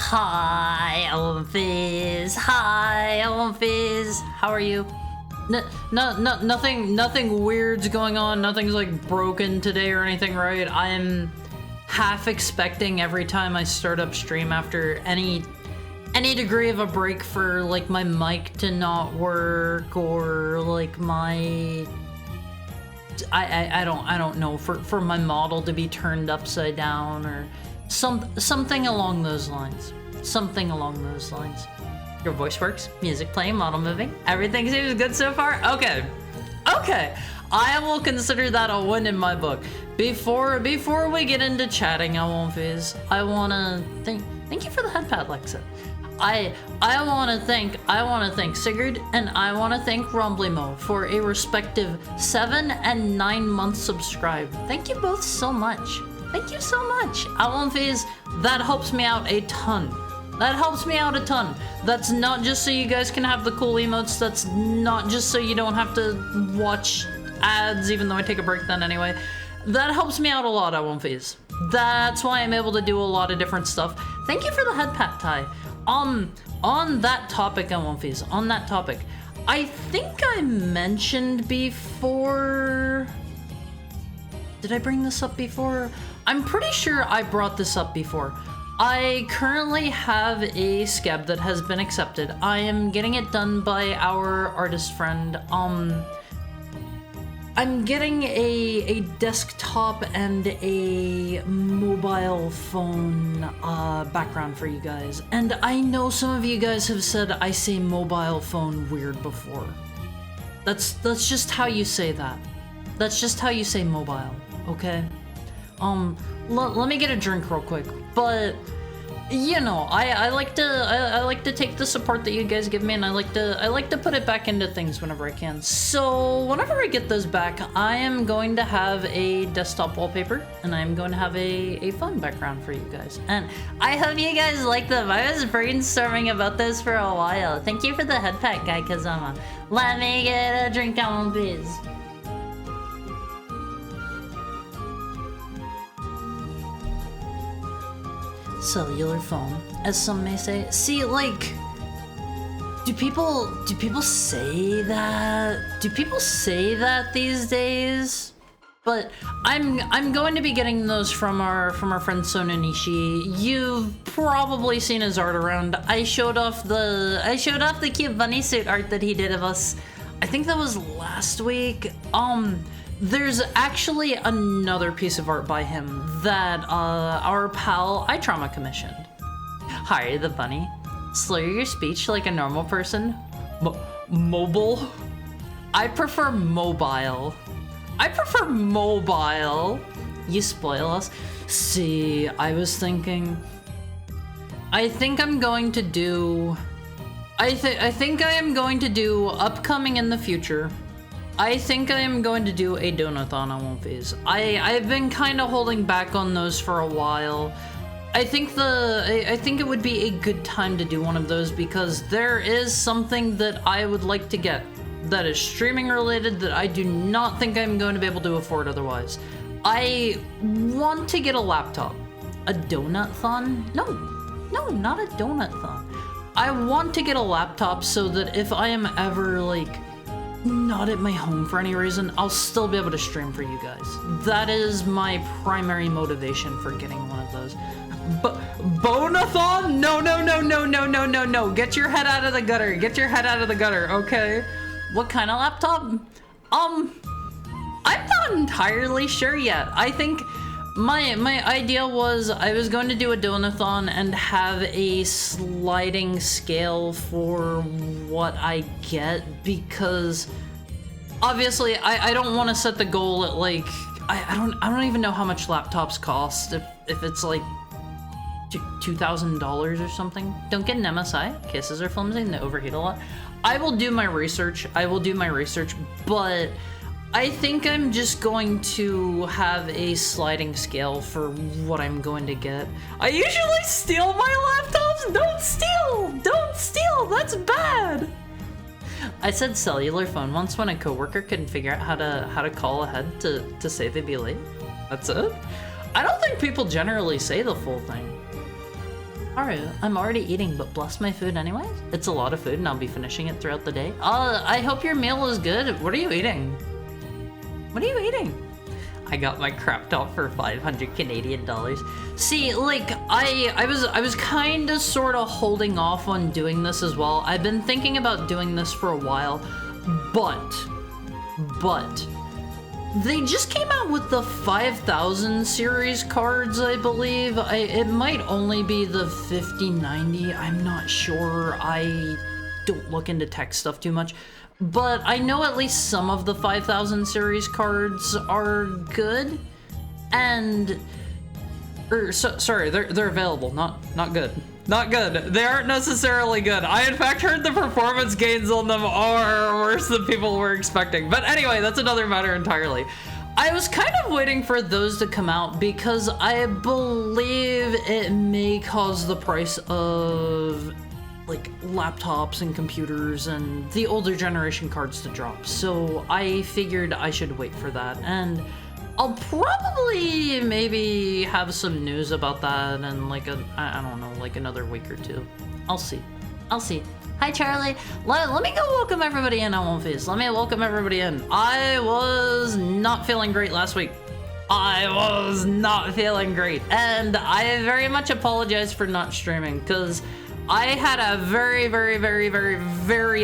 Hi, Olympies. Hi, Olympies. How are you? Nothing weird's going on. Nothing's like broken today or anything, right? I'm half expecting every time I start up stream after any degree of a break for like my mic to not work or like my I don't know, for my model to be turned upside down or something along those lines. Something along those lines. Your voice works, music playing, model moving. Everything seems good so far? Okay. Okay. I will consider that a win in my book. Before we get into chatting, I wanna thank you for the head pat, Lexa. I wanna thank Sigurd and I wanna thank Rumblimo for a respective 7 and 9 months subscribed. Thank you both so much. Thank you so much. Alonphase, that helps me out a ton. That helps me out a ton. That's not just so you guys can have the cool emotes. That's not just so you don't have to watch ads, even though I take a break then anyway. That helps me out a lot, Alonphase. That's why I'm able to do a lot of different stuff. Thank you for the head pat, Ty. On that topic, Alonphase, on that topic, I think I mentioned before... Did I bring this up before? I'm pretty sure I brought this up before. I currently have a scab that has been accepted. I am getting it done by our artist friend. I'm getting a desktop and a mobile phone background for you guys. And I know some of you guys have said I say mobile phone weird before. That's just how you say that. That's just how you say mobile, okay? Let me get a drink real quick, but you know, I like to take the support that you guys give me, and I like to put it back into things whenever I can. So whenever I get those back, I am going to have a desktop wallpaper, and I'm going to have a fun background for you guys. And I hope you guys like them. I was brainstorming about this for a while. Thank you for the head pat, Guy Kazama. Let me get a drink on, please. Cellular phone, as some may say. See, like, do people say that? Do people say that these days? But I'm going to be getting those from our friend Sonanishi. You've probably seen his art around. I showed off the cute bunny suit art that he did of us. I think that was last week. There's actually another piece of art by him that our pal iTrauma commissioned. Hi, the bunny. Slur your speech like a normal person. Mobile? I prefer mobile. I prefer mobile. You spoil us. See, I was thinking. I think I'm going to do. I think I am going to do upcoming in the future. I think I am going to do a donathon on One Phase. I've been kind of holding back on those for a while. I think it would be a good time to do one of those because there is something that I would like to get that is streaming related that I do not think I'm going to be able to afford otherwise. I want to get a laptop. A donut-thon? No, not a donut-thon. I want to get a laptop so that if I am ever like not at my home for any reason, I'll still be able to stream for you guys. That is my primary motivation for getting one of those. Bonathon? No. Get your head out of the gutter. Get your head out of the gutter, okay? What kind of laptop? I'm not entirely sure yet. I think my idea was I was going to do a donathon and have a sliding scale for what I get because obviously I don't want to set the goal at like I don't even know how much laptops cost if it's like $2,000 or something. Don't get an MSI. Cases are flimsy and they overheat a lot. I will do my research, but I think I'm just going to have a sliding scale for what I'm going to get. I usually steal my laptops! Don't steal! That's bad! I said cellular phone once when a coworker couldn't figure out how to call ahead to say they'd be late. That's it? I don't think people generally say the full thing. Alright, I'm already eating, but bless my food anyways. It's a lot of food and I'll be finishing it throughout the day. I hope your meal is good. What are you eating? What are you eating? I got my crop top for 500 Canadian dollars. See, like, I was kind of sort of holding off on doing this as well. I've been thinking about doing this for a while, but they just came out with the 5000 series cards, I believe. It might only be the 5090. I'm not sure. I don't look into tech stuff too much. But I know at least some of the 5000 series cards are good. And... sorry, they're available, not good. Not good. They aren't necessarily good. I, in fact, heard the performance gains on them are worse than people were expecting. But anyway, that's another matter entirely. I was kind of waiting for those to come out because I believe it may cause the price of, like, laptops and computers and the older generation cards to drop. So I figured I should wait for that. And I'll probably maybe have some news about that in like I don't know, like another week or two. I'll see. Hi Charlie. Let me go welcome everybody in on One Phase. Let me welcome everybody in. I was not feeling great last week. I was not feeling great. And I very much apologize for not streaming because I had a very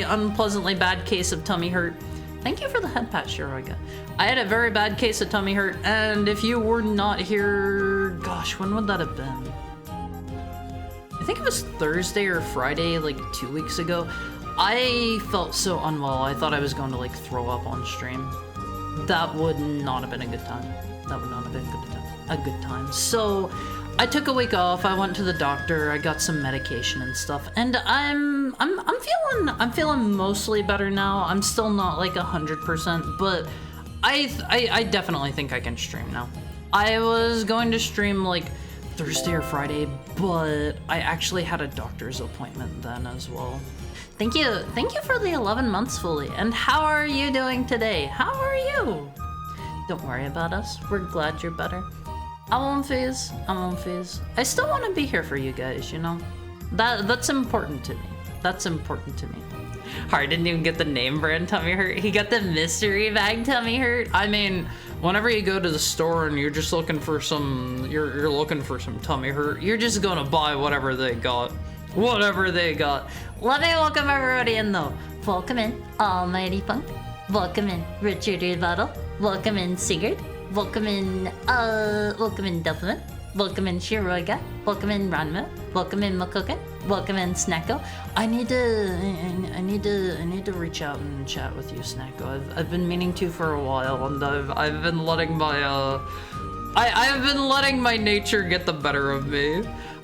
unpleasantly bad case of tummy hurt. Thank you for the head pat, Shiroga. I had a very bad case of tummy hurt, and if you were not here, gosh, when would that have been? I think it was Thursday or Friday, like 2 weeks ago. I felt so unwell, I thought I was going to like throw up on stream. That would not have been a good time. That would not have been a good time. So I took a week off, I went to the doctor, I got some medication and stuff, and I'm feeling mostly better now. I'm still not like 100%, but I definitely think I can stream now. I was going to stream like Thursday or Friday, but I actually had a doctor's appointment then as well. Thank you for the 11 months fully. And how are you doing today? How are you? Don't worry about us. We're glad you're better. I'm on Phase. I still want to be here for you guys, you know? That's important to me. That's important to me. Hard didn't even get the name brand tummy hurt. He got the mystery bag tummy hurt. I mean, whenever you go to the store and you're just looking for some, you're looking for some tummy hurt, you're just gonna buy whatever they got. Whatever they got. Let me welcome everybody in though. Welcome in, Almighty Funk. Welcome in, Richard Rebuttal. Welcome in, Sigurd. Welcome in Delphiman. Welcome in, Shiroiga. Welcome in, Ranma. Welcome in, Makoken. Welcome in, Snacko. I need to reach out and chat with you, Snacko. I've been meaning to for a while, and I've been letting my I've been letting my nature get the better of me.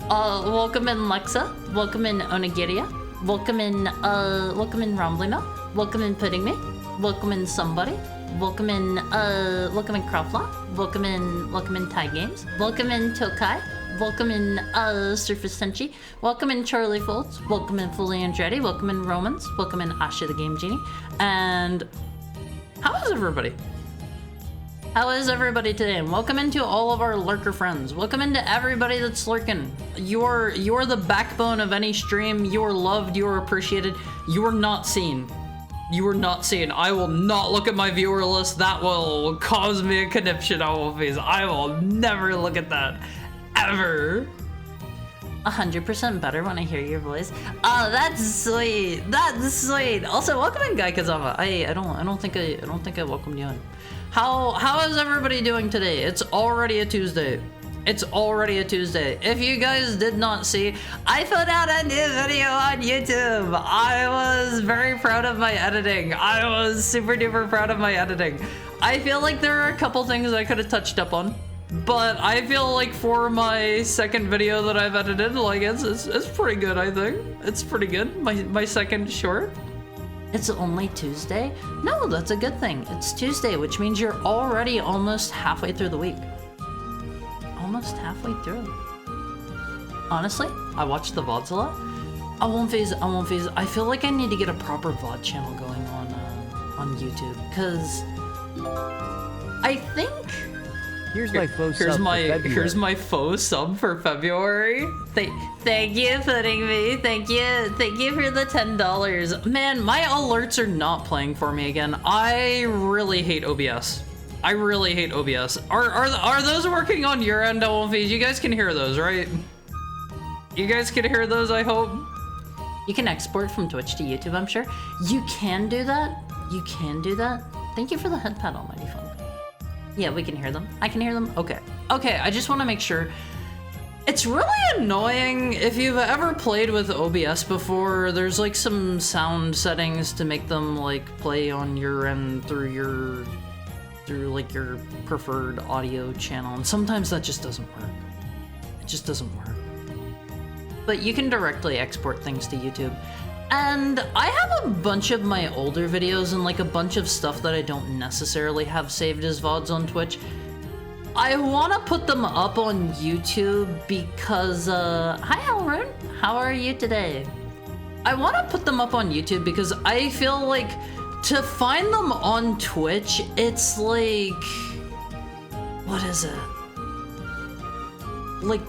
Welcome in, Lexa. Welcome in, Onigiria. Welcome in Romblima. Welcome in, Pudding Me. Welcome in, Somebody. Welcome in Crawflaw. Welcome in Thai Games. Welcome in Tokai. Welcome in Surface Senshi. Welcome in Charlie Folds. Welcome in Fully Andretti. Welcome in Romans. Welcome in Asha the Game Genie. And how is everybody? How is everybody today? And welcome into all of our lurker friends. Welcome into everybody that's lurking. You're the backbone of any stream. You're loved. You're appreciated. You're not seen. You are not seen. I will not look at my viewer list. That will cause me a conniption always. I will never look at that. Ever. 100% better when I hear your voice. Oh, that's sweet. That's sweet. Also, welcome in, Guy Kazama. I don't think I welcomed you in. How is everybody doing today? It's already a Tuesday. It's already a Tuesday. If you guys did not see, I put out a new video on YouTube. I was very proud of my editing. I was super duper proud of my editing. I feel like there are a couple things I could have touched up on, but I feel like for my second video that I've edited, like it's pretty good, I think. It's pretty good. My second short. It's only Tuesday? No, that's a good thing. It's Tuesday, which means you're already almost halfway through the week. Almost halfway through. Honestly, I watched the VODs a lot. I won't phase. I feel like I need to get a proper VOD channel going on YouTube, because I think here's my faux sub for February. Thank you, Pudding Me. Thank you for the $10. Man, my alerts are not playing for me again. I really hate OBS. I really hate OBS. Are those working on your end, OMVs? You guys can hear those, right? You guys can hear those, I hope. You can export from Twitch to YouTube, I'm sure. You can do that. You can do that. Thank you for the headpad, Almighty Funk. Yeah, we can hear them. I can hear them. Okay. Okay, I just want to make sure. It's really annoying if you've ever played with OBS before. There's like some sound settings to make them like play on your end through like your preferred audio channel, and sometimes that just doesn't work. It just doesn't work. But you can directly export things to YouTube. And I have a bunch of my older videos and like a bunch of stuff that I don't necessarily have saved as VODs on Twitch. I want to put them up on YouTube because, hi Alrune, how are you today? I want to put them up on YouTube because I feel like to find them on Twitch, it's like, what is it? Like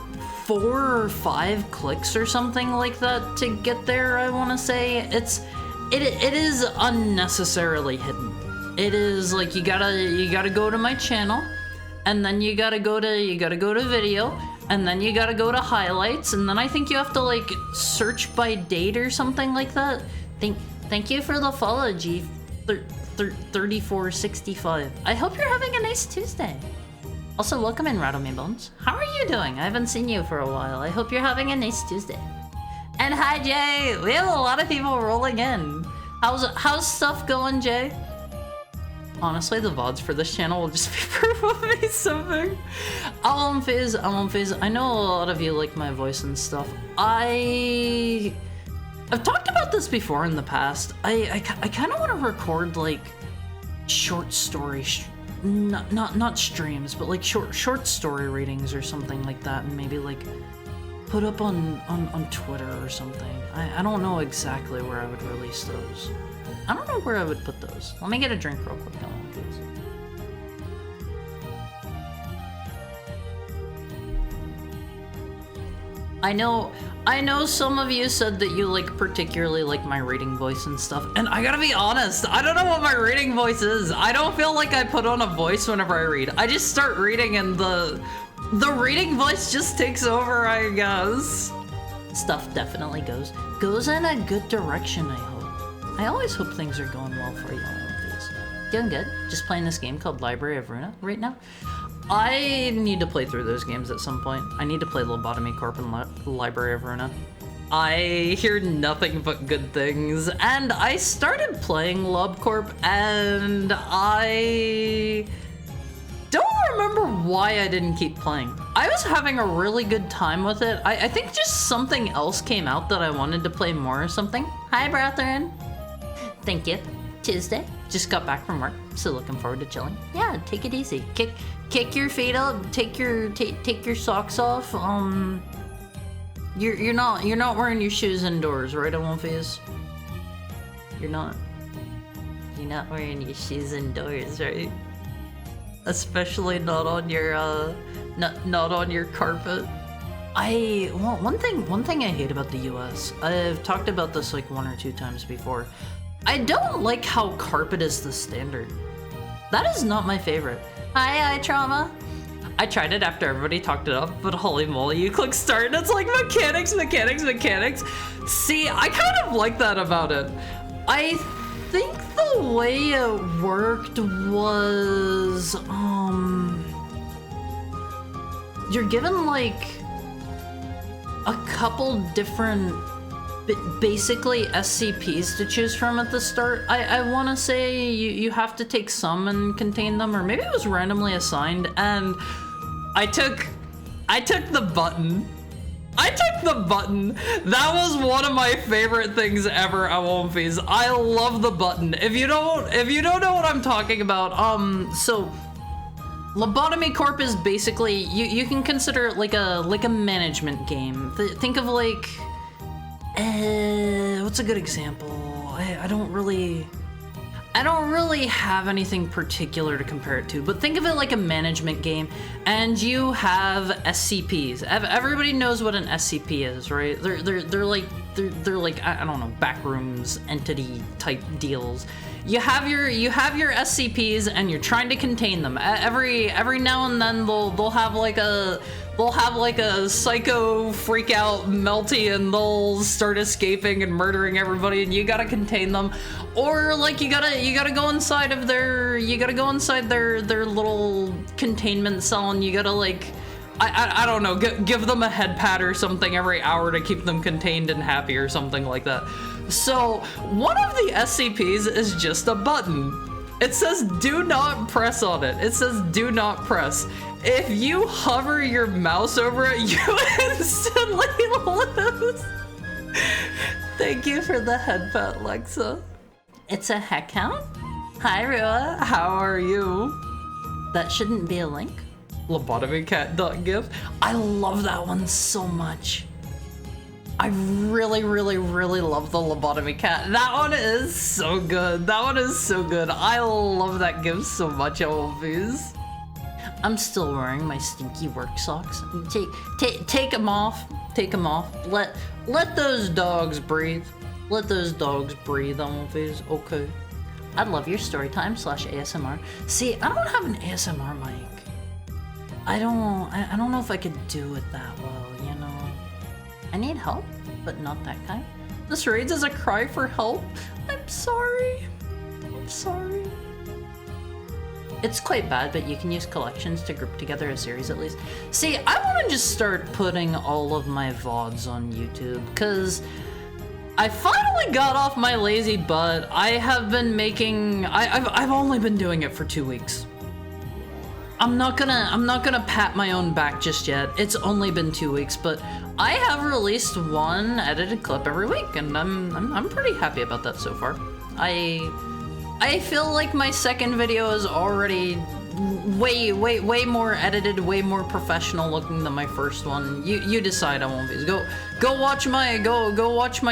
4 or 5 clicks or something like that to get there, I want to say. It is unnecessarily hidden. It is like you gotta go to my channel, and then you gotta go to video, and then you gotta go to highlights, and then I think you have to like search by date or something like that. Thank you for the follow, G. 3465. I hope you're having a nice Tuesday. Also, welcome in, Rattle Me Bones. How are you doing? I haven't seen you for a while. I hope you're having a nice Tuesday. And hi, Jay. We have a lot of people rolling in. How's stuff going, Jay? Honestly, the VODs for this channel will just be proof of me something. I won't phase. I know a lot of you like my voice and stuff. I've talked about this before in the past. I kind of want to record like short story, not streams, but like short story readings or something like that, and maybe like put up on Twitter or something. I don't know exactly where I would release those. I don't know where I would put those. Let me get a drink real quick. I know some of you said that you like particularly like my reading voice and stuff, and I gotta be honest, I don't know what my reading voice is. I don't feel like I put on a voice whenever I read. I just start reading and the reading voice just takes over, I guess. Stuff definitely goes in a good direction, I hope. I always hope things are going well for you all of these. Doing good. Just playing this game called Library of Runa right now. I need to play through those games at some point. I need to play Lobotomy Corp and Library of Runa. I hear nothing but good things, and I started playing Lob Corp, and I don't remember why I didn't keep playing. I was having a really good time with it. I think just something else came out that I wanted to play more or something. Hi, brethren. Thank you. Tuesday. Just got back from work, so looking forward to chilling. Yeah, take it easy. Kick your feet up. Take your socks off. You're not wearing your shoes indoors, right, Amorpheus? You're not wearing your shoes indoors, right? Especially not on your not on your carpet. One thing I hate about the US. I've talked about this like 1 or 2 times before. I don't like how carpet is the standard. That is not my favorite. Hi, Trauma. I tried it after everybody talked it up, but holy moly, you click start and it's like mechanics. See, I kind of like that about it. I think the way it worked was, you're given like a couple different basically SCPs to choose from at the start. I want to say you have to take some and contain them, or maybe it was randomly assigned, and I took the button. That was one of my favorite things ever at Womfies. I love the button. If you don't know what I'm talking about, so Lobotomy Corp is basically you can consider it like a management game. Think of like what's a good example? I don't really have anything particular to compare it to, but think of it like a management game, and you have SCPs. Everybody knows what an SCP is, right? They're like I don't know, backrooms entity type deals. You have your SCPs, and you're trying to contain them. Every now and then they'll have like a psycho freak out melty, and they'll start escaping and murdering everybody, and you gotta contain them. Or like you gotta go inside of their little containment cell, and you gotta like I don't know, give them a head pat or something every hour to keep them contained and happy or something like that. So one of the SCPs is just a button. It says do not press on it. It says do not press. If you hover your mouse over it, you instantly lose. Thank you for the head pat, Lexa. It's a heck count? Hi, Rua. How are you? That shouldn't be a link. Lobotomycat.gif. I love that one so much. I really love the Lobotomy Cat. That one is so good. I love that GIF so much, Elvies. I'm still wearing my stinky work socks. Take them off. Let those dogs breathe. Elvies. Okay. I love your storytime /ASMR. See, I don't have an ASMR mic. I don't know if I could do it that well, you know. I need help, but not that kind. This reads as a cry for help. I'm sorry. It's quite bad, but you can use collections to group together a series at least. See, I want to just start putting all of my VODs on YouTube, because I finally got off my lazy butt. I have been making... I've only been doing it for 2 weeks. I'm not gonna pat my own back just yet. It's only been 2 weeks, but I have released one edited clip every week, and I'm pretty happy about that so far. I feel like my second video is already way more edited, way more professional looking than my first one. You decide, I won't be. Go watch my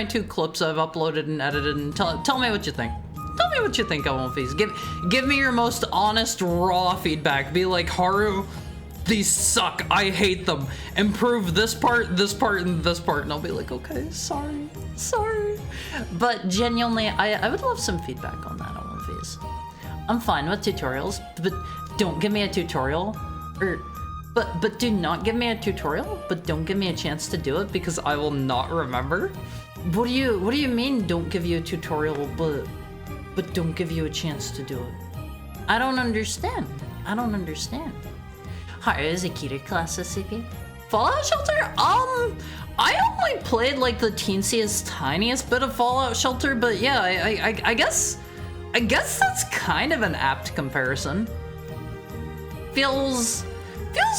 2 clips I've uploaded and edited, and tell me what you think. Tell me what you think, I won't fees. Give me your most honest, raw feedback. Be like, Haru, these suck, I hate them. Improve this part, and this part. And I'll be like, okay, sorry. But genuinely, I would love some feedback on that on one of these. I'm fine with tutorials, but don't give me a tutorial. But do not give me a tutorial, but don't give me a chance to do it because I will not remember. What do you mean don't give you a tutorial, but don't give you a chance to do it? I don't understand. Hi, is a Keter class SCP? Fallout Shelter? I only played like the teensiest, tiniest bit of Fallout Shelter, but yeah, I guess that's kind of an apt comparison. Feels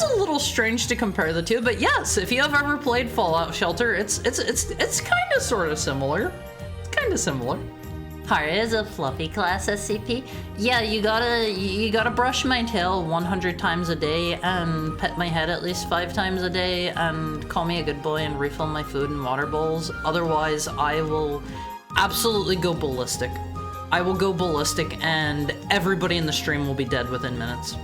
a little strange to compare the two, but yes, if you have ever played Fallout Shelter, it's kind of sort of similar. It's kind of similar. Hara is a fluffy class SCP. Yeah, you gotta brush my tail 100 times a day and pet my head at least 5 times a day and call me a good boy and refill my food and water bowls. Otherwise, I will absolutely go ballistic. I will go ballistic and everybody in the stream will be dead within minutes.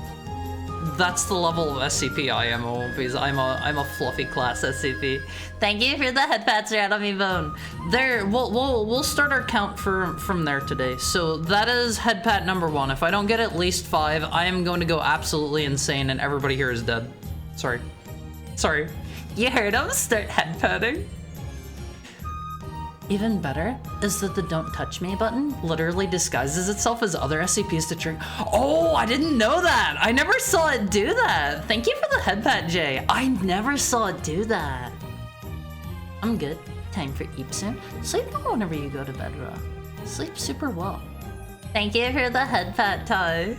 That's the level of SCP I am, because I'm a fluffy class SCP. Thank you for the head pats right on me bone. There, we'll start our count from there today. So that is head pat number 1. If I don't get at least 5, I am going to go absolutely insane and everybody here is dead. Sorry. You heard him. Start head patting. Even better is that the don't touch me button literally disguises itself as other SCPs to trick. Oh, I didn't know that. I never saw it do that. Thank you for the head pat, Jay. I never saw it do that. I'm good. Time for eep soon. Sleep well whenever you go to bed, Ra. Sleep super well. Thank you for the head pat, Ty.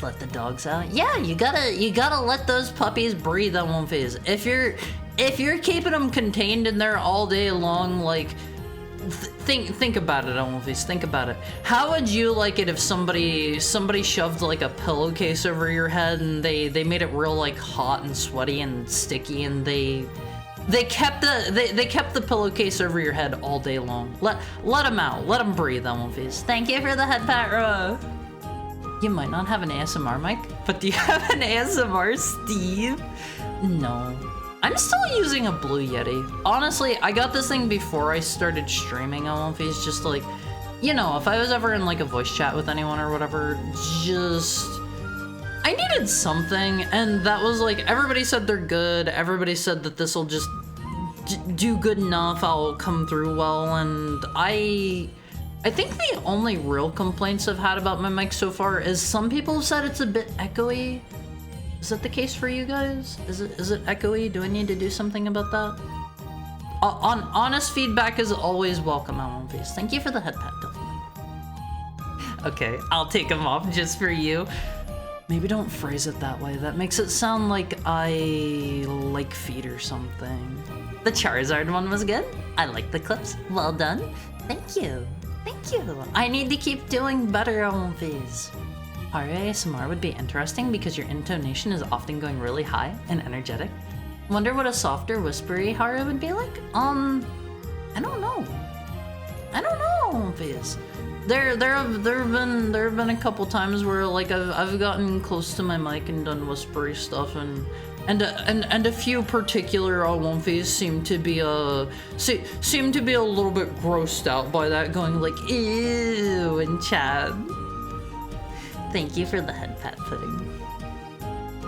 Let the dogs out. Yeah, you gotta let those puppies breathe on one phase. If you're keeping them contained in there all day long, like, think about it, Elvis. Think about it. How would you like it if somebody shoved like a pillowcase over your head and they made it real like hot and sweaty and sticky and they kept the pillowcase over your head all day long. Let them out. Let them breathe, Elvis. Thank you for the head pat, Ra. You might not have an ASMR mic, but do you have an ASMR, Steve? No. I'm still using a Blue Yeti. Honestly, I got this thing before I started streaming on Face, just like, you know, if I was ever in like a voice chat with anyone or whatever, I needed something, and that was like, everybody said they're good, everybody said that this will just do good enough, I'll come through well, and I think the only real complaints I've had about my mic so far is some people have said it's a bit echoey. Is that the case for you guys? Is it echoey? Do I need to do something about that? Honest feedback is always welcome on One Piece. Thank you for the head pat, Delphine. Okay, I'll take them off just for you. Maybe don't phrase it that way. That makes it sound like I like feet or something. The Charizard one was good. I like the clips. Well done. Thank you. Thank you. I need to keep doing better on these. Our ASMR would be interesting because your intonation is often going really high and energetic. Wonder what a softer, whispery Haru would be like? I don't know. Because there have been a couple times where like I've gotten close to my mic and done whispery stuff and a few particular Womfies seem to be a little bit grossed out by that, going like ew in chat. Thank you for the head pat pudding.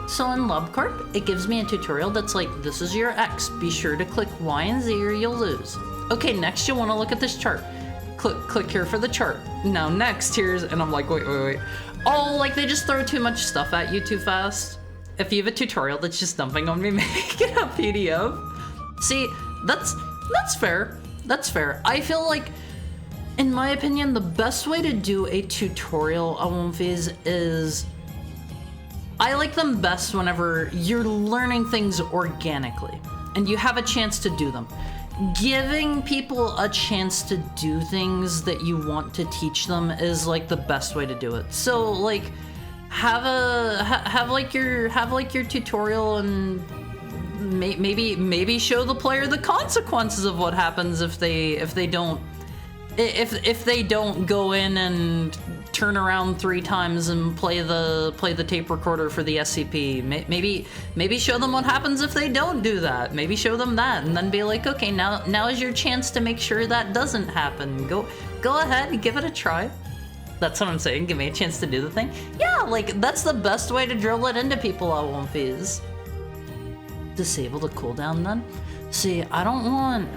So in LobCorp, it gives me a tutorial that's like, this is your X, be sure to click Y and Z or you'll lose. Okay, next you'll want to look at this chart. Click here for the chart. Now next here's, and I'm like, wait. Oh, like they just throw too much stuff at you too fast. If you have a tutorial that's just dumping on me, make it a PDF. See, that's fair. That's fair. I feel like, in my opinion, the best way to do a tutorial on One Piece is, I like them best whenever you're learning things organically and you have a chance to do them. Giving people a chance to do things that you want to teach them is like the best way to do it. So like, have like your tutorial and maybe show the player the consequences of what happens if they don't go in and turn around 3 times and play the tape recorder for the SCP. Maybe show them what happens if they don't do that. Maybe show them that, and then be like, okay, now is your chance to make sure that doesn't happen. Go ahead, give it a try. That's what I'm saying. Give me a chance to do the thing. Yeah, like that's the best way to drill it into people at One Phase. Disable the cooldown then. See, I don't want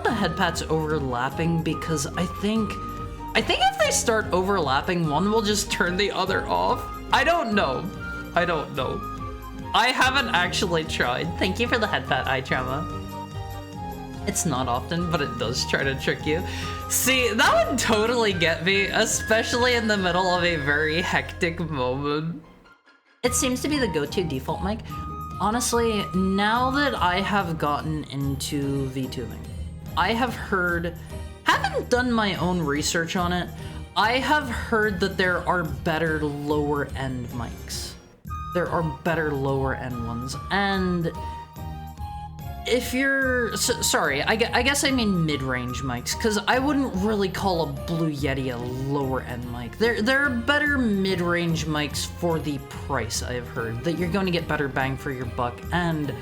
the headpats overlapping because I think if they start overlapping, one will just turn the other off. I don't know. I haven't actually tried. Thank you for the headpat, eye trauma. It's not often, but it does try to trick you. See, that would totally get me, especially in the middle of a very hectic moment. It seems to be the go-to default mic. Honestly, now that I have gotten into VTubing, I have heard, haven't done my own research on it, I have heard that there are better lower end mics. There are better lower end ones, and if you're, sorry, I guess I mean mid-range mics, because I wouldn't really call a Blue Yeti a lower-end mic. There are better mid-range mics for the price, I've heard, that you're going to get better bang for your buck, and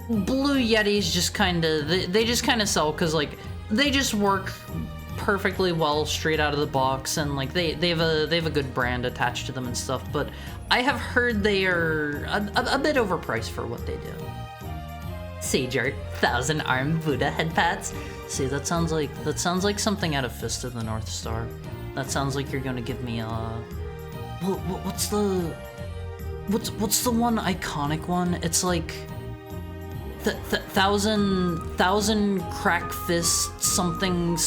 Blue Yetis just kind of, they just kind of sell, because, like, they just work perfectly well straight out of the box, and, like, they have a good brand attached to them and stuff, but I have heard they are a bit overpriced for what they do. Sage Art, 1,000-arm Buddha headpats. See, that sounds like something out of Fist of the North Star. That sounds like you're gonna give me a, what's the one iconic one? It's like thousand crack fist something,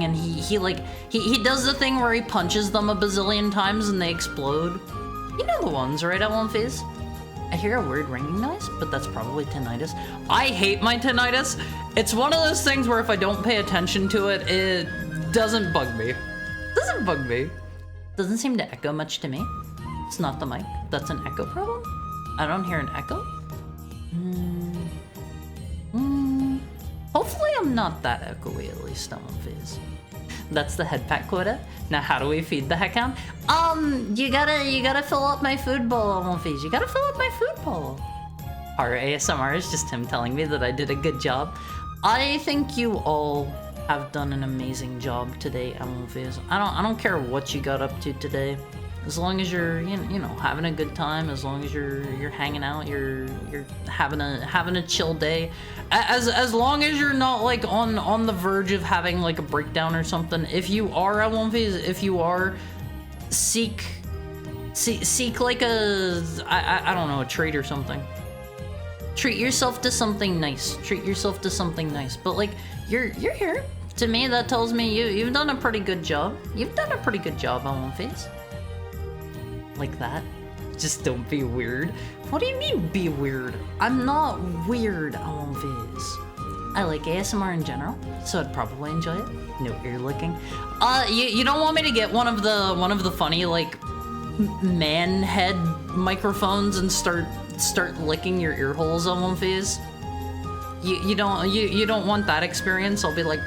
and he does the thing where he punches them a bazillion times and they explode. You know the ones, right, at One Phase? I hear a weird ringing noise, but that's probably tinnitus. I hate my tinnitus. It's one of those things where if I don't pay attention to it, it doesn't bug me. Doesn't seem to echo much to me. It's not the mic. That's an echo problem? I don't hear an echo. Hopefully I'm not that echoey, at least on One Phase. That's the headpat quota. Now how do we feed the heck out? You gotta fill up my food bowl on One Phase. You gotta fill up my food bowl. Our ASMR is just him telling me that I did a good job. I think you all have done an amazing job today at One Phase. I don't care what you got up to today. As long as you're you know having a good time, as long as you're hanging out, you're having a chill day, as long as you're not like on the verge of having like a breakdown or something. If you are at One Phase, if you are, seek like a I don't know, a treat or something. Treat yourself to something nice. But like you're here. To me, that tells me you've done a pretty good job. You've done a pretty good job on One Phase. Like that. Just don't be weird. What do you mean be weird? I'm not weird on One Phase. I like ASMR in general, so I'd probably enjoy it. No ear licking. You don't want me to get one of the funny like man head microphones and start licking your ear holes on One Phase? You don't want that experience? I'll be like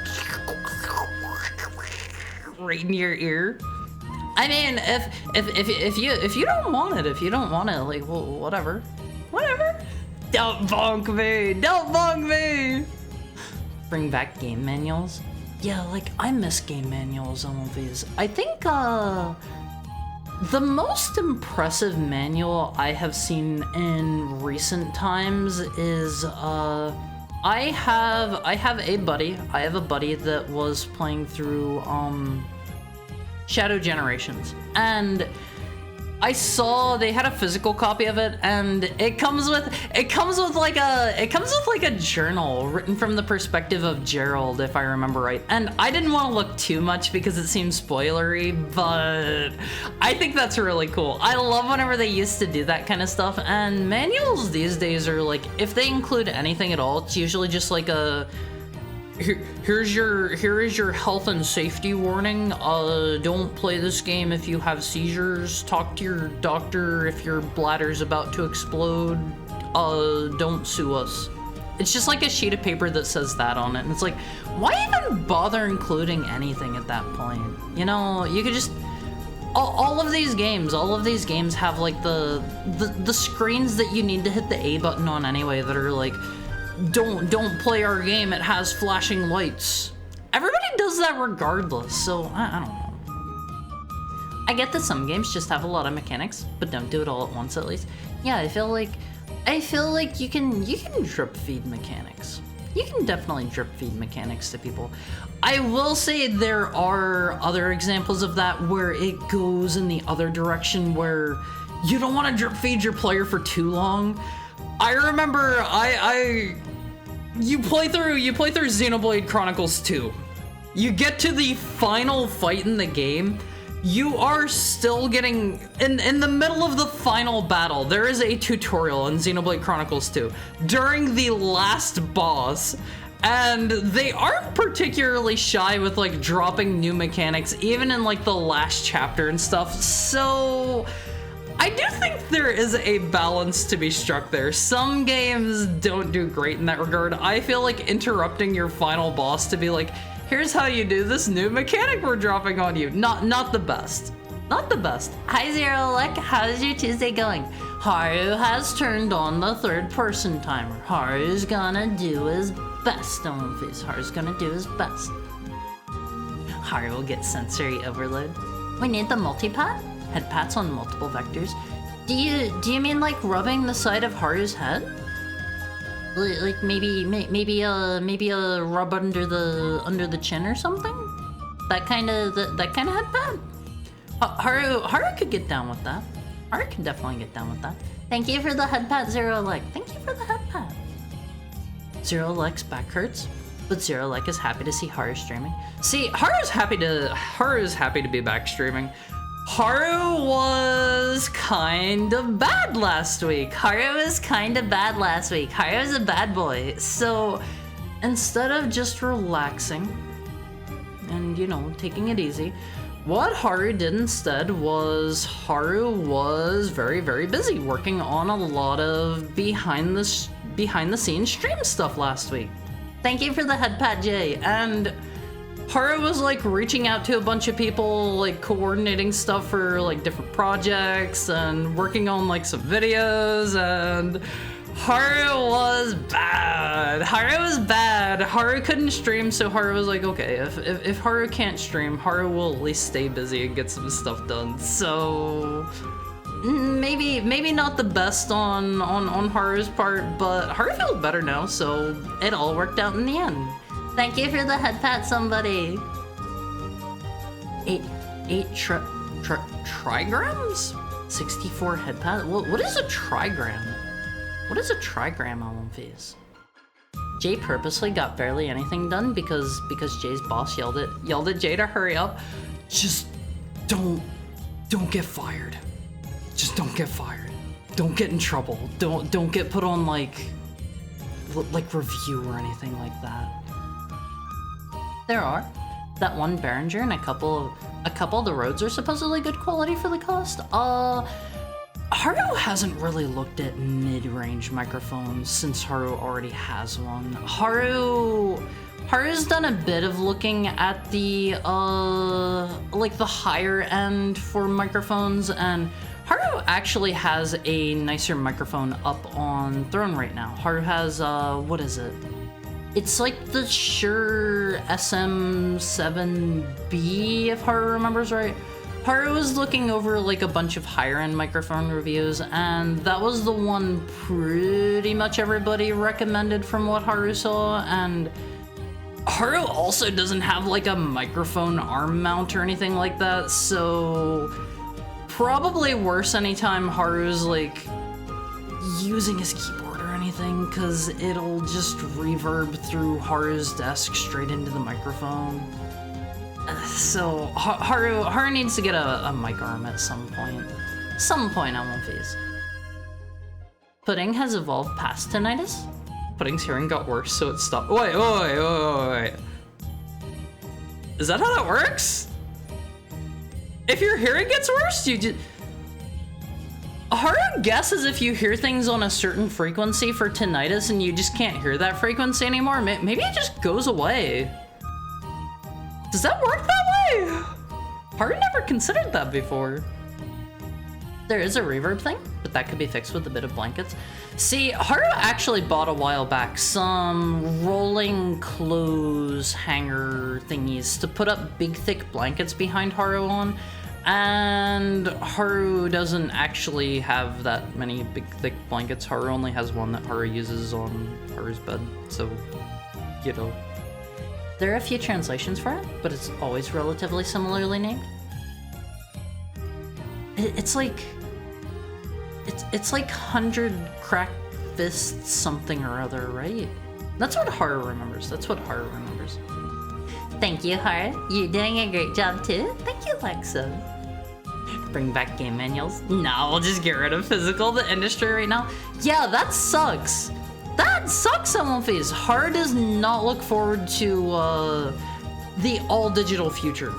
right in your ear. I mean, if you don't want it, like, well, whatever. Don't bonk me. Bring back game manuals. Yeah, like I miss game manuals on One Phase. I think the most impressive manual I have seen in recent times is I have a buddy that was playing through Shadow Generations, and I saw they had a physical copy of it, and it comes with like a journal written from the perspective of Gerald, if I remember right. And I didn't want to look too much because it seems spoilery, but I think that's really cool. I love whenever they used to do that kind of stuff, and manuals these days are like, if they include anything at all, it's usually just like a here is your health and safety warning. Don't play this game if you have seizures. Talk to your doctor if your bladder's about to explode. Don't sue us. It's just like a sheet of paper that says that on it, and it's like, why even bother including anything at that point? You know, you could just all of these games have like the screens that you need to hit the A button on anyway that are like, don't play our game, it has flashing lights. Everybody does that regardless, so I don't know. I get that some games just have a lot of mechanics, but don't do it all at once at least. Yeah, I feel like you can drip feed mechanics. You can definitely drip feed mechanics to people. I will say there are other examples of that where it goes in the other direction where you don't want to drip feed your player for too long. I remember you play through Xenoblade Chronicles 2. You get to the final fight in the game, you are still getting, in the middle of the final battle, there is a tutorial in Xenoblade Chronicles 2 during the last boss, and they aren't particularly shy with like dropping new mechanics, even in like the last chapter and stuff, so I do think there is a balance to be struck there. Some games don't do great in that regard. I feel like interrupting your final boss to be like, here's how you do this new mechanic we're dropping on you. Not the best. Not the best. Hi Zero Luck, how's your Tuesday going? Haru has turned on the third person timer. Haru's gonna do his best on this. Haru's gonna do his best. Haru will get sensory overload. We need the multi-pat? Head pats on multiple vectors. Do you mean like rubbing the side of Haru's head? Like maybe a rub under the chin or something? That kind of head pad? Haru could get down with that. Haru can definitely get down with that. Thank you for the head pat, Zero Leg. Thank you for the head pat. Zero Leg's back hurts, but Zero Leg is happy to see Haru streaming. See, Haru's happy to be back streaming. Haru was kind of bad last week. Haru was a bad boy. So instead of just relaxing and, you know, taking it easy, what Haru did instead was Haru was very, very busy working on a lot of behind the scenes stream stuff last week. Thank you for the head pat, Jay. And Haru was like reaching out to a bunch of people, like coordinating stuff for like different projects and working on like some videos, and Haru was bad. Haru couldn't stream, so Haru was like, okay, if Haru can't stream, Haru will at least stay busy and get some stuff done. So maybe not the best on Haru's part, but Haru feels better now, so it all worked out in the end. Thank you for the head pat, somebody. 8 trigrams? 64 head pat? What is a trigram? What is a trigram on Face? Jay purposely got barely anything done because Jay's boss yelled at Jay to hurry up. Just don't get fired. Just don't get fired. Don't get in trouble. Don't get put on like review or anything like that. There are. That one Behringer and a couple of the Rhodes are supposedly good quality for the cost. Haru hasn't really looked at mid-range microphones since Haru already has one. Haru's done a bit of looking at the like the higher end for microphones, and Haru actually has a nicer microphone up on Throne right now. Haru has what is it? It's like the Shure SM7B, if Haru remembers right. Haru was looking over like a bunch of higher end microphone reviews, and that was the one pretty much everybody recommended from what Haru saw. And Haru also doesn't have like a microphone arm mount or anything like that, so probably worse anytime Haru's like using his keyboard or anything, because it'll just reverb through Haru's desk straight into the microphone. So Haru needs to get a mic arm at some point. On One Face. Pudding has evolved past tinnitus? Pudding's hearing got worse, so it stopped. Wait. Is that how that works? If your hearing gets worse, you just... Haru guesses if you hear things on a certain frequency for tinnitus and you just can't hear that frequency anymore, maybe it just goes away. Does that work that way? Haru never considered that before. There is a reverb thing, but that could be fixed with a bit of blankets. See, Haru actually bought a while back some rolling clothes hanger thingies to put up big thick blankets behind Haru on, and Haru doesn't actually have that many big thick blankets. Haru only has one that Haru uses on Haru's bed, so, you know. There are a few translations for it, but it's always relatively similarly named. It's like 100 cracked fists something or other, right? That's what Haru remembers. That's what Haru remembers. Thank you, Haru. You're doing a great job too. Thank you, Lexa. Bring back game manuals. No, we'll just get rid of physical, the industry right now. Yeah, that sucks. That sucks, Elmonface. Haru does not look forward to the all-digital future.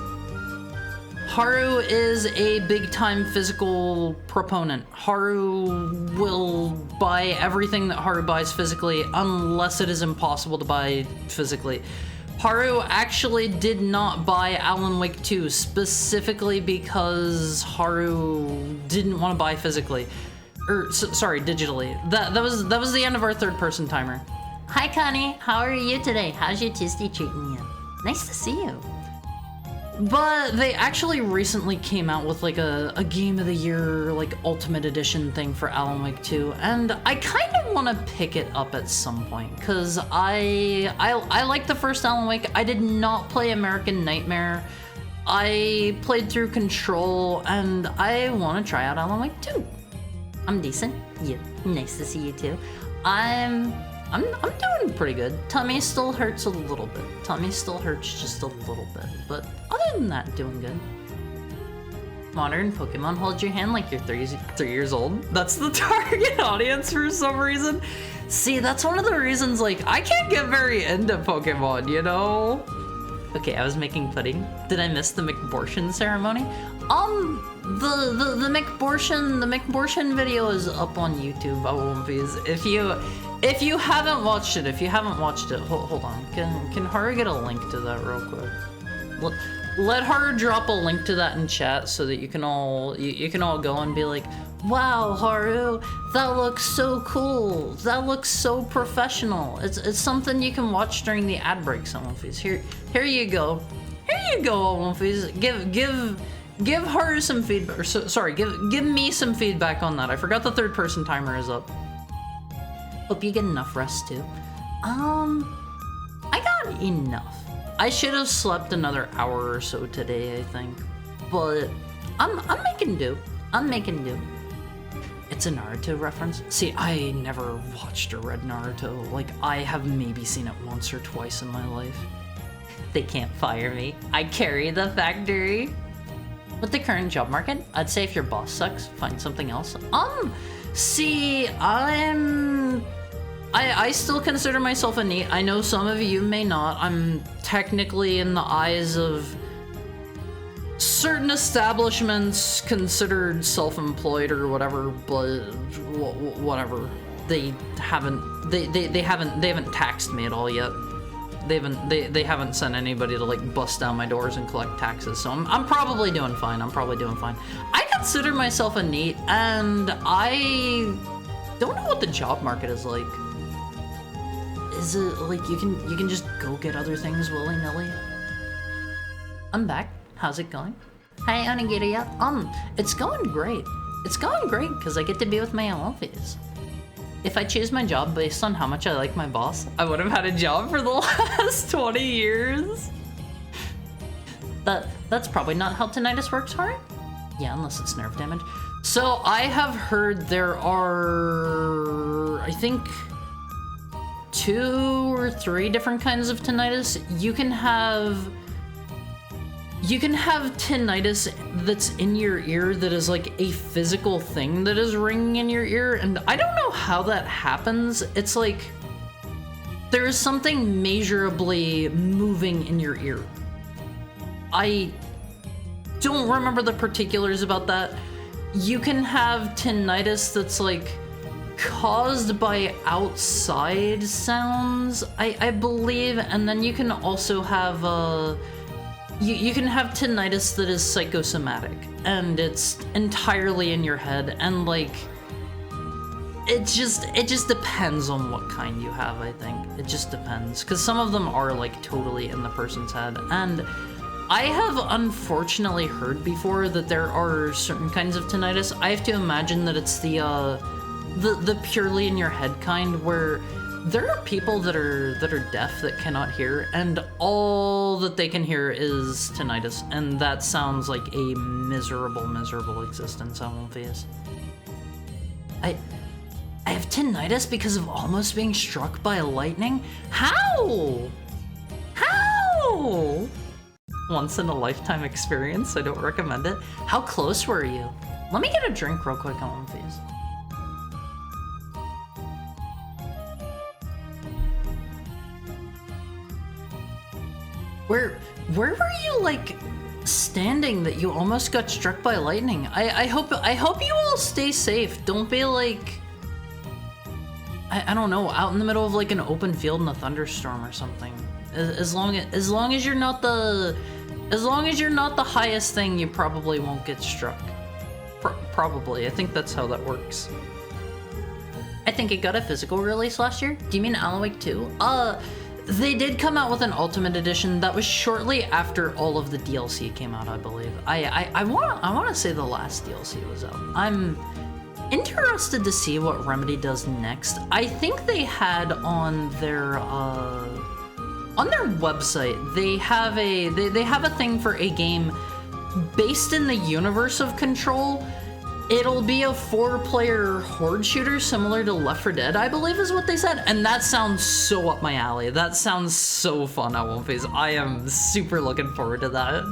Haru is a big-time physical proponent. Haru will buy everything that Haru buys physically unless it is impossible to buy physically. Haru actually did not buy Alan Wake 2 specifically because Haru didn't want to buy physically. Sorry, digitally. That was the end of our third-person timer. Hi, Connie. How are you today? How's your Tuesday treating you? Nice to see you. But they actually recently came out with like a Game of the Year like Ultimate Edition thing for Alan Wake 2, and I kind of want to pick it up at some point because I like the first Alan Wake. I did not play American Nightmare. I played through Control, and I want to try out Alan Wake 2. I'm decent. Yeah, nice to see you too. I'm doing pretty good. Tummy still hurts a little bit. Tummy still hurts just a little bit, but other than that, doing good. Modern Pokemon hold your hand like you're 3 years old. That's the target audience for some reason. See, that's one of the reasons, like, I can't get very into Pokemon, you know? Okay, I was making pudding. Did I miss the McBortion ceremony? The McBortion video is up on YouTube. I won't be. If you haven't watched it, hold on. Can Haru get a link to that real quick? Let Haru drop a link to that in chat so that you can all go and be like, wow, Haru, that looks so cool. That looks so professional. It's something you can watch during the ad breaks, Elmonface. Here you go. Here you go, Elmonface. Give Haru some feedback. Sorry, give me some feedback on that. I forgot the third-person timer is up. Hope you get enough rest too. I got enough. I should have slept another hour or so today, I think. But I'm making do. I'm making do. It's a Naruto reference. See, I never watched or read Naruto. Like, I have maybe seen it once or twice in my life. They can't fire me. I carry the factory. With the current job market, I'd say if your boss sucks, find something else. See, I still consider myself a NEET. I know some of you may not. I'm technically, in the eyes of certain establishments, considered self-employed or whatever, but whatever. They haven't taxed me at all yet. They haven't sent anybody to like bust down my doors and collect taxes, so I'm probably doing fine. I consider myself a NEET, and I don't know what the job market is like. Is it like you can just go get other things willy-nilly? I'm back. How's it going? Hi, Onigiri. It's going great. It's going great because I get to be with my Elmonface. If I choose my job based on how much I like my boss, I would have had a job for the last 20 years. That's probably not how tinnitus works, Haru? Yeah, unless it's nerve damage. So I have heard there are, I think, 2 or 3 different kinds of tinnitus. You can have tinnitus that's in your ear that is like a physical thing that is ringing in your ear, and I don't know how that happens. It's like there is something measurably moving in your ear. I don't remember the particulars about that. You can have tinnitus that's like caused by outside sounds, I believe, and then you can also have you can have tinnitus that is psychosomatic, and it's entirely in your head, and like, it just depends on what kind you have, I think. It just depends, because some of them are like totally in the person's head, and I have unfortunately heard before that there are certain kinds of tinnitus. I have to imagine that it's the purely in your head kind, where there are people that are deaf that cannot hear, and all that they can hear is tinnitus, and that sounds like a miserable existence I won't face. I have tinnitus because of almost being struck by lightning? How? How? Once in a lifetime experience, I don't recommend it. How close were you? Let me get a drink real quick on One Face. Where were you, like, standing that you almost got struck by lightning? I hope you all stay safe. Don't be like, I don't know, out in the middle of like an open field in a thunderstorm or something. As long as you're not the highest thing, you probably won't get struck. Probably. I think that's how that works. I think it got a physical release last year. Do you mean Alan Wake 2? They did come out with an Ultimate Edition that was shortly after all of the DLC came out, I believe. I wanna say the last DLC was out. I'm interested to see what Remedy does next. I think they had on their website, they have a thing for a game based in the universe of Control. It'll be a 4-player horde shooter similar to Left 4 Dead, I believe is what they said, and that sounds so up my alley. That sounds so fun at One Face. I am super looking forward to that.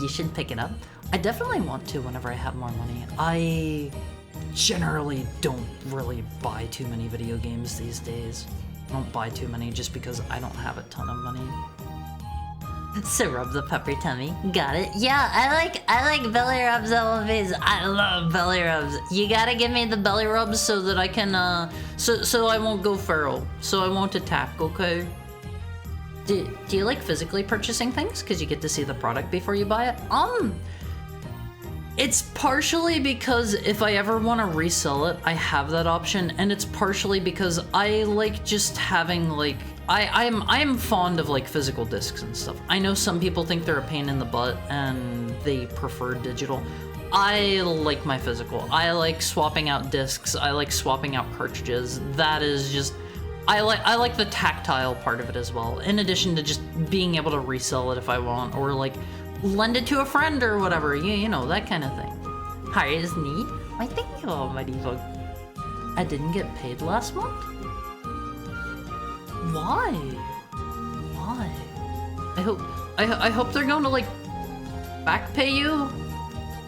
You should pick it up. I definitely want to whenever I have more money. I generally don't really buy too many video games these days. I don't buy too many just because I don't have a ton of money. So rub the pepper tummy. Got it. Yeah, I like belly rubs on One Face. I love belly rubs. You gotta give me the belly rubs so that I can so I won't go feral. So I won't attack, okay? Do you like physically purchasing things? Because you get to see the product before you buy it? It's partially because if I ever want to resell it, I have that option, and it's partially because I like just having like I am fond of like physical discs and stuff. I know some people think they're a pain in the butt and they prefer digital. I like my physical. I like swapping out discs. I like swapping out cartridges. That is just I like the tactile part of it as well. In addition to just being able to resell it if I want, or like lend it to a friend or whatever, you know, that kind of thing. Hire is neat. Why, thank you, almighty fuck. I didn't get paid last month? Why? Why? I hope they're going to like back pay you,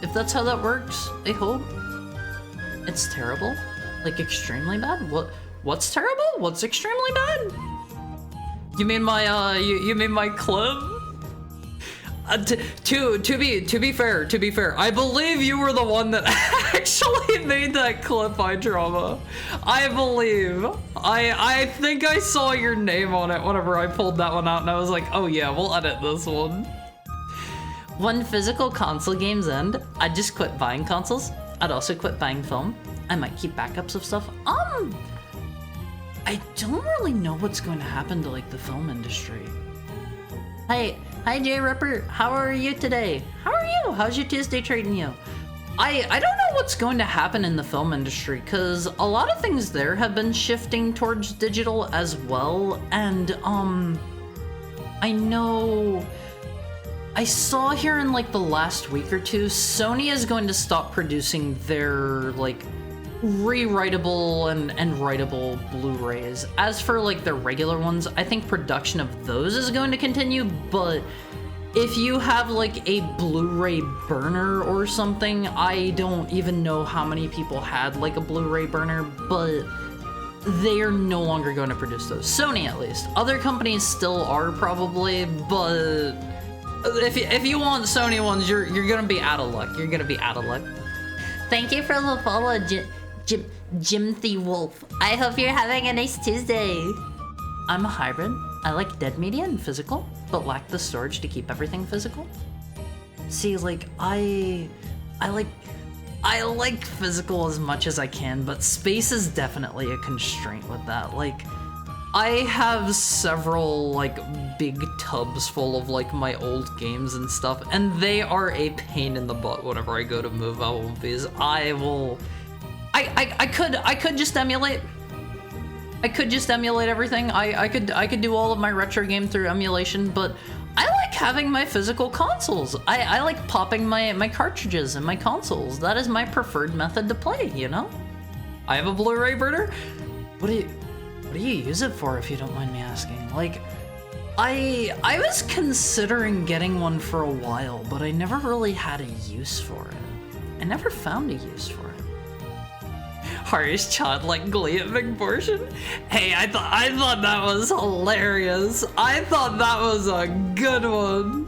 if that's how that works. I hope. It's terrible, like extremely bad. What's terrible? What's extremely bad? You mean my you mean my clip? To be fair, I believe you were the one that actually made that clip, iDrama. I believe. I think I saw your name on it whenever I pulled that one out, and I was like, oh yeah, we'll edit this one. When physical console games end, I'd just quit buying consoles. I'd also quit buying film. I might keep backups of stuff. I don't really know what's going to happen to like the film industry. Hi Jay Ripper, how are you today? How are you? How's your Tuesday treating you? I don't know what's going to happen in the film industry, because a lot of things there have been shifting towards digital as well, and I know I saw here in like the last week or two, Sony is going to stop producing their like rewritable and writable Blu-rays. As for like the regular ones, I think production of those is going to continue, but if you have like a Blu-ray burner or something, I don't even know how many people had like a Blu-ray burner, but they are no longer going to produce those. Sony at least. Other companies still are probably, but if you want Sony ones, you're gonna be out of luck. You're gonna be out of luck. Thank you for the follow, Jimothy Wolf. I hope you're having a nice Tuesday. I'm a hybrid. I like dead media and physical. but lack the storage to keep everything physical? See, like, I like physical as much as I can, but space is definitely a constraint with that. Like, I have several, like, big tubs full of, like, my old games and stuff, and they are a pain in the butt whenever I go to move out of these. I could just emulate. I could just emulate everything. I could do all of my retro game through emulation, but I like having my physical consoles. I like popping my cartridges in my consoles. That is my preferred method to play, you know? I have a Blu-ray burner. What do you use it for, if you don't mind me asking? Like, I was considering getting one for a while, but I never really had a use for it. I never found a use for it. Harsh childlike glee at McPortion. Hey, I thought that was hilarious. I thought that was a good one.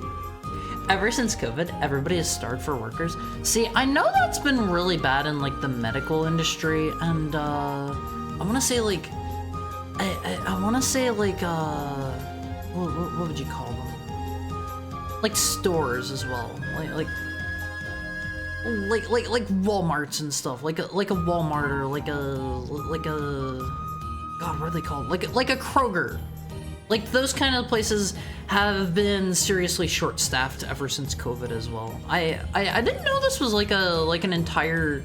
Ever since COVID, everybody has starved for workers. See, I know that's been really bad in like the medical industry, and I want to say like, I want to say like what would you call them? Like stores as well, like Walmarts and stuff, like a Walmart or like a God, what are they called? Like a Kroger. Like those kind of places have been seriously short-staffed ever since COVID as well. I didn't know this was like an entire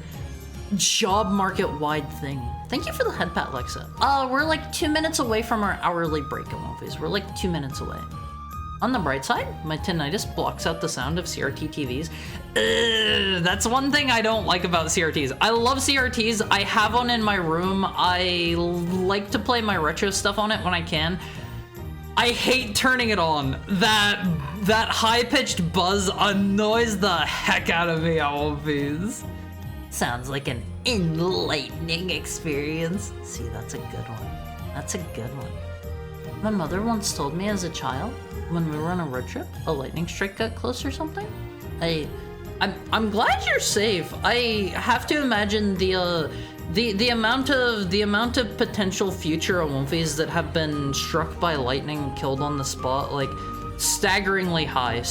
job market-wide thing. Thank you for the head pat, Lexa. We're like 2 minutes away from our hourly break in movies. We're like 2 minutes away. On the bright side, my tinnitus blocks out the sound of CRT TVs. That's one thing I don't like about CRTs. I love CRTs. I have one in my room. I like to play my retro stuff on it when I can. I hate turning it on. That high-pitched buzz annoys the heck out of me at movies. Sounds like an enlightening experience. See, that's a good one. That's a good one. My mother once told me as a child, when we were on a road trip, a lightning strike got close or something. I'm glad you're safe. I have to imagine the amount of potential future movies that have been struck by lightning, killed on the spot, like staggeringly high.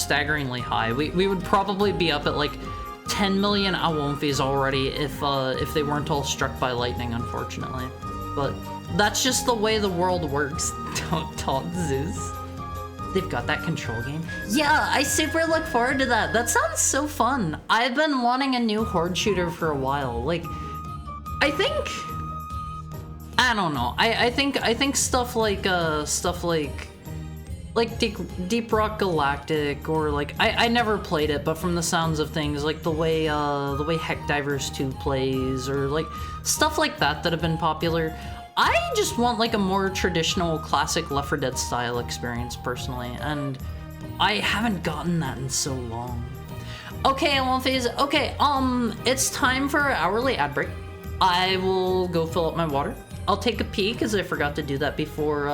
We would probably be up at like 10 million Awomfis already if they weren't all struck by lightning, unfortunately. But that's just the way the world works. Don't taunt Zeus. They've got that Control game. Yeah, I super look forward to that. That sounds so fun. I've been wanting a new horde shooter for a while. Like, I don't know. I think stuff like Deep Rock Galactic, or like I never played it, but from the sounds of things, like the way Heck Divers 2 plays, or like stuff like that have been popular. I just want like a more traditional classic Left 4 Dead style experience personally, and I haven't gotten that in so long. Okay, Alphys, okay, it's time for our hourly ad break. I will go fill up my water. I'll take a pee because I forgot to do that before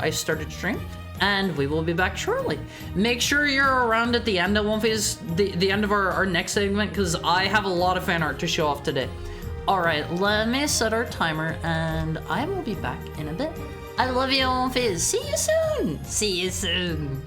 I started stream, and we will be back shortly. Make sure you're around at the end of the end of our next segment, because I have a lot of fan art to show off today. All right, let me set our timer, and I will be back in a bit. I love you, Fizz. See you soon. See you soon.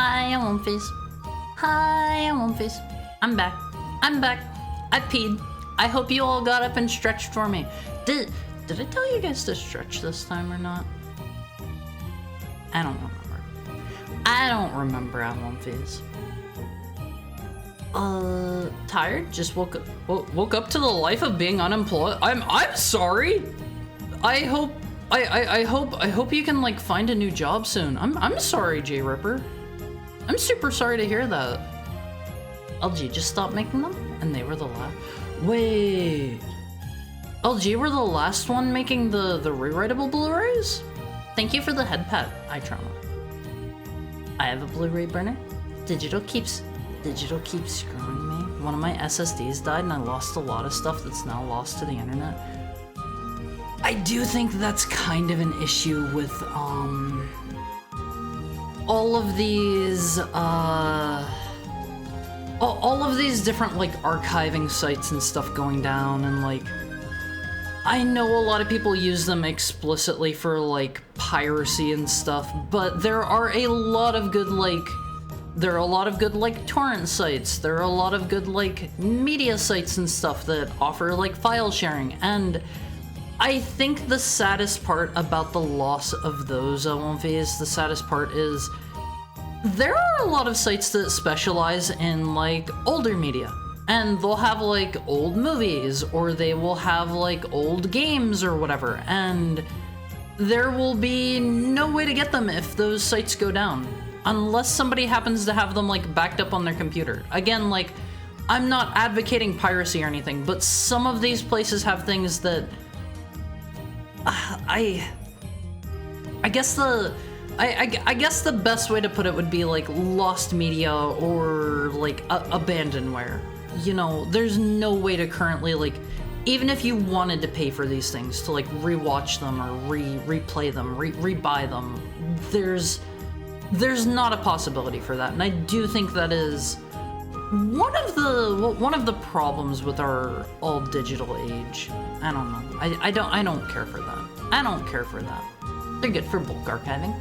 Hi, Womfies. Hi, Womfies. I'm back. I'm back. I peed. I hope you all got up and stretched for me. Did I tell you guys to stretch this time or not? I don't remember. I don't remember at Womfies. Tired? Just woke up to the life of being unemployed. I'm sorry. I hope you can like find a new job soon. I'm sorry, J Ripper. I'm super sorry to hear that. LG just stopped making them, and they were the last. Wait. LG were the last one making the rewritable Blu-rays? Thank you for the head pat, iTrauma. I have a Blu-ray burner. Digital keeps screwing me. One of my SSDs died and I lost a lot of stuff that's now lost to the internet. I do think that's kind of an issue with all of these different like archiving sites and stuff going down, and like I know a lot of people use them explicitly for like piracy and stuff, but there are a lot of good like torrent sites. There are a lot of good like media sites and stuff that offer like file sharing, and I think the saddest part about the loss of those Womfies, the saddest part is there are a lot of sites that specialize in like older media, and they'll have like old movies, or they will have like old games or whatever, and there will be no way to get them if those sites go down, unless somebody happens to have them like backed up on their computer. Again, like, I'm not advocating piracy or anything, but some of these places have things that I guess the best way to put it would be like lost media or like abandonware. You know, there's no way to currently like, even if you wanted to pay for these things to like rewatch them or replay them, rebuy them, there's not a possibility for that. And I do think that is one of the problems with our all digital age. I don't know. I don't care for that. I don't care for that. They're good for bulk archiving.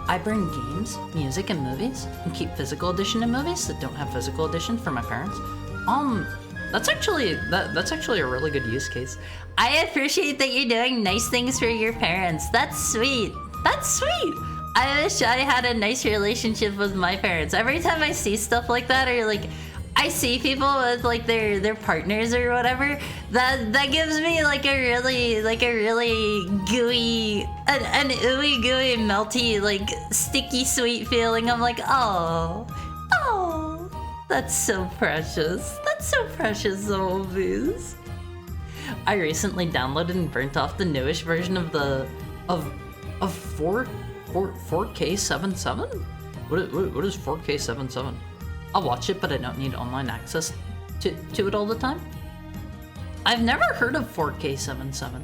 I burn games, music, and movies, and keep physical edition of movies that don't have physical edition for my parents. That's actually a really good use case. I appreciate that you're doing nice things for your parents. That's sweet. That's sweet. I wish I had a nice relationship with my parents. Every time I see stuff like that, or like I see people with like their partners or whatever, that gives me like a really gooey, an ooey gooey melty, like sticky sweet feeling. I'm like, oh, that's so precious. That's so precious, Zombies. I recently downloaded and burnt off the newish version of 4K77? What is 4K77? I'll watch it, but I don't need online access to it all the time. I've never heard of 4K77.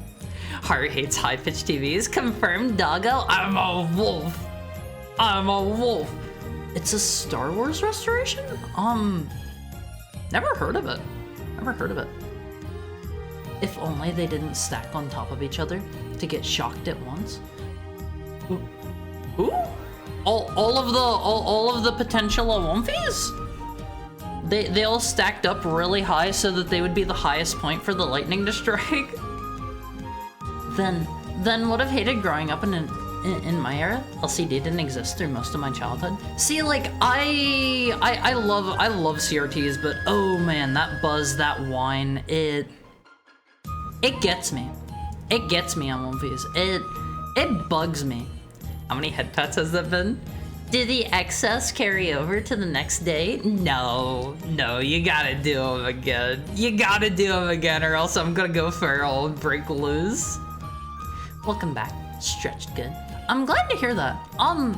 Haru hates high-pitched TVs. Confirmed, doggo. I'm a wolf. I'm a wolf. It's a Star Wars restoration? Never heard of it. Never heard of it. If only they didn't stack on top of each other to get shocked at once. Who? All of the potential Womfies? They all stacked up really high so that they would be the highest point for the lightning to strike. Then would have hated growing up in my era. LCD didn't exist through most of my childhood. See, like I love CRTs, but oh man, that buzz, that whine, it gets me. It gets me on Womfies. It bugs me. How many head pats has that been? Did the excess carry over to the next day? No, you gotta do them again. You gotta do them again, or else I'm gonna go feral and break loose. Welcome back. Stretched good. I'm glad to hear that. On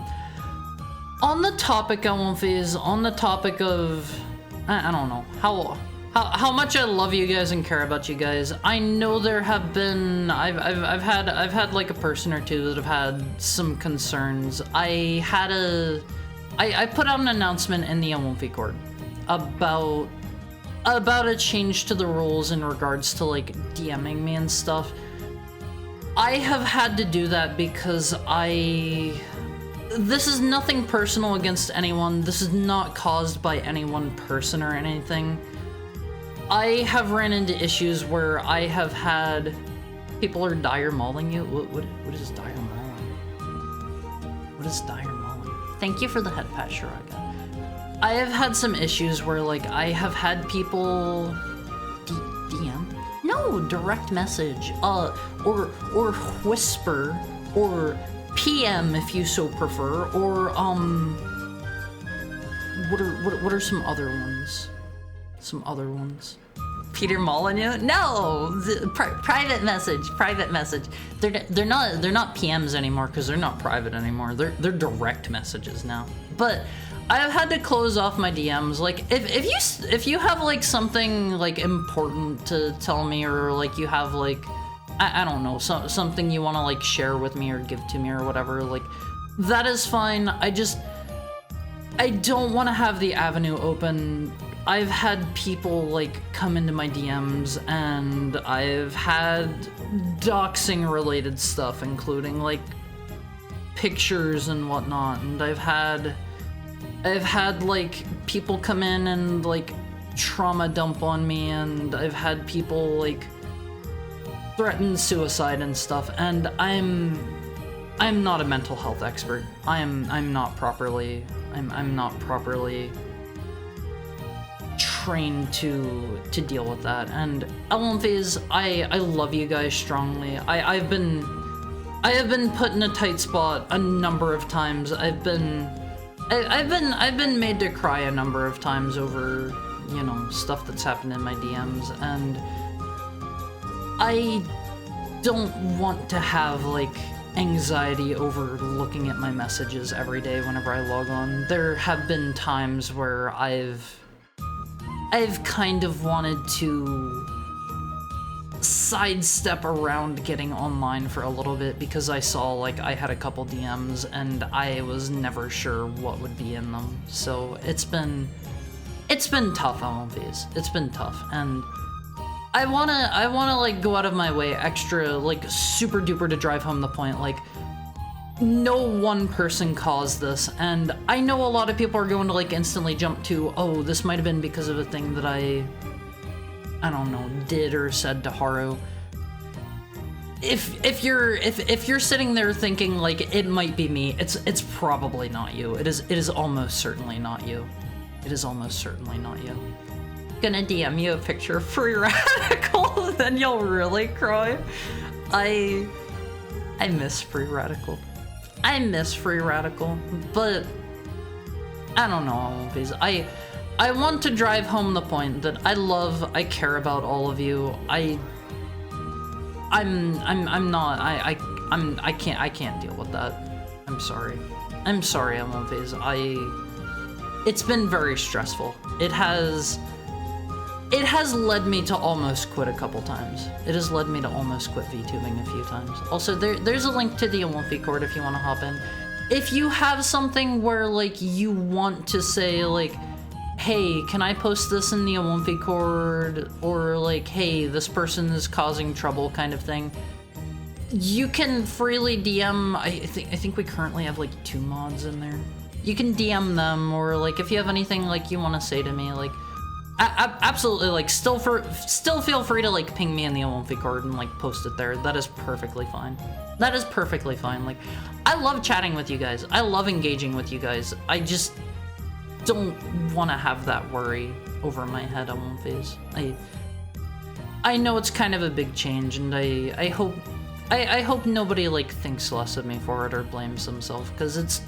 the topic of Womfies, on the topic of, I don't know, how much I love you guys and care about you guys. I know there have been, I've had like a person or two that have had some concerns. I put out an announcement in the Womfie Court about a change to the rules in regards to like DMing me and stuff. I have had to do that because this is nothing personal against anyone. This is not caused by any one person or anything. I have ran into issues where I have had people are dire mauling you. What is dire mauling? What is dire mauling? Thank you for the head pat, Shiraga. I have had some issues where, like, I have had people DM? No, direct message, or whisper, or PM if you so prefer, or what are some other ones? Some other ones. Peter Molyneux? No, private message. They're not PMs anymore because they're not private anymore. They're direct messages now. But I've had to close off my DMs. Like if you have like something like important to tell me, or like you have like I don't know, something you want to like share with me or give to me or whatever, like that is fine. I don't want to have the avenue open. I've had people like come into my DMs, and I've had doxing related stuff, including like pictures and whatnot, and I've had like people come in and like trauma dump on me, and I've had people like threaten suicide and stuff, and I'm not a mental health expert. I'm not properly trained to deal with that. And LMVs, I love you guys strongly. I've been put in a tight spot a number of times. I've been made to cry a number of times over, you know, stuff that's happened in my DMs, and I don't want to have like anxiety over looking at my messages every day whenever I log on. There have been times where I've kind of wanted to sidestep around getting online for a little bit because I saw like I had a couple DMs and I was never sure what would be in them. So it's been tough on these. It's been tough, and I wanna like go out of my way extra like super duper to drive home the point, like no one person caused this, and I know a lot of people are going to like instantly jump to, oh, this might have been because of a thing that I don't know, did or said to Haru. If you're sitting there thinking like it might be me, it's probably not you. It is almost certainly not you. It is almost certainly not you. Gonna DM you a picture of Free Radical, then you'll really cry. I miss Free Radical. I miss Free Radical, but I don't know, because I want to drive home the point that I care about all of you. I can't deal with that. I'm sorry, Emilphase. It's been very stressful. It has led me to almost quit a couple times. It has led me to almost quit VTubing a few times. Also, there's a link to the Olympi Court if you want to hop in. If you have something where like you want to say like, hey, can I post this in the Olympi Court, or like, hey, this person is causing trouble kind of thing, you can freely DM. I think we currently have like 2 mods in there. You can DM them, or like if you have anything like you want to say to me, like absolutely, like still feel free to like ping me in the Olympi Court and like post it there. That is perfectly fine. That is perfectly fine. Like, I love chatting with you guys. I love engaging with you guys. I just don't want to have that worry over my head on one phase. I know it's kind of a big change, and I hope nobody like thinks less of me for it or blames themselves, because it's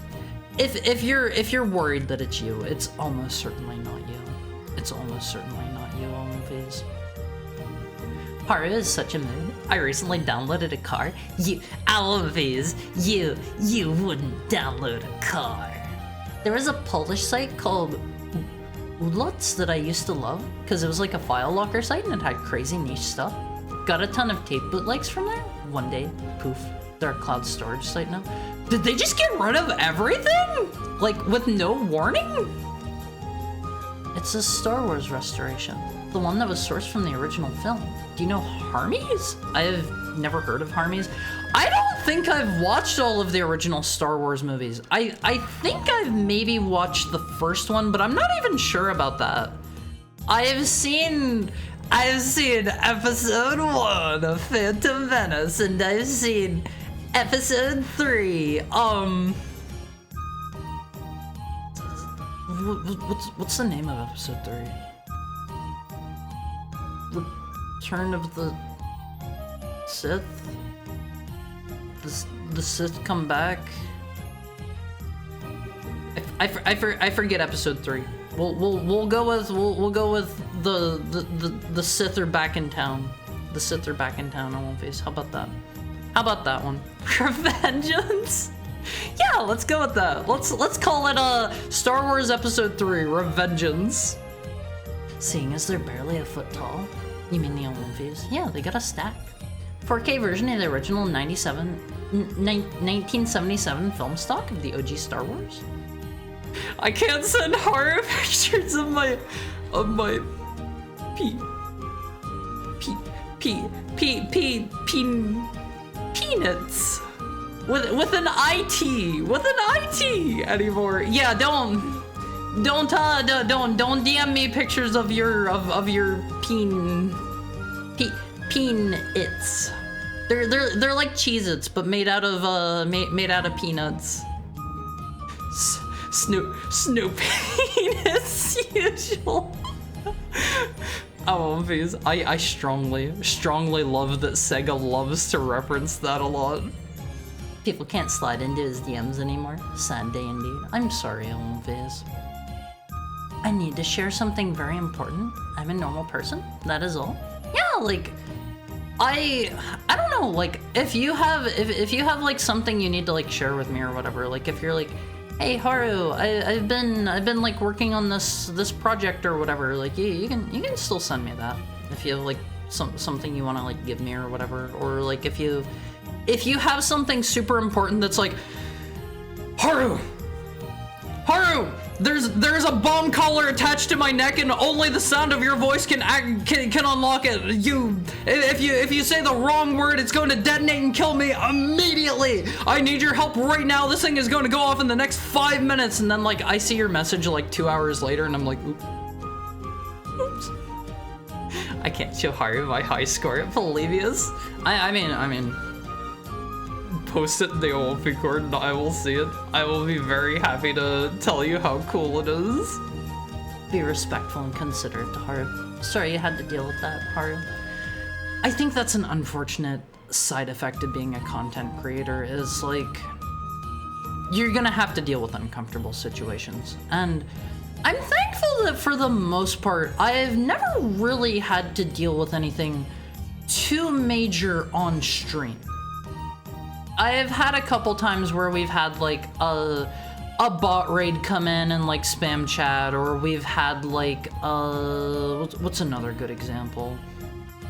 if you're worried that it's you, it's almost certainly not you. It's almost certainly not you, Olympies. Haru is such a mood. I recently downloaded a car. Olympies, you wouldn't download a car. There was a Polish site called Ulotz that I used to love, because it was like a file locker site and it had crazy niche stuff. Got a ton of tape bootlegs from there. One day, poof, they're a cloud storage site now. Did they just get rid of everything? Like, with no warning? It's a Star Wars restoration. The one that was sourced from the original film. Do you know Harmies? I have never heard of Harmies. I don't think I've watched all of the original Star Wars movies. I think I've maybe watched the first one, but I'm not even sure about that. I've seen episode 1 of Phantom Menace, and I've seen episode 3. What's the name of episode 3? Return of the Sith? The Sith come back? I forget episode 3. We'll go with the Sith are back in town. The Sith are back in town on One Face. How about that? How about that one? Revengeance? Yeah, let's go with that. Let's call it Star Wars Episode 3, Revengeance. Seeing as they're barely a foot tall. You mean the old movies? Yeah, they got a stack. 4K version of the original 1977 film stock of the OG Star Wars. I can't send horror pictures of my peanuts with an IT anymore. Yeah, don't DM me pictures of your peanuts. They're like Cheez-Its, but made out of peanuts. Snoop penis usual. Oh, please. I strongly love that Sega loves to reference that a lot. People can't slide into his DMs anymore. Sad day indeed. I'm sorry, Elvis. I need to share something very important. I'm a normal person. That is all. Yeah, like I don't know, like if you have like something you need to like share with me or whatever, like if you're like, hey Haru, I've been like working on this project or whatever, like you can still send me that if you have like something you want to like give me or whatever, or like if you have something super important that's like, Haru, there's a bomb collar attached to my neck, and only the sound of your voice can unlock it. If you say the wrong word, it's going to detonate and kill me immediately. I need your help right now. This thing is going to go off in the next 5 minutes. And then like I see your message like 2 hours later, and I'm like, oops. I can't show Haru my high score at Polybius. I mean. Post it in the OLP cord and I will see it. I will be very happy to tell you how cool it is. Be respectful and considerate to Haru. Sorry you had to deal with that, Haru. I think that's an unfortunate side effect of being a content creator, is like, you're gonna have to deal with uncomfortable situations. And I'm thankful that for the most part, I've never really had to deal with anything too major on stream. I've had a couple times where we've had like a bot raid come in and like spam chat, or we've had like what's another good example?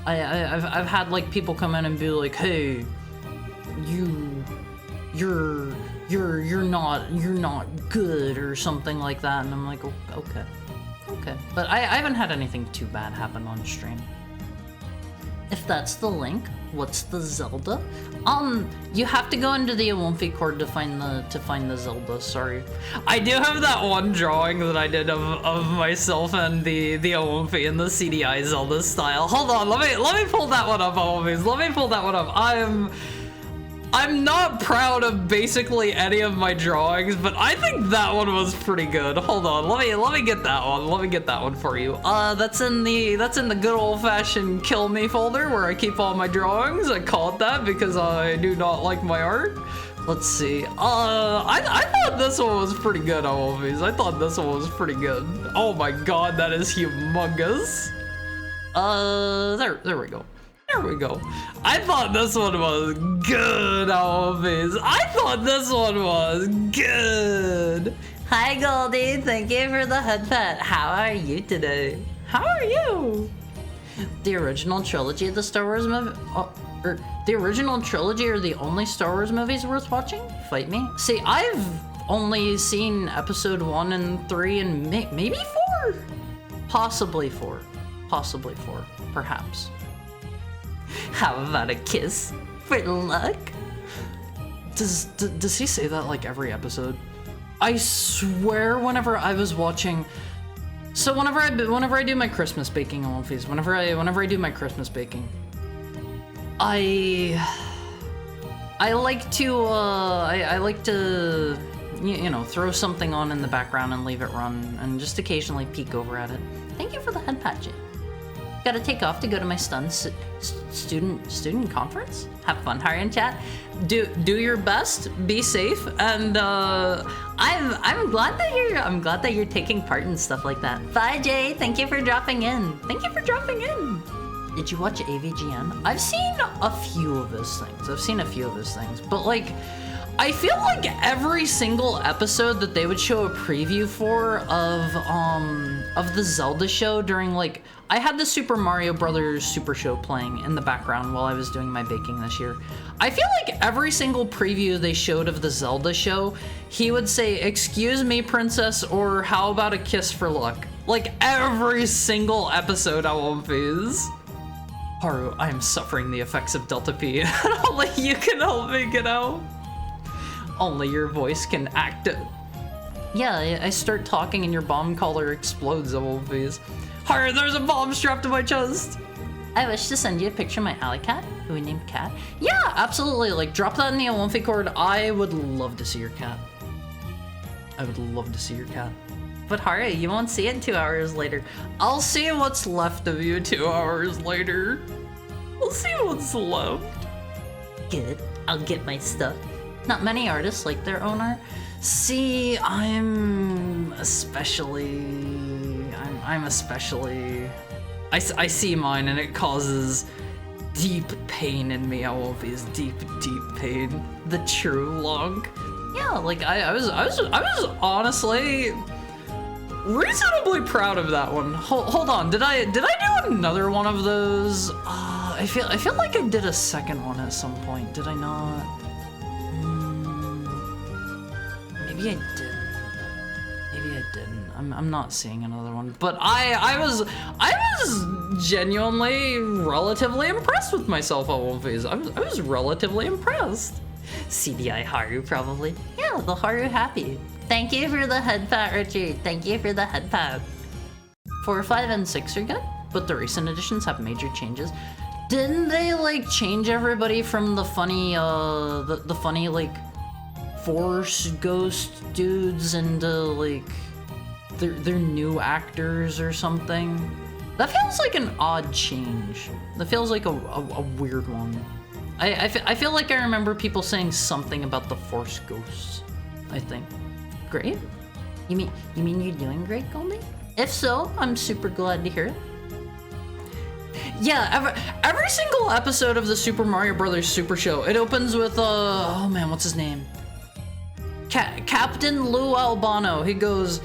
I've had like people come in and be like, hey, you're not good or something like that, and I'm like, okay, but I haven't had anything too bad happen on stream. If that's the link, what's the Zelda? You have to go into the Awomfi cord to find the Zelda. Sorry, I do have that one drawing that I did of myself and the Awomfi in the CDI Zelda style. Hold on, let me pull that one up, Awomfis. Let me pull that one up. I'm not proud of basically any of my drawings, but I think that one was pretty good. Hold on, let me get that one. Let me get that one for you. That's in the good old-fashioned kill me folder where I keep all my drawings. I call it that because I do not like my art. Let's see. I thought this one was pretty good, Awomfis. I thought this one was pretty good. Oh my god, that is humongous. There we go. There we go. I thought this one was good, Alphys. I thought this one was good. Hi, Goldie. Thank you for the head pet. How are you today? How are you? The original trilogy of the Star Wars movie... or the original trilogy are the only Star Wars movies worth watching? Fight me. See, I've only seen episode 1 and 3 and maybe 4? Possibly 4. Possibly 4. Perhaps. How about a kiss for luck? Does he say that like every episode? I swear whenever I was watching, so whenever I do my Christmas baking on Wolfies, whenever I do my Christmas baking, I like to you know, throw something on in the background and leave it run and just occasionally peek over at it. Thank you for the head pat, Jay. Gotta take off to go to my student conference. Have fun, Harry and chat. Do your best. Be safe. And I'm glad that you're taking part in stuff like that. Bye, Jay. Thank you for dropping in. Thank you for dropping in. Did you watch AVGN? I've seen a few of his things. But like, I feel like every single episode that they would show a preview for of the Zelda show during, like, I had the Super Mario Brothers Super Show playing in the background while I was doing my baking this year. I feel like every single preview they showed of the Zelda show, he would say, "Excuse me, princess," or "How about a kiss for luck?" Like every single episode of One Piece. Haru, I am suffering the effects of Delta P. Only you can help me get out. Only your voice can act it. Yeah, I start talking and your bomb collar explodes of One Piece. Haru, there's a bomb strapped to my chest. I wish to send you a picture of my alley cat, who we named Cat. Yeah, absolutely. Like, drop that in the Olympic cord. I would love to see your cat. I would love to see your cat. But Haru, you won't see it 2 hours later. I'll see what's left of you 2 hours later. We'll see what's left. Good. I'll get my stuff. Not many artists like their own art. See, I'm especially... I see mine and it causes deep pain in me. Always deep pain. The true long. Yeah, like I was honestly reasonably proud of that one. Hold on, did I do another one of those? I feel like I did a second one at some point. Did I not? Maybe I did. Maybe I didn't. I'm not seeing another one. But I was genuinely relatively impressed with myself on One Piece. I was relatively impressed. CDI Haru probably. Yeah, the Haru happy. Thank you for the head pat, Richard. Thank you for the head pat. 4, 5, and 6 are good, but the recent editions have major changes. Didn't they like change everybody from the funny the funny like Force Ghost dudes into like they're new actors or something? That feels like an odd change. That feels like a weird one. I feel like I remember people saying something about the Force Ghosts, I think. Great? You mean you're doing great, Goldie? If so, I'm super glad to hear it. Yeah, every single episode of the Super Mario Brothers Super Show, it opens with oh man, what's his name? Captain Lou Albano. He goes,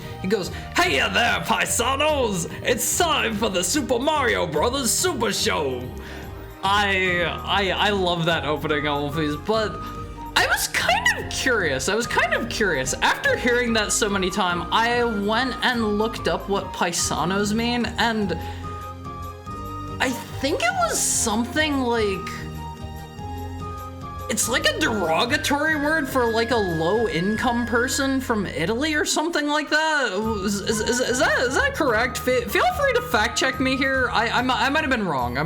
"Hey there, paisanos! It's time for the Super Mario Brothers Super Show." I love that opening always, but I was kind of curious. After hearing that so many times, I went and looked up what paisanos mean, and I think it was something like, it's like a derogatory word for like a low-income person from Italy or something like that. Is that correct? Feel free to fact check me here. I might have been wrong.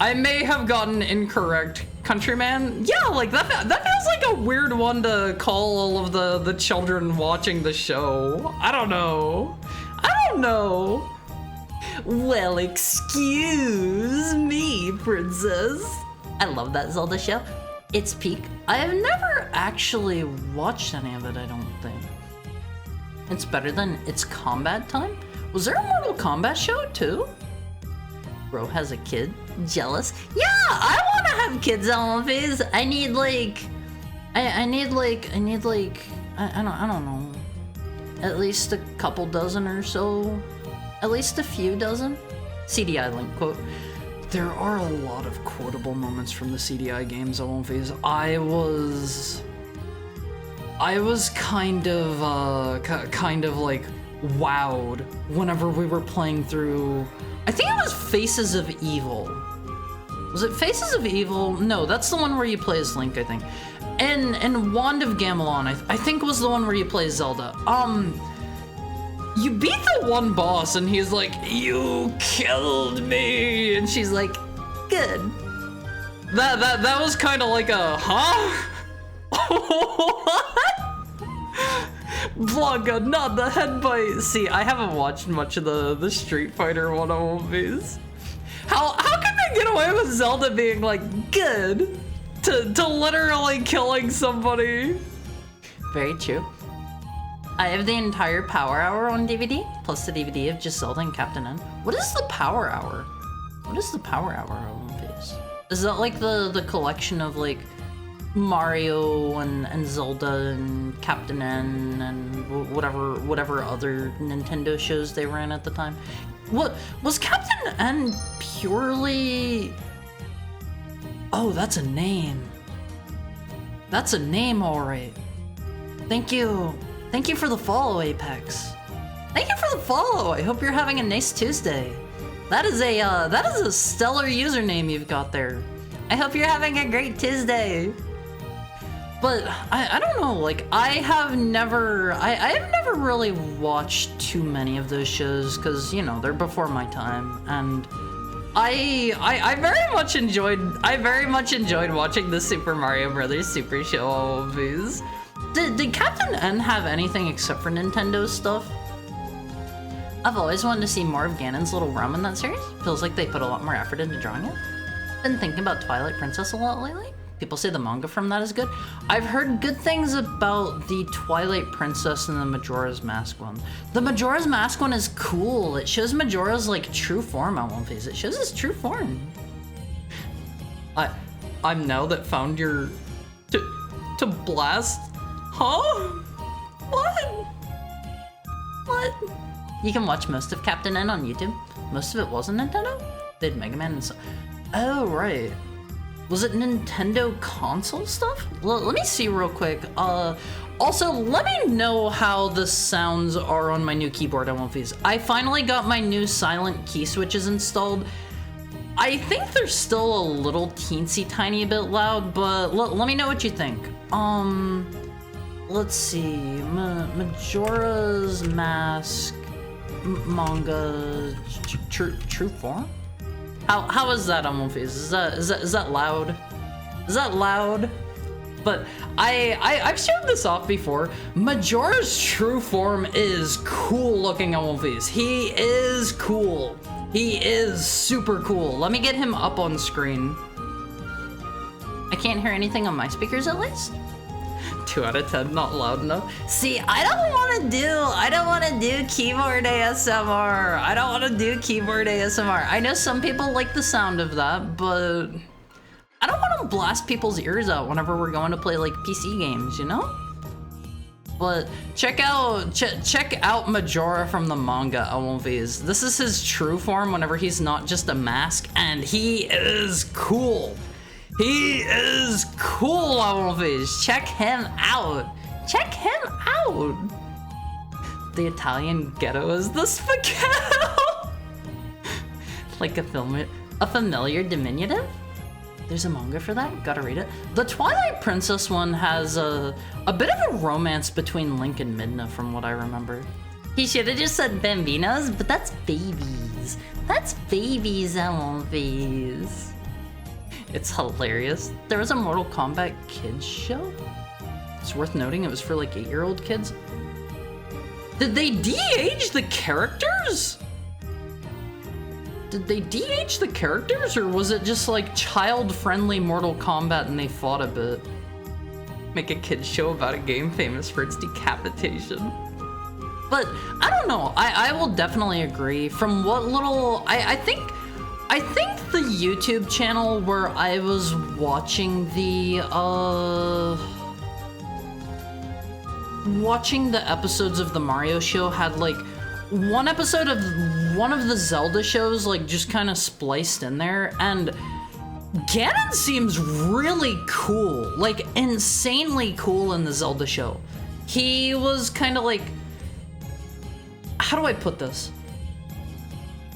I may have gotten incorrect, countryman. Yeah, like that feels like a weird one to call all of the children watching the show. I don't know. Well, excuse me, princess. I love that Zelda show. It's peak. I have never actually watched any of it, I don't think. It's better than It's Combat Time? Was there a Mortal Kombat show too? Bro has a kid. Jealous? Yeah, I want to have kids on One Piece. I need like, I don't know, at least a couple dozen or so, at least a few dozen. CDI link quote. There are a lot of quotable moments from the CDI games on One Piece. I was kind of like wowed whenever we were playing through, I think it was Faces of Evil. Was it Faces of Evil? No, that's the one where you play as Link, I think. And Wand of Gamelon, I think was the one where you play as Zelda. You beat the one boss and he's like, "You killed me," and she's like, "Good." That was kind of like a, huh? What? Blanca, not the headbite. See, I haven't watched much of the Street Fighter 1 movies. How can they get away with Zelda being like, "Good," to literally killing somebody? Very true. I have the entire Power Hour on DVD, plus the DVD of just Zelda and Captain N. What is the Power Hour? What is the Power Hour on this? Is that like the collection of like Mario and Zelda and Captain N and whatever other Nintendo shows they ran at the time? What was Captain N purely? Oh, that's a name. That's a name, all right. Thank you for the follow, Apex. Thank you for the follow. I hope you're having a nice Tuesday. That is a stellar username you've got there. I hope you're having a great Tuesday. But I don't know, like I have never really watched too many of those shows because, you know, they're before my time, and I very much enjoyed watching the Super Mario Brothers Super Show movies. Did Captain N have anything except for Nintendo stuff? I've always wanted to see more of Ganon's little realm in that series. Feels like they put a lot more effort into drawing it. Been thinking about Twilight Princess a lot lately. People say the manga from that is good. I've heard good things about the Twilight Princess and the Majora's Mask one. The Majora's Mask one is cool. It shows Majora's like true form on One Piece. It shows his true form. I'm now that found your to blast. Huh? What? You can watch most of Captain N on YouTube. Most of it wasn't Nintendo. They had Mega Man and so. Oh right. Was it Nintendo console stuff? Let me see real quick. Also, let me know how the sounds are on my new keyboard on One Piece. I finally got my new silent key switches installed. I think they're still a little teensy tiny bit loud, but let me know what you think. Let's see. Majora's Mask manga true form? How is that on One Piece? Is that loud? Is that loud? But I've showed this off before. Majora's true form is cool looking on One Piece. He is cool. He is super cool. Let me get him up on screen. I can't hear anything on my speakers at least. 2 out of 10, not loud enough. See, I don't want to do keyboard ASMR. I don't want to do keyboard ASMR. I know some people like the sound of that, but I don't want to blast people's ears out whenever we're going to play like PC games, you know? But check out Majora from the manga OMVs. This is his true form whenever he's not just a mask, and he is cool. He is cool, OMVs. Check him out. Check him out. The Italian ghetto is the spaghetto. Like a familiar diminutive? There's a manga for that? Gotta read it. The Twilight Princess one has a bit of a romance between Link and Midna from what I remember. He should have just said bambinos, but that's babies. That's babies, OMVs. It's hilarious. There was a Mortal Kombat kids show. It's worth noting it was for like 8-year-old kids. Did they de-age the characters? Did they de-age the characters, or was it just like child-friendly Mortal Kombat and they fought a bit? Make a kids show about a game famous for its decapitation. But I don't know. I will definitely agree. From what little I think the YouTube channel where I was watching the episodes of the Mario show had like one episode of one of the Zelda shows like just kind of spliced in there, and Ganon seems really cool, like insanely cool in the Zelda show. He was kind of like, how do I put this?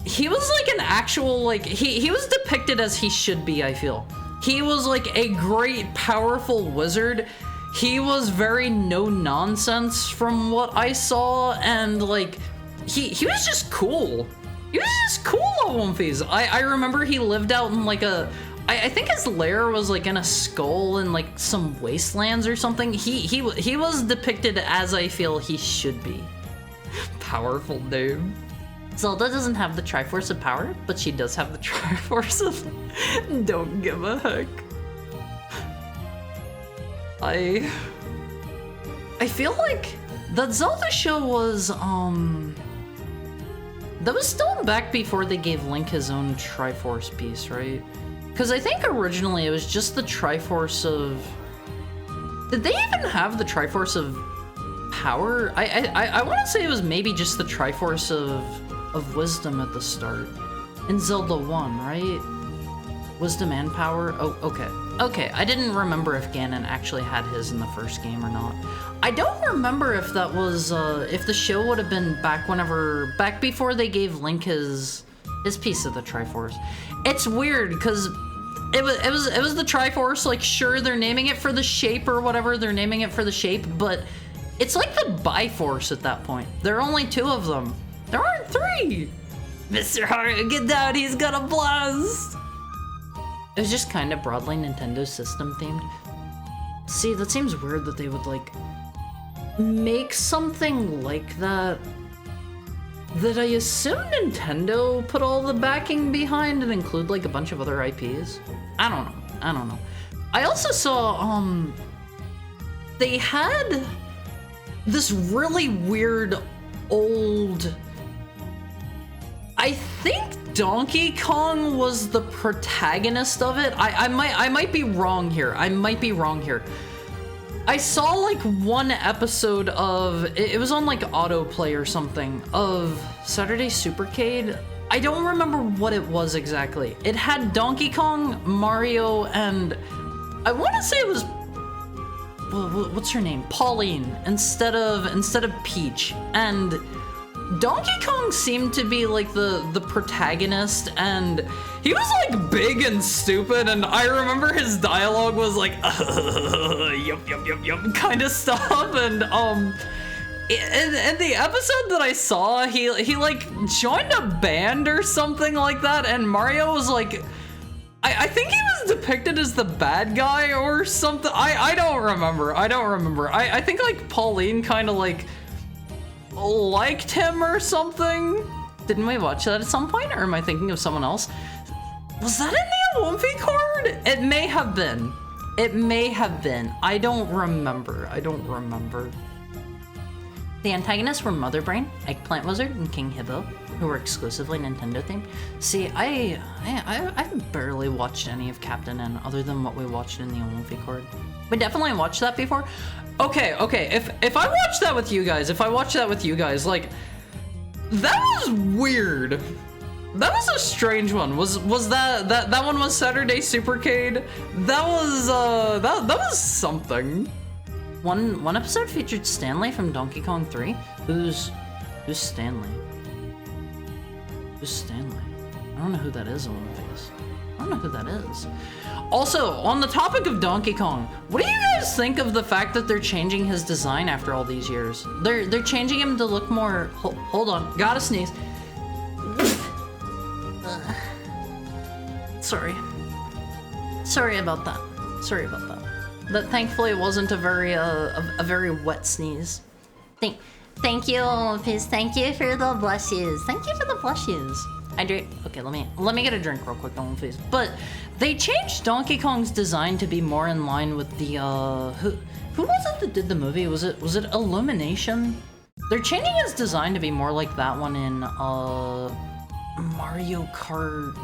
he was like an actual, like, he was depicted as he should be, I feel. He was like a great, powerful wizard. He was very no nonsense from what I saw, and like, he was just cool. He was just cool at One Piece. I remember he lived out in like I think his lair was like in a skull in like some wastelands or something. He was depicted as I feel he should be. Powerful name. Zelda doesn't have the Triforce of Power, but she does have the Triforce of don't give a heck. I feel like that Zelda show was that was still back before they gave Link his own Triforce piece, right? Because I think originally it was just the Triforce of... Did they even have the Triforce of Power? I want to say it was maybe just the Triforce of Wisdom at the start. In Zelda 1, right? Wisdom and Power? Oh, okay. Okay, I didn't remember if Ganon actually had his in the first game or not. I don't remember if that was, if the show would have been back before they gave Link his piece of the Triforce. It's weird, because it was the Triforce, like, sure, they're naming it for the shape or whatever, they're naming it for the shape, but it's like the Biforce at that point. There are only 2 of them. There aren't 3! Mr. Haru, get down, he's got a blast! It was just kind of broadly Nintendo system themed. See, that seems weird that they would, like, make something like that I assume Nintendo put all the backing behind and include, like, a bunch of other IPs. I don't know. I also saw, they had this really weird old... I think Donkey Kong was the protagonist of it. I might be wrong here. I saw like one episode of, it was on like autoplay or something, of Saturday Supercade. I don't remember what it was exactly. It had Donkey Kong, Mario, and I want to say it was, what's her name? Pauline, instead of Peach. And Donkey Kong seemed to be like the protagonist, and he was like big and stupid, and I remember his dialogue was like yup kind of stuff, and in the episode that I saw, he like joined a band or something like that, and Mario was like, I think he was depicted as the bad guy or something. I don't remember. I think like Pauline kind of like liked him or something. Didn't we watch that at some point, or am I thinking of someone else? Was that in the Olympic card? It may have been. I don't remember. The antagonists were Mother Brain, Eggplant Wizard, and King Hippo, who were exclusively Nintendo themed. See, I barely watched any of Captain N other than what we watched in the Olympic card. We definitely watched that before. Okay, if I watched that with you guys, like, that was weird. That was a strange one. Was that one was Saturday Supercade? That was something. One episode featured Stanley from Donkey Kong 3. Who's Stanley? Who's Stanley? I don't know who that is, Olympius. I don't know who that is. Also, on the topic of Donkey Kong, what do you guys think of the fact that they're changing his design after all these years? They're changing him to look more... Hold on, gotta sneeze. Sorry about that. But thankfully it wasn't a very wet sneeze. Thank you, Olympus. Thank you for the blushes. Okay, let me get a drink real quick, Olympus. But they changed Donkey Kong's design to be more in line with the who was it that did the movie? Was it Illumination? They're changing his design to be more like that one in Mario Kart.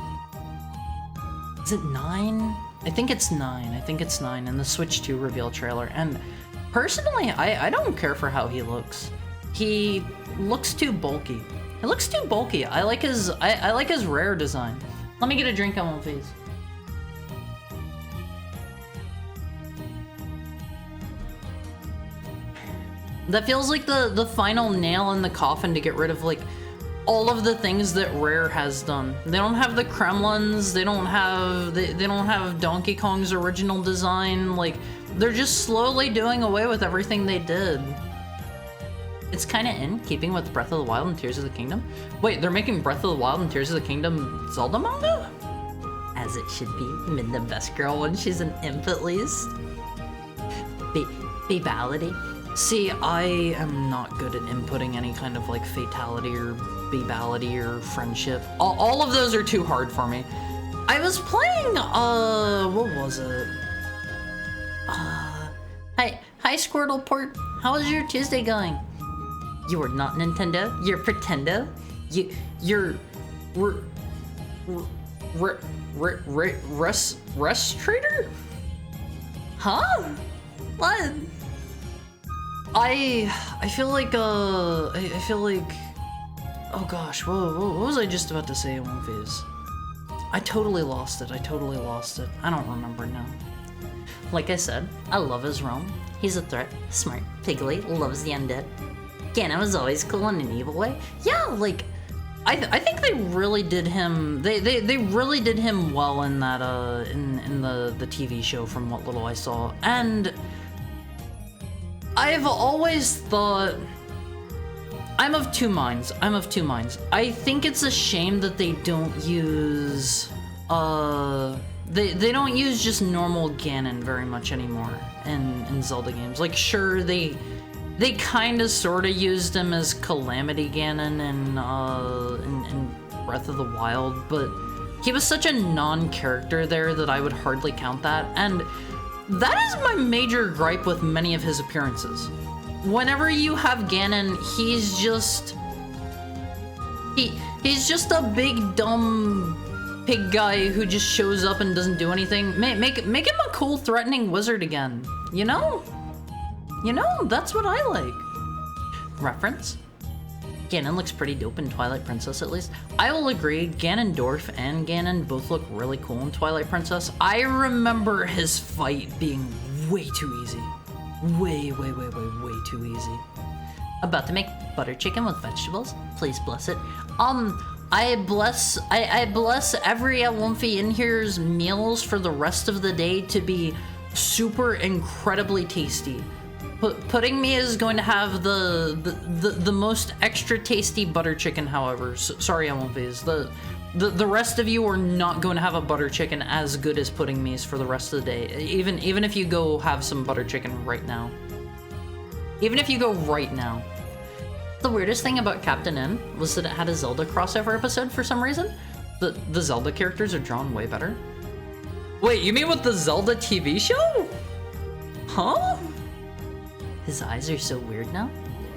Is it 9? I think it's 9 in the Switch 2 reveal trailer. And personally, I don't care for how he looks. He looks too bulky. I like his rare design. Let me get a drink on one, please. That feels like the final nail in the coffin to get rid of like all of the things that Rare has done. They don't have the Kremlins, they don't have Donkey Kong's original design. Like, they're just slowly doing away with everything they did. It's kind of in keeping with Breath of the Wild and Tears of the Kingdom. Wait, they're making Breath of the Wild and Tears of the Kingdom Zelda manga? As it should be. Min the best girl when she's an imp at least. Bebality. See, I am not good at inputting any kind of like fatality or bebality or friendship. All of those are too hard for me. I was playing, what was it? Hi Squirtleport. How is your Tuesday going? You are not Nintendo. You're Pretendo. You're Restrator? Huh? What? I feel like I feel like, oh gosh, whoa, what was I just about to say in one phase? I totally lost it. I don't remember now. Like I said, I love his realm. He's a threat, smart, piggly, loves the undead. Ganon was always cool in an evil way. Yeah, like, I think they really did him, they really did him well in that, in the TV show from what little I saw. And I've always thought, I'm of two minds. I think it's a shame that they don't use, they don't use just normal Ganon very much anymore in Zelda games. Like, sure, they kind of sort of used him as Calamity Ganon in Breath of the Wild, but he was such a non-character there that I would hardly count that. And that is my major gripe with many of his appearances. Whenever you have Ganon, he's just a big dumb pig guy who just shows up and doesn't do anything. Make him a cool, threatening wizard again. You know, that's what I like. Reference? Ganon looks pretty dope in Twilight Princess, at least. I will agree, Ganondorf and Ganon both look really cool in Twilight Princess. I remember his fight being way too easy. Way too easy. About to make butter chicken with vegetables? Please bless it. I bless every Lumpy in here's meals for the rest of the day to be super incredibly tasty. Pudding Me is going to have the most extra tasty butter chicken, however. Sorry, Lumpy's. The rest of you are not going to have a butter chicken as good as Pudding Me's for the rest of the day. Even if you go have some butter chicken right now. Even if you go right now. The weirdest thing about Captain N was that it had a Zelda crossover episode for some reason. The Zelda characters are drawn way better. Wait, you mean with the Zelda TV show? Huh? His eyes are so weird now.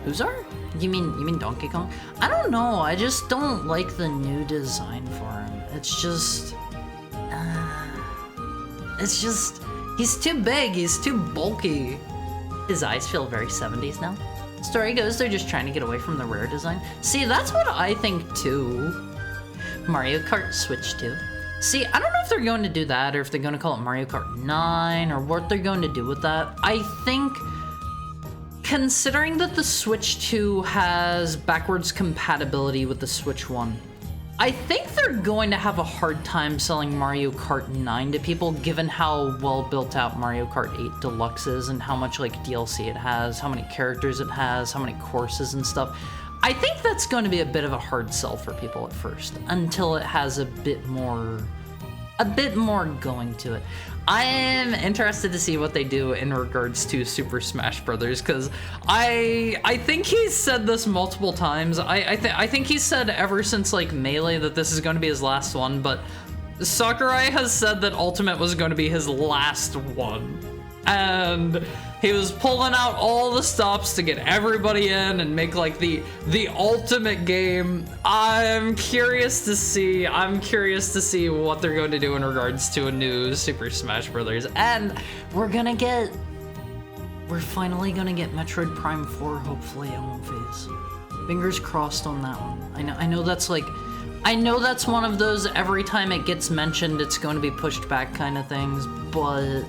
Whose are? You mean Donkey Kong? I don't know. I just don't like the new design for him. It's just, he's too big. He's too bulky. His eyes feel very 70s now. Story goes, they're just trying to get away from the Rare design. See, that's what I think too. Mario Kart Switch 2. See, I don't know if they're going to do that or if they're going to call it Mario Kart 9 or what they're going to do with that. I think, considering that the Switch 2 has backwards compatibility with the Switch 1, I think they're going to have a hard time selling Mario Kart 9 to people, given how well built out Mario Kart 8 Deluxe is and how much like DLC it has, how many characters it has, how many courses and stuff. I think that's going to be a bit of a hard sell for people at first, until it has a bit more going to it. I am interested to see what they do in regards to Super Smash Brothers, because I think he's said this multiple times. I think he's said ever since like Melee that this is going to be his last one, but Sakurai has said that Ultimate was going to be his last one. And he was pulling out all the stops to get everybody in and make like the ultimate game. I'm curious to see what they're going to do in regards to a new Super Smash Brothers. And we're finally gonna get Metroid Prime 4 hopefully at one phase. Fingers crossed on that one. I know that's one of those every time it gets mentioned it's going to be pushed back kind of things, but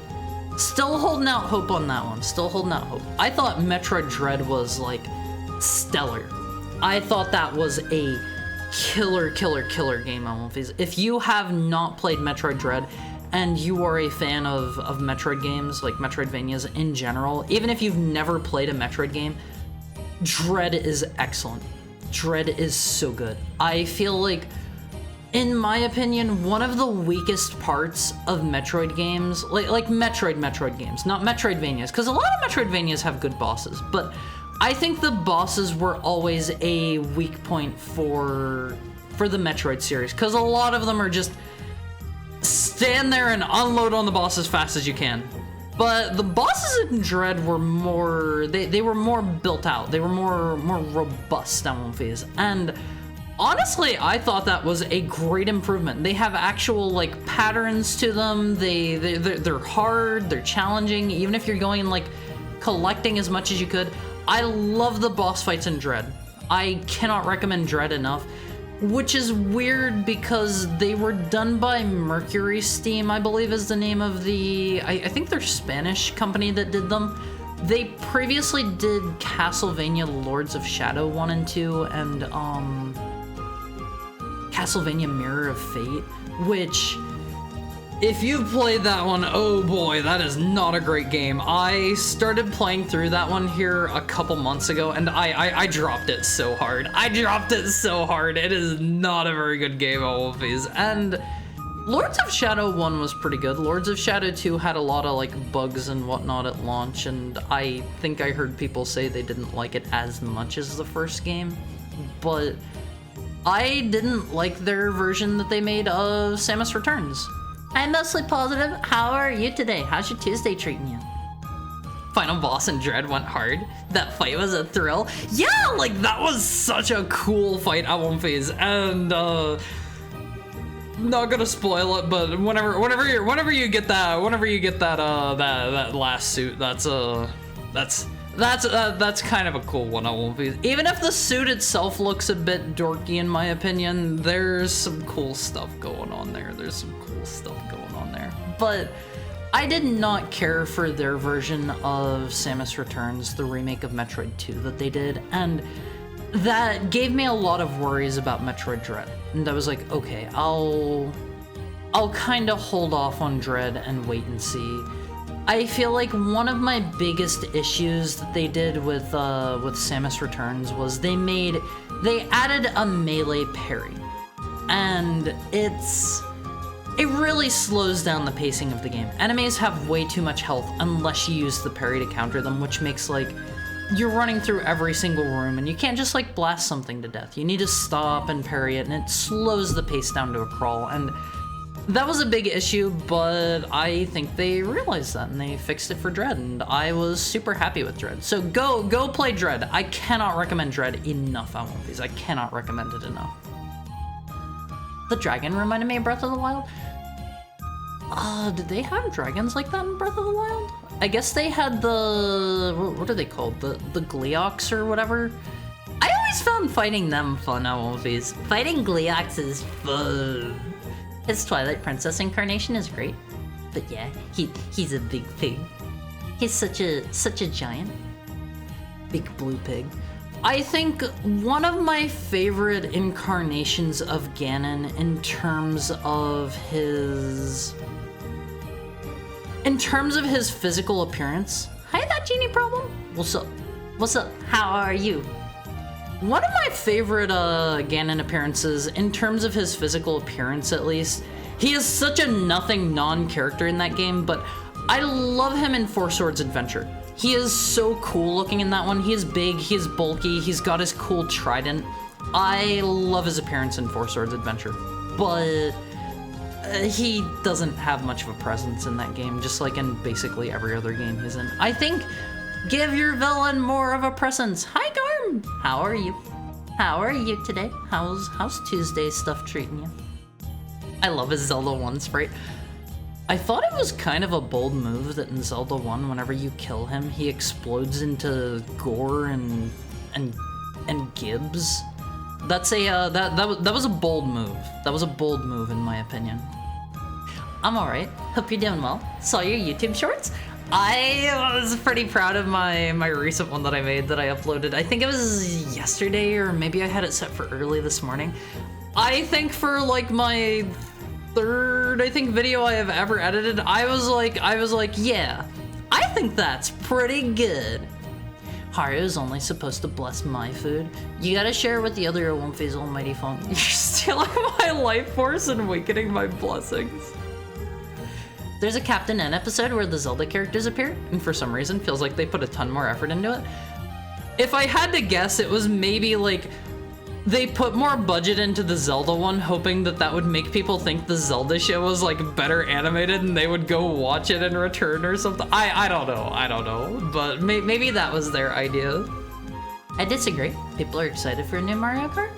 still holding out hope on that one. I thought Metroid Dread was like stellar. I thought that was a killer game on Wolfies. If you have not played Metroid Dread, and you are a fan of Metroid games, like Metroidvanias in general, even if you've never played a Metroid game, Dread is excellent. Dread is so good. I feel like, in my opinion, one of the weakest parts of Metroid games, like Metroid games, not Metroidvanias, because a lot of Metroidvanias have good bosses, but I think the bosses were always a weak point for the Metroid series, because a lot of them are just stand there and unload on the boss as fast as you can. But the bosses in Dread were more, they were more built out. They were more robust on one phase. And honestly, I thought that was a great improvement. They have actual like patterns to them. They're hard, they're challenging, even if you're going like collecting as much as you could. I love the boss fights in Dread. I cannot recommend Dread enough. Which is weird because they were done by Mercury Steam, I believe is the name of the, I think they're Spanish company that did them. They previously did Castlevania Lords of Shadow 1 and 2 and Castlevania Mirror of Fate, which, if you've played that one, oh boy, that is not a great game. I started playing through that one here a couple months ago, and I dropped it so hard. It is not a very good game of Wolfies. And Lords of Shadow 1 was pretty good. Lords of Shadow 2 had a lot of like bugs and whatnot at launch, and I think I heard people say they didn't like it as much as the first game. But I didn't like their version that they made of Samus Returns. I'm mostly positive. How are you today? How's your Tuesday treating you? Final boss in Dread went hard. That fight was a thrill. Yeah, like that was such a cool fight at one phase. And not gonna spoil it, but whenever you get that last suit, that's kind of a cool one. I won't be. Even if the suit itself looks a bit dorky, in my opinion, there's some cool stuff going on there. But I did not care for their version of Samus Returns, the remake of Metroid 2 that they did, and that gave me a lot of worries about Metroid Dread. And I was like, okay, I'll kind of hold off on Dread and wait and see. I feel like one of my biggest issues that they did with Samus Returns was they added a melee parry, and it really slows down the pacing of the game. Enemies have way too much health unless you use the parry to counter them, which makes like you're running through every single room and you can't just like blast something to death. You need to stop and parry it, and it slows the pace down to a crawl. And that was a big issue, but I think they realized that and they fixed it for Dread, and I was super happy with Dread. So go play Dread. I cannot recommend Dread enough on one of these. I cannot recommend it enough. The dragon reminded me of Breath of the Wild. Did they have dragons like that in Breath of the Wild? I guess they had the, what are they called? The Gleeoks or whatever? I always found fighting them fun on one of these. Fighting Gleeoks is fun. His Twilight Princess incarnation is great. But yeah, he's a big pig. He's such a giant. Big blue pig. I think one of my favorite incarnations of Ganon in terms of his physical appearance. Hi, that genie problem. What's up? How are you? One of my favorite Ganon appearances, in terms of his physical appearance at least, he is such a nothing non-character in that game, but I love him in Four Swords Adventure. He is so cool looking in that one. He is big, he is bulky, he's got his cool trident. I love his appearance in Four Swords Adventure, but he doesn't have much of a presence in that game, just like in basically every other game he's in. I think give your villain more of a presence. Hi, Garm! How are you? How are you today? How's Tuesday stuff treating you? I love his Zelda 1 sprite. I thought it was kind of a bold move that in Zelda 1, whenever you kill him, he explodes into gore and gibs. That's a that was a bold move. That was a bold move in my opinion. I'm alright. Hope you're doing well. Saw your YouTube shorts. I was pretty proud of my recent one that I made that I uploaded. I think it was yesterday, or maybe I had it set for early this morning. I think for like my third, video I have ever edited, I was like, yeah, I think that's pretty good. Hario's only supposed to bless my food. You gotta share with the other Olympi's almighty fun. You're stealing my life force and weakening my blessings. There's a Captain N episode where the Zelda characters appear, and for some reason feels like they put a ton more effort into it. If I had to guess, it was maybe like they put more budget into the Zelda one, hoping that that would make people think the Zelda show was like better animated and they would go watch it in return or something. I don't know, but maybe that was their idea. I disagree. People are excited for a new Mario Kart.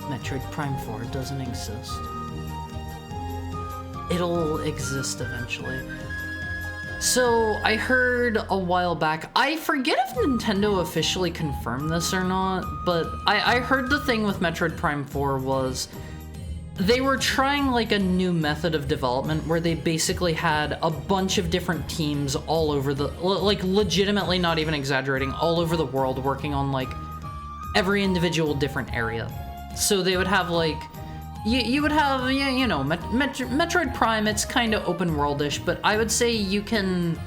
Metroid Prime 4 doesn't exist. It'll exist eventually. So I heard a while back, I forget if Nintendo officially confirmed this or not, but I heard the thing with Metroid Prime 4 was they were trying like a new method of development where they basically had a bunch of different teams all over the, like legitimately not even exaggerating, all over the world working on like every individual different area. So they would have like, you would have, you know, Metroid Prime, it's kind of open worldish, but I would say you can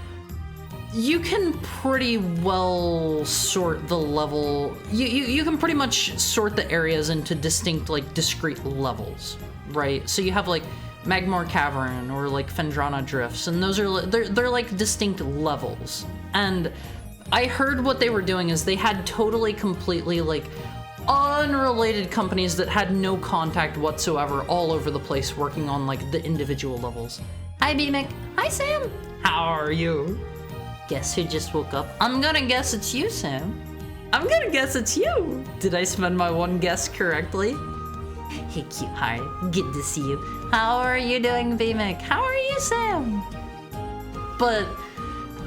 pretty well sort the level, you can pretty much sort the areas into distinct, like, discrete levels, right? So you have, like, Magmore Cavern or, like, Fendrana Drifts, and those are, they're like, distinct levels. And I heard what they were doing is they had totally, completely, like, unrelated companies that had no contact whatsoever all over the place working on like the individual levels. Hi B-Mick. Hi Sam. How are you? Guess who just woke up? I'm gonna guess it's you, Sam. I'm gonna guess it's you. Did I spend my one guess correctly? Hey cute heart, good to see you. How are you doing, B-Mick? How are you, Sam? But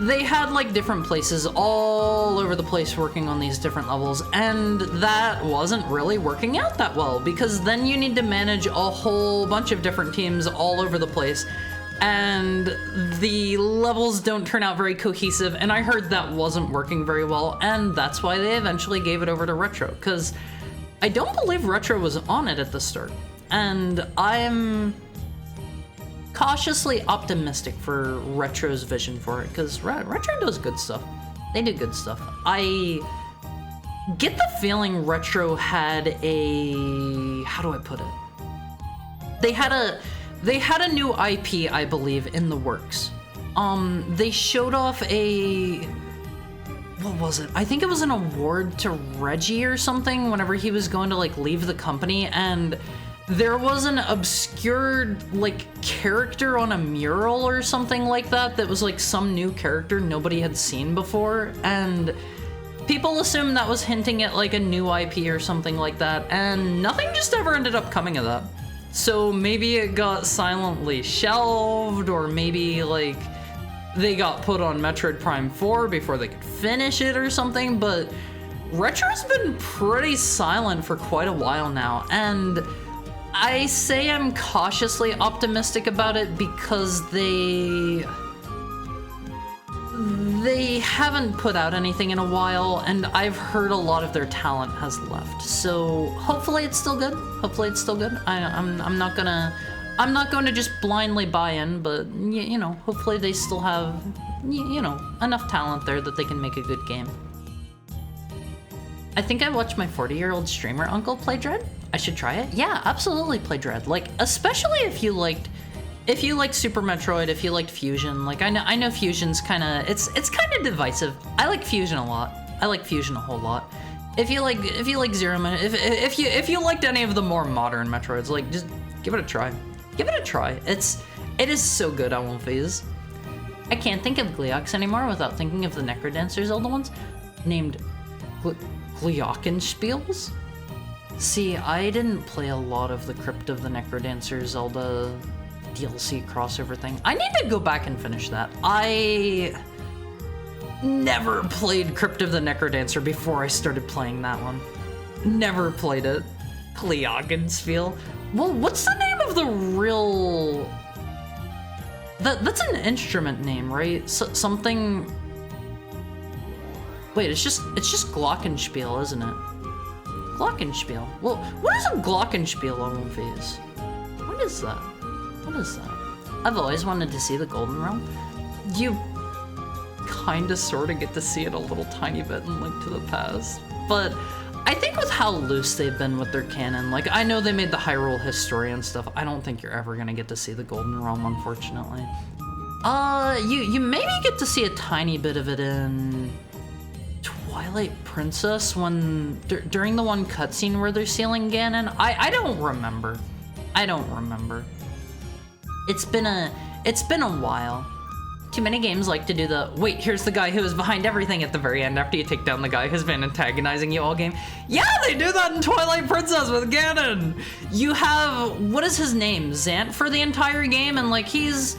they had like different places all over the place working on these different levels, and that wasn't really working out that well because then you need to manage a whole bunch of different teams all over the place and the levels don't turn out very cohesive, and I heard that wasn't working very well, and that's why they eventually gave it over to Retro, because I don't believe Retro was on it at the start, and I'm cautiously optimistic for Retro's vision for it, because Retro does good stuff. They do good stuff. I get the feeling Retro had a, how do I put it? They had a new IP, I believe, in the works. They showed off a, what was it? I think it was an award to Reggie or something whenever he was going to like leave the company, and there was an obscure, like, character on a mural or something like that that was, like, some new character nobody had seen before, and people assumed that was hinting at, like, a new IP or something like that, and nothing just ever ended up coming of that. So maybe it got silently shelved, or maybe, like, they got put on Metroid Prime 4 before they could finish it or something, but Retro's been pretty silent for quite a while now, and I say I'm cautiously optimistic about it because they haven't put out anything in a while, and I've heard a lot of their talent has left. So hopefully it's still good. Hopefully it's still good. I'm not going to just blindly buy in, but you know, hopefully they still have you know, enough talent there that they can make a good game. I think I watched my 40-year-old streamer uncle play Dread. I should try it. Yeah, absolutely play Dread. Like, especially if you liked Super Metroid, if you liked Fusion. Like, I know Fusion's kind of, it's kind of divisive. I like Fusion a lot. I like Fusion a whole lot. If you like Zero, if you liked any of the more modern Metroids, like, just give it a try. Give it a try. It is so good, I won't phase. I can't think of Gleox anymore without thinking of the Necrodancer Zelda ones, named Glockenspiels? See, I didn't play a lot of the Crypt of the Necrodancer Zelda DLC crossover thing. I need to go back and finish that. I never played Crypt of the Necrodancer before I started playing that one. Never played it. Glockenspiel. Well, what's the name of the real That's an instrument name, right? Something... Wait, it's just Glockenspiel, isn't it? Glockenspiel. Well, what is a Glockenspiel on phase? What is that? What is that? I've always wanted to see the Golden Realm. You kinda sorta get to see it a little tiny bit in Link to the Past. But I think with how loose they've been with their canon, like I know they made the Hyrule Historian stuff, I don't think you're ever gonna get to see the Golden Realm, unfortunately. You maybe get to see a tiny bit of it in Twilight Princess when during the one cutscene where they're sealing Ganon. I don't remember. I don't remember. It's been a while. Too many games like to do the, wait, here's the guy who is behind everything at the very end after you take down the guy who's been antagonizing you all game. Yeah, they do that in Twilight Princess with Ganon. You have, what is his name? Zant for the entire game, and like he's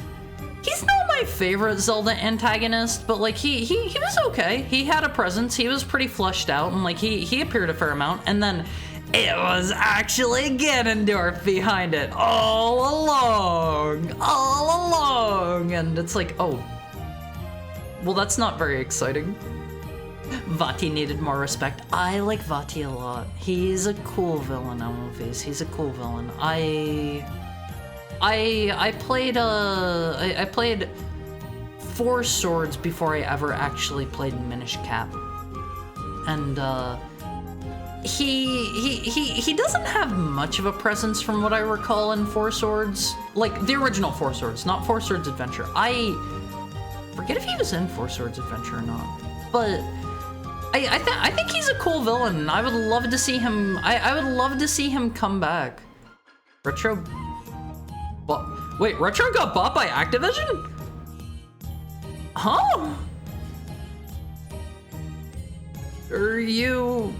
not my favorite Zelda antagonist, but like he was okay. He had a presence, he was pretty fleshed out, and like he appeared a fair amount, and then it was actually Ganondorf behind it all along, and it's like, oh, well, that's not very exciting. Vati needed more respect. I like Vati a lot. He's a cool villain on movies. He's a cool villain. I played Four Swords before I ever actually played Minish Cap, and he doesn't have much of a presence from what I recall in Four Swords, like the original Four Swords, not Four Swords Adventure. I forget if he was in Four Swords Adventure or not, but I think he's a cool villain. I would love to see him. I would love to see him come back. Retro. Wait, Retro got bought by Activision? Huh? Are you?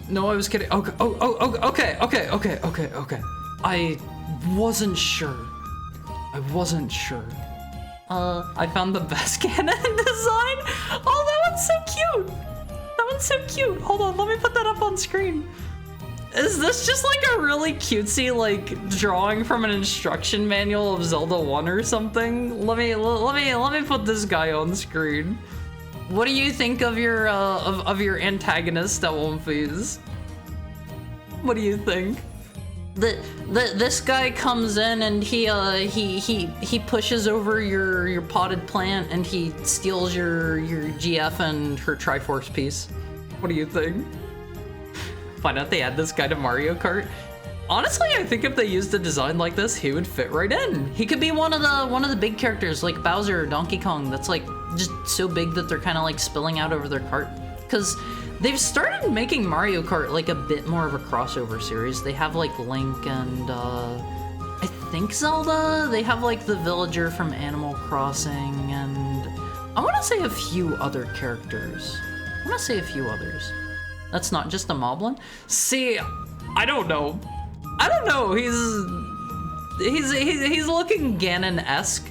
No, I was kidding. Okay. Okay. I wasn't sure. I found the best Ganon design. Oh, that one's so cute. Hold on, let me put that up on screen. Is this just like a really cutesy like drawing from an instruction manual of Zelda 1 or something? Let me put this guy on screen. What do you think of your antagonist at One Piece? What do you think? This guy comes in and he pushes over your potted plant and he steals your GF and her Triforce piece. What do you think? Find out they add this guy to Mario Kart. Honestly, I think if they used a design like this, he would fit right in. He could be one of the big characters like Bowser or Donkey Kong that's like just so big that they're kind of like spilling out over their cart. Because they've started making Mario Kart like a bit more of a crossover series. They have like Link and I think Zelda. They have like the villager from Animal Crossing, and I want to say a few other characters. That's not just a moblin? See, I don't know. He's looking Ganon-esque.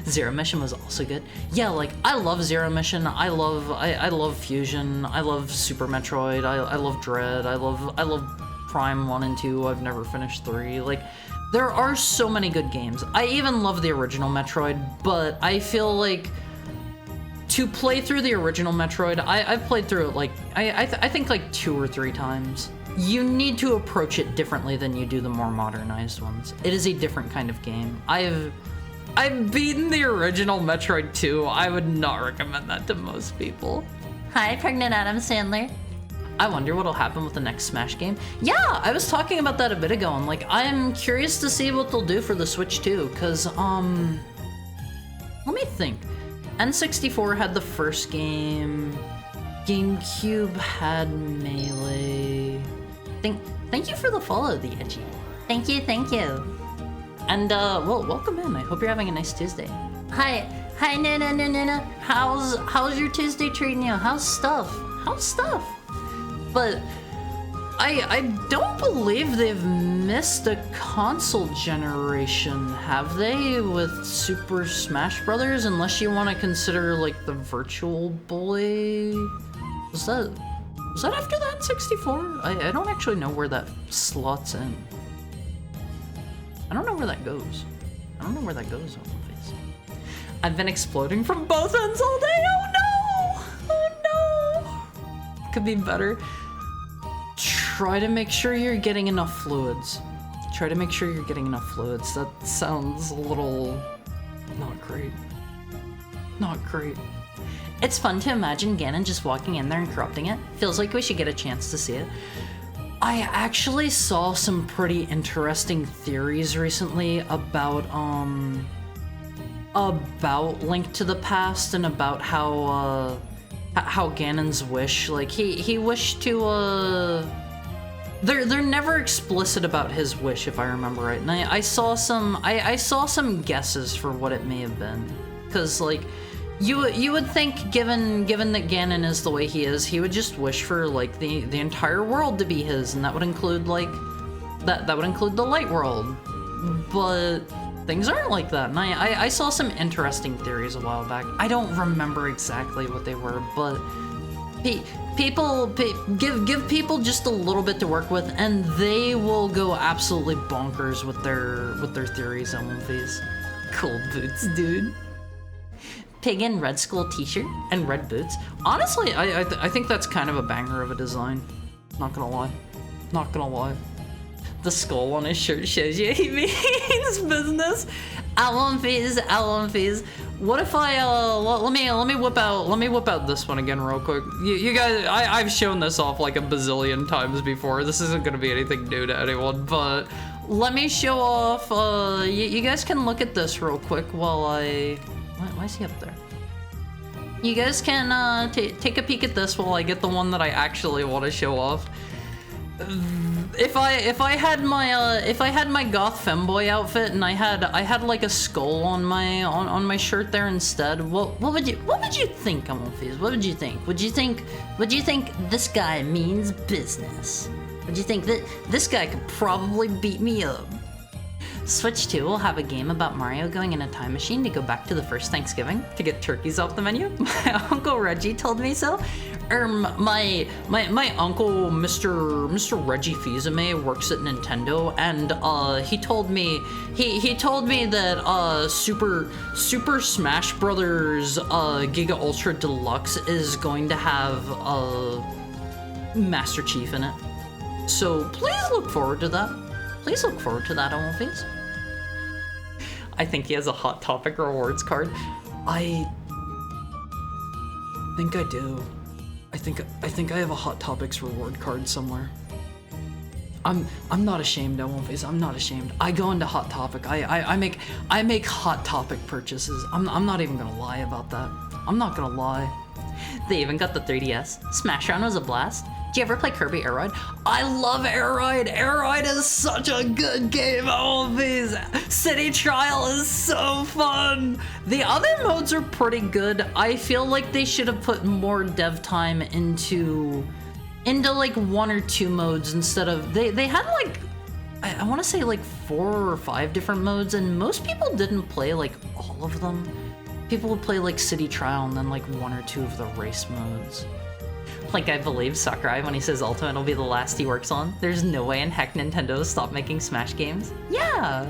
Zero Mission was also good. Yeah, like I love Zero Mission. I love Fusion. I love Super Metroid. I love Dread. I love Prime 1 and 2. I've never finished 3. Like there are so many good games. I even love the original Metroid, but I feel like to play through the original Metroid, I've played through it like, I think like 2 or 3 times. You need to approach it differently than you do the more modernized ones. It is a different kind of game. I've beaten the original Metroid 2. I would not recommend that to most people. Hi, Pregnant Adam Sandler. I wonder what'll happen with the next Smash game. Yeah, I was talking about that a bit ago, and like, I'm curious to see what they'll do for the Switch too, cause, let me think. N64 had the first game. GameCube had Melee. Thank you for the follow, the Edgy. Thank you. And well, welcome in. I hope you're having a nice Tuesday. Hi, Nana. How's your Tuesday treating you? How's stuff? But I don't believe they've missed a console generation, have they, with Super Smash Brothers? Unless you want to consider like the Virtual Boy. Was that after that N64? I don't actually know where that slots in. I don't know where that goes. I don't know where that goes on my face. I've been exploding from both ends all day. Oh no! Oh no! Could be better. Try to make sure you're getting enough fluids. Try to make sure you're getting enough fluids. That sounds a little... not great. Not great. It's fun to imagine Ganon just walking in there and corrupting it. Feels like we should get a chance to see it. I actually saw some pretty interesting theories recently about Link to the Past and about how Ganon's wish, like he wished to they're never explicit about his wish, if I remember right. And I saw some guesses for what it may have been, because like you would think, given that Ganon is the way he is, he would just wish for like the entire world to be his, and that would include like that would include the light world. But things aren't like that, and I saw some interesting theories a while back. I don't remember exactly what they were, but give people just a little bit to work with, and they will go absolutely bonkers with their theories on one face. Cool boots, dude. Pig in red skull t-shirt and red boots. Honestly, I think that's kind of a banger of a design. Not gonna lie. Not gonna lie. The skull on his shirt shows you he means business. Alum fees. What if I let me whip out this one again real quick. You guys, I've shown this off like a bazillion times before. This isn't gonna be anything new to anyone, but let me show off. You guys can look at this real quick while why is he up there? You guys can take a peek at this while I get the one that I actually want to show off. If I had my goth femboy outfit and I had like a skull on my shirt there instead, what would you think, Amorpheus? What would you think? Would you think this guy means business? Would you think that this guy could probably beat me up? Switch 2 will have a game about Mario going in a time machine to go back to the first Thanksgiving to get turkeys off the menu. My Uncle Reggie told me so. My uncle, Mr. Reggie Fils-Aimé, works at Nintendo, and he told me that Super Smash Brothers Giga Ultra Deluxe is going to have Master Chief in it. So please look forward to that. Please look forward to that, Amorpheus. I think he has a Hot Topic rewards card. I think I do. I think I have a Hot Topics reward card somewhere. I'm not ashamed, Amorpheus. I'm not ashamed. I go into Hot Topic. I make Hot Topic purchases. I'm not even gonna lie about that. I'm not gonna lie. They even got the 3DS. Smash Run was a blast. Do you ever play Kirby Air Ride? I love Air Ride! Air Ride is such a good game, oh these! City Trial is so fun! The other modes are pretty good. I feel like they should have put more dev time into like 1 or 2 modes instead of... They had like, I want to say like 4 or 5 different modes, and most people didn't play like all of them. People would play like City Trial and then like 1 or 2 of the race modes. Like, I believe Sakurai when he says Ultimate will be the last he works on. There's no way in heck Nintendo will stop making Smash games. Yeah!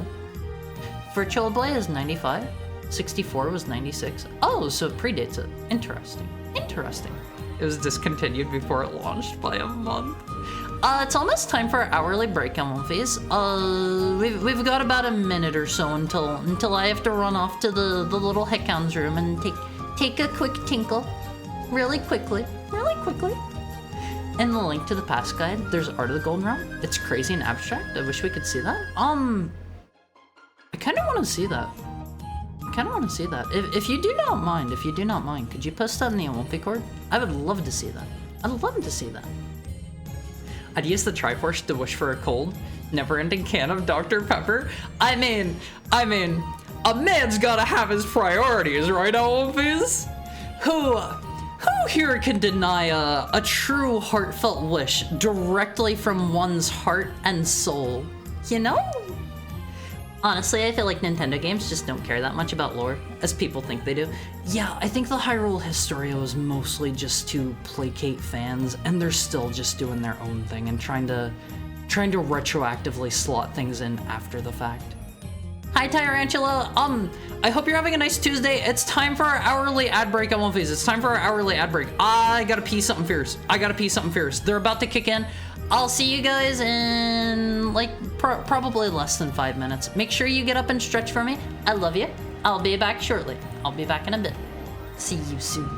Virtual Boy is 95. 64 was 96. Oh, so it predates it. Interesting. Interesting. It was discontinued before it launched by a month. It's almost time for our hourly break, Amorpheus. We've got about a minute or so until I have to run off to the little Heckhound's room and take a quick tinkle. Really quickly. In the Link to the Past guide, there's Art of the Golden Realm. It's crazy and abstract. I wish we could see that. I kind of want to see that. If you do not mind, could you post that in the Olympic Cord? I would love to see that. I'd use the Triforce to wish for a cold, never-ending can of Dr. Pepper. I mean, a man's gotta have his priorities, right, Olympians? Who here can deny a true heartfelt wish directly from one's heart and soul? You know? Honestly, I feel like Nintendo games just don't care that much about lore, as people think they do. Yeah, I think the Hyrule Historia was mostly just to placate fans, and they're still just doing their own thing and trying to retroactively slot things in after the fact. Hi, Tyrantula. I hope you're having a nice Tuesday. It's time for our hourly ad break on One Phase. It's time for our hourly ad break. I gotta pee something fierce. They're about to kick in. I'll see you guys in, like, probably less than 5 minutes. Make sure you get up and stretch for me. I love you. I'll be back shortly. I'll be back in a bit. See you soon.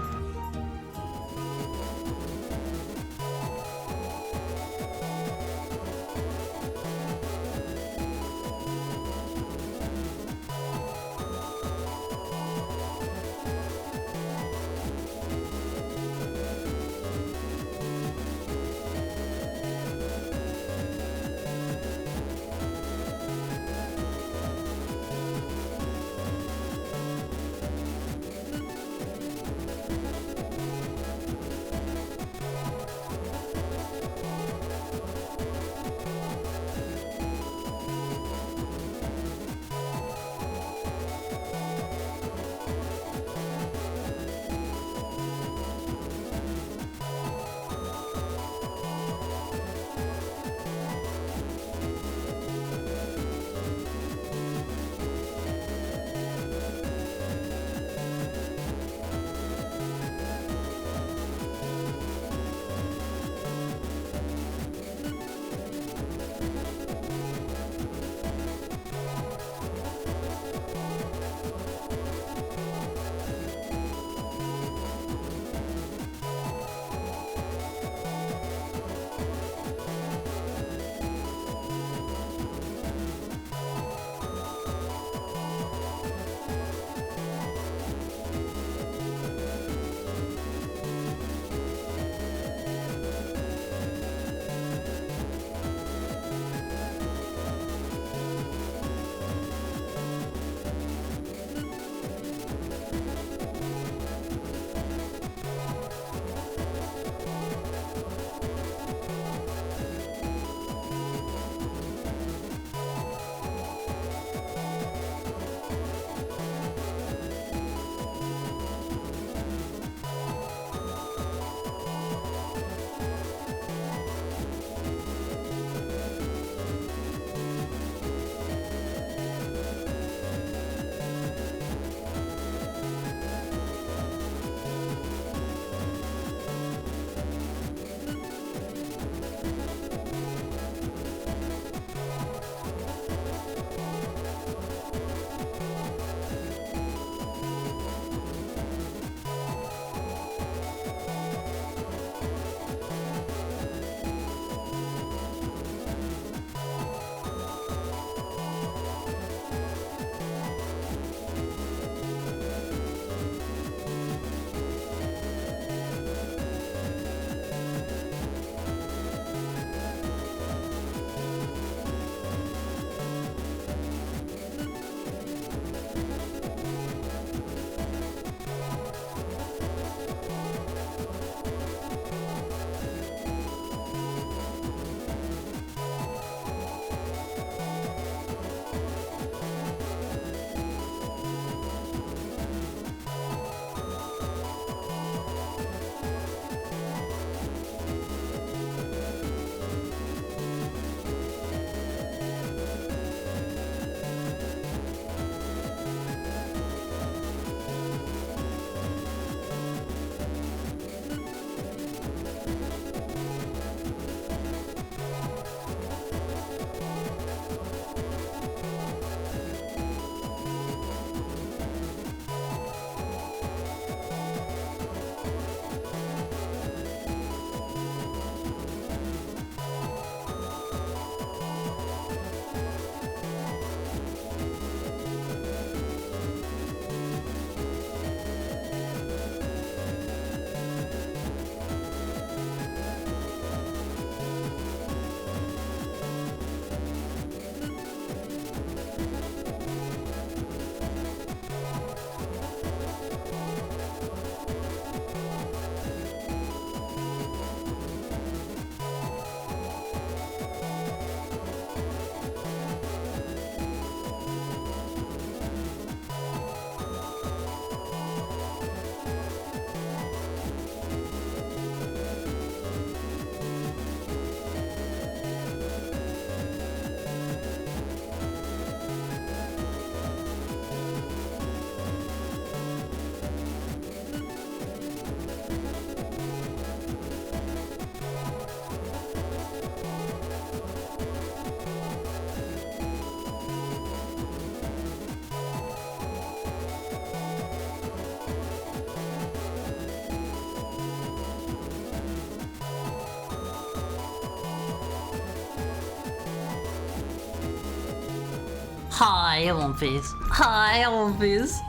Hi, Olympies. Hi, Olympies.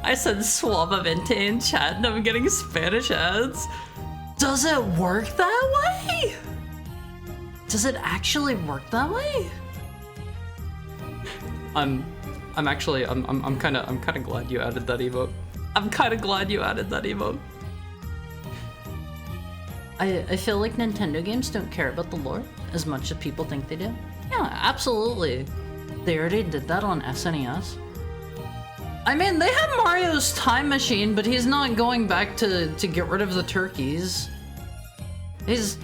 I said suavemente in chat and I'm getting Spanish ads. Does it work that way? Does it actually work that way? I'm kind of glad you added that emote. I'm kind of glad you added that emote. I feel like Nintendo games don't care about the lore as much as people think they do. Yeah, absolutely. They already did that on SNES. I mean, they have Mario's time machine, but he's not going back to get rid of the turkeys. He's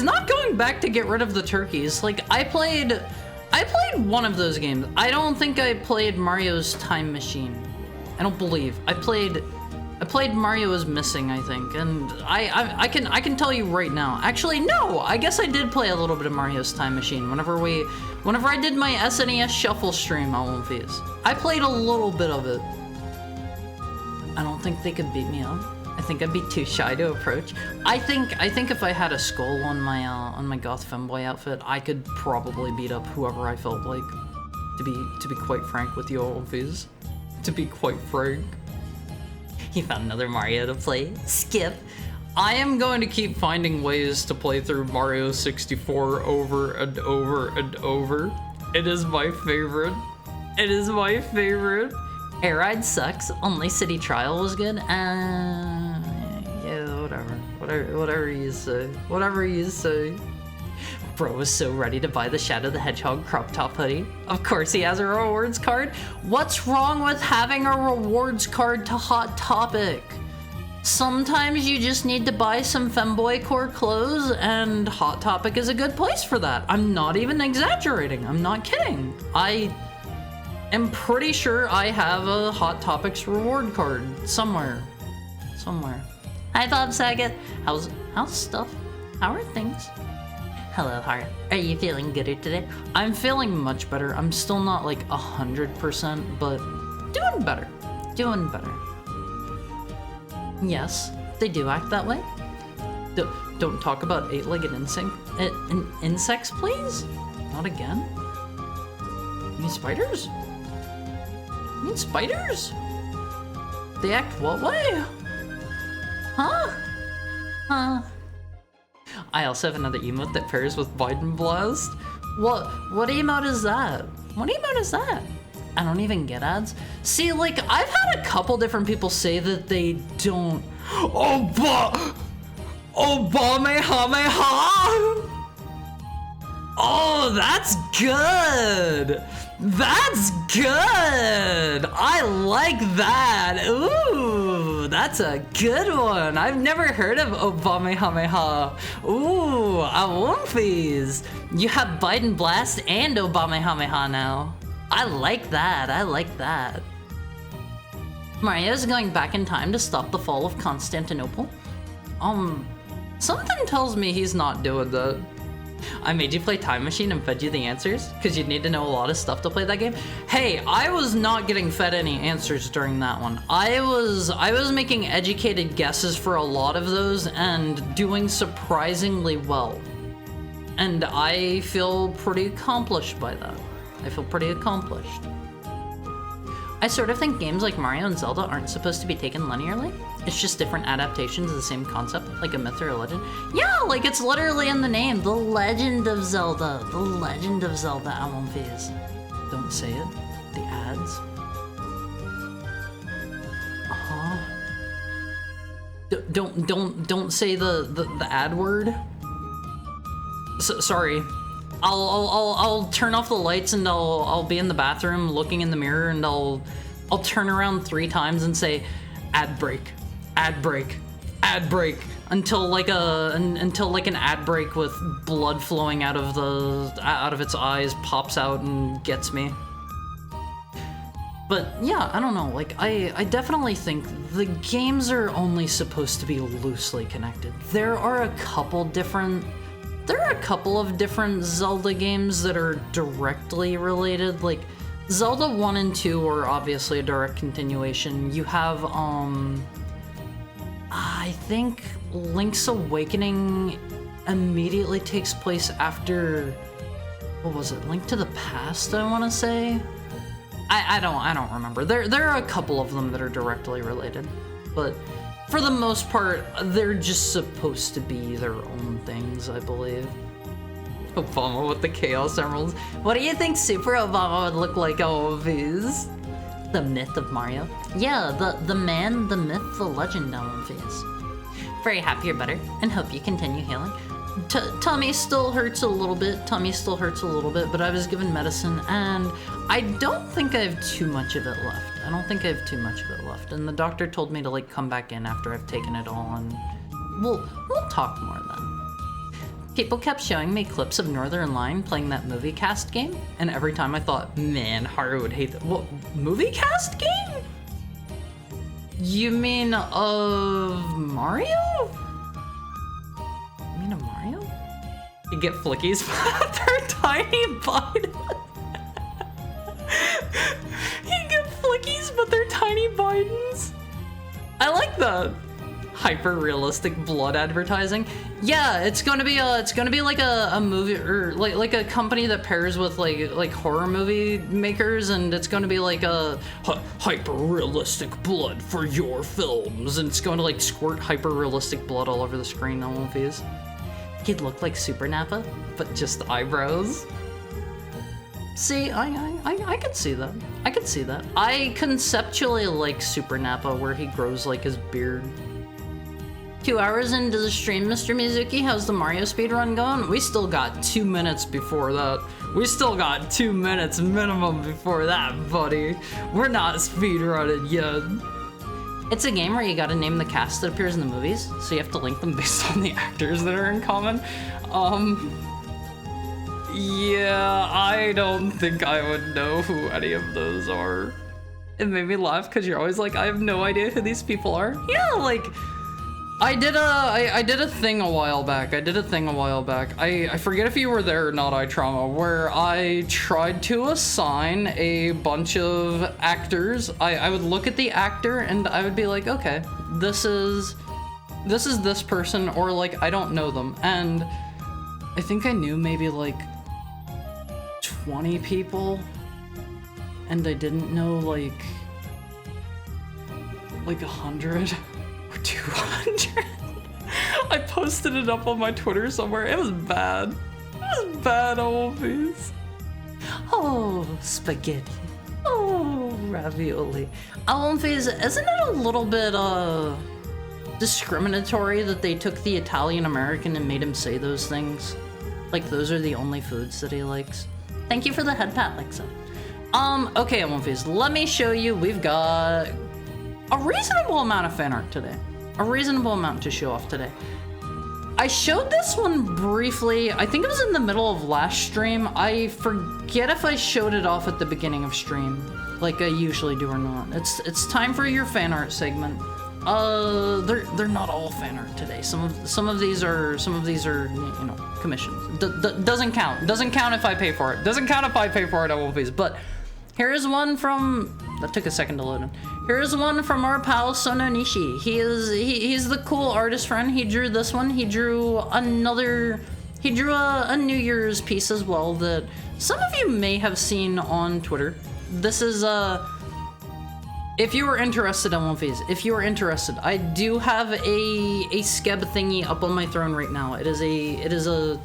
not going back to get rid of the turkeys. Like, I played one of those games. I don't think I played Mario's time machine. I don't believe. I played Mario is Missing, I think, and I can tell you right now. Actually, no, I guess I did play a little bit of Mario's Time Machine whenever I did my SNES Shuffle stream on Wolfies. I played a little bit of it. I don't think they could beat me up. I think I'd be too shy to approach. I think if I had a skull on my goth femboy outfit, I could probably beat up whoever I felt like. To be quite frank with you, Wolfies. To be quite frank. He found another Mario to play. Skip. I am going to keep finding ways to play through Mario 64 over and over and over. It is my favorite. It is my favorite. Air Ride sucks. Only City Trial was good. Yeah, whatever. Whatever you say. Whatever you say. Bro was so ready to buy the Shadow the Hedgehog crop top hoodie. Of course he has a rewards card. What's wrong with having a rewards card to Hot Topic? Sometimes you just need to buy some femboy core clothes, and Hot Topic is a good place for that. I'm not even exaggerating. I'm not kidding. I am pretty sure I have a Hot Topics reward card somewhere. Hi Bob Saget. How's stuff? How are things? Hello, Heart. Are you feeling gooder today? I'm feeling much better. I'm still not like 100%, but doing better. Doing better. Yes, they do act that way. Don't talk about eight-legged insects, please? Not again? You mean spiders? You mean spiders? They act what way? Huh? I also have another emote that pairs with Biden Blast. What emote is that? What emote is that? I don't even get ads. See, like, I've had a couple different people say that they don't. Obamehameha! Oh, that's good! That's good! I like that! Ooh, that's a good one! I've never heard of Obamehameha. Ooh, Awomfies! You have Biden Blast and Obamehameha now. I like that, I like that. Mario's going back in time to stop the fall of Constantinople. Something tells me he's not doing that. I made you play Time Machine and fed you the answers, because you'd need to know a lot of stuff to play that game. Hey, I was not getting fed any answers during that one. I was making educated guesses for a lot of those and doing surprisingly well. And I feel pretty accomplished by that. I feel pretty accomplished. I sort of think games like Mario and Zelda aren't supposed to be taken linearly. It's just different adaptations of the same concept, like a myth or a legend. Yeah, like it's literally in the name, The Legend of Zelda. The Legend of Zelda Almonfees. Don't say it. The ads. Don't say the ad word. Sorry. I'll turn off the lights and I'll be in the bathroom looking in the mirror and I'll turn around 3 times and say ad break, ad break, ad break until like an ad break with blood flowing out of its eyes pops out and gets me. But yeah, I don't know, like I definitely think the games are only supposed to be loosely connected. There are a couple of different Zelda games that are directly related. Like Zelda 1 and 2 are obviously a direct continuation. You have I think Link's Awakening immediately takes place after, what was it, Link to the Past, I want to say? I don't remember. There are a couple of them that are directly related, but for the most part, they're just supposed to be their own things, I believe. Obama with the Chaos Emeralds. What do you think Super Obama would look like on One Piece? The myth of Mario? Yeah, the man, the myth, the legend on One Piece. Very happy you're better, and hope you continue healing. Tummy still hurts a little bit, but I was given medicine, and I don't think I have too much of it left. And the doctor told me to like come back in after I've taken it all, and we'll talk more then. People kept showing me clips of Northern Lion playing that movie cast game, and every time I thought, man, Haru would hate that. What, movie cast game? You mean of Mario? You get flickies, but they're tiny Bidens. You get flickies, but they're tiny Bidens. I like the hyper-realistic blood advertising. Yeah, it's gonna be like a movie, or like a company that pairs with like horror movie makers, and it's gonna be like a hyper-realistic blood for your films, and it's going to like squirt hyper-realistic blood all over the screen on One Piece. He'd look like Super Nappa, but just eyebrows. See, I could see that. I conceptually like Super Nappa, where he grows like his beard. 2 hours into the stream, Mr. Mizuki, how's the Mario speedrun going? We still got 2 minutes before that. We still got 2 minutes minimum before that, buddy. We're not speedrunning yet. It's a game where you gotta name the cast that appears in the movies, so you have to link them based on the actors that are in common. Yeah, I don't think I would know who any of those are. It made me laugh because you're always like, I have no idea who these people are. Yeah, like, I did a thing a while back. I forget if you were there or not, iTrauma, where I tried to assign a bunch of actors. I would look at the actor and I would be like, okay, this is this person, or like, I don't know them. And I think I knew maybe like 20 people, and I didn't know like 100. 200. I posted it up on my Twitter somewhere. It was bad. Always. Oh, spaghetti. Oh, ravioli. Always, isn't it a little bit discriminatory that they took the Italian American and made him say those things? Like those are the only foods that he likes. Thank you for the head pat, Lexa. Okay, Always, let me show you. We've got a reasonable amount of fan art today. A reasonable amount to show off today. I showed this one briefly. I think it was in the middle of last stream. I forget if I showed it off at the beginning of stream, like I usually do or not. It's time for your fan art segment. They're not all fan art today. Some of these are you know, commissions. Doesn't count. Doesn't count if I pay for it. Doesn't count if I pay for it. I won't be. But here's one from. That took a second to load in. Here's one from our pal Sono Nishi. He's the cool artist friend. He drew this one. He drew a New Year's piece as well that some of you may have seen on Twitter. This is if you were interested in One Piece, I do have a skeb thingy up on my throne right now. It is a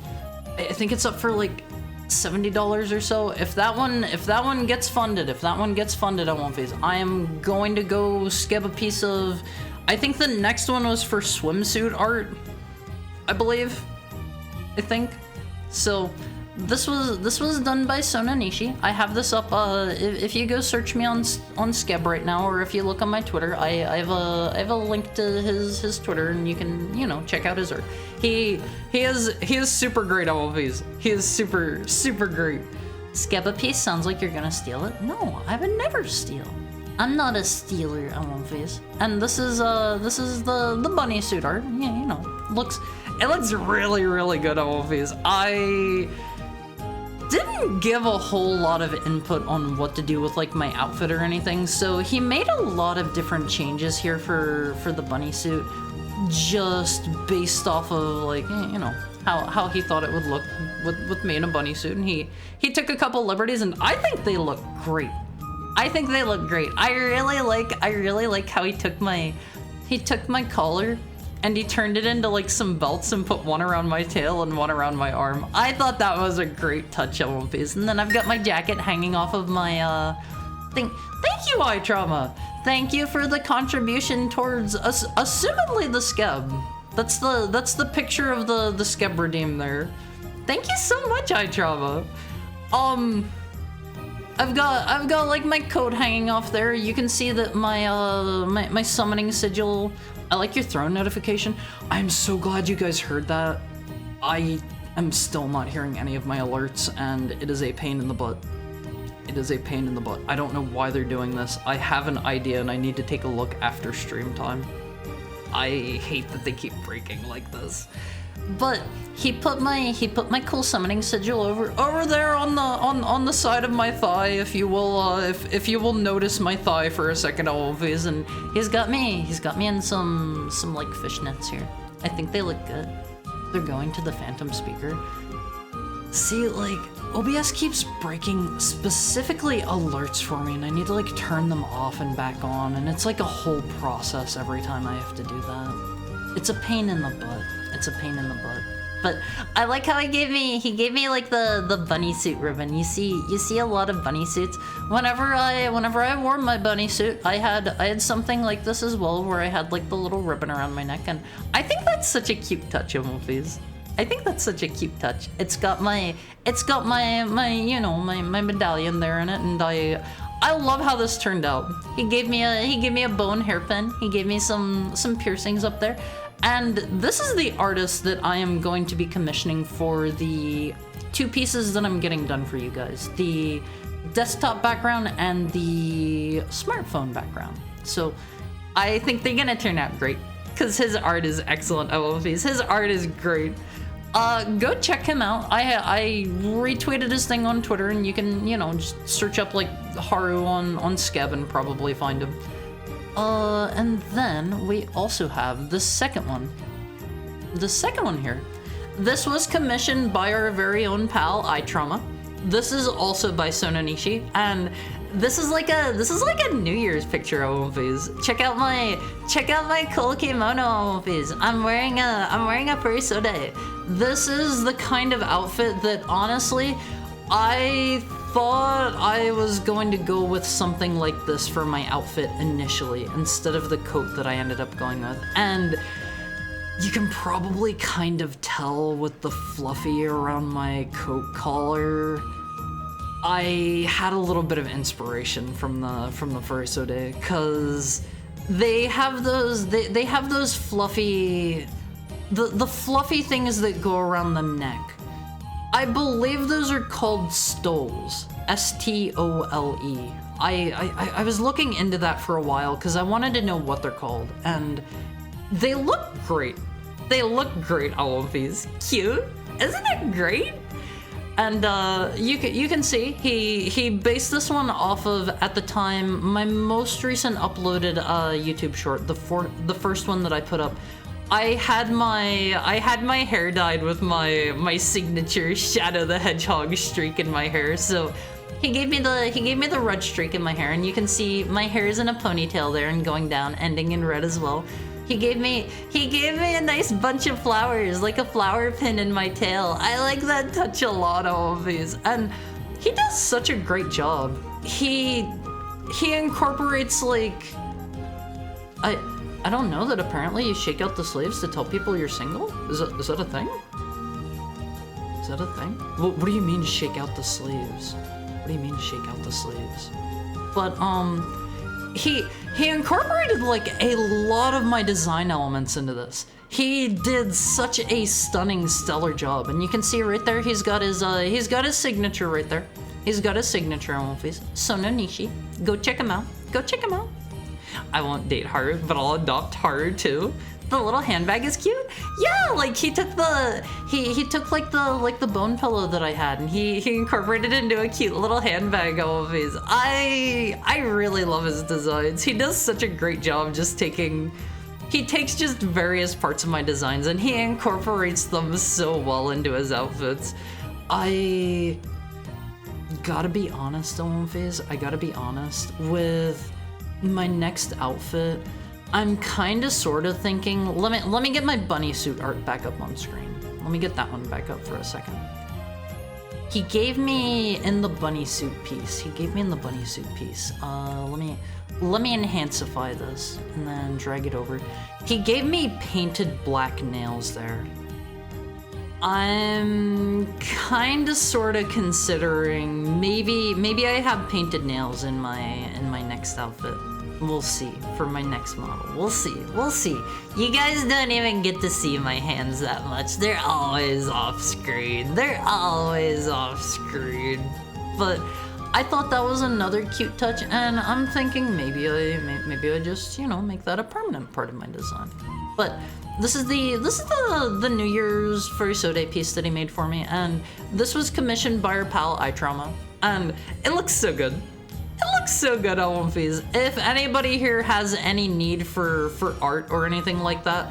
I think it's up for like $70 or so. If that one gets funded on One Piece, I am going to go skeb a piece of. I think the next one was for swimsuit art, I believe. I think so. This was done by Sona Nishi. I have this up. If you go search me on Skeb right now, or if you look on my Twitter, I have a link to his Twitter, and you can, you know, check out his art. He is super great at One Piece. He is super great. Skeb a piece sounds like you're gonna steal it. No, I would never steal. I'm not a stealer at One Piece. And this is the bunny suit art. Yeah, you know, it looks really good at One Piece. I didn't give a whole lot of input on what to do with like my outfit or anything, so he made a lot of different changes here for the bunny suit, just based off of like, you know, how he thought it would look with me in a bunny suit, and he took a couple liberties, and I think they look great. I think they look great. I really like how he took my collar and he turned it into like some belts and put one around my tail and one around my arm. I thought that was a great touch on One Piece. And then I've got my jacket hanging off of my thing. Thank you, iTrauma. Thank you for the contribution towards assumedly the Skeb. That's the picture of the Skeb redeem there. Thank you so much, iTrauma. I've got like my coat hanging off there. You can see that my summoning sigil. I like your throne notification. I'm so glad you guys heard that. I am still not hearing any of my alerts, and it is a pain in the butt. It is a pain in the butt. I don't know why they're doing this. I have an idea, and I need to take a look after stream time. I hate that they keep breaking like this. But he put my cool summoning sigil over there on the side of my thigh, if you will if you will notice my thigh for a second, always, and he's got me in some like fishnets here. I think they look good. They're going to the Phantom speaker. See, like OBS keeps breaking specifically alerts for me, and I need to like turn them off and back on, and it's like a whole process every time I have to do that. It's a pain in the butt. It's a pain in the butt. But I like how he gave me like the bunny suit ribbon. You see a lot of bunny suits. Whenever I wore my bunny suit, I had something like this as well, where I had like the little ribbon around my neck, and I think that's such a cute touch of movies. I think that's such a cute touch. It's got my you know, my medallion there in it, and I love how this turned out. He gave me a bow and hairpin. He gave me some piercings up there. And this is the artist that I am going to be commissioning for the 2 pieces that I'm getting done for you guys. The desktop background and the smartphone background. So I think they're gonna turn out great, because his art is excellent. I love these. His art is great. Go check him out. I retweeted his thing on Twitter, and you can, you know, just search up like Haru on Skeb and probably find him. And then we also have the second one. The second one here. This was commissioned by our very own pal, iTrauma. This is also by Sonanishi, and this is like a New Year's picture of movies. Check out my cool kimono movies. I'm wearing a furisode. This is the kind of outfit that honestly I thought I was going to go with something like this for my outfit initially, instead of the coat that I ended up going with. And you can probably kind of tell with the fluffy around my coat collar. I had a little bit of inspiration from the furisode, because they have those fluffy, the fluffy things that go around the neck. I believe those are called stoles. S-T-O-L-E. I was looking into that for a while because I wanted to know what they're called, and they look great. They look great, all of these. Cute. Isn't it great? And you can see he based this one off of, at the time, my most recent uploaded YouTube short, the first one that I put up. I had my hair dyed with my signature Shadow the Hedgehog streak in my hair, so he gave me the red streak in my hair, and you can see my hair is in a ponytail there and going down, ending in red as well. He gave me a nice bunch of flowers, like a flower pin in my tail. I like that touch a lot, all of these, and he does such a great job. He incorporates like I don't know that apparently you shake out the sleeves to tell people you're single? Is that a thing? Is that a thing? What do you mean shake out the sleeves? What do you mean shake out the sleeves? But he incorporated like a lot of my design elements into this. He did such a stunning, stellar job, and you can see right there he's got his signature right there. He's got his signature on Wolfies. Sonanishi. Go check him out. Go check him out. I won't date Haru, but I'll adopt Haru too. The little handbag is cute. Yeah, like he took like the bone pillow that I had, and he incorporated it into a cute little handbag all of these. I really love his designs. He does such a great job just he takes just various parts of my designs and he incorporates them so well into his outfits. gotta be honest, Phase. I gotta be honest. With my next outfit, I'm kinda sorta thinking, let me get my bunny suit art back up on screen. Let me get that one back up for a second. He gave me in the bunny suit piece. Let me enhancify this and then drag it over. He gave me painted black nails there. I'm kinda sorta considering maybe I have painted nails in my next outfit. We'll see for my next model. We'll see. You guys don't even get to see my hands that much. They're always off screen. But I thought that was another cute touch, and I'm thinking maybe I just, you know, make that a permanent part of my design. But this is the New Year's Furry Day piece that he made for me, and this was commissioned by our pal iTrauma, and it looks so good. Phase. If anybody here has any need for art or anything like that,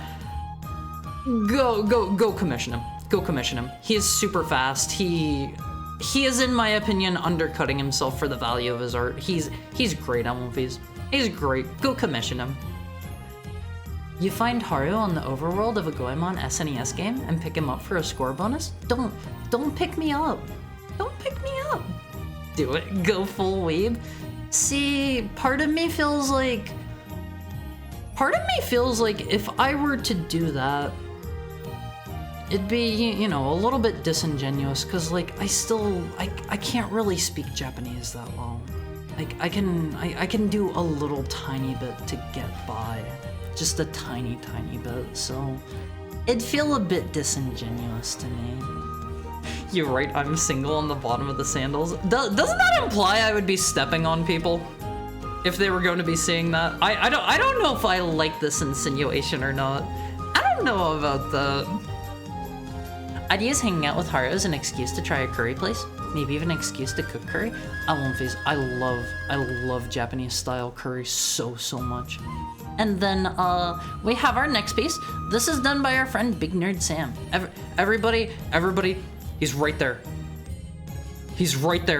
go commission him. He is super fast. He is, in my opinion, undercutting himself for the value of his art. He's great, Phase. He's great. Go commission him. You find Haru on the overworld of a Goemon SNES game and pick him up for a score bonus? Don't pick me up. Do it. Go full weeb. See, part of me feels like if I were to do that, it'd be, you know, a little bit disingenuous, because like I can't really speak Japanese that well. Like I can do a little tiny bit to get by, just a tiny bit, so it'd feel a bit disingenuous to me. You're right, I'm single on the bottom of the sandals. Doesn't that imply I would be stepping on people? If they were going to be seeing that? I don't know if I like this insinuation or not. I don't know about that. I'd use hanging out with Haru as an excuse to try a curry place. Maybe even an excuse to cook curry. Phase. I love Japanese style curry so much. And then we have our next piece. This is done by our friend Big Nerd Sam. Everybody, he's right there.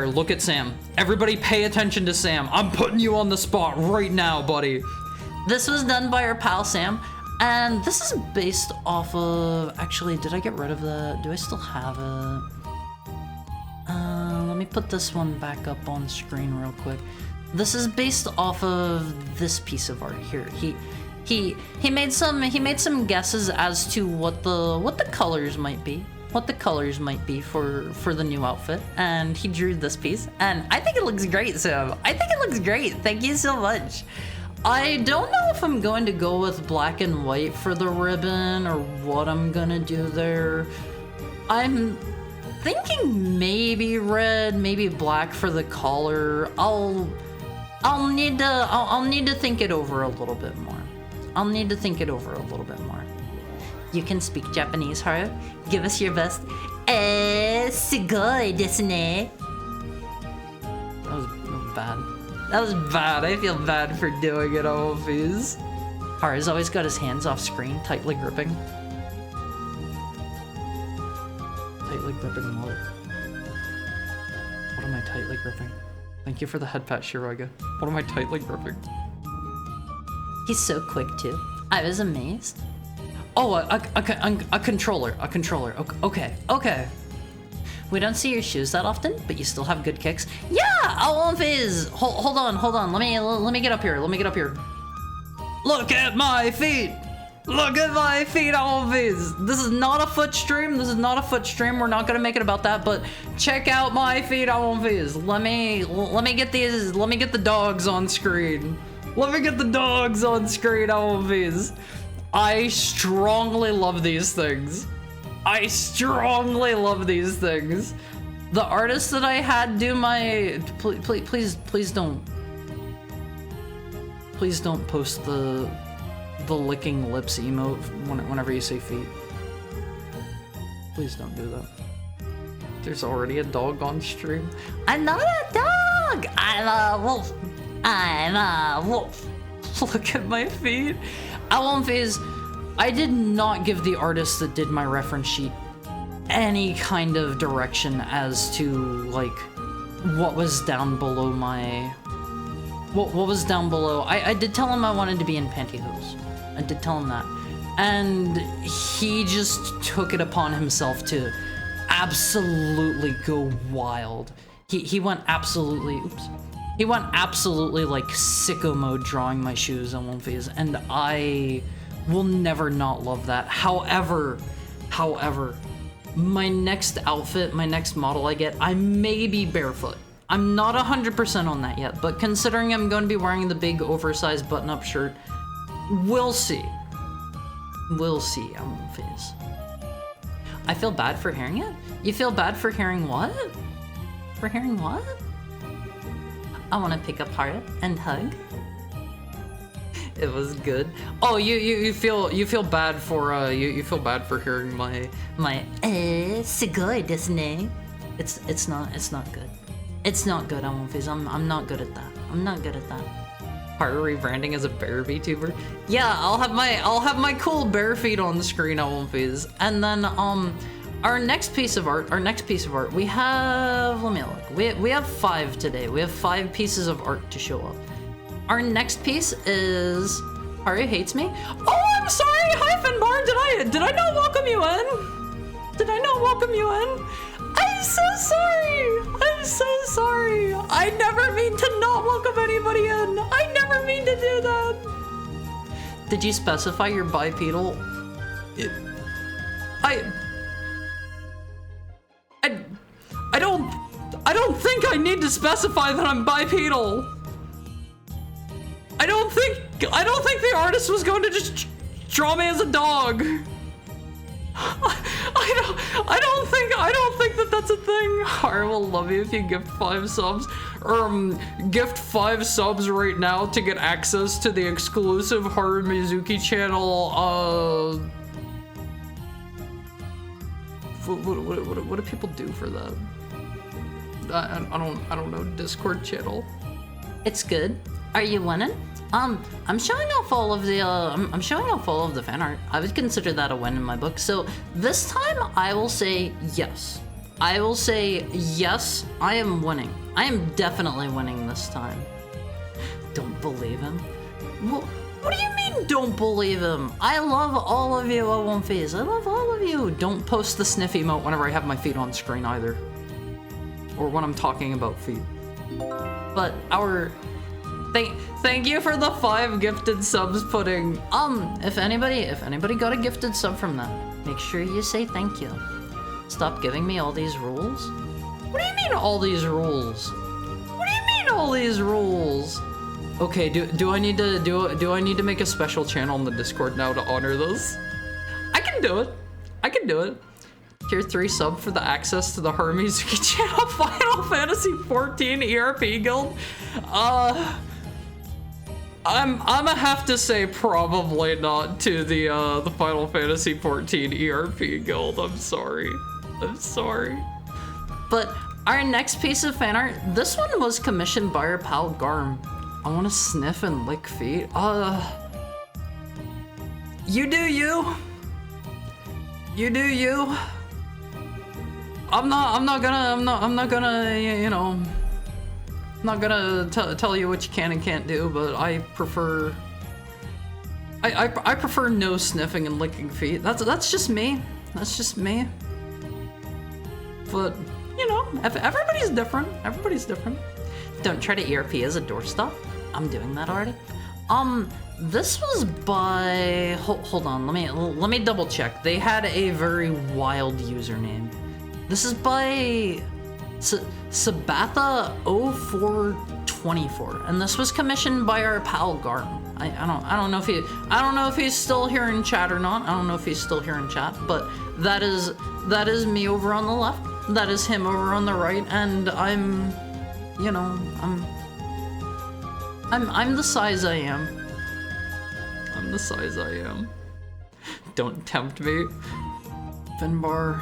Look at Sam. Everybody pay attention to Sam. I'm putting you on the spot right now, buddy. This was done by our pal Sam. And this is based off of, actually, did I get rid of that? Do I still have it? Let me put this one back up on screen real quick. This is based off of this piece of art here. He made some guesses as to what the colors might be. For the new outfit, and he drew this piece, and I think it looks great, Sam. Thank you so much. I don't know if I'm going to go with black and white for the ribbon or what I'm gonna do there. I'm thinking maybe red, maybe black for the collar. I'll need to think it over a little bit more. You can speak Japanese, Haru? Give us your best. Sugoi desu ne. That was bad. I feel bad for doing it, Phase. Haru's always got his hands off screen, tightly gripping. What? What am I tightly gripping? Thank you for the head pat, Shiroga. What am I tightly gripping? He's so quick, too. I was amazed. Oh, a controller. Okay. We don't see your shoes that often, but you still have good kicks. Yeah, Phase. Hold on. Let me get up here. Look at my feet. Phase. This is not a foot stream. We're not gonna make it about that, but check out my feet, Phase. Let me get the dogs on screen. Phase. I strongly love these things. The artist that I had do my... Please don't post the licking lips emote whenever you say feet. Please don't do that. There's already a dog on stream. I'm not a dog! I'm a wolf. Look at my feet. Phase, I did not give the artist that did my reference sheet any kind of direction as to, like, what was down below my... What was down below. I did tell him I wanted to be in pantyhose. I did tell him that. And he just took it upon himself to absolutely go wild. He went absolutely, oops. He went absolutely like sicko mode drawing my shoes on one phase, and I will never not love that. However, my next outfit, my next model I get, I may be barefoot. I'm not 100% on that yet, but considering I'm going to be wearing the big oversized button-up shirt, we'll see. We'll see on one phase. I feel bad for hearing it? You feel bad for hearing what? For hearing what? I want to pick up heart and hug. It was good. Oh, you feel bad for you feel bad for hearing my sugoi desu ne. It's not good. It's not good on one phase. I'm not good at that. I'm not good at that. Part of rebranding as a bear VTuber. Yeah, I'll have my cool bear feet on the screen on one phase. And then our next piece of art, we have, let me look. We have 5 today. We have 5 pieces of art to show up. Our next piece is Haru Hates Me. Oh, I'm sorry, hi Finbar, did I not welcome you in? Did I not welcome you in? I'm so sorry. I'm so sorry. I never mean to not welcome anybody in. I never mean to do that. Did you specify you're bipedal? I don't think I need to specify that I'm bipedal. I don't think the artist was going to just draw me as a dog. I don't think that that's a thing. I will love you if you gift 5 subs. Gift 5 subs right now to get access to the exclusive Haru Mizuki channel. What do people do for that? I don't know. Discord channel. It's good. Are you winning? I'm showing off all of the I'm showing off all of the fan art. I would consider that a win in my book. So this time I will say yes. I will say yes, I am winning. I am definitely winning this time. Don't believe him? What do you mean don't believe him? I love all of you at one phase. I love all of you. Don't post the sniff emote whenever I have my feet on screen either. Or when I'm talking about feet. But our Thank you for the 5 gifted subs, Pudding. If anybody got a gifted sub from that, make sure you say thank you. Stop giving me all these rules. What do you mean all these rules? What do you mean all these rules? Okay, do I need to make a special channel in the Discord now to honor this? I can do it. I can do it. Tier 3 sub for the access to the Haru Mizuki channel Final Fantasy 14 ERP guild. I'm gonna have to say probably not to the Final Fantasy 14 ERP guild. I'm sorry. But our next piece of fan art, this one was commissioned by our pal Garm. I want to sniff and lick feet. You do you. You do you. I'm not gonna, you know. I'm not gonna tell you what you can and can't do, but I prefer no sniffing and licking feet. That's just me. That's just me. But you know, everybody's different. Everybody's different. Don't try to ERP as a doorstop. I'm doing that already. This was by hold on. Let me double check. They had a very wild username. This is by Sabatha 0424, and this was commissioned by our pal Garm. I don't know if he's still here in chat or not. I don't know if he's still here in chat, but that is me over on the left. That is him over on the right, and I'm the size I am. I'm the size I am. Don't tempt me, Finbar.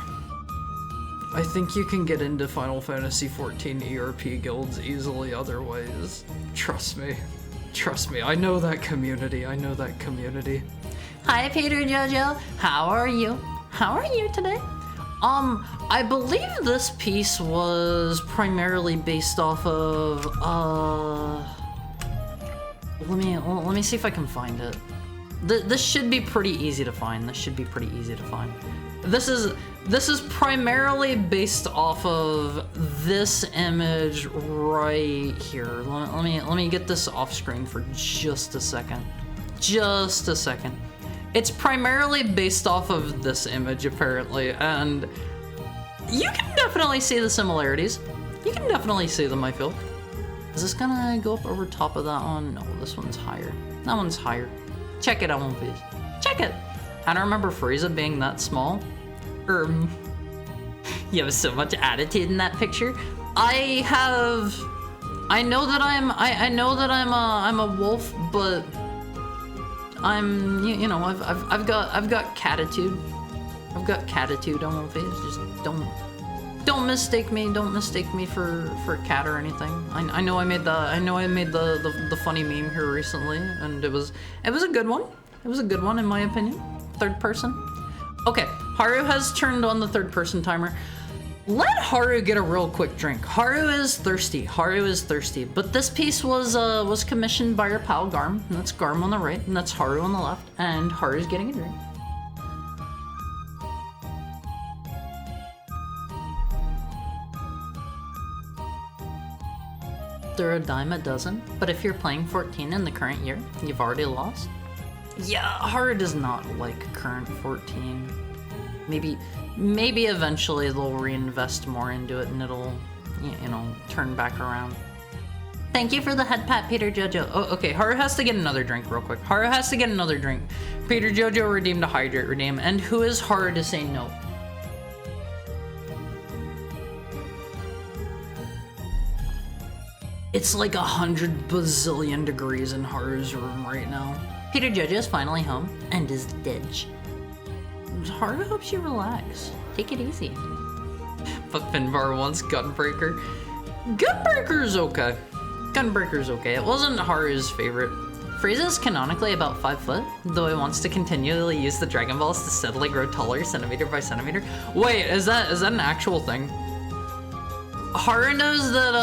I think you can get into Final Fantasy 14 ERP guilds easily otherwise. Trust me. Trust me. I know that community. I know that community. Hi, Peter Jojo. How are you? How are you today? I believe this piece was primarily based off of, let me see if I can find it. This should be pretty easy to find. This is primarily based off of this image right here. Let me get this off screen for just a second. It's primarily based off of this image, apparently, and you can definitely see the similarities. You can definitely see them, I feel. Is this gonna go up over top of that one? No, this one's higher. That one's higher. Check it out, please. Check it! I don't remember Frieza being that small. You have so much attitude in that picture. I know that I'm a wolf, but I'm, you know, I've got catitude. I've got catitude on my face. Just don't mistake me. Don't mistake me for a cat or anything. I know I made the funny meme here recently, and it was a good one. It was a good one in my opinion. Third person. Okay, Haru has turned on the third person timer. Let Haru get a real quick drink. Haru is thirsty. But this piece was commissioned by our pal Garm. And that's Garm on the right, and that's Haru on the left, and Haru's getting a drink. They're a dime a dozen, but if you're playing 14 in the current year, you've already lost. Yeah, Haru does not like current 14. Maybe eventually they'll reinvest more into it and it'll, you know, turn back around. Thank you for the head pat, Peter Jojo. Oh, okay, Haru has to get another drink real quick. Peter Jojo redeemed a hydrate redeem, and who is Haru to say no? It's like 100 bazillion degrees in Haru's room right now. Peter Jojo is finally home and is dead. Haru hopes you relax. Take it easy. But Finbar wants Gunbreaker. Gunbreaker's okay. It wasn't Haru's favorite. Frieza's canonically about 5 foot, though he wants to continually use the Dragon Balls to steadily grow taller centimeter by centimeter. Wait, is that an actual thing? Haru knows that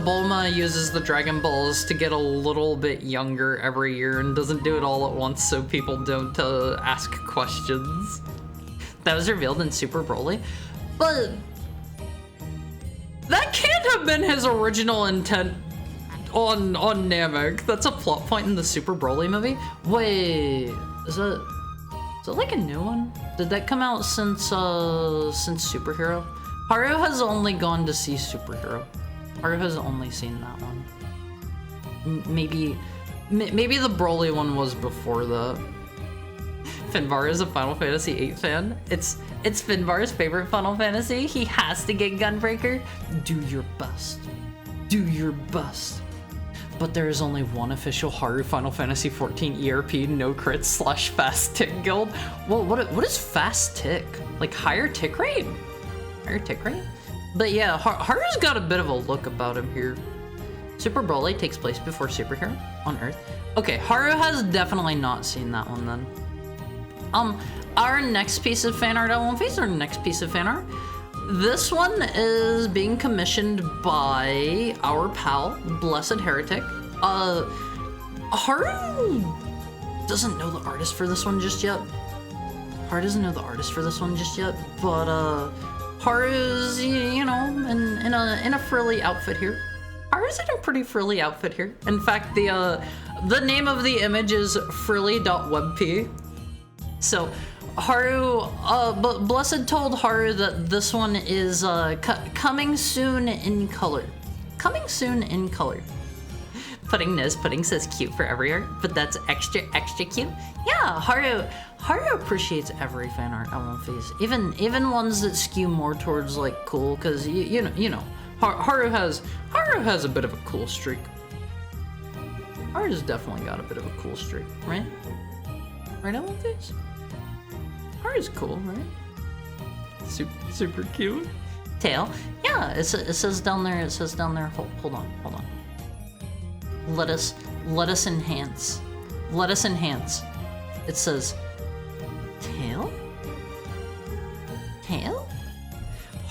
Bulma uses the Dragon Balls to get a little bit younger every year and doesn't do it all at once so people don't ask questions. That was revealed in Super Broly, but that can't have been his original intent on Namek. That's a plot point in the Super Broly movie. Wait, is it like a new one? Did that come out since Superhero? Haru has only gone to see Superhero. Haru has only seen that one. Maybe the Broly one was before that. Finbar is a Final Fantasy VIII fan. It's Finbar's favorite Final Fantasy. He has to get Gunbreaker. Do your best. But there is only one official Haru Final Fantasy XIV ERP no crits / fast tick guild. Well, what is fast tick? Like higher tick rate? But yeah, Haru's got a bit of a look about him here. Super Broly takes place before Superhero on Earth. Okay, Haru has definitely not seen that one then. Our next piece of fan art, this one is being commissioned by our pal, Blessed Heretic. Haru doesn't know the artist for this one just yet. But Haru's, you know, in a frilly outfit here. Haru's in a pretty frilly outfit here. In fact, the name of the image is frilly.webp. So Haru, Blessed told Haru that this one is coming soon in color. Pudding says cute for every art, but that's extra cute. Yeah, Haru appreciates every fan art on One Face, even ones that skew more towards like cool, because you know, Haru has a bit of a cool streak. Haru's definitely got a bit of a cool streak, right? Right on One Face. Haru's cool, right? Super cute. Tail, yeah. It says down there. Hold on. Let us enhance. It says tail?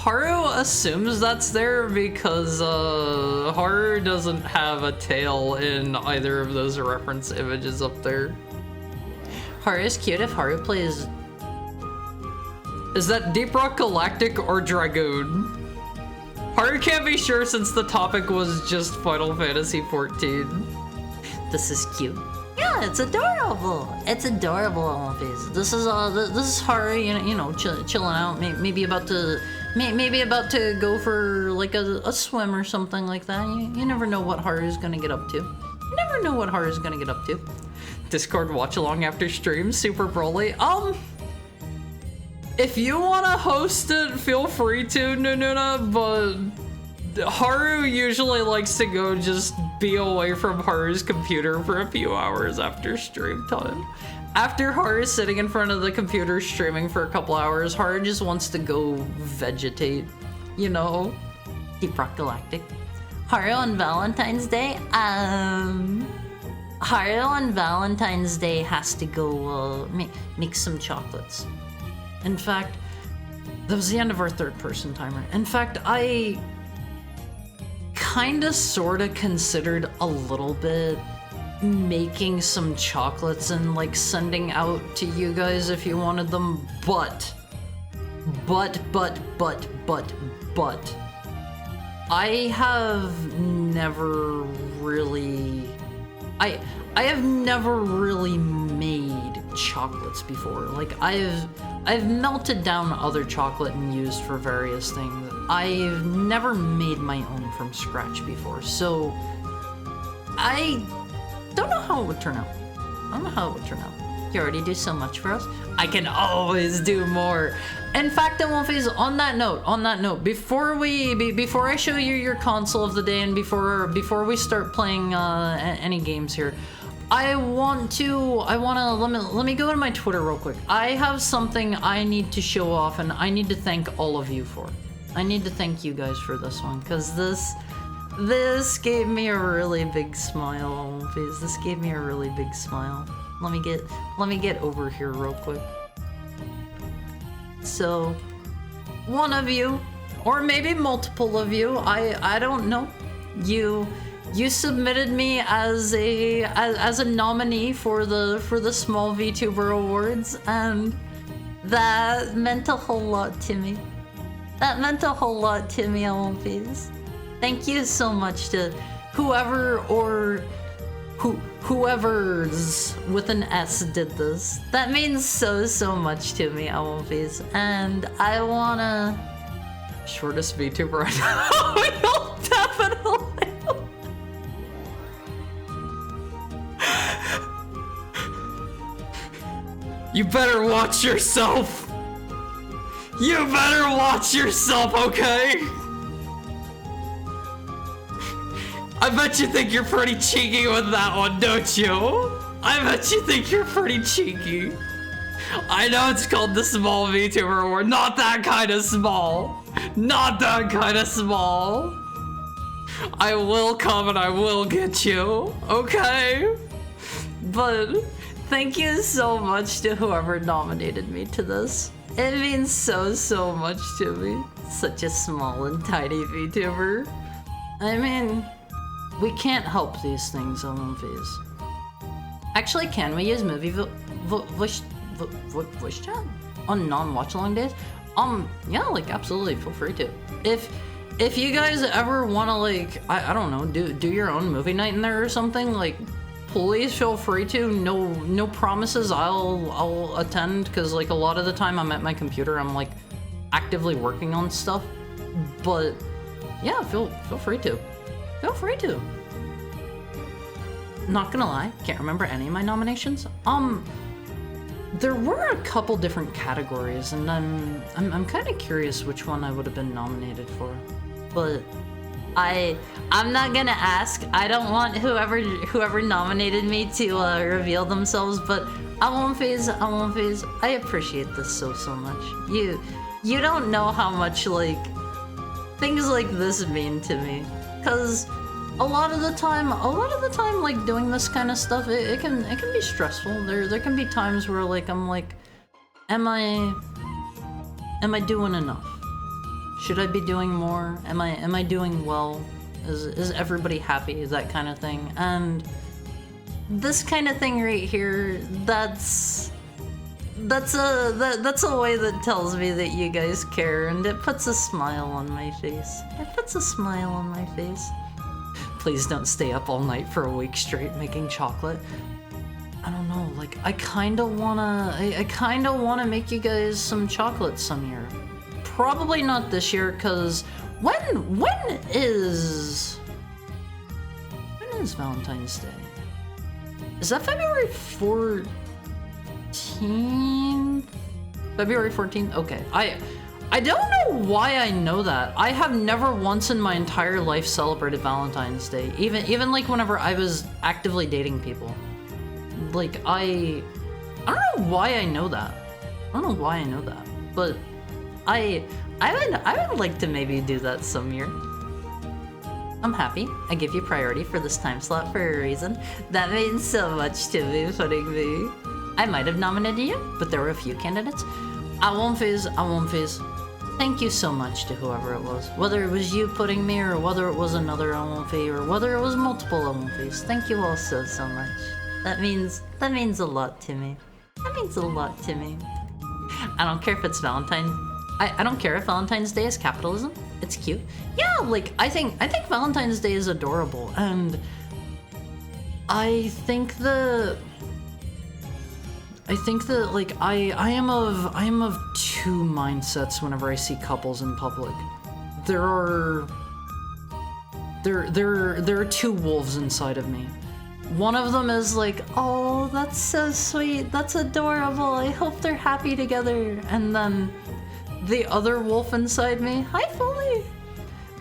Haru assumes that's there because Haru doesn't have a tail in either of those reference images up there. Haru is cute if Haru plays... Is that Deep Rock Galactic or Dragoon? Haru can't be sure since the topic was just Final Fantasy XIV. This is cute. Yeah, it's adorable. It's adorable on my face. This is Haru, you know, chilling out. Maybe about to go for like a swim or something like that. You never know what Haru's gonna get up to. You never know what Haru's gonna get up to. Discord watch along after stream, Super Broly. If you wanna host it, feel free to, no, but Haru usually likes to go just be away from Haru's computer for a few hours after stream time. After Haru's sitting in front of the computer streaming for a couple hours, Haru just wants to go vegetate, you know? Deep Rock Galactic. Haru on Valentine's Day? Haru on Valentine's Day has to go make some chocolates. In fact, that was the end of our third person timer. In fact, I kinda sorta considered a little bit making some chocolates and like sending out to you guys if you wanted them, but I have never really I have never really made chocolates before. Like I've melted down other chocolate and used for various things. I've never made my own from scratch before, so I don't know how it would turn out. You already do so much for us. I can always do more. In fact, Wonfies, on that note, before I show you your console of the day and before we start playing any games here, let me go to my Twitter real quick. I have something I need to show off and I need to thank all of you for. I need to thank you guys for this one, because this gave me a really big smile. This gave me a really big smile. Let me get over here real quick. So, one of you, or maybe multiple of you, I don't know. You submitted me as a nominee for the Small VTuber Awards, and that meant a whole lot to me. Alphys. Thank you so much to whoever's with an S did this. That means so much to me, Alphys. And I wanna... Shortest VTuber I know. Definitely. You better watch yourself! You better watch yourself, okay? I bet you think you're pretty cheeky with that one, don't you? I bet you think you're pretty cheeky. I know it's called the Small VTuber Award. Not that kind of small. Not that kind of small. I will come and I will get you, okay? But thank you so much to whoever nominated me to this. It means so much to me. Such a small and tiny VTuber. I mean, we can't help these things, Olympias. Actually, can we use movie voice chat on non-watch along days? Yeah, like absolutely, feel free to. If you guys ever wanna like, I don't know, do your own movie night in there or something, like, please feel free to. No promises. I'll attend, because like a lot of the time I'm at my computer. I'm like actively working on stuff. But yeah, feel free to. Feel free to. Not gonna lie, can't remember any of my nominations. There were a couple different categories, and I'm kind of curious which one I would have been nominated for. But I'm not gonna ask. I don't want whoever nominated me to reveal themselves, but I won't phase. I appreciate this so much. You don't know how much like things like this mean to me, cause a lot of the time like doing this kind of stuff, it can be stressful. There can be times where like I'm like, am I doing enough? Should I be doing more? Am I doing well? Is everybody happy? That kind of thing. And this kind of thing right here, that's a way that tells me that you guys care, and it puts a smile on my face. It puts a smile on my face. Please don't stay up all night for a week straight making chocolate. I don't know, like, I kinda wanna make you guys some chocolate some year. Probably not this year, cause when is Valentine's Day? Is that February 14th? February 14th? Okay. I don't know why I know that. I have never once in my entire life celebrated Valentine's Day. Even like whenever I was actively dating people. Like I don't know why I know that. I don't know why I know that. But I would like to maybe do that some year. I'm happy. I give you priority for this time slot for a reason. That means so much to me, putting me. I might have nominated you, but there were a few candidates. I won't phase. Thank you so much to whoever it was. Whether it was you putting me, or whether it was another I won't phase, or whether it was multiple I won't phase. Thank you all so much. That means a lot to me. That means a lot to me. I don't care if it's Valentine's. I don't care if Valentine's Day is capitalism. It's cute. Yeah, like I think Valentine's Day is adorable, and I think that like I am of two mindsets whenever I see couples in public. There are two wolves inside of me. One of them is like, oh, that's so sweet, that's adorable, I hope they're happy together. And then the other wolf inside me, hi Foley.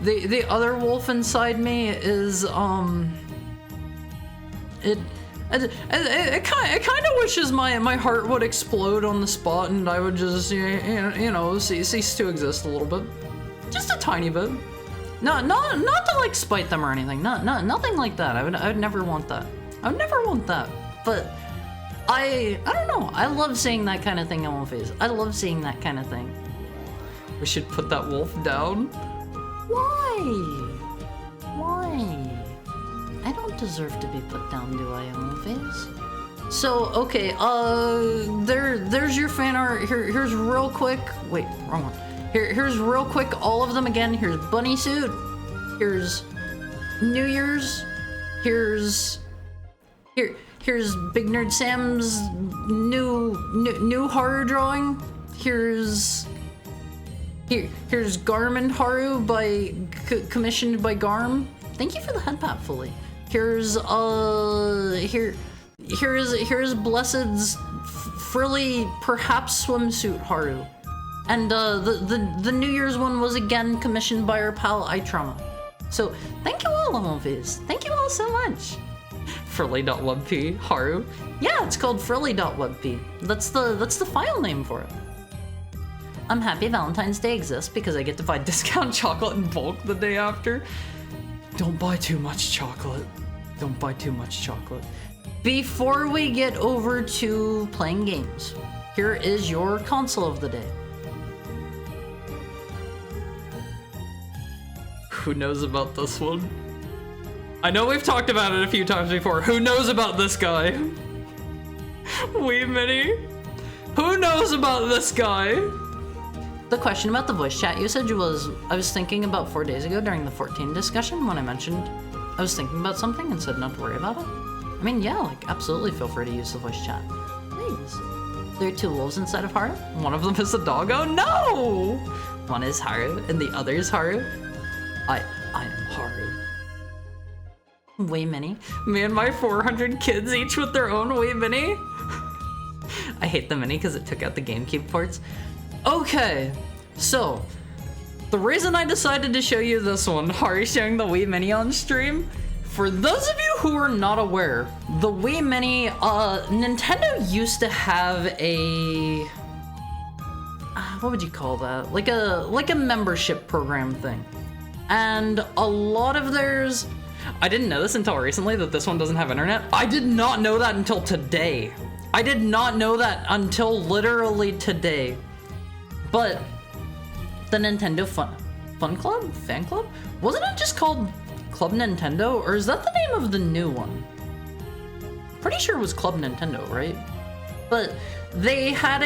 The other wolf inside me is it kind of wishes my heart would explode on the spot and I would just you know cease to exist a little bit, just a tiny bit. Not to like spite them or anything. Nothing like that. I would never want that. I would never want that. But I don't know. I love seeing that kind of thing in one face. I love seeing that kind of thing. We should put that wolf down. Why? I don't deserve to be put down, do I, Face? So, okay, there's your fan art. Here's real quick. Wait, wrong one. Here's real quick all of them again. Here's Bunny Suit. Here's New Year's. Here's Big Nerd Sam's new horror drawing. Here's Garmin Haru commissioned by Garm. Thank you for the head pat, Fully. Here's Blessed's frilly perhaps swimsuit Haru. And the New Year's one was again commissioned by our pal iTrauma. So thank you all, Homophys. Thank you all so much. Frilly.webp Haru. Yeah, it's called Frilly.webp. That's the file name for it. I'm happy Valentine's Day exists because I get to buy discount chocolate in bulk the day after. Don't buy too much chocolate. Don't buy too much chocolate. Before we get over to playing games, here is your console of the day. Who knows about this one? I know we've talked about it a few times before. Who knows about this guy? Wee Mini? Who knows about this guy? The question about the voice chat usage was, I was thinking about 4 days ago during the 14 discussion when I mentioned I was thinking about something and said not to worry about it. I mean, yeah, like, absolutely feel free to use the voice chat. Please. There are two wolves inside of Haru. One of them is a dog. Oh no! One is Haru and the other is Haru. I am Haru. Way Mini. Me and my 400 kids, each with their own Way Mini. I hate the Mini because it took out the GameCube ports. Okay, so the reason I decided to show you this one, Haru sharing the Wii Mini on stream, for those of you who are not aware, the Wii Mini, Nintendo used to have a, what would you call that? Like a membership program thing. And a lot of theirs, I didn't know this until recently that this one doesn't have internet. I did not know that until today. I did not know that until literally today. But the Nintendo Fun Club? Fan Club? Wasn't it just called Club Nintendo? Or is that the name of the new one? Pretty sure it was Club Nintendo, right? But they had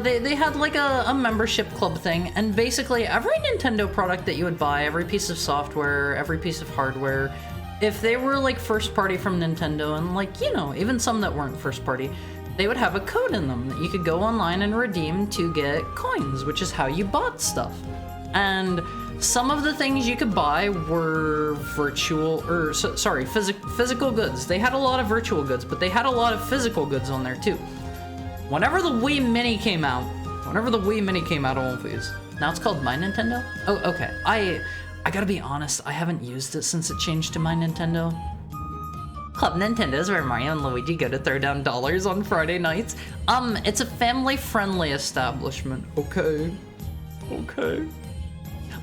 they had like a membership club thing, and basically every Nintendo product that you would buy, every piece of software, every piece of hardware, if they were like first party from Nintendo, and like, you know, even some that weren't first party, they would have a code in them that you could go online and redeem to get coins, which is how you bought stuff. And some of the things you could buy were physical goods. They had a lot of virtual goods, but they had a lot of physical goods on there too. Whenever the Wii Mini came out on please. Now it's called My Nintendo? Oh, okay. I gotta be honest, I haven't used it since it changed to My Nintendo. Club Nintendo is where Mario and Luigi go to throw down dollars on Friday nights. It's a family-friendly establishment. Okay.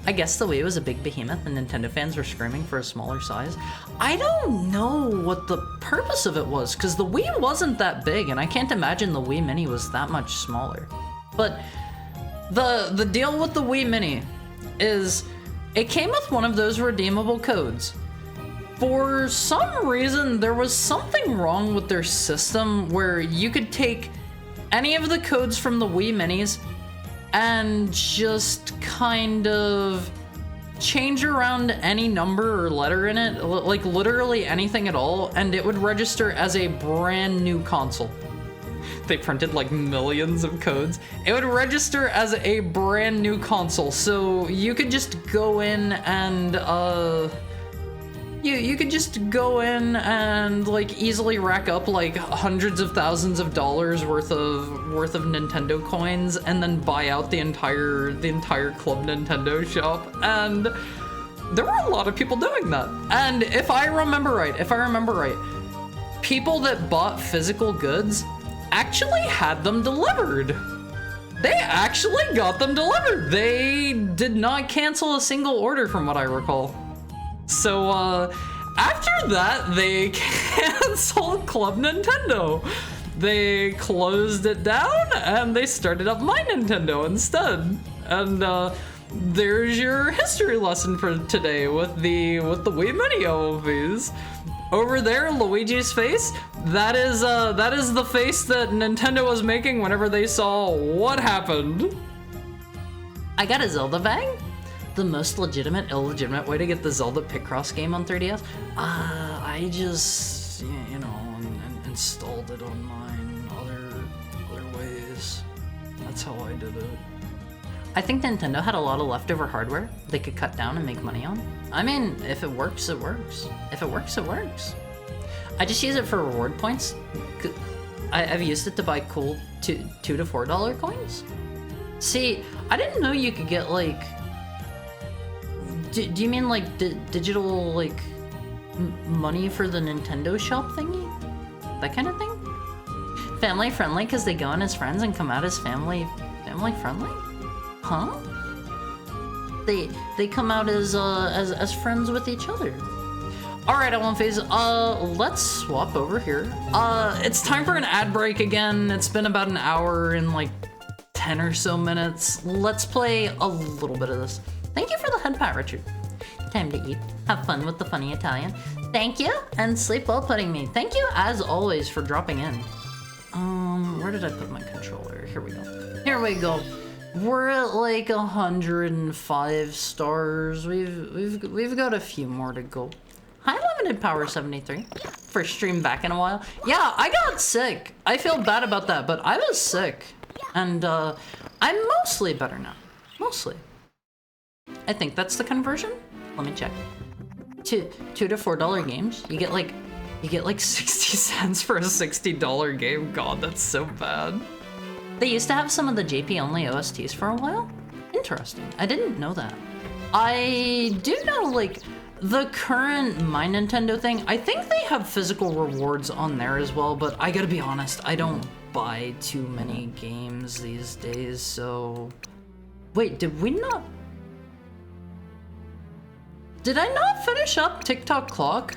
I guess the Wii was a big behemoth and Nintendo fans were screaming for a smaller size. I don't know what the purpose of it was, because the Wii wasn't that big, and I can't imagine the Wii Mini was that much smaller. But the deal with the Wii Mini is it came with one of those redeemable codes. For some reason, there was something wrong with their system where you could take any of the codes from the Wii Minis and just kind of change around any number or letter in it, like literally anything at all, and it would register as a brand new console. They printed like millions of codes. It would register as a brand new console, so you could just go in and you could just go in and like easily rack up like hundreds of thousands of dollars worth of Nintendo coins and then buy out the entire Club Nintendo shop. And there were a lot of people doing that. And if I remember right, people that bought physical goods actually had them delivered. They actually got them delivered. They did not cancel a single order from what I recall. So, after that, they canceled Club Nintendo. They closed it down, and they started up My Nintendo instead. And, there's your history lesson for today with the Wii Mini OVs. Over there, Luigi's face, that is the face that Nintendo was making whenever they saw what happened. I got a Zelda bag? The most legitimate, illegitimate way to get the Zelda Picross game on 3DS? I just, you know, installed it on mine other ways. That's how I did it. I think Nintendo had a lot of leftover hardware they could cut down and make money on. I mean, if it works, it works. If it works, it works. I just use it for reward points. I've used it to buy cool $2 to $4 coins. See, I didn't know you could get like... Do you mean like digital like money for the Nintendo shop thingy? That kind of thing? Family friendly because they go in as friends and come out as family friendly? Huh? They come out as friends with each other. Alright, L1Phase, let's swap over here. It's time for an ad break again. It's been about an hour and like 10 or so minutes. Let's play a little bit of this. Thank you for the head pat, Richard. Time to eat. Have fun with the funny Italian. Thank you, and sleep well putting me. Thank you, as always, for dropping in. Where did I put my controller? Here we go. Here we go. We're at like 105 stars. We've got a few more to go. Hi, Limited Power 73. First stream back in a while. Yeah, I got sick. I feel bad about that, but I was sick. And I'm mostly better now. Mostly. I think that's the conversion. Let me check. $2 to $4 games. You get like 60 cents for a $60 game. God, that's so bad. They used to have some of the JP only OSTs for a while. Interesting. I didn't know that. I do know like the current My Nintendo thing. I think they have physical rewards on there as well, but I gotta be honest, I don't buy too many games these days, so... Wait, did I not finish up TikTok Clock?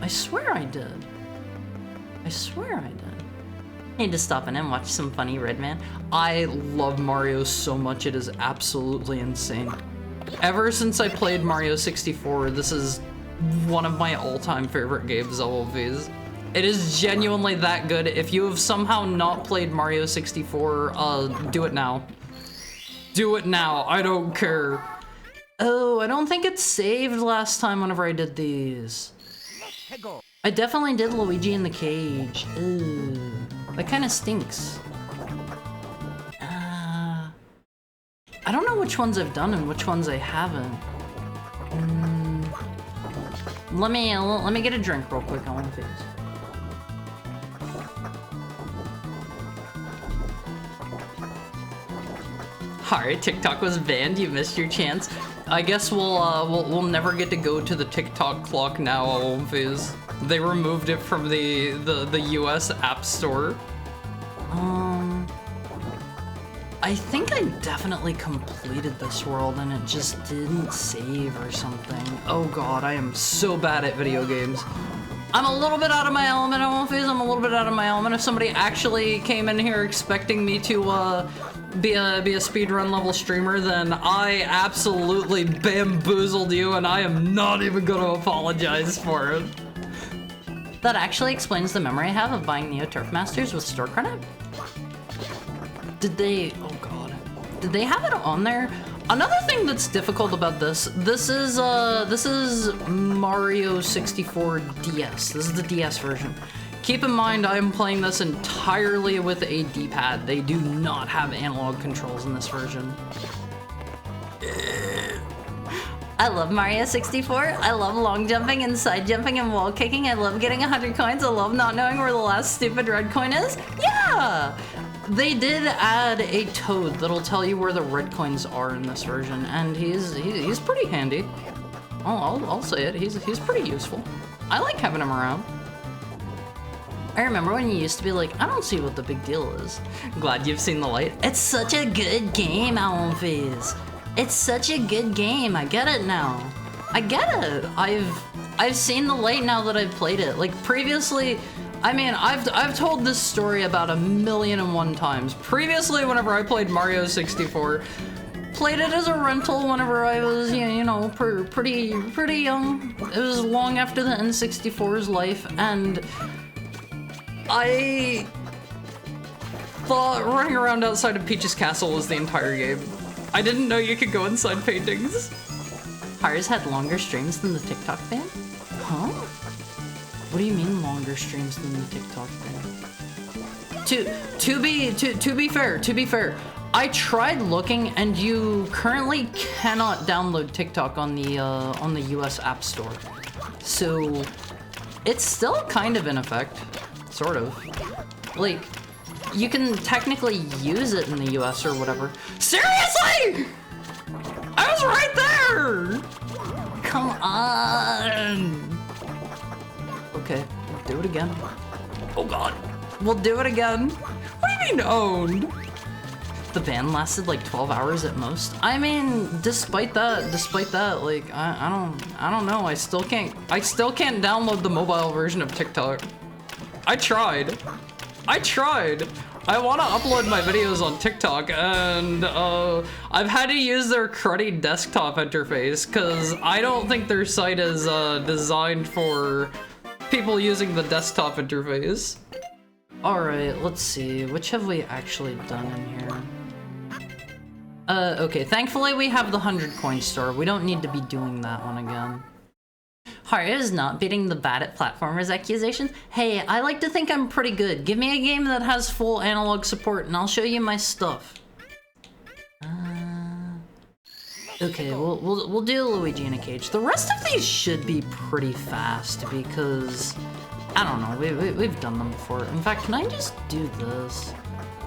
I swear I did. I swear I did. Need to stop in and watch some funny Redman. I love Mario so much, it is absolutely insane. Ever since I played Mario 64, this is one of my all-time favorite games of all these. It is genuinely that good. If you have somehow not played Mario 64, do it now. Do it now, I don't care. Oh, I don't think it's saved last time whenever I did these. I definitely did Luigi in the cage. Ew. That kind of stinks. I don't know which ones I've done and which ones I haven't. Let me get a drink real quick on one of these. Alright, TikTok was banned. You missed your chance. I guess we'll never get to go to the TikTok clock now. They removed it from the US App Store. I think I definitely completed this world and it just didn't save or something. Oh god, I am so bad at video games. I'm a little bit out of my element, I'm a little bit out of my element. If somebody actually came in here expecting me to be a speedrun level streamer, then I absolutely bamboozled you and I am not even gonna apologize for it. That actually explains the memory I have of buying Neo Turf Masters with store credit. Did they, oh god, did they have it on there? Another thing that's difficult about this is Mario 64 DS. This is the DS version. Keep in mind, I'm playing this entirely with a D-pad. They do not have analog controls in this version. I love Mario 64. I love long jumping and side jumping and wall kicking. I love getting 100 coins. I love not knowing where the last stupid red coin is. Yeah! They did add a Toad that'll tell you where the red coins are in this version, and he's pretty handy. I'll say it. He's pretty useful. I like having him around. I remember when you used to be like, I don't see what the big deal is. Glad you've seen the light. It's such a good game, Alphys. It's such a good game. I get it now. I get it. I've seen the light now that I've played it. Like previously, I mean, I've told this story about 1,000,001 times. Previously, whenever I played Mario 64, played it as a rental whenever I was, you know, pretty young. It was long after the N64's life, and I thought running around outside of Peach's castle was the entire game. I didn't know you could go inside paintings. Ours had longer streams than the TikTok ban? Huh? What do you mean longer streams than the TikTok ban? To be fair, I tried looking and you currently cannot download TikTok on the US App Store. So it's still kind of in effect, sort of. Like, you can technically use it in the US or whatever. Seriously! I was right there! Come on! Okay, we'll do it again. Oh god. We'll do it again. What do you mean owned? The ban lasted like 12 hours at most. I mean, despite that, like, I don't know. I still can't download the mobile version of TikTok. I tried. I want to upload my videos on TikTok, and I've had to use their cruddy desktop interface because I don't think their site is designed for people using the desktop interface. Alright, let's see. Which have we actually done in here? Okay, thankfully we have the 100 coin store. We don't need to be doing that one again. Hard is not beating the bad at platformers accusations. Hey, I like to think I'm pretty good. Give me a game that has full analog support and I'll show you my stuff. Okay, we'll do Luigi in a cage. The rest of these should be pretty fast because I don't know, we've done them before. In fact, can I just do this?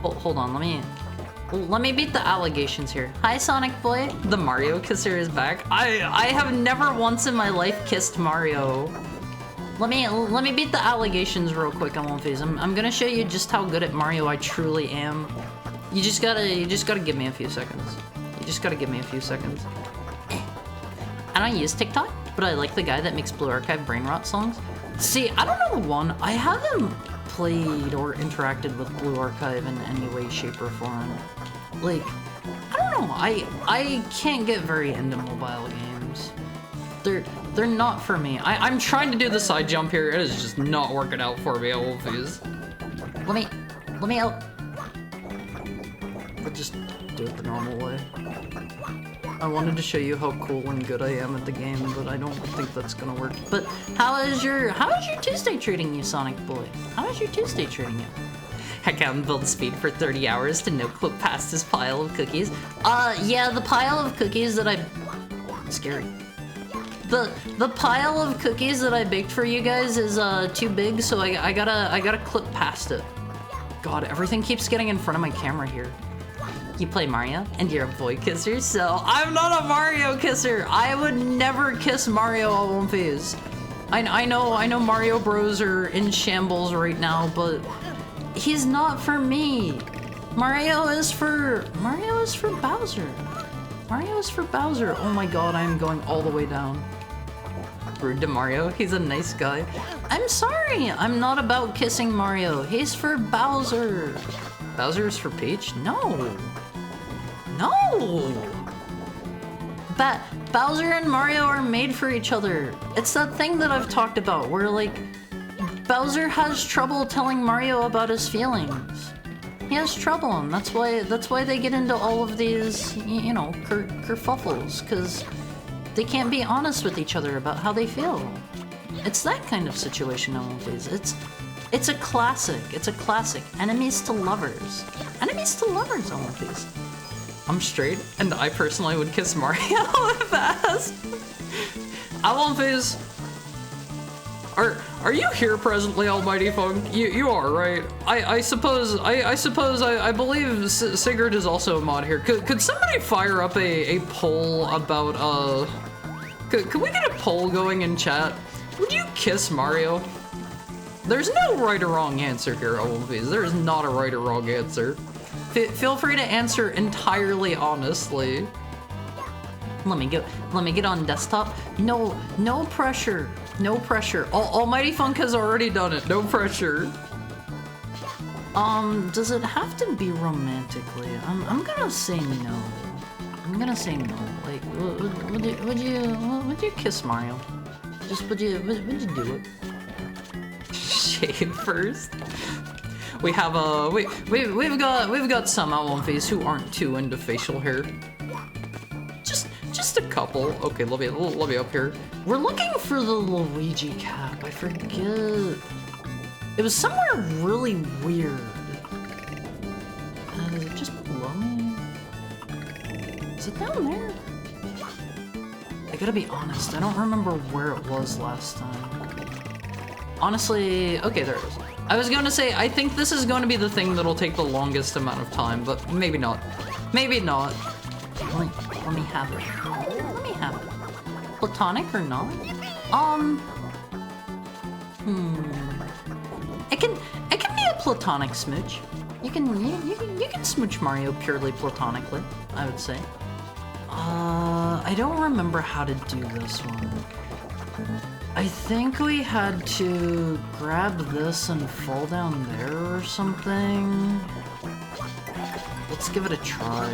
Hold on, let me beat the allegations here. Hi, Sonic Boy. The Mario kisser is back. I have never once in my life kissed Mario. Let me beat the allegations real quick on one phase. I'm gonna show you just how good at Mario I truly am. You just gotta give me a few seconds. I don't use TikTok, but I like the guy that makes Blue Archive brain rot songs. See, I don't know one. I haven't played or interacted with Blue Archive in any way, shape, or form. Like, I don't know, I can't get very into mobile games. They're not for me. I'm trying to do the side jump here. It is just not working out for me, Wolfies. Let me out. I'll just do it the normal way. I wanted to show you how cool and good I am at the game, but I don't think that's gonna work. But how is your Tuesday treating you, Sonic Boy? How is your Tuesday treating you? Heck out and build speed for 30 hours to no-clip past this pile of cookies. Yeah, the pile of cookies that scary. The pile of cookies that I baked for you guys is too big, so I gotta clip past it. God, everything keeps getting in front of my camera here. You play Mario, and you're a boy kisser, so I'm not a Mario kisser. I would never kiss Mario on One Phase. I know Mario Bros are in shambles right now, but he's not for me. Mario is for Bowser. Mario is for Bowser. Oh my god, I am going all the way down. Rude to Mario, he's a nice guy. I'm sorry, I'm not about kissing Mario. He's for Bowser. Bowser is for Peach? No. No! Bowser and Mario are made for each other. It's that thing that I've talked about where, like, Bowser has trouble telling Mario about his feelings. He has trouble, and that's why they get into all of these, you know, kerfuffles, because they can't be honest with each other about how they feel. It's that kind of situation on One Phase. It's a classic. It's a classic. Enemies to lovers. Enemies to lovers on One Phase. I'm straight, and I personally would kiss Mario if asked. I One Phase. Are you here presently, Almighty Funk? You are, right? I believe Sigurd is also a mod here. Could somebody fire up a poll about could we get a poll going in chat? Would you kiss Mario? There's no right or wrong answer here, Olvies. There is not a right or wrong answer. Feel free to answer entirely honestly. Let me get on desktop. No pressure. No pressure. Almighty Funk has already done it. No pressure. Does it have to be romantically? I'm gonna say no. I'm gonna say no. Like, would you kiss Mario? Just would you do it? Shave first. We have we've got some One Phase who aren't too into facial hair. Just a couple. Okay, let me up here. We're looking for the Luigi cap. I forget. It was somewhere really weird. Is it just below me? Is it down there? I gotta be honest. I don't remember where it was last time. Honestly, okay, there it is. I was gonna say, I think this is gonna be the thing that'll take the longest amount of time, but maybe not. Maybe not. Let me have it. Let me have it. Platonic or not? It can be a platonic smooch. You can smooch Mario purely platonically, I would say. I don't remember how to do this one. I think we had to grab this and fall down there or something. Let's give it a try.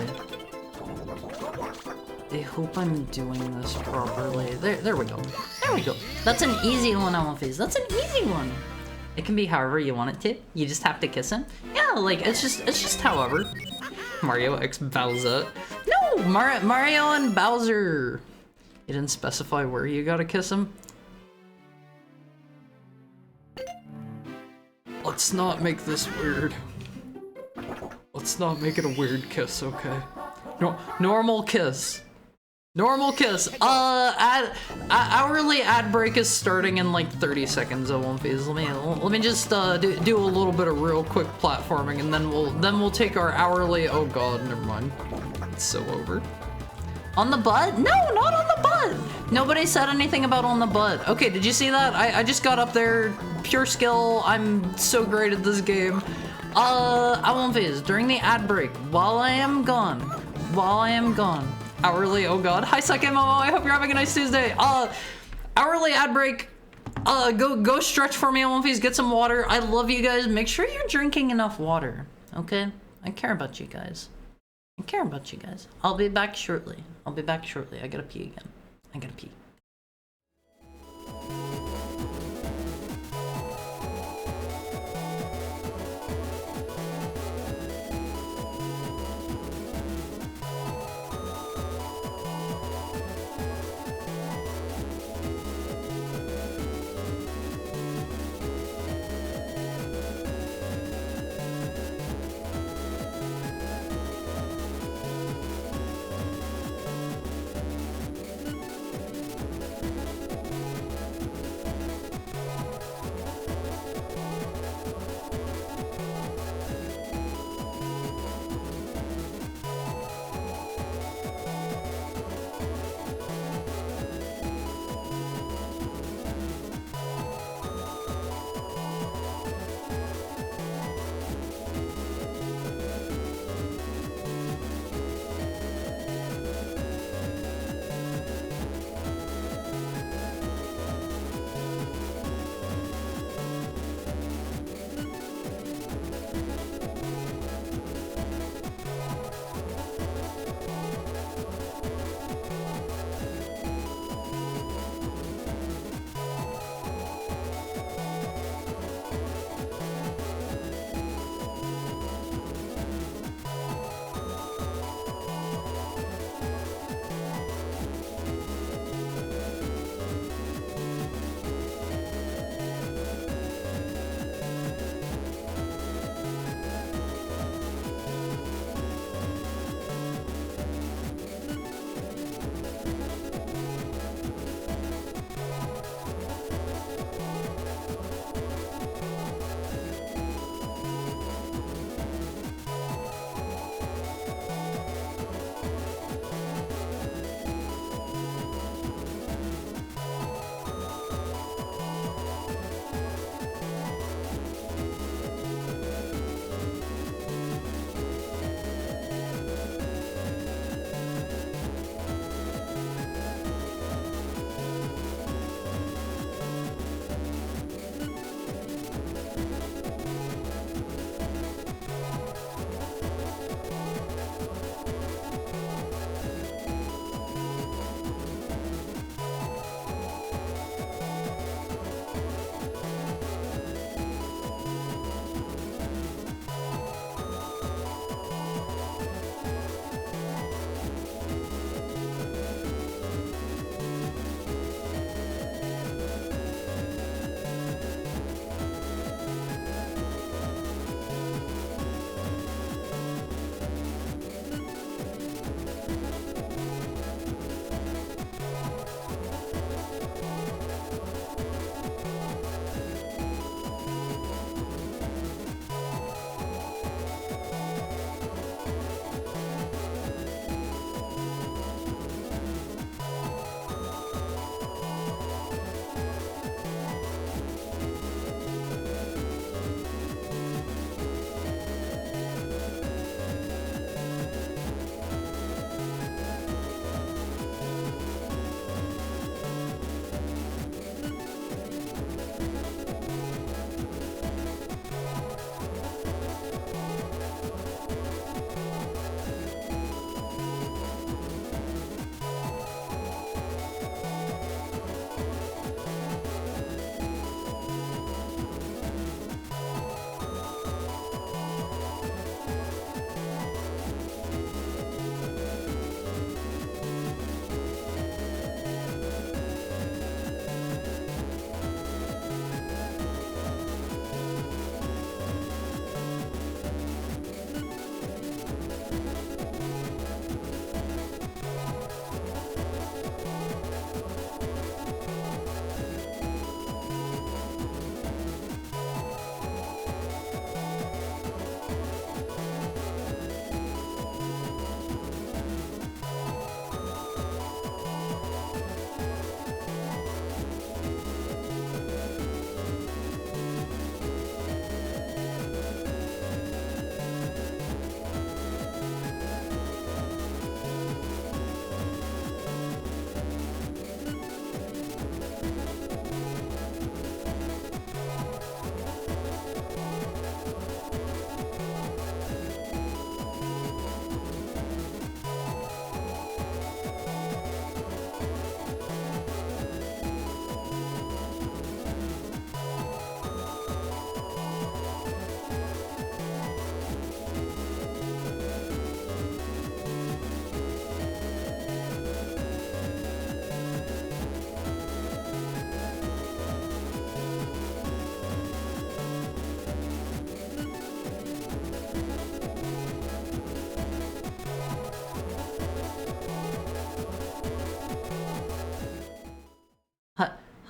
I hope I'm doing this properly. There we go. There we go. That's an easy one, One Phase. That's an easy one. It can be however you want it to. You just have to kiss him. Yeah, like it's just however. Mario x Bowser. No, Mario and Bowser. You didn't specify where you gotta kiss him. Let's not make this weird. Let's not make it a weird kiss, okay? No, normal kiss. Normal kiss. Hourly ad break is starting in like 30 seconds of One Phase. Let me just do a little bit of real quick platforming, and then we'll take our hourly. Oh god, never mind. It's so over. On the butt? No, not on the butt. Nobody said anything about on the butt. Okay, did you see that? I just got up there. Pure skill. I'm so great at this game. One Phase during the ad break while I am gone. Hourly, oh god. Hi, Suck MMO, I hope you're having a nice Tuesday. Hourly ad break. Go stretch for me, Omphys. Get some water. I love you guys. Make sure you're drinking enough water, okay? I care about you guys. I care about you guys. I'll be back shortly. I gotta pee again. I gotta pee.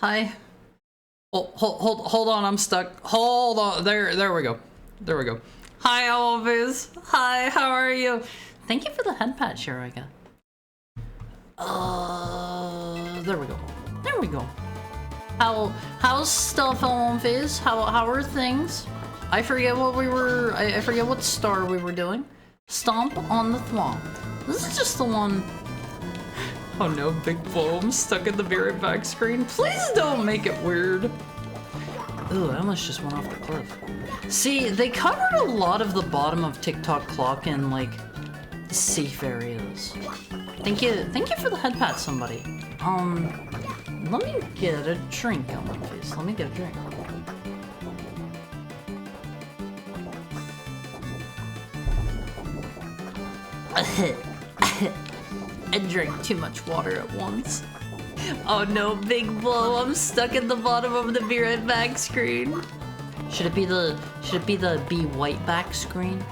Hi. Hold on, I'm stuck. Hold on, there we go. There we go. Hi, Always. Hi, how are you? Thank you for the head pat, Shirika. There we go. There we go. How's stuff on Fizz? How are things? I forget what we were. I forget what star we were doing. Stomp on the thwomp. This is just the one. Oh no, big blow. I'm stuck in the be right back screen. Please don't make it weird. Ooh, I almost just went off the cliff. See, they covered a lot of the bottom of TikTok clock in like safe areas. Thank you for the head pat, somebody. Let me get a drink on my face. Let me get a drink. I drank too much water at once. Oh no, big blow. I'm stuck at the bottom of the be right back screen. Should it be the be white back screen?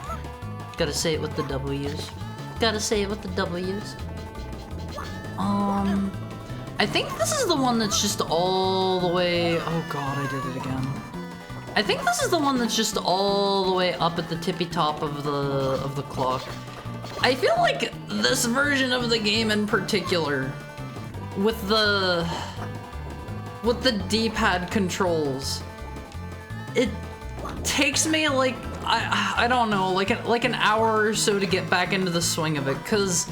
Gotta say it with the W's. Gotta say it with the W's. I think this is the one that's just all the way. Oh god, I did it again. I think this is the one that's just all the way up at the tippy top of the clock. I feel like this version of the game in particular, with the D-pad controls, it takes me like I don't know, like an hour or so to get back into the swing of it, cause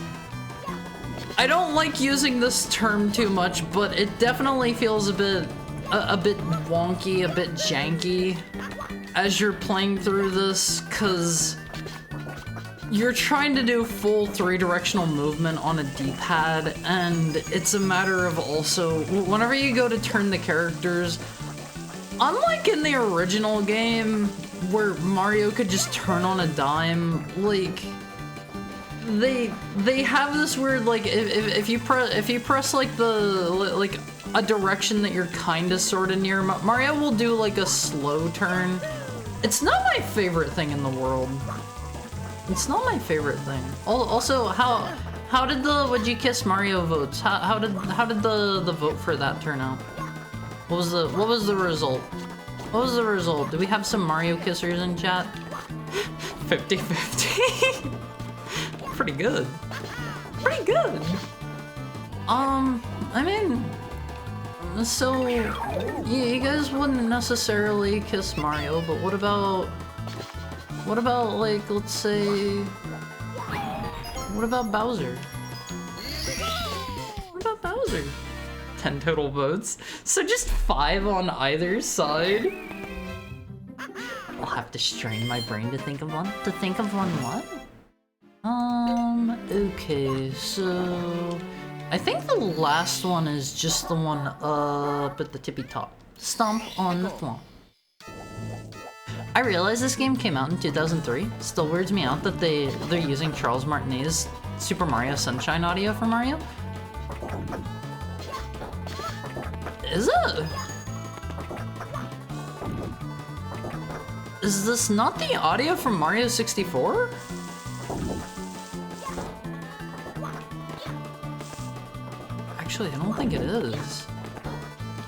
I don't like using this term too much, but it definitely feels a bit wonky, a bit janky as you're playing through this, cause you're trying to do full 3-directional movement on a D-pad, and it's a matter of also, whenever you go to turn the characters, unlike in the original game, where Mario could just turn on a dime, like, they have this weird, like, if you press like a direction that you're kinda sorta near, Mario will do like a slow turn. It's not my favorite thing in the world. It's not my favorite thing. Also, how did the Would You Kiss Mario votes? How did the vote for that turn out? What was the result? What was the result? Do we have some Mario kissers in chat? 50-50. Pretty good. Pretty good. I mean, so you guys wouldn't necessarily kiss Mario, but what about like, let's say, what about Bowser? What about Bowser? 10 total votes, so just 5 on either side. I'll have to strain my brain to think of one. To think of one what? Okay, so I think the last one is just the one up at the tippy top. Stomp on the thwomp. I realize this game came out in 2003. Still weirds me out that they're using Charles Martinet's Super Mario Sunshine audio for Mario. Is it? Is this not the audio from Mario 64? Actually, I don't think it is.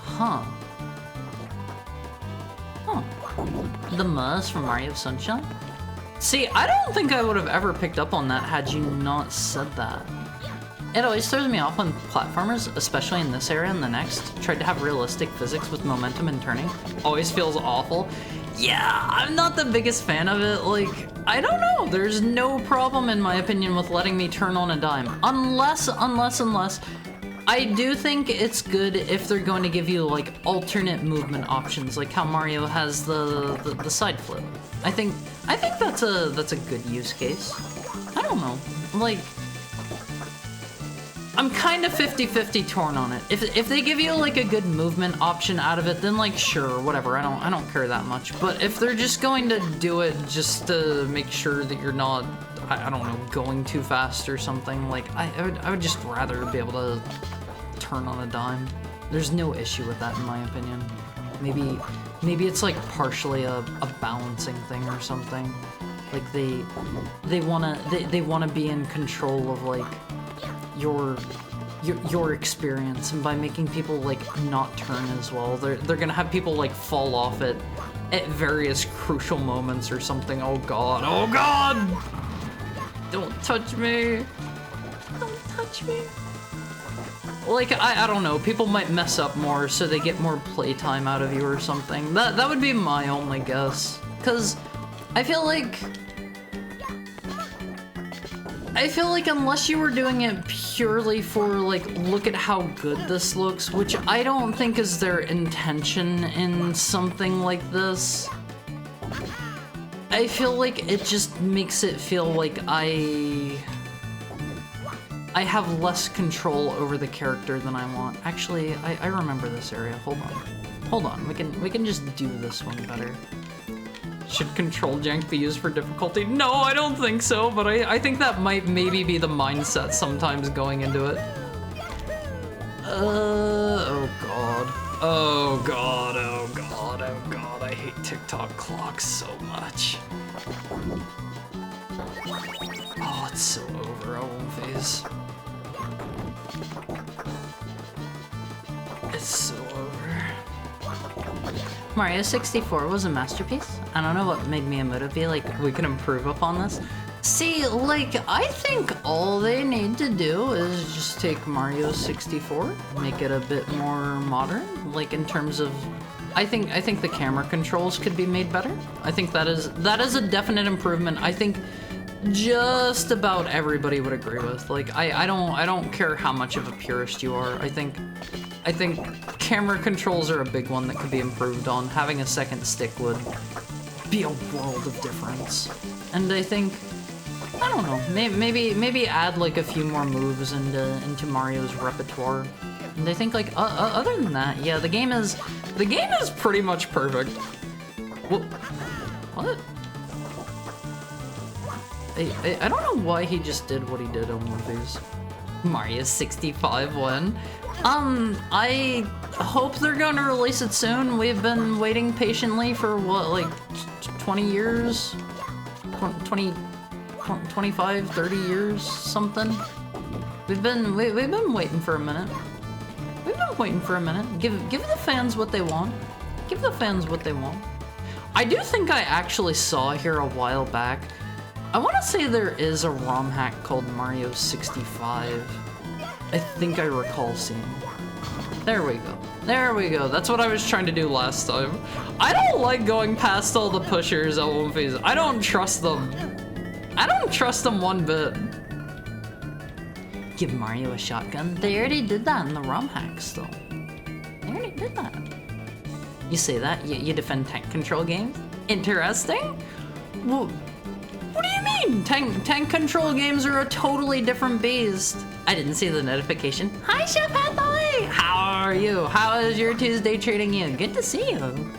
Huh. Huh. The Muzz from Mario Sunshine? See, I don't think I would have ever picked up on that had you not said that. It always throws me off when platformers, especially in this area and the next, tried to have realistic physics with momentum and turning. Always feels awful. Yeah, I'm not the biggest fan of it. Like, I don't know. There's no problem, in my opinion, with letting me turn on a dime. Unless, I do think it's good if they're going to give you, like, alternate movement options, like how Mario has the side flip. I think that's a good use case. I don't know. Like, I'm kind of 50-50 torn on it. If they give you like a good movement option out of it, then like sure, whatever. I don't care that much. But if they're just going to do it just to make sure that you're not, I don't know, going too fast or something, like I would just rather be able to turn on a dime. There's no issue with that in my opinion. Maybe it's like partially a balancing thing or something. Like they wanna be in control of like your experience, and by making people like not turn as well, they're gonna have people like fall off at various crucial moments or something. Oh god, oh god! Don't touch me! Don't touch me! Like, I don't know, people might mess up more so they get more playtime out of you or something. That would be my only guess. Cause I feel like unless you were doing it purely for like, look at how good this looks, which I don't think is their intention in something like this, I feel like it just makes it feel like I have less control over the character than I want. Actually, I remember this area. Hold on. We can just do this one better. Should control jank be used for difficulty? No, I don't think so, but I think that might maybe be the mindset sometimes going into it. Oh god. Oh god, oh god, oh god. I hate TikTok clocks so much. Oh, it's so over. I won't phase. It's so over. Mario 64 was a masterpiece. I don't know what made Miyamoto be like, we can improve upon this. See, like, I think all they need to do is just take Mario 64, make it a bit more modern, like in terms of, I think the camera controls could be made better. I think that is a definite improvement. I think just about everybody would agree with. Like, I don't care how much of a purist you are. I think camera controls are a big one that could be improved on. Having a second stick would be a world of difference. And I think, I don't know, maybe add like a few more moves into Mario's repertoire. And I think like other than that, yeah, the game is pretty much perfect. What? I don't know why he just did what he did on one of these. Mario 65 one. I hope they're going to release it soon. We've been waiting patiently for what, like 20 years? 20, 25, 30 years, something. We've been waiting for a minute. We've been waiting for a minute. Give the fans what they want. Give the fans what they want. I do think I actually saw here a while back. I want to say there is a ROM hack called Mario 65. I think I recall seeing. There we go. There we go. That's what I was trying to do last time. I don't like going past all the pushers at one phase. I don't trust them. I don't trust them one bit. Give Mario a shotgun. They already did that in the ROM hacks, though. They already did that. You say that? You defend tank control games? Interesting? Well, what do you mean? Tank control games are a totally different beast. I didn't see the notification. Hi, Chef Hathaway! How are you? How is your Tuesday treating you? Good to see you.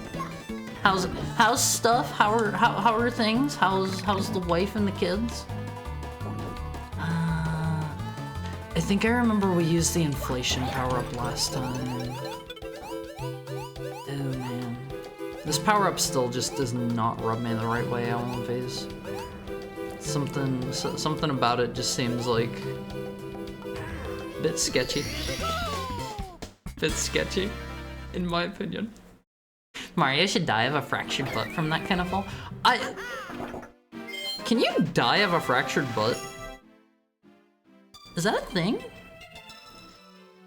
How's stuff? How are things? How's the wife and the kids? I think I remember we used the inflation power-up last time. Oh man. This power-up still just does not rub me the right way on one phase. Something about it just seems like a bit sketchy. Bit sketchy, in my opinion. Mario should die of a fractured butt from that kind of fall. Can you die of a fractured butt? Is that a thing?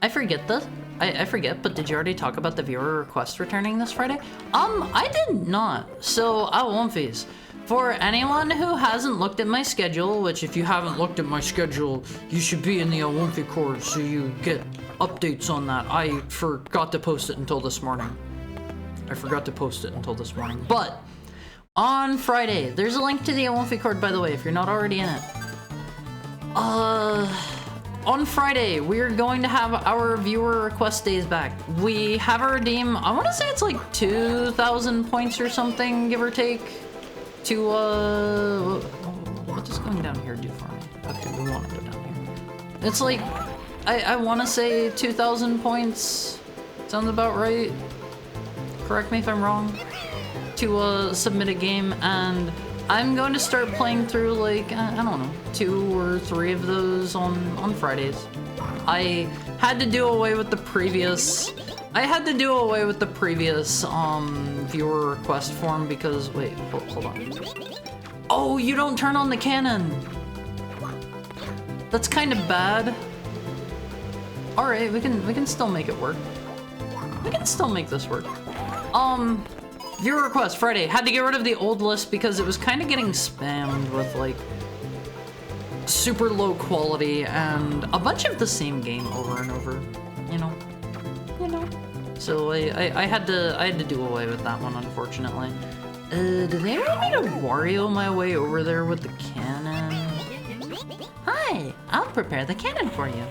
I forget this. I forget, but did you already talk about the viewer request returning this Friday? I did not. So, I won't phase. For anyone who hasn't looked at my schedule, which if you haven't looked at my schedule, you should be in the Olympic Court so you get updates on that. I forgot to post it until this morning. But on Friday, there's a link to the Olympic Court, by the way, if you're not already in it. On Friday, we're going to have our viewer request days back. We have a redeem, I want to say it's like 2,000 points or something, give or take. To, what does going down here do for me? Okay, we want to go down here. It's like, I want to say 2,000 points. Sounds about right. Correct me if I'm wrong. To, submit a game, and I'm going to start playing through like, I don't know, 2 or 3 of those on Fridays. I had to do away with the previous viewer request form because, wait, hold on. Oh, you don't turn on the cannon. That's kind of bad. All right, we can still make it work. We can still make this work. Viewer request Friday. Had to get rid of the old list because it was kind of getting spammed with like super low quality and a bunch of the same game over and over. You know. So I had to do away with that one, unfortunately. Do they want me to Wario my way over there with the cannon? Hi, I'll prepare the cannon for you.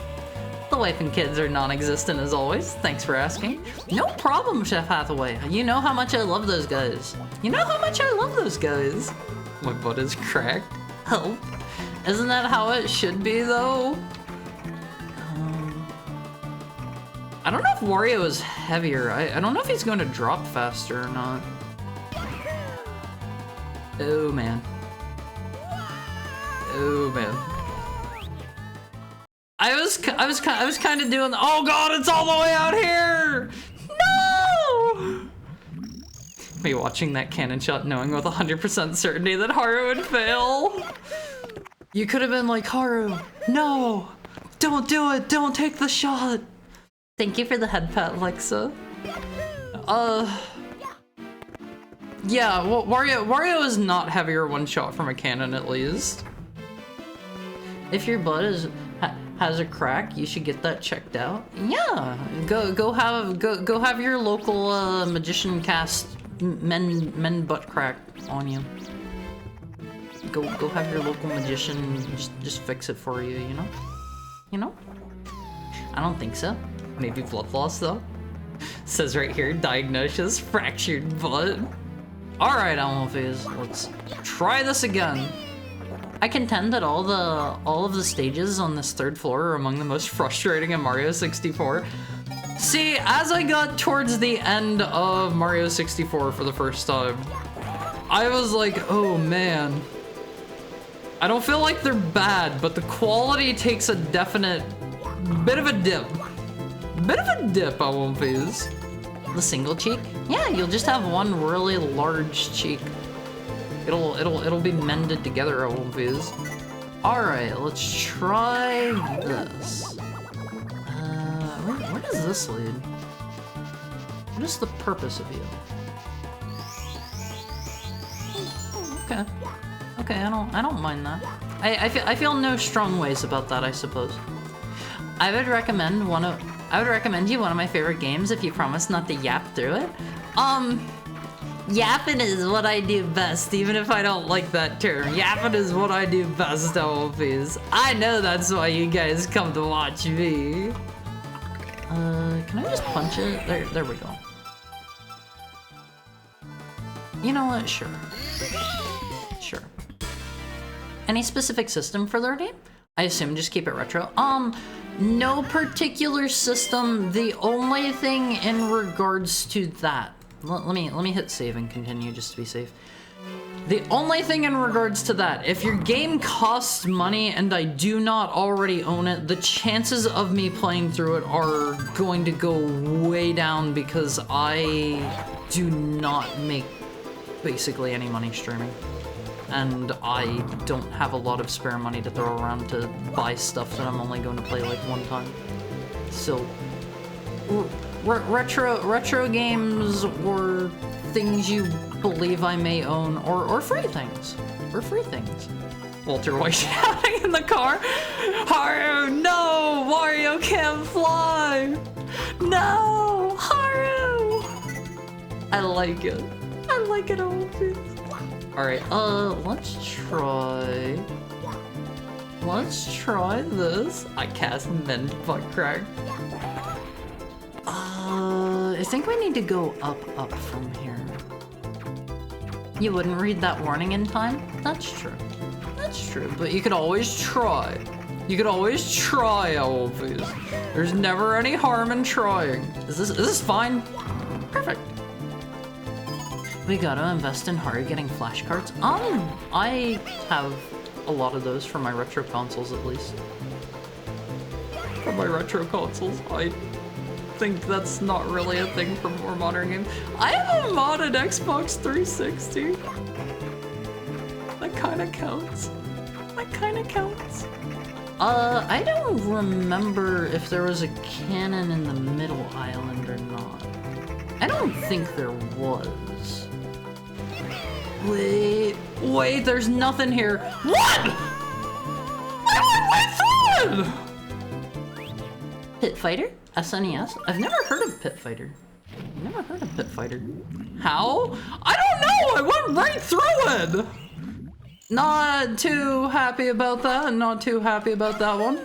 The wife and kids are non-existent as always. Thanks for asking. No problem, Chef Hathaway. You know how much I love those guys. My butt is cracked. Help. Isn't that how it should be, though? I don't know if Wario is heavier. I don't know if he's going to drop faster or not. Oh, man. I was kind of doing. Oh God, it's all the way out here! No! Me watching that cannon shot, knowing with 100% certainty that Haru would fail. You could have been like, Haru, no, don't do it, don't take the shot. Thank you for the head pat, Lexa. Yeah, well, Wario is not heavier one shot from a cannon, at least. If your butt has a crack, you should get that checked out. Yeah, go have your local magician cast men butt crack on you. Go have your local magician just fix it for you. You know. I don't think so. Maybe blood loss though. Says right here, diagnosis fractured butt. All right, Almophies, let's try this again. I contend that all of the stages on this 3rd floor are among the most frustrating in Mario 64. See, as I got towards the end of Mario 64 for the first time, I was like, oh man. I don't feel like they're bad, but the quality takes a definite bit of a dip. Almophies. The single cheek? Yeah, you'll just have one really large cheek. It'll be mended together, Almophies. Alright, let's try this. Where does this lead? What is the purpose of you? Okay, I don't mind that. I feel no strong ways about that, I suppose. I would recommend you one of my favorite games if you promise not to yap through it. Yapping is what I do best, even if I don't like that term. Yapping is what I do best, Almophies. I know that's why you guys come to watch me. Can I just punch it? There we go. You know what? Sure. Any specific system for their game? I assume just keep it retro. No particular system. The only thing in regards to that. Let me hit save and continue just to be safe. The only thing in regards to that, if your game costs money and I do not already own it, the chances of me playing through it are going to go way down because I do not make basically any money streaming. And I don't have a lot of spare money to throw around to buy stuff that I'm only going to play like one time. So, retro games or things you believe I may own, or free things. Walter White shouting in the car. Haru, no! Wario can't fly! No! Haru! I like it. Almophies. Alright, let's try this. I cast Mend Butt Crack. I think we need to go up from here. You wouldn't read that warning in time? That's true, but you could always try. Almophies. There's never any harm in trying. Is this fine? Perfect. We gotta invest in Haru getting flashcards. I have a lot of those for my retro consoles, at least. For my retro consoles, I think that's not really a thing for more modern games. I have a modded Xbox 360. That kinda counts. That kinda counts. I don't remember if there was a cannon in the middle island or not. I don't think there was. Wait, there's nothing here. What?! I went through it! Pit Fighter? SNES? I've never heard of Pit Fighter. I've never heard of Pit Fighter. How? I don't know! I went right through it! Not too happy about that. Not too happy about that one.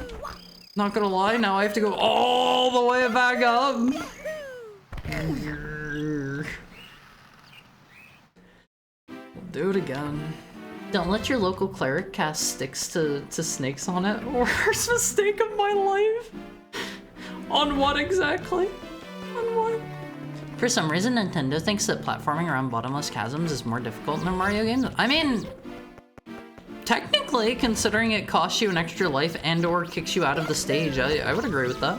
Not gonna lie, now I have to go all the way back up. Do it again. Don't let your local cleric cast sticks to snakes on it. Worst mistake of my life. On what exactly? On what? For some reason, Nintendo thinks that platforming around bottomless chasms is more difficult than Mario games. I mean, technically, considering it costs you an extra life and or kicks you out of the stage, I would agree with that.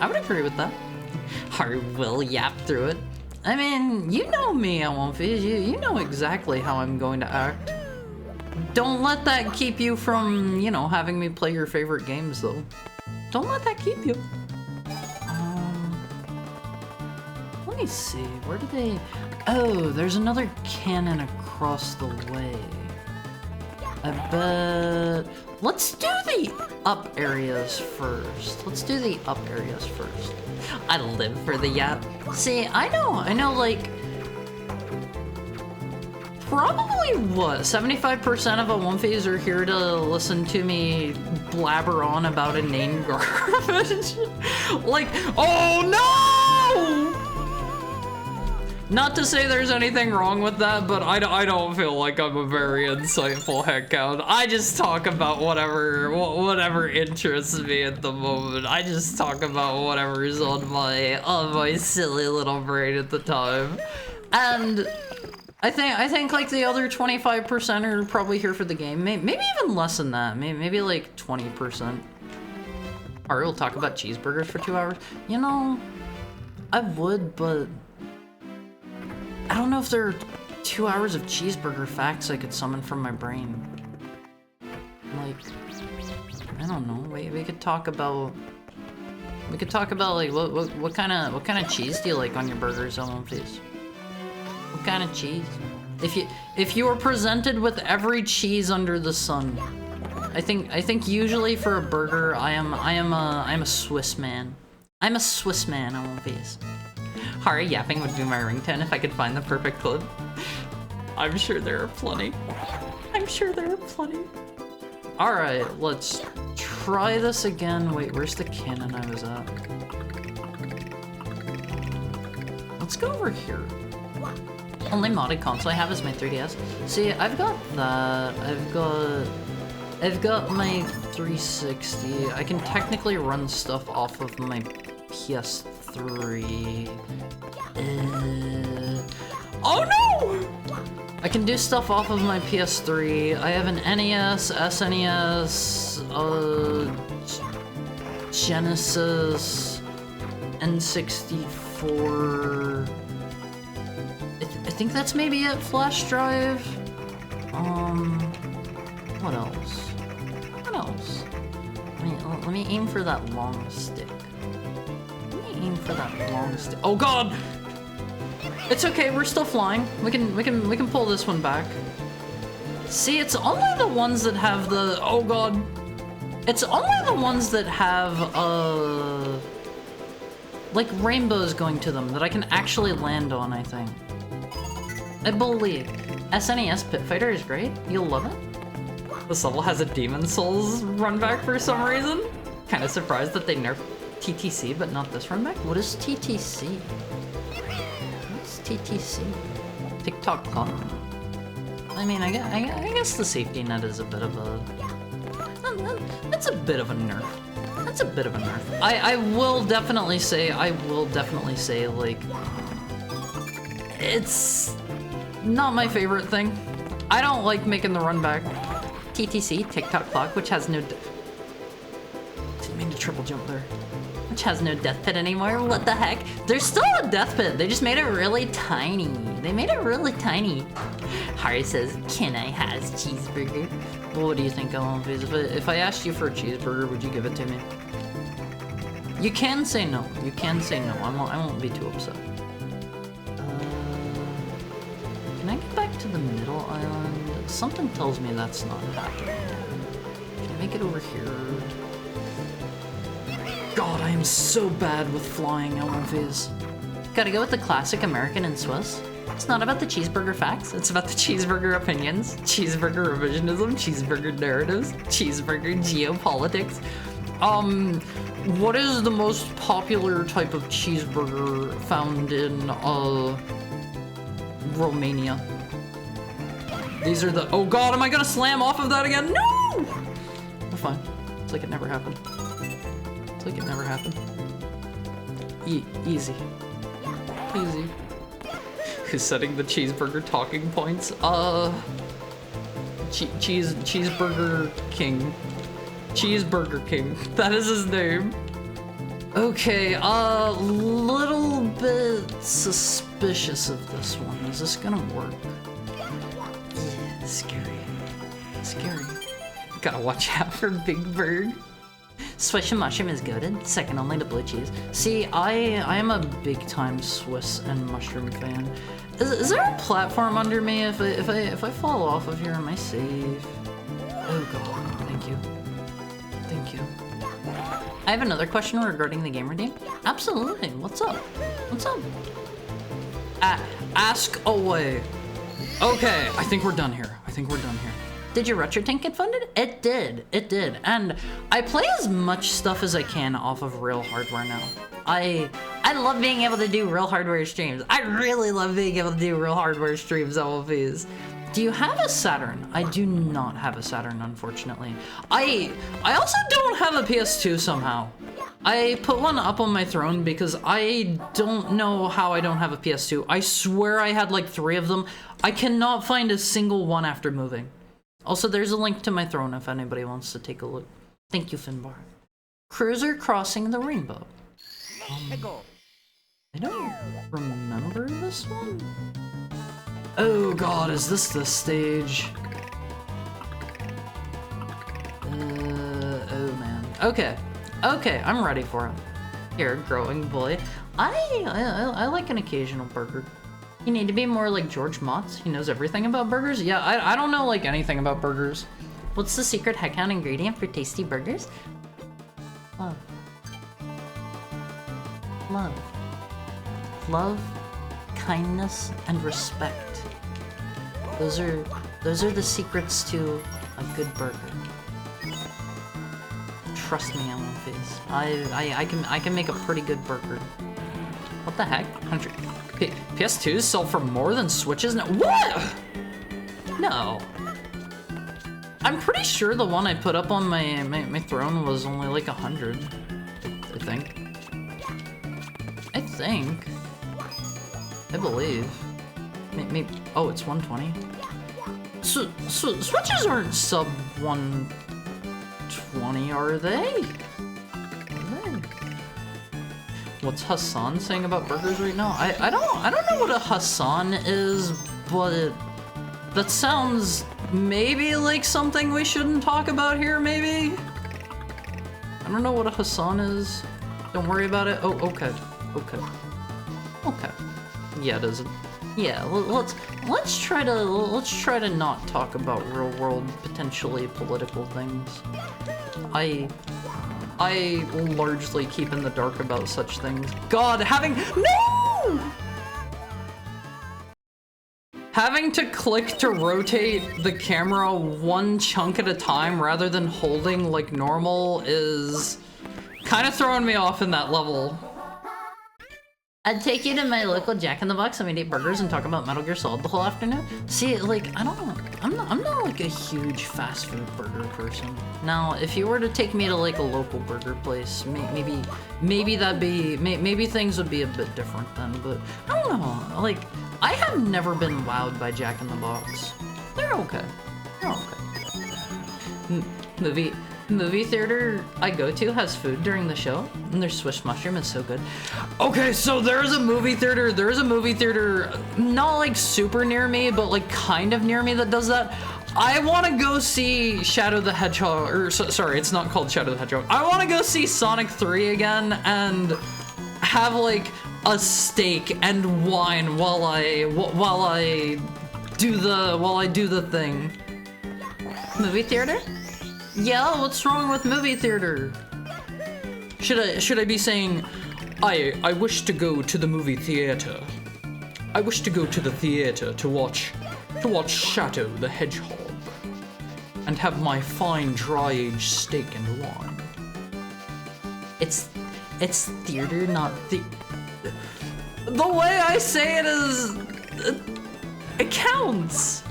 I would agree with that. Haru will yap through it. I mean, you know me, I won't feed you. You know exactly how I'm going to act. Don't let that keep you from, you know, having me play your favorite games, though. Don't let that keep you. Let me see, where do they... Oh, there's another cannon across the way. I bet... Let's do the up areas first. Let's do the up areas first. I live for the yap. See, I know, like... Probably, what, 75% of Awumfies are here to listen to me blabber on about inane garbage? Like, oh no! Not to say there's anything wrong with that, but I don't feel like I'm a very insightful headcount. I just talk about whatever interests me at the moment. I just talk about whatever's on my silly little brain at the time. And I think like the other 25% are probably here for the game. Maybe even less than that. Maybe like 20%. Or we'll talk about cheeseburgers for 2 hours. You know, I would, but I don't know if there are 2 hours of cheeseburger facts I could summon from my brain. Like, I don't know. We could talk about. We could talk about like what kind of cheese do you like on your burgers, Awumfies? What kind of cheese? If you were presented with every cheese under the sun, I think usually for a burger I am a Swiss man. I'm a Swiss man, Awumfies. Haru yapping would be my ringtone if I could find the perfect clip. I'm sure there are plenty. I'm sure there are plenty. Alright, let's try this again. Wait, where's the cannon I was at? Let's go over here. Only modded console I have is my 3DS. See, I've got that. I've got my 360. I can technically run stuff off of my PS3. Oh no! I can do stuff off of my PS3. I have an NES, SNES, Genesis, N64. I think that's maybe it. Flash drive. What else? What else? Let me aim for that long stick. Aim for that long stick. Oh god! It's okay, we're still flying. We can pull this one back. See, it's only the ones that have the oh god. It's only the ones that have like rainbows going to them that I can actually land on, I think. I believe. SNES Pit Fighter is great. You'll love it. This level has a Demon Souls run back for some reason. Kind of surprised that they nerfed TTC, but not this run back. What is TTC? What's TTC? TikTok Clock. I mean, I guess the safety net is a bit of a. That's a bit of a nerf. That's a bit of a nerf. I will definitely say, like, it's not my favorite thing. I don't like making the run back. TTC, TikTok clock, which has no... Didn't mean to triple jump there. Which has no death pit anymore. What the heck? There's still a death pit. They just made it really tiny. They made it really tiny. Hari says, can I has cheeseburger? Well, what do you think, LMVs? If I asked you for a cheeseburger, would you give it to me? You can say no. You can say no. I won't be too upset. Can I get back to the middle island? Something tells me that's not happening. Can I make it over here? God, I am so bad with flying LMVs. Gotta go with the classic American and Swiss. It's not about the cheeseburger facts, it's about the cheeseburger opinions, cheeseburger revisionism, cheeseburger narratives, cheeseburger geopolitics. What is the most popular type of cheeseburger found in, Romania? These are the- oh god, am I gonna slam off of that again? No! We're fine. It's like it never happened. It's like it never happened. Easy. Easy. Who's setting the cheeseburger talking points? Cheeseburger King. Cheeseburger King. That is his name. Okay, little bit suspicious of this one. Is this gonna work? Yeah, scary. Scary. Gotta watch out for Big Bird. Swiss and mushroom is goated, second only to blue cheese. See, I am a big time Swiss and mushroom fan. Is there a platform under me? If I fall off of here, am I safe? Oh god, thank you. Thank you. I have another question regarding the game redeem. Absolutely, what's up? What's up? Ask away. Okay, I think we're done here. I think we're done here. Did your retro tank get funded? It did, and I play as much stuff as I can off of real hardware now. I love being able to do real hardware streams. I really love being able to do real hardware streams, LFVs. Do you have a Saturn? I do not have a Saturn, unfortunately. I also don't have a PS2 somehow. I put one up on my throne because I don't know how I don't have a PS2. I swear I had like 3 of them. I cannot find a single one after moving. Also, there's a link to my throne if anybody wants to take a look. Thank you, Finbar. Cruiser crossing the rainbow. I don't remember this one. Oh god, is this the stage? Oh man. Okay, I'm ready for it. Here, growing boy. I like an occasional burger. You need to be more like George Motz. He knows everything about burgers. Yeah, I don't know like anything about burgers. What's the secret heckhound ingredient for tasty burgers? Love. Love. Love, kindness, and respect. Those are the secrets to a good burger. Trust me, LMFs. I can make a pretty good burger. What the heck? PS2s sell for more than Switches now? What? No. I'm pretty sure the one I put up on my throne was only like 100. I think. I believe. Maybe. Oh, it's 120. So Switches aren't sub 120, are they? What's Hassan saying about burgers right now? I don't know what a Hassan is, but that sounds maybe like something we shouldn't talk about here, maybe? I don't know what a Hassan is. Don't worry about it. Oh, okay. Yeah, it isn't. Yeah, let's try to not talk about real world, potentially political things. I largely keep in the dark about such things. God, having to click to rotate the camera one chunk at a time rather than holding like normal is kind of throwing me off in that level. I'd take you to my local Jack in the Box and we'd eat burgers and talk about Metal Gear Solid the whole afternoon. See, like, I don't know. I'm not like a huge fast food burger person. Now, if you were to take me to like a local burger place, maybe maybe things would be a bit different then. But I don't know. Like, I have never been wowed by Jack in the Box. They're okay. They're okay. Movie theater I go to has food during the show, and their Swiss mushroom is so good. Okay, so there's a movie theater not like super near me, but like kind of near me that does that. I want to go see Shadow the Hedgehog, or sorry, it's not called Shadow the Hedgehog. I want to go see Sonic 3 again and have like a steak and wine while I do the thing. Movie theater? Yeah, what's wrong with movie theater? Should I be saying, I wish to go to the movie theater. I wish to go to the theater to watch Shadow the Hedgehog and have my fine dry-aged steak and wine. It's theater, not the way I say it is it counts.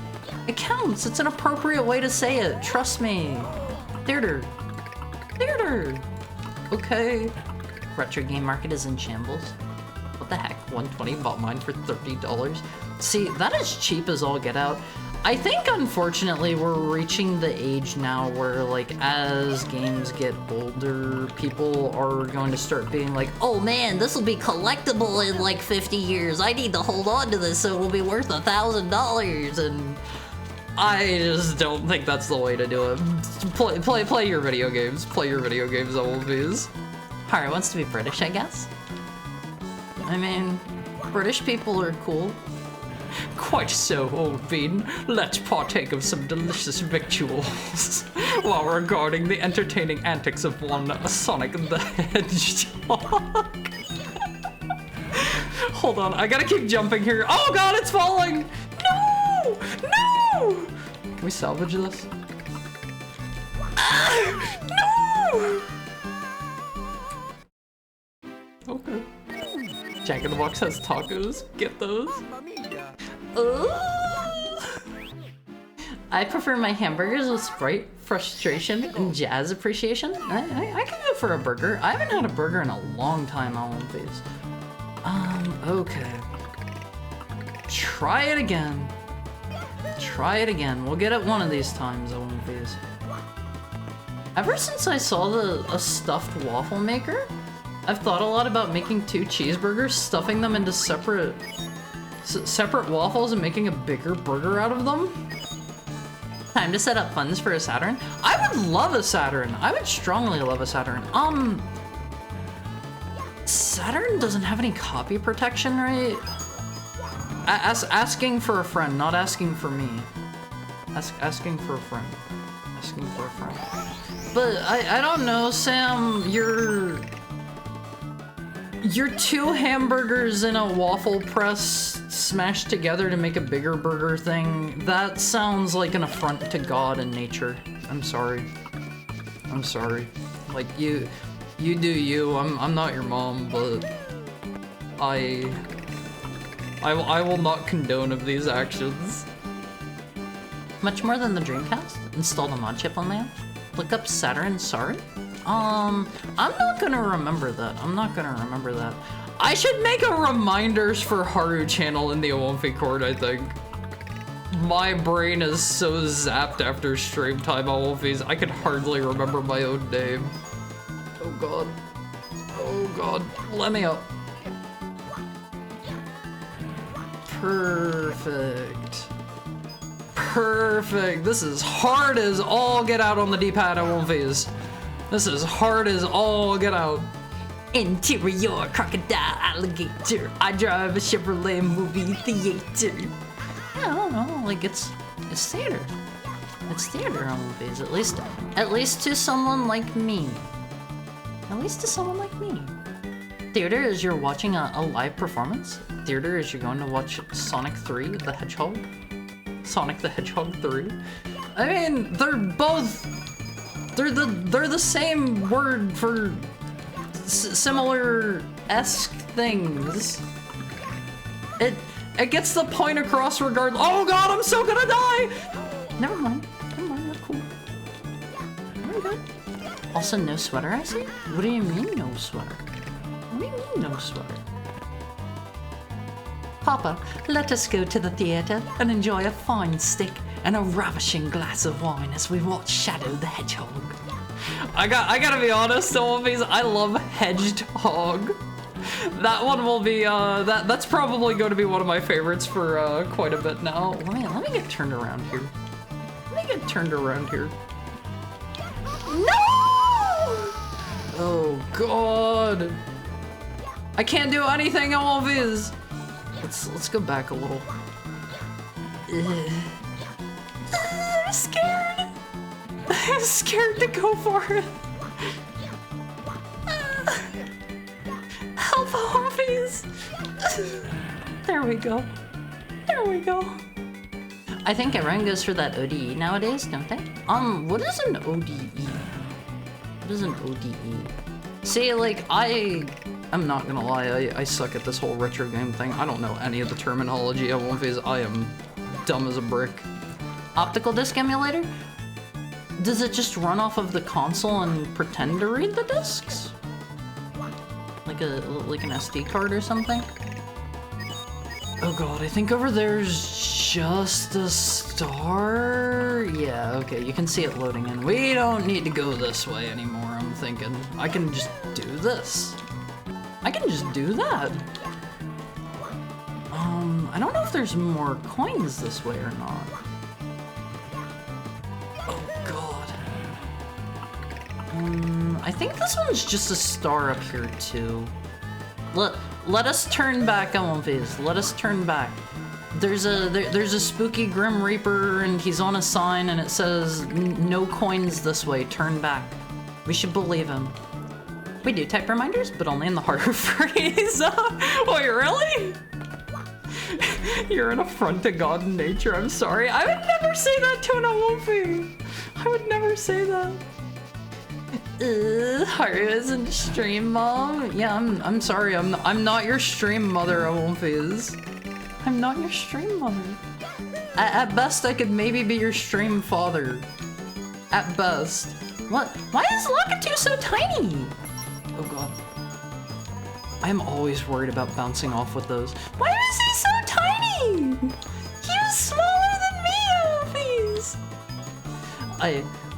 It counts. It's an appropriate way to say it. Trust me. Theater. Okay. Retro game market is in shambles. What the heck? 120 bought mine for $30. See, that is cheap as all get out. I think unfortunately we're reaching the age now where like as games get older, people are going to start being like, oh man, this will be collectible in like 50 years. I need to hold on to this so it'll be worth $1,000. And I just don't think that's the way to do it. Play your video games. Play your video games, OLVs. Harry wants to be British, I guess. I mean, British people are cool. Quite so, old bean. Let's partake of some delicious victuals while regarding the entertaining antics of one Sonic the Hedgehog. Hold on, I gotta keep jumping here. Oh god, it's falling! No! No! Can we salvage this? No! Okay. Jack in the Box has tacos. Get those. I prefer my hamburgers with Sprite, frustration, and jazz appreciation. I can go for a burger. I haven't had a burger in a long time on one of these. Okay. Try it again. Try it again. We'll get it one of these times on one of these. Ever since I saw a stuffed waffle maker, I've thought a lot about making 2 cheeseburgers, stuffing them into separate waffles and making a bigger burger out of them. Time to set up funds for a Saturn. I would love a Saturn. I would strongly love a Saturn. Saturn doesn't have any copy protection, right? Asking for a friend, not asking for me. Asking for a friend. Asking for a friend. But I don't know, Sam, you're 2 hamburgers in a waffle press smashed together to make a bigger burger thing. That sounds like an affront to God and nature. I'm sorry. I'm sorry. Like, you do you. I'm not your mom, but I will not condone of these actions. Much more than the Dreamcast? Install the mod chip on there? Look up Saturn, sorry? I'm not gonna remember that. I'm not gonna remember that. I should make a reminders for Haru channel in the Owamfi Court, I think. My brain is so zapped after stream time Owamfi's, I can hardly remember my own name. Oh god. Oh god. Let me up. Perfect. Perfect. This is hard as all get out on the D-pad Owamfi's. This is hard as all get out. Interior crocodile alligator. I drive a Chevrolet movie theater. Yeah, I don't know. Like it's theater. It's theater on movies. At least to someone like me. At least to someone like me. Theater is you're watching a live performance. Theater is you're going to watch Sonic 3 the Hedgehog. Sonic the Hedgehog 3. I mean, they're the same word for similar-esque things. It gets the point across regardless. Oh god, I'm so gonna die! Never mind, we're cool. We're good. Also, no sweater, I see? What do you mean, no sweater? What do you mean, no sweater? Papa, let us go to the theater and enjoy a fine steak and a ravishing glass of wine as we watch Shadow the Hedgehog. I gotta be honest, Olympies, I love Hedgehog. That one will be, that's probably going to be one of my favorites for, quite a bit now. Let me get turned around here. No! Oh, God. I can't do anything, Olympies. Let's go back a little. I'm scared. I'm scared to go for it. Help, Olympies. There we go. I think everyone goes for that ODE nowadays, don't they? What is an ODE? See, like, I'm not gonna lie, I suck at this whole retro game thing. I don't know any of the terminology of One Phase. I am dumb as a brick. Optical disc emulator? Does it just run off of the console and pretend to read the discs? Like an SD card or something? Oh god, I think over there's just a star? Yeah, okay, you can see it loading in. We don't need to go this way anymore, I'm thinking. I can just do this. I can just do that. I don't know if there's more coins this way or not. Oh god. I think this one's just a star up here too. Let us turn back, Olympies. Let us turn back. There's a spooky Grim Reaper and he's on a sign and it says, no coins this way, turn back. We should believe him. We do type reminders, but only in the harder phrase. Wait, really? You're an affront to God and nature, I'm sorry. I would never say that to an Olympi. I would never say that. Haru isn't stream mom. Yeah, I'm sorry. I'm not your stream mother, Olympias. I'm not your stream mother. At best, I could maybe be your stream father. At best. What? Why is Lakitu so tiny? Oh god. I'm always worried about bouncing off with those. Why is he so tiny? He was smaller than me, Olympias.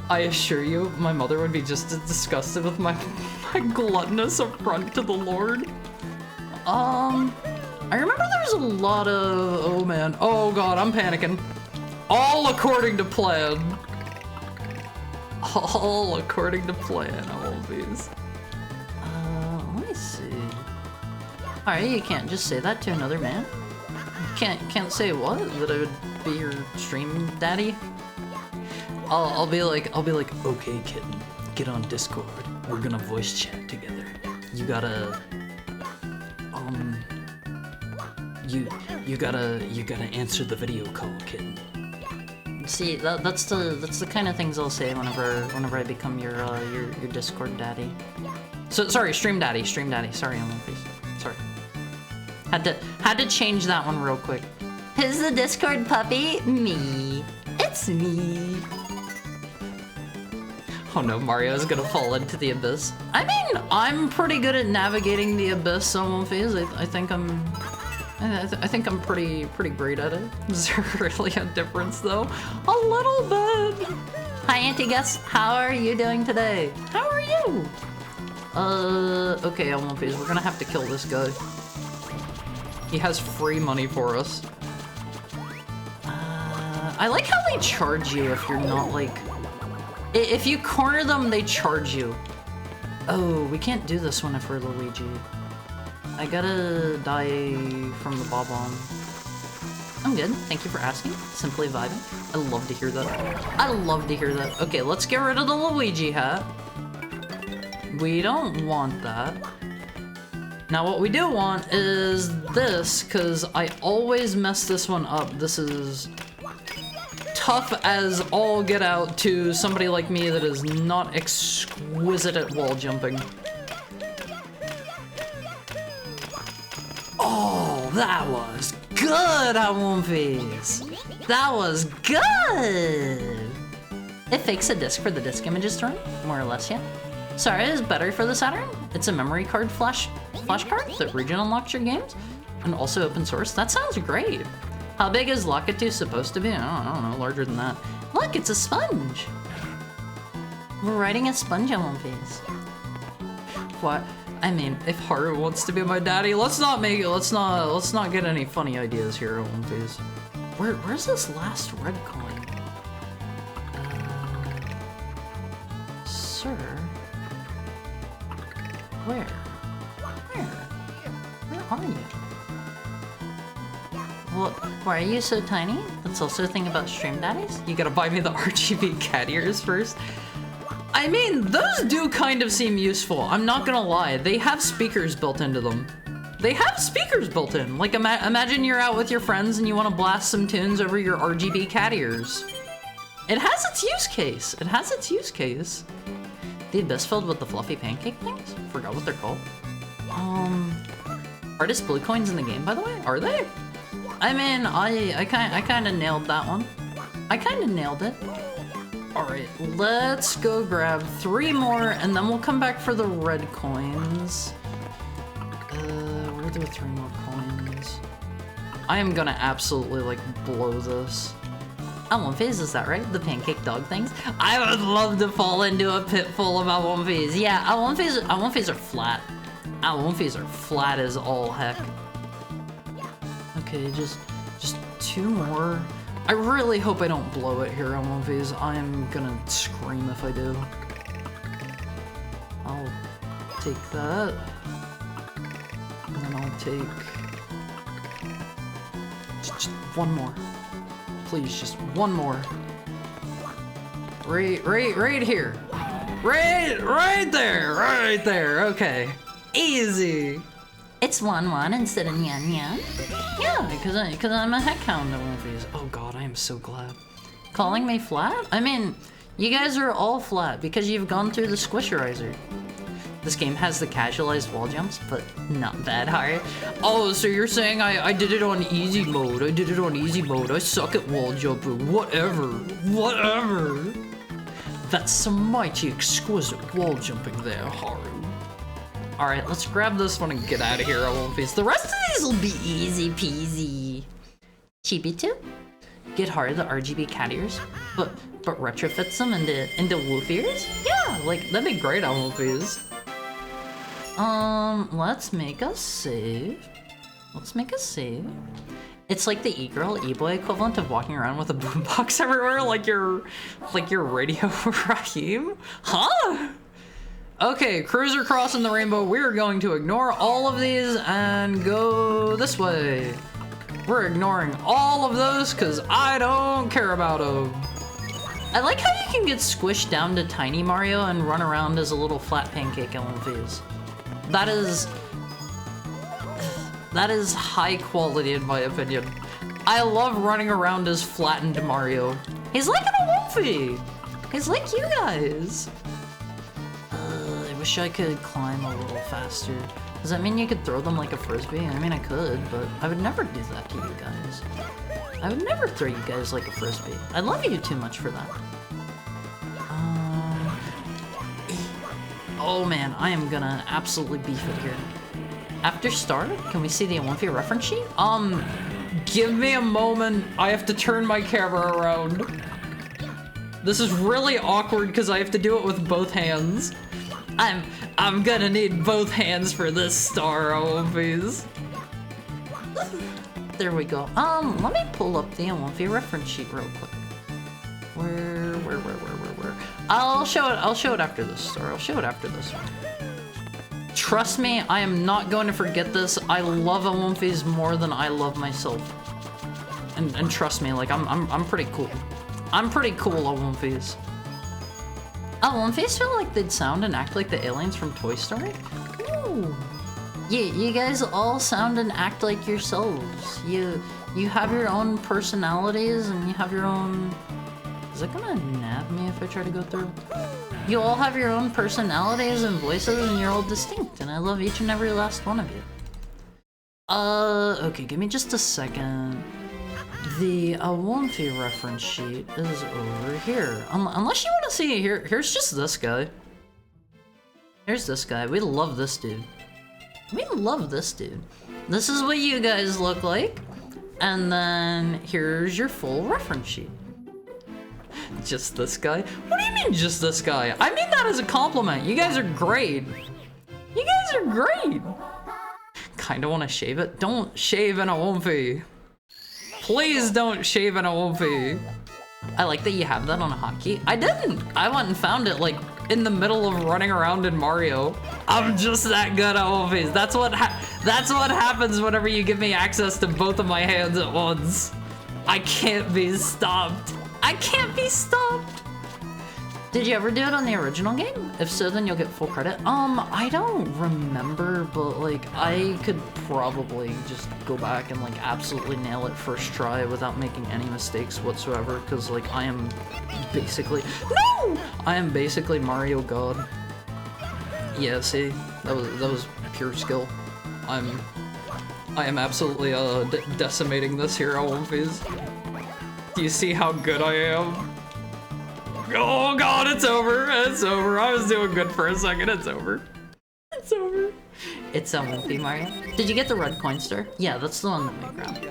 I assure you, my mother would be just as disgusted with my gluttonous affront to the Lord. I remember there's a lot of, oh man, oh god, I'm panicking. All according to plan. All according to plan, Olympias. Let me see. Alright, you can't just say that to another man. Can't say what? That I would be your stream daddy? I'll be like, okay, kitten, get on Discord. We're gonna voice chat together. You gotta, you gotta answer the video call, kitten. See, that's the kind of things I'll say whenever I become your Discord daddy. So sorry, stream daddy. Sorry, Olympias. Sorry. Had to change that one real quick. Who's the Discord puppy? Me. It's me. Oh no, Mario's gonna fall into the abyss. I mean, I'm pretty good at navigating the abyss, Olympias. I think I'm pretty great at it. Is there really a difference though? A little bit. Hi, Auntie Gus. How are you doing today? How are you? Okay, Olympias, we're gonna have to kill this guy. He has free money for us. I like how they charge you if you're not like... If you corner them, they charge you. Oh, we can't do this one if we're Luigi. I gotta die from the bob-omb. I'm good, thank you for asking. Simply vibing. I love to hear that. I love to hear that. Okay, let's get rid of the Luigi hat. We don't want that. Now what we do want is this, because I always mess this one up. This is tough as all get out to somebody like me that is not exquisite at wall jumping. Oh, that was good, Womfies. That was good. It fakes a disc for the disc images to run, more or less, yeah. Sorry, is better for the Saturn. It's a memory card flash card that region unlocks your games, and also open source. That sounds great. How big is Lakitu supposed to be? I don't know, larger than that. Look, it's a sponge. We're riding a sponge on Womfies. What? I mean, if Haru wants to be my daddy, let's not get any funny ideas here, Womfies. Where's this last red coin? Sir? Where are you? Well, why are you so tiny? That's also a thing about stream daddies? You gotta buy me the RGB cat ears first. I mean, those do kind of seem useful. I'm not gonna lie. They have speakers built into them. They have speakers built in. Like, imagine you're out with your friends and you want to blast some tunes over your RGB cat ears. It has its use case. It has its use case. The abyss filled with the fluffy pancake things? Forgot what they're called. Hardest blue coins in the game, by the way? Are they? I mean, I kind of nailed that one. I kind of nailed it. Alright, let's go grab 3 more, and then we'll come back for the red coins. Where are the 3 more coins? I am gonna absolutely, like, blow this. Womfies, is that right? The pancake dog things? I would love to fall into a pit full of Womfies. Yeah, Womfies are flat. Womfies are flat as all heck. Okay, just 2 more. I really hope I don't blow it here, Womfies. I'm gonna scream if I do. I'll take that. And then I'll take... just 1 more. Please, just 1 more. Right here. Right there, okay. Easy. It's 1-1 instead of nyan. Yeah, because I'm a heck hound of Womfies. Oh god, I am so glad. Calling me flat? I mean, you guys are all flat because you've gone through the squisherizer. This game has the casualized wall jumps, but not that hard. Oh, so you're saying I did it on easy mode. I suck at wall jumping. Whatever. That's some mighty exquisite wall jumping there, Haru. Alright, let's grab this one and get out of here, Womfies. The rest of these will be easy peasy. Chibi2? Get Haru the RGB cat ears, but retrofits them into wolf ears? Yeah, like, that'd be great on Womfies. Let's make a save. It's like the e-girl, e-boy equivalent of walking around with a boombox everywhere, like your Radio Raheem? Huh? Okay, cruiser crossing the rainbow. We're going to ignore all of these and go this way. We're ignoring all of those because I don't care about them. I like how you can get squished down to Tiny Mario and run around as a little flat pancake in Womfies. That is high quality in my opinion. I love running around as flattened Mario. He's like a Wolfie. He's like you guys. I wish I could climb a little faster. Does that mean you could throw them like a frisbee? I mean, I could, but I would never do that to you guys. I would never throw you guys like a frisbee. I love you too much for that. Oh man, I am gonna absolutely beef it here. After start, can we see the Olympia reference sheet? Give me a moment. I have to turn my camera around. This is really awkward because I have to do it with both hands. I'm gonna need both hands for this star, Olympies. There we go. Let me pull up the Olympia reference sheet real quick. Where? I'll show it after this star. I'll show it after this one. Trust me, I am not going to forget this. I love Olympias more than I love myself. And trust me, like I'm pretty cool. I'm pretty cool, Olympias. Olympias feel like they'd sound and act like the aliens from Toy Story? Ooh. Yeah, you guys all sound and act like yourselves. You have your own personalities and you have your own... Is it gonna nab me if I try to go through? You all have your own personalities and voices and you're all distinct, and I love each and every last one of you. Okay, give me just a second. The Wolfie reference sheet is over here. Unless you want to see it here, here's just this guy. Here's this guy. We love this dude. We love this dude. This is what you guys look like. And then here's your full reference sheet. Just this guy? What do you mean just this guy? I mean that as a compliment. You guys are great. You guys are great. Kinda want to shave it. Don't shave in a Wolfie. Please don't shave in a Wolfie. I like that you have that on a hotkey. I didn't. I went and found it like in the middle of running around in Mario. I'm just that good at Wolfies. That's what happens whenever you give me access to both of my hands at once. I can't be stopped. I can't be stopped. Did you ever do it on the original game? If so, then you'll get full credit. I don't remember, but like I could probably just go back and like absolutely nail it first try without making any mistakes whatsoever, because like I am basically Mario God. Yeah, see, that was pure skill. I am absolutely decimating this hero, Wolfies. Do you see how good I am? Oh god, it's over. It's over. I was doing good for a second. It's over. It's over. It's a Wolfie, Mario. Did you get the red coin star? Yeah, that's the one that we grabbed.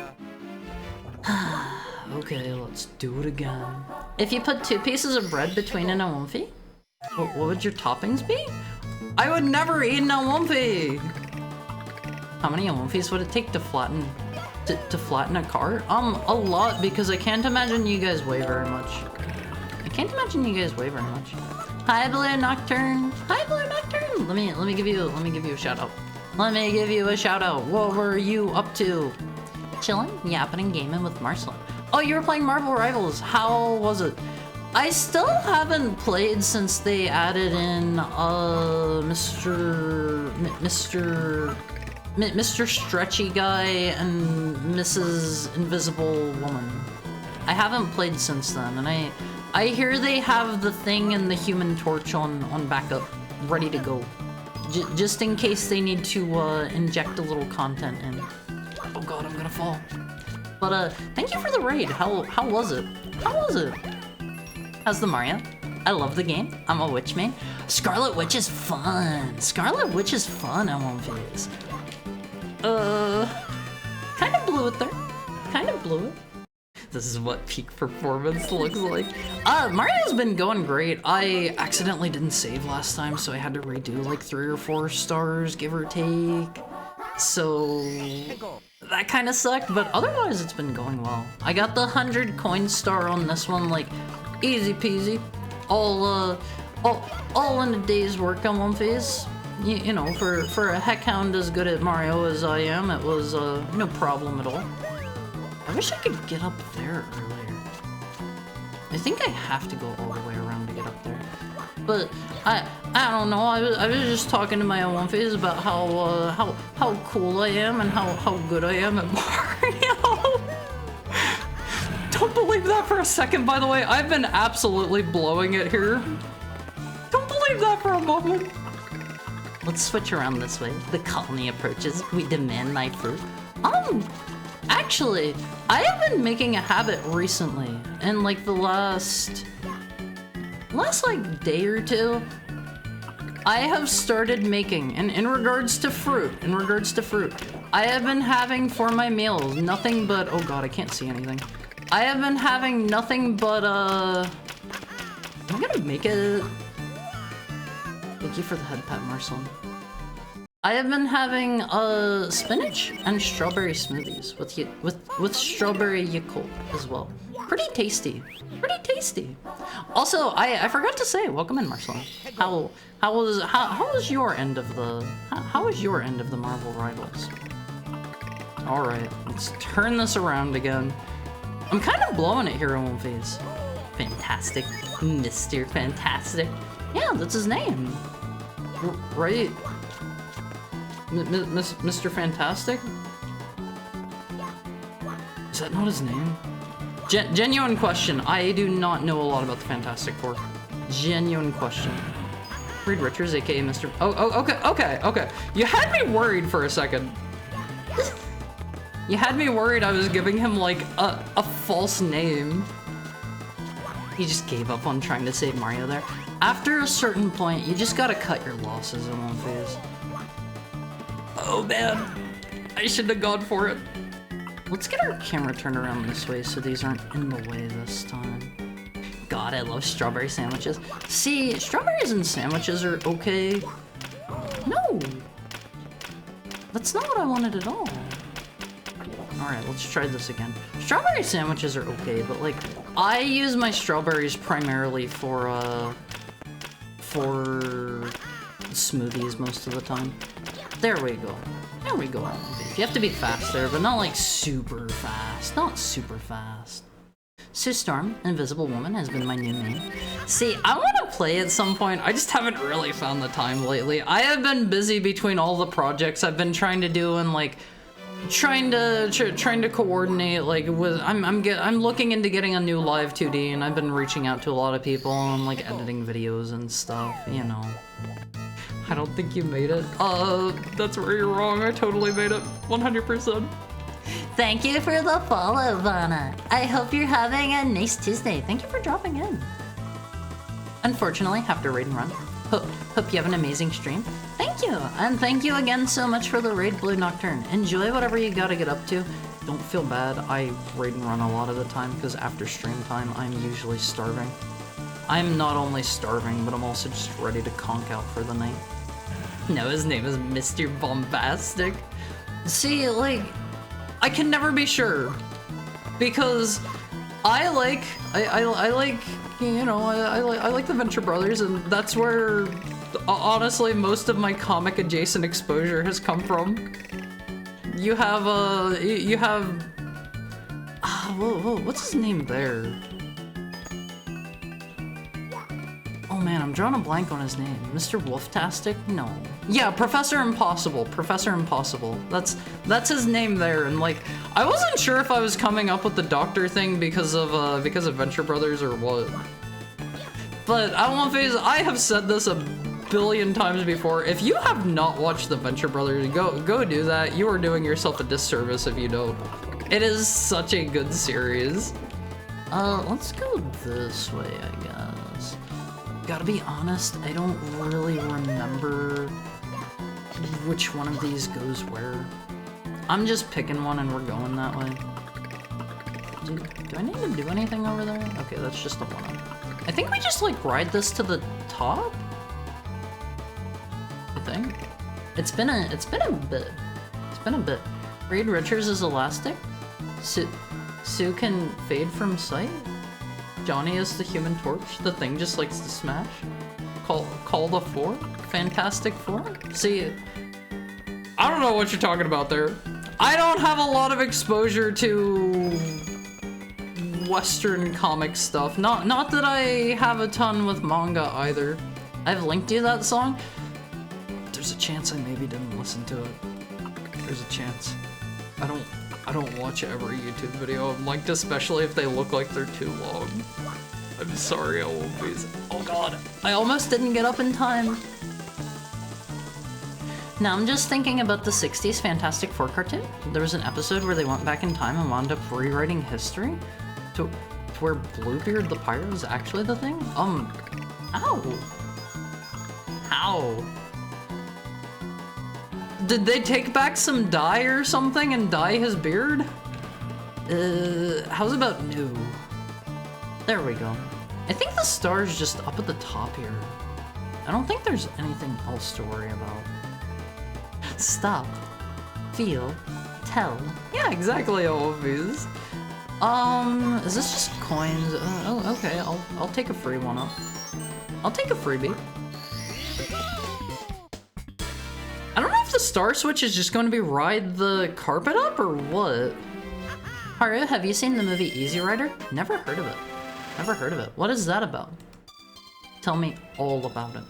Okay, let's do it again. If you put 2 pieces of bread between an Wolfie, what would your toppings be? I would never eat an Wolfie. How many Wolfies would it take to flatten a car? A lot, because I can't imagine you guys weigh very much. Hi, Blue Nocturne. Hi, Blue Nocturne. Let me give you a shout out. What were you up to? Chilling, yapping, and gaming with Marceline. Oh, you were playing Marvel Rivals. How was it? I still haven't played since they added in Mr. Stretchy Guy and Mrs. Invisible Woman. I haven't played since then, and I hear they have the Thing and the Human Torch on backup, ready to go. Just in case they need to inject a little content in. Oh god, I'm gonna fall. But thank you for the raid. How was it? How's the Mario? I love the game. I'm a witch main. Scarlet Witch is fun. I won't face. Kind of blew it there. This is what peak performance looks like. Mario's been going great. I accidentally didn't save last time, so I had to redo like 3 or 4 stars, give or take. So that kind of sucked, but otherwise it's been going well. I got the 100 coin star on this one, like easy peasy. All in a day's work on one phase. You know, for a heckhound as good at Mario as I am, it was no problem at all. I wish I could get up there earlier. I think I have to go all the way around to get up there. But I don't know. I was just talking to my own face about how cool I am and how good I am at Mario. Don't believe that for a second, by the way. I've been absolutely blowing it here. Don't believe that for a moment. Let's switch around this way. The colony approaches. We demand thy fruit. Actually, I have been making a habit recently, in like the last like day or two. I have started making, and in regards to fruit, I have been having for my meals nothing but, oh god, I can't see anything. I have been having nothing but, I'm gonna make it. Thank you for the head pat, Marceline. I have been having spinach and strawberry smoothies with strawberry Yakult as well. Pretty tasty. Also, I forgot to say, welcome in, Marceline. How was your end of the Marvel Rivals? All right, let's turn this around again. I'm kind of blowing it here on phase. Fantastic, Mr. Fantastic. Yeah, that's his name, right? Mr. Fantastic? Is that not his name? Genuine question. I do not know a lot about the Fantastic Four. Genuine question. Reed Richards, aka Mr. Oh, okay. You had me worried for a second. You had me worried I was giving him like a false name. He just gave up on trying to save Mario there. After a certain point, you just gotta cut your losses in one phase. Oh man, I shouldn't have gone for it. Let's get our camera turned around this way so these aren't in the way this time. God, I love strawberry sandwiches. See, strawberries and sandwiches are okay. No! That's not what I wanted at all. Alright, let's try this again. Strawberry sandwiches are okay, but like, I use my strawberries primarily for smoothies most of the time. There we go. There we go. You have to be fast there, but not like super fast. Not super fast. Sue Storm, Invisible Woman, has been my new name. See, I want to play at some point. I just haven't really found the time lately. I have been busy between all the projects I've been trying to do and like trying to coordinate like with I'm looking into getting a new live 2D, and I've been reaching out to a lot of people and like editing videos and stuff, you know. I don't think you made it. That's where you're wrong. I totally made it. 100%. Thank you for the follow, Vanna. I hope you're having a nice Tuesday. Thank you for dropping in. Unfortunately, have to raid and run. Hope you have an amazing stream. Thank you, and thank you again so much for the raid, Blue Nocturne. Enjoy whatever you gotta get up to. Don't feel bad. I raid and run a lot of the time because after stream time, I'm usually starving. I'm not only starving, but I'm also just ready to conk out for the night. No, his name is Mr. Bombastic. See, like, I can never be sure because I like you know, I like the Venture Brothers, and that's where honestly most of my comic adjacent exposure has come from. You have whoa, what's his name there? Oh man, I'm drawing a blank on his name. Mr. Wolftastic? No. Yeah, Professor Impossible. Professor Impossible. That's his name there, and like, I wasn't sure if I was coming up with the doctor thing because of Venture Brothers or what. But I won't phase. I have said this a billion times before. If you have not watched the Venture Brothers, go do that. You are doing yourself a disservice if you don't. It is such a good series. Let's go this way, I guess. Gotta be honest, I don't really remember which one of these goes where. I'm just picking one and we're going that way. Do I need to do anything over there? Okay, that's just a one-up. I think we just like ride this to the top? I think. It's been a bit. It's been a bit. Reed Richards is elastic. Sue can fade from sight. Johnny is the Human Torch. The Thing just likes to smash. Call the Four. Fantastic Four. See, I don't know what you're talking about there. I don't have a lot of exposure to Western comic stuff. Not that I have a ton with manga either. I've linked you that song. There's a chance I maybe didn't listen to it. There's a chance. I don't watch every YouTube video I'm linked, especially if they look like they're too long. I'm sorry, I won't be. Oh god, I almost didn't get up in time. Now I'm just thinking about the 60s Fantastic Four cartoon. There was an episode where they went back in time and wound up rewriting history to where Bluebeard the pirate was actually the Thing. Ow. How? Did they take back some dye or something and dye his beard? How's about new? There we go. I think the star's just up at the top here. I don't think there's anything else to worry about. Stop. Feel. Tell. Yeah, exactly, all of these. Is this just coins? Oh, okay, I'll take a free one up. I'll take a freebie. I don't know if the star switch is just going to be ride the carpet up or what. Haru, have you seen the movie Easy Rider? Never heard of it. Never heard of it. What is that about? Tell me all about it.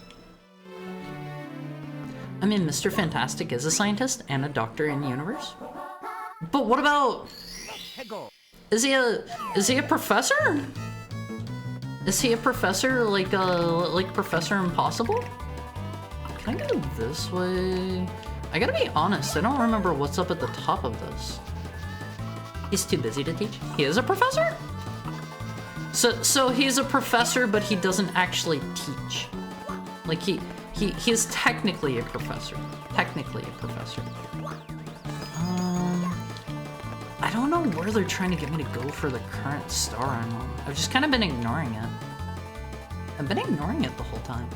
I mean, Mr. Fantastic is a scientist and a doctor in the universe. But what about... Is he a professor? Is he a professor like Professor Impossible? Can I go this way? I gotta be honest, I don't remember what's up at the top of this. He's too busy to teach. He is a professor? So he's a professor, but he doesn't actually teach. Like, he's technically a professor. Technically a professor. I don't know where they're trying to get me to go for the current star I'm on. I've just kind of been ignoring it. I've been ignoring it the whole time.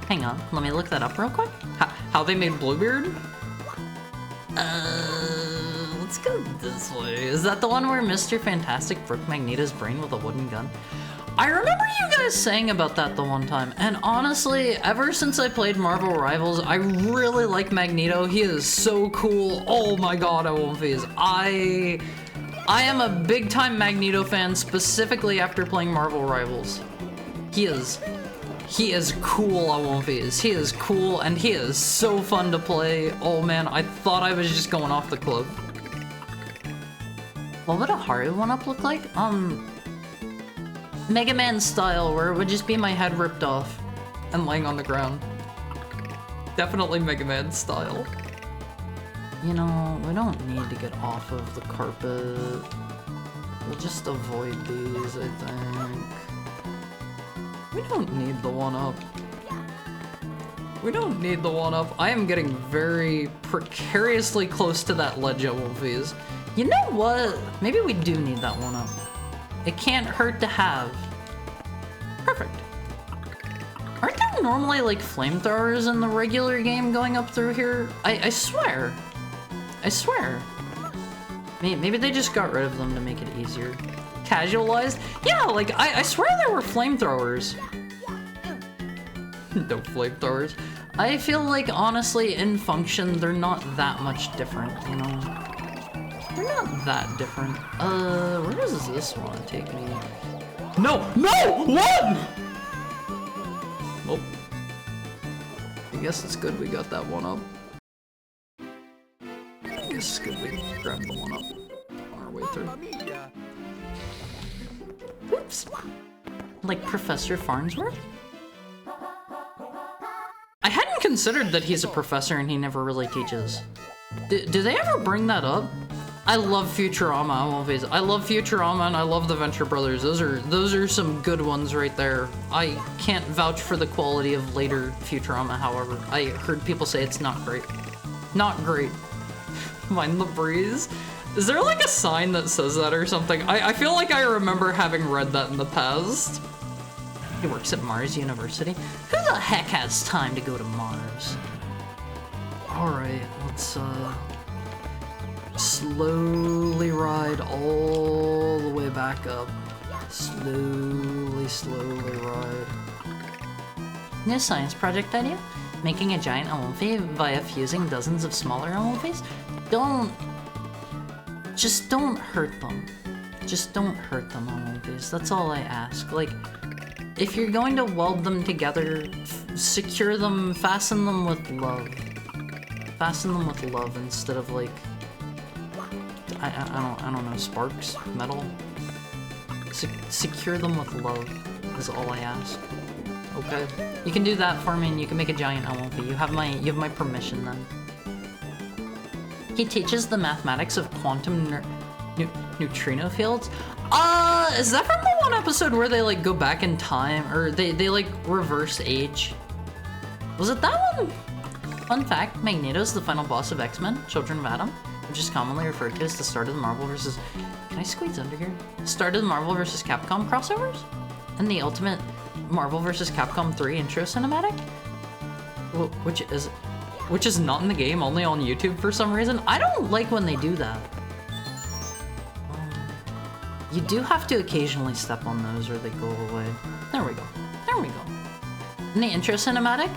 Hang on, let me look that up real quick. How they made Bluebeard? Let's go this way. Is that the one where Mr. Fantastic broke Magneto's brain with a wooden gun? I remember you guys saying about that the one time, and honestly, ever since I played Marvel Rivals, I really like Magneto. He is so cool. Oh my god, I won't phase. I am a big time Magneto fan, specifically after playing Marvel Rivals. He is cool, I won't phase. He is cool, and he is so fun to play. Oh man, I thought I was just going off the cliff. What would a Haru one-up look like? Mega Man style, where it would just be my head ripped off and laying on the ground. Definitely Mega Man style. You know, we don't need to get off of the carpet. We'll just avoid these, I think. We don't need the one-up. We don't need the one-up. I am getting very precariously close to that ledge at Wolfies. You know what? Maybe we do need that one-up. It can't hurt to have. Perfect. Aren't there normally like flamethrowers in the regular game going up through here? I swear. I swear. Maybe they just got rid of them to make it easier. Casualized? Yeah, like I swear there were flamethrowers. No flamethrowers. I feel like honestly in function they're not that much different, you know? They're not that different. Where does this one take me? No! One! Well, I guess it's good we got that one up. I guess it's good we grabbed the one up on our way through. Oops. Like Professor Farnsworth? I hadn't considered that he's a professor and he never really teaches. Do they ever bring that up? I love Futurama, I won't phase it. I love Futurama and I love the Venture Brothers. Those are some good ones right there. I can't vouch for the quality of later Futurama, however. I heard people say it's not great. Not great. Mind the breeze? Is there like a sign that says that or something? I feel like I remember having read that in the past. He works at Mars University. Who the heck has time to go to Mars? Alright, let's slowly ride all the way back up. Slowly ride. New science project idea? Making a giant Olympi via fusing dozens of smaller Olympis? Just don't hurt them. Just don't hurt them, Olympis. That's all I ask. Like, if you're going to weld them together, secure them, fasten them with love. Fasten them with love instead of like, I don't know, sparks, metal. Secure them with love is all I ask. Okay, you can do that for me, and you can make a giant Olympi. You have my permission then. He teaches the mathematics of quantum neutrino fields. Is that from the one episode where they like go back in time, or they like reverse age? Was it that one? Fun fact: Magneto's the final boss of X-Men: Children of Atom, which is commonly referred to as the start of the Marvel vs. Can I squeeze under here? Start of the Marvel vs. Capcom crossovers, and the ultimate Marvel vs. Capcom 3 intro cinematic, which is not in the game, only on YouTube for some reason. I don't like when they do that. You do have to occasionally step on those or they go away. There we go. There we go. In the intro cinematic,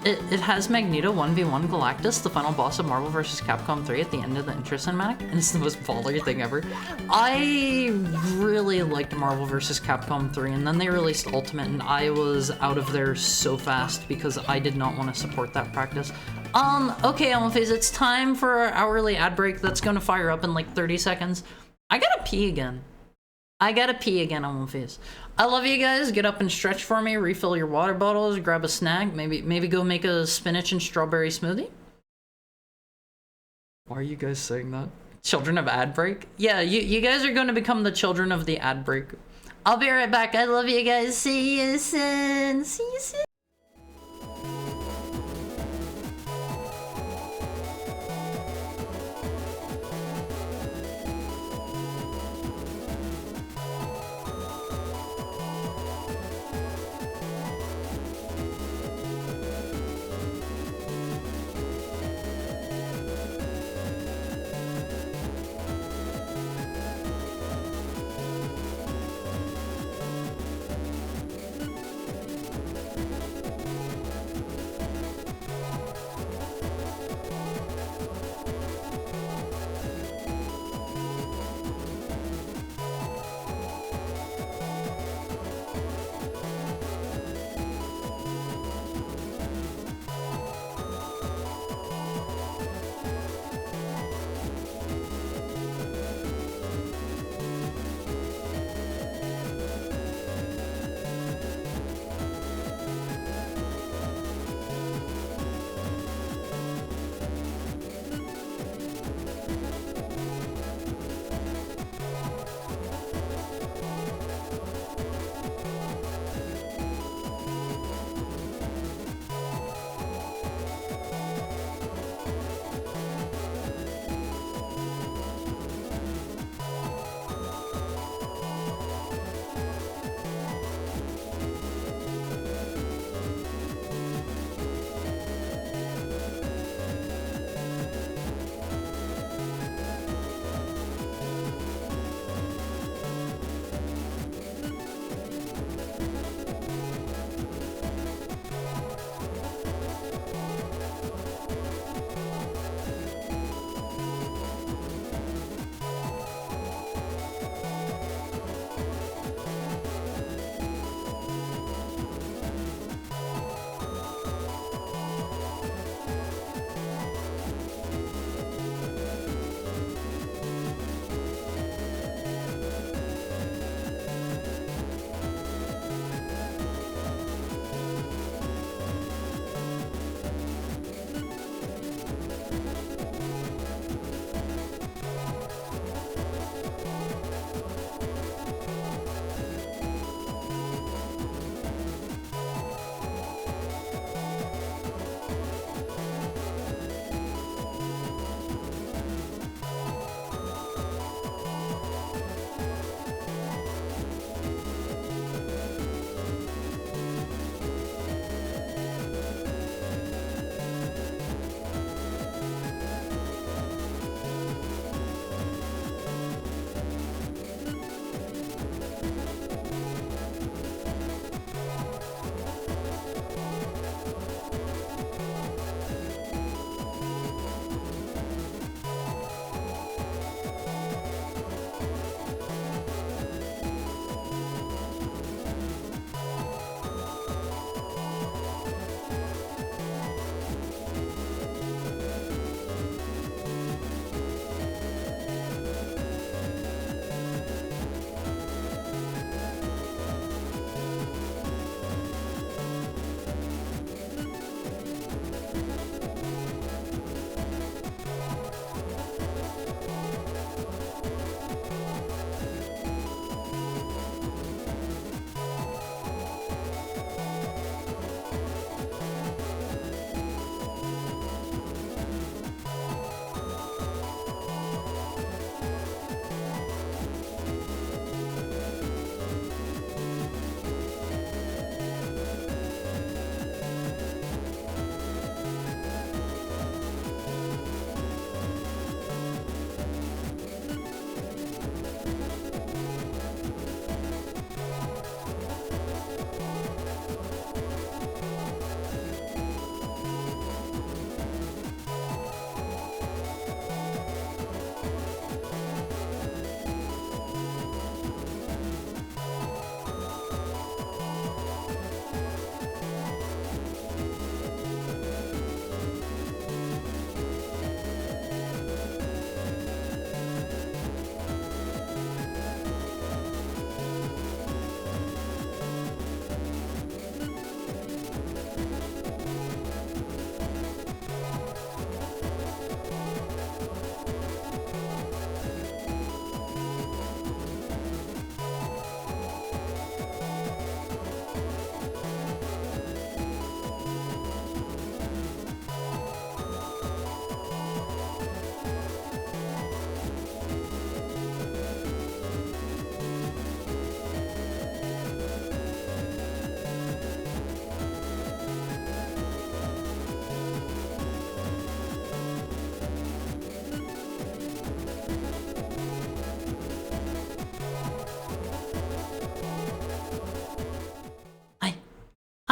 it has Magneto 1v1 Galactus, the final boss of Marvel vs. Capcom 3 at the end of the intro cinematic, and it's the most baller thing ever. I really liked Marvel vs. Capcom 3, and then they released Ultimate, and I was out of there so fast because I did not want to support that practice. Okay, Elmphase, it's time for our hourly ad break that's going to fire up in like 30 seconds. I gotta pee again. Elmphase. I love you guys. Get up and stretch for me, refill your water bottles, grab a snack, maybe go make a spinach and strawberry smoothie. Why are you guys saying that? Children of ad break? Yeah, you guys are going to become the children of the ad break. I'll be right back. I love you guys. See you soon. See you soon.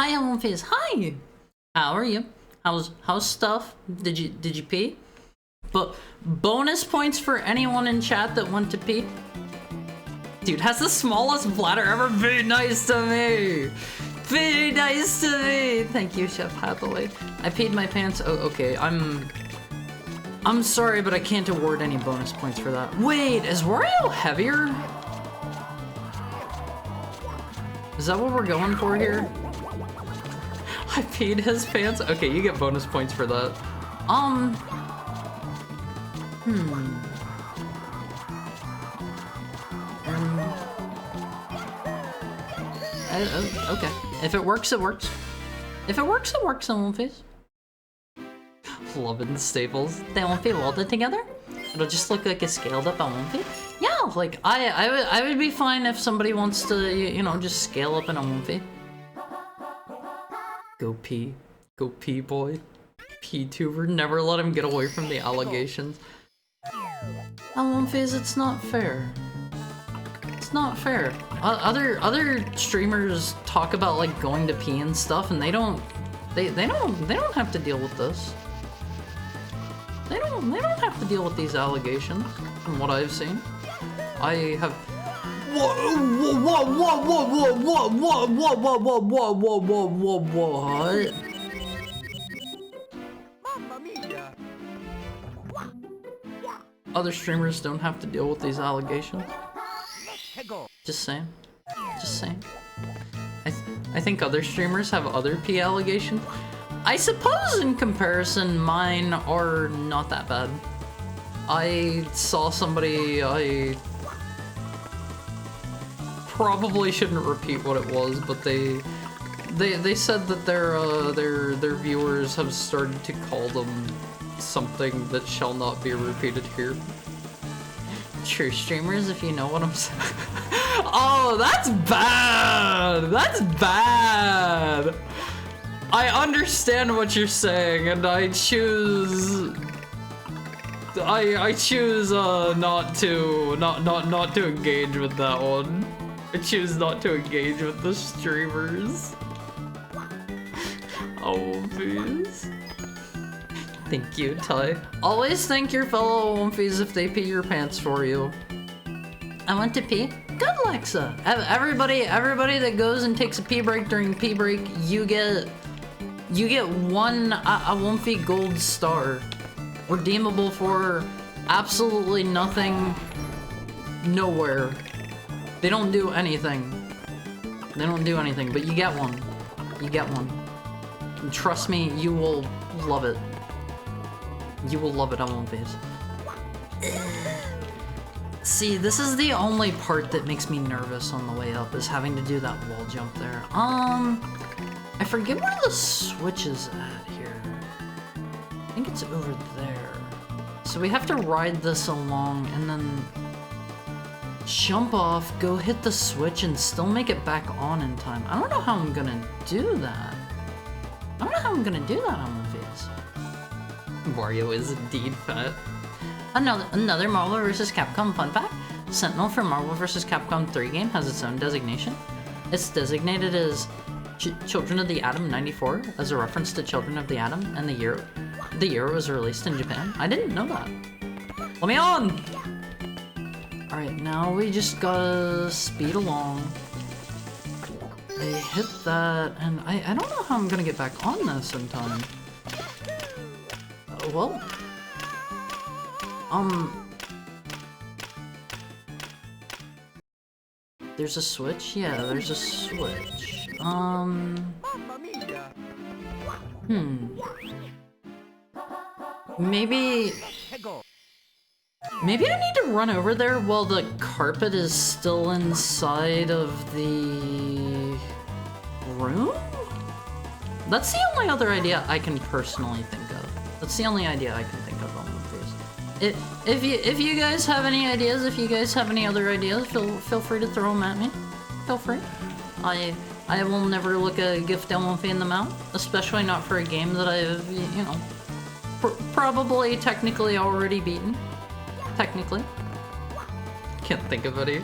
Hi, Elmface. Hi. How are you? How's stuff? Did you pee? But bonus points for anyone in chat that went to pee. Dude has the smallest bladder ever. Be nice to me. Be nice to me. Thank you, Chef Hathaway. I peed my pants. Oh, okay. I'm sorry, but I can't award any bonus points for that. Wait, is Wario heavier? Is that what we're going for here? I peed his pants? Okay, you get bonus points for that. Okay. If it works, it works. If it works, it works, Elmface. Loving staples. They won't be welded together? It'll just look like a scaled up Elmface? Yeah, like, I would be fine if somebody wants to, you know, just scale up an Elmface. Go pee. Go pee, boy. P-tuber. Never let him get away from the allegations. Elmface, it's not fair. It's not fair. Other streamers talk about like going to pee and stuff, and they don't have to deal with this. They don't have to deal with these allegations, from what I've seen. I have. What? Other streamers don't have to deal with these allegations. Just saying. Just saying. I think other streamers have other P allegations. I suppose in comparison, mine are not that bad. I saw somebody, I probably shouldn't repeat what it was, but they said that their viewers have started to call them something that shall not be repeated here. True streamers, if you know what I'm saying. Oh, that's bad! That's bad! I understand what you're saying, and I choose... I choose not to engage with that one. I choose not to engage with the streamers. Oh, please. Thank you, Ty. Always thank your fellow Womfies if they pee your pants for you. I went to pee. Good, Lexa. Everybody that goes and takes a pee break during pee break, you get one a Womfie gold star, redeemable for absolutely nothing, nowhere. They don't do anything. They don't do anything, but you get one. You get one. And trust me, you will love it. You will love it on one face. See, this is the only part that makes me nervous on the way up, is having to do that wall jump there. I forget where the switch is at here. I think it's over there. So we have to ride this along and then jump off, go hit the switch, and still make it back on in time. I don't know how I'm gonna do that. I don't know how I'm gonna do that on one face. Wario is indeed fat. Another Marvel vs. Capcom fun fact. Sentinel from Marvel vs. Capcom 3 game has its own designation. It's designated as Children of the Atom 94 as a reference to Children of the Atom and the year it was released in Japan. I didn't know that. Let me on! Alright, now we just gotta speed along. I hit that, and I don't know how I'm gonna get back on this in time. Well... There's a switch? Yeah, there's a switch. Maybe I need to run over there while the carpet is still inside of the room? That's the only other idea I can personally think of. That's the only idea I can think of on one face. If you guys have any ideas, if you guys have any other ideas, feel free to throw them at me. Feel free. I will never look a gift demo in the mouth, especially not for a game that I've, you know, probably technically already beaten. Technically. Can't think of any.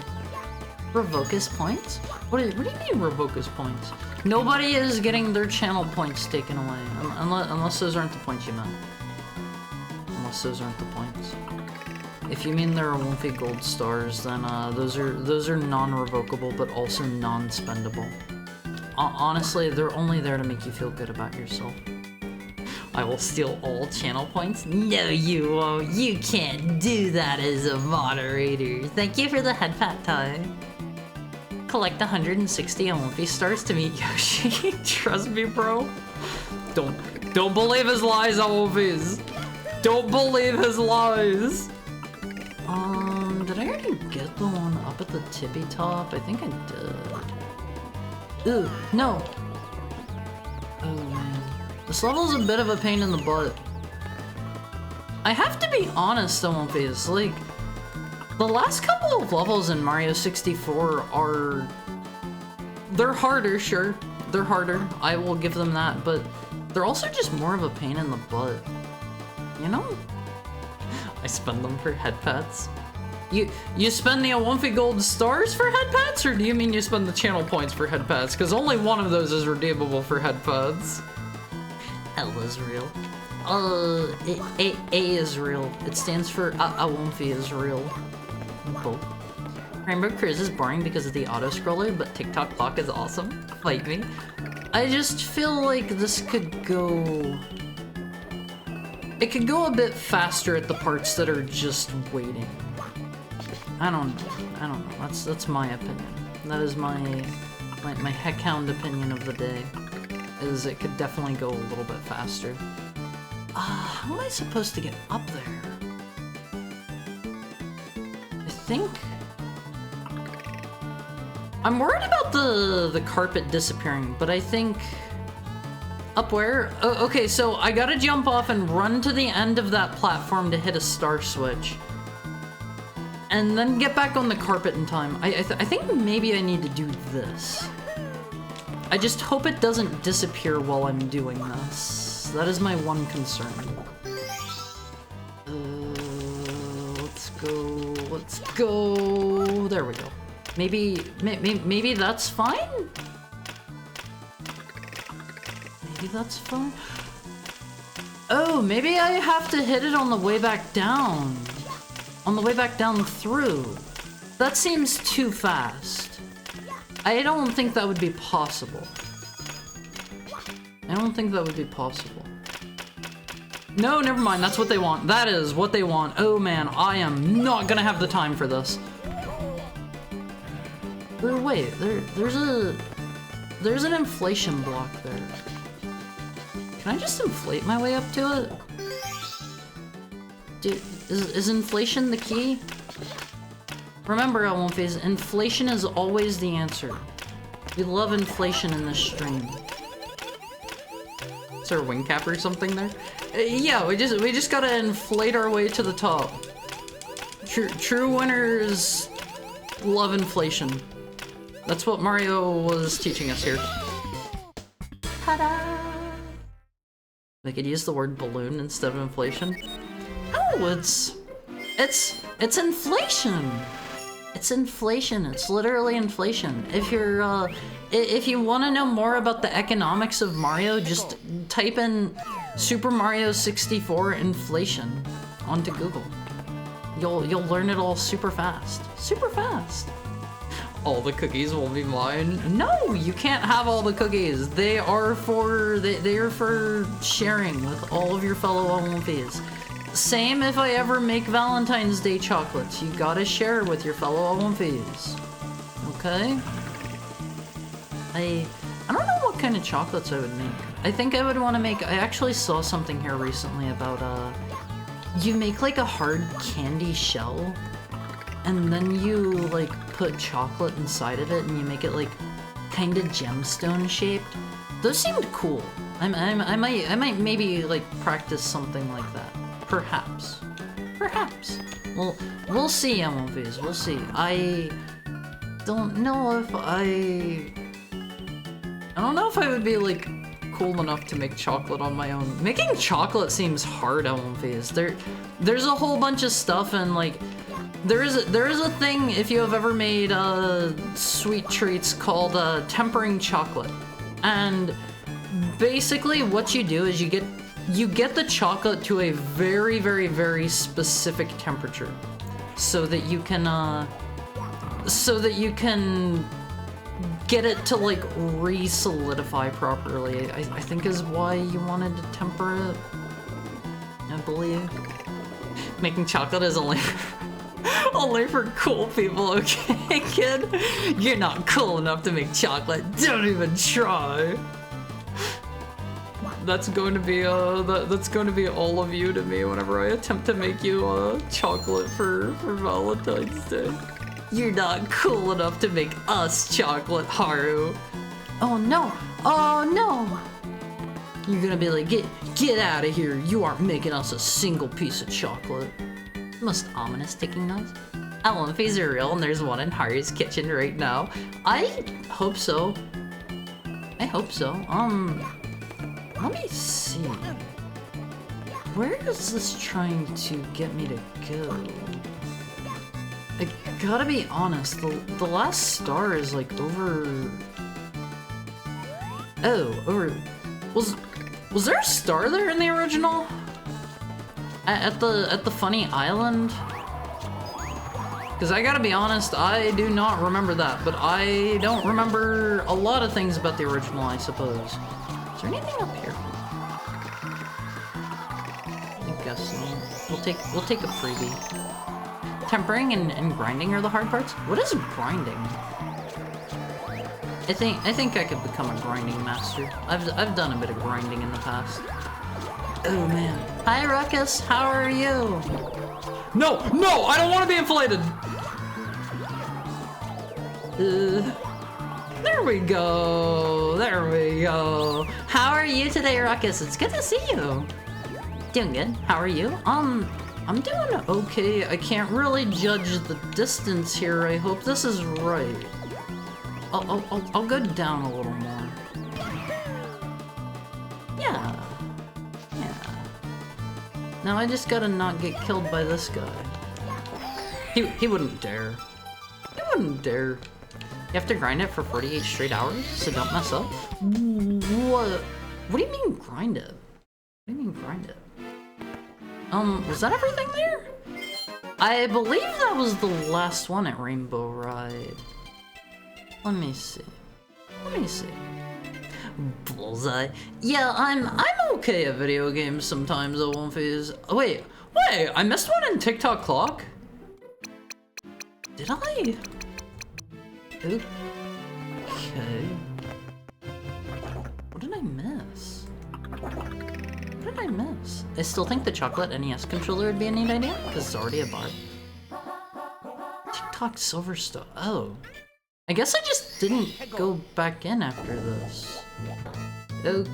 Revocus points? What do you mean Revocus points? Nobody is getting their channel points taken away. Unless those aren't the points you meant. Unless those aren't the points. If you mean there won't be gold stars, then those are non-revocable, but also non-spendable. Honestly, they're only there to make you feel good about yourself. I will steal all channel points? No, you won't. You can't do that as a moderator. Thank you for the head pat tie. Collect 160 Olympi stars to meet Yoshi. Trust me, bro. Don't believe his lies, Olympies. Don't believe his lies. Did I already get the one up at the tippy top? I think I did. Ooh, no. Oh man. This level's a bit of a pain in the butt. I have to be honest, Olympias, like, the last couple of levels in Mario 64 are... They're harder, sure. They're harder. I will give them that, but they're also just more of a pain in the butt. You know? I spend them for head pats. You spend the Olympi gold stars for head pats, or do you mean you spend the channel points for head pats? Because only one of those is redeemable for head pats. L is real. A is real. It stands for Olympi is real. Both. Rainbow Cruise is boring because of the auto-scroller, but TikTok clock is awesome. Fight me. I just feel like this could go... It could go a bit faster at the parts that are just waiting. I don't know. That's my opinion. That is my heckhound opinion of the day. Is it could definitely go a little bit faster. How am I supposed to get up there? I think... I'm worried about the carpet disappearing, but I think... Up where? Oh, okay, so I gotta jump off and run to the end of that platform to hit a star switch. And then get back on the carpet in time. I think maybe I need to do this. I just hope it doesn't disappear while I'm doing this. That is my one concern. Let's go. There we go. Maybe that's fine? Maybe that's fine? Oh, maybe I have to hit it on the way back down. On the way back down through. That seems too fast. I don't think that would be possible. I don't think that would be possible. No, never mind. That's what they want. That is what they want. Oh man, I am not gonna have the time for this. Wait, there's an inflation block there. Can I just inflate my way up to it? Dude, is inflation the key? Remember, Olympias, inflation is always the answer. We love inflation in this stream. Is there a wing cap or something there? Yeah, we just gotta inflate our way to the top. True winners love inflation. That's what Mario was teaching us here. Ta-da! They could use the word balloon instead of inflation. Oh, it's inflation. It's inflation. It's literally inflation. If you're if you want to know more about the economics of Mario, just type in Super Mario 64 inflation onto Google. You'll learn it all super fast. Super fast. All the cookies will be mine. No, you can't have all the cookies. They are for sharing with all of your fellow Olympians. Same if I ever make Valentine's Day chocolates. You gotta share with your fellow Olympians. Okay? I don't know what kind of chocolates I would make. I think I would want to make... I actually saw something here recently about, you make like a hard candy shell, and then you like put chocolate inside of it, and you make it like kind of gemstone shaped. Those seemed cool. I might maybe like practice something like that. Perhaps. Perhaps. Well, we'll see, MLVs. We'll see. I don't know if I don't know if I would be like cool enough to make chocolate on my own. Making chocolate seems hard, MLVs. There's a whole bunch of stuff, and like there is a thing if you have ever made sweet treats called tempering chocolate. And basically what you do is you get the chocolate to a very, very, very specific temperature so that you can get it to like re-solidify properly. I think is why you wanted to temper it, I believe. Making chocolate is only for cool people, okay, kid? You're not cool enough to make chocolate. Don't even try. That's going to be that's going to be all of you to me whenever I attempt to make you chocolate for Valentine's Day. You're not cool enough to make us chocolate, Haru. Oh no! Oh no! You're gonna be like, get out of here! You aren't making us a single piece of chocolate. Most ominous ticking noise. I don't know if these are real, and there's one in Haru's kitchen right now. I hope so. I hope so. Let me see. Where is this trying to get me to go? I gotta be honest, the last star is like over... Oh, over... Was there a star there in the original? At the funny island? Because I gotta be honest, I do not remember that, but I don't remember a lot of things about the original, I suppose. Is there anything up here? I guess so. We'll take a freebie. Tempering and grinding are the hard parts? What is grinding? I think I could become a grinding master. I've done a bit of grinding in the past. Oh man. Hi Ruckus, how are you? No, I don't want to be inflated! There we go. How are you today, Ruckus? It's good to see you. Doing good. How are you? I'm doing okay. I can't really judge the distance here. I hope this is right. I'll go down a little more. Yeah. Now I just gotta not get killed by this guy. He wouldn't dare. He wouldn't dare. You have to grind it for 48 straight hours, so don't mess up. What do you mean grind it? What do you mean grind it? Was that everything there? I believe that was the last one at Rainbow Ride. Let me see. Bullseye. Yeah, I'm okay at video games sometimes, though, Wolfies. Oh, wait, I missed one in TikTok Clock? Did I? Okay. What did I miss? I still think the chocolate NES controller would be a neat idea, because it's already a bar. TikTok Silver Star. Oh. I guess I just didn't go back in after this. Okay.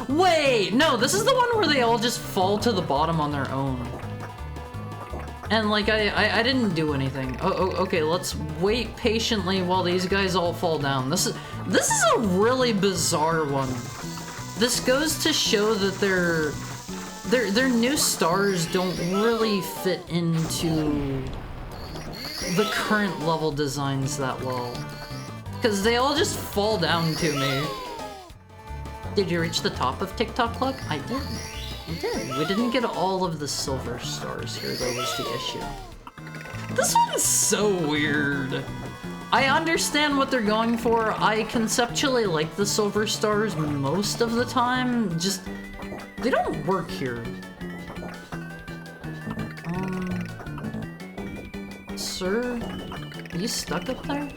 Wait! No, this is the one where they all just fall to the bottom on their own. And like, I didn't do anything. Oh, okay, let's wait patiently while these guys all fall down. This is a really bizarre one. This goes to show that their new stars don't really fit into the current level designs that well. Because they all just fall down to me. Did you reach the top of TikTok Clock? I did. We didn't get all of the silver stars here, though, was the issue. This one's so weird. I understand what they're going for. I conceptually like the silver stars most of the time. Just, they don't work here. Sir? Are you stuck up there?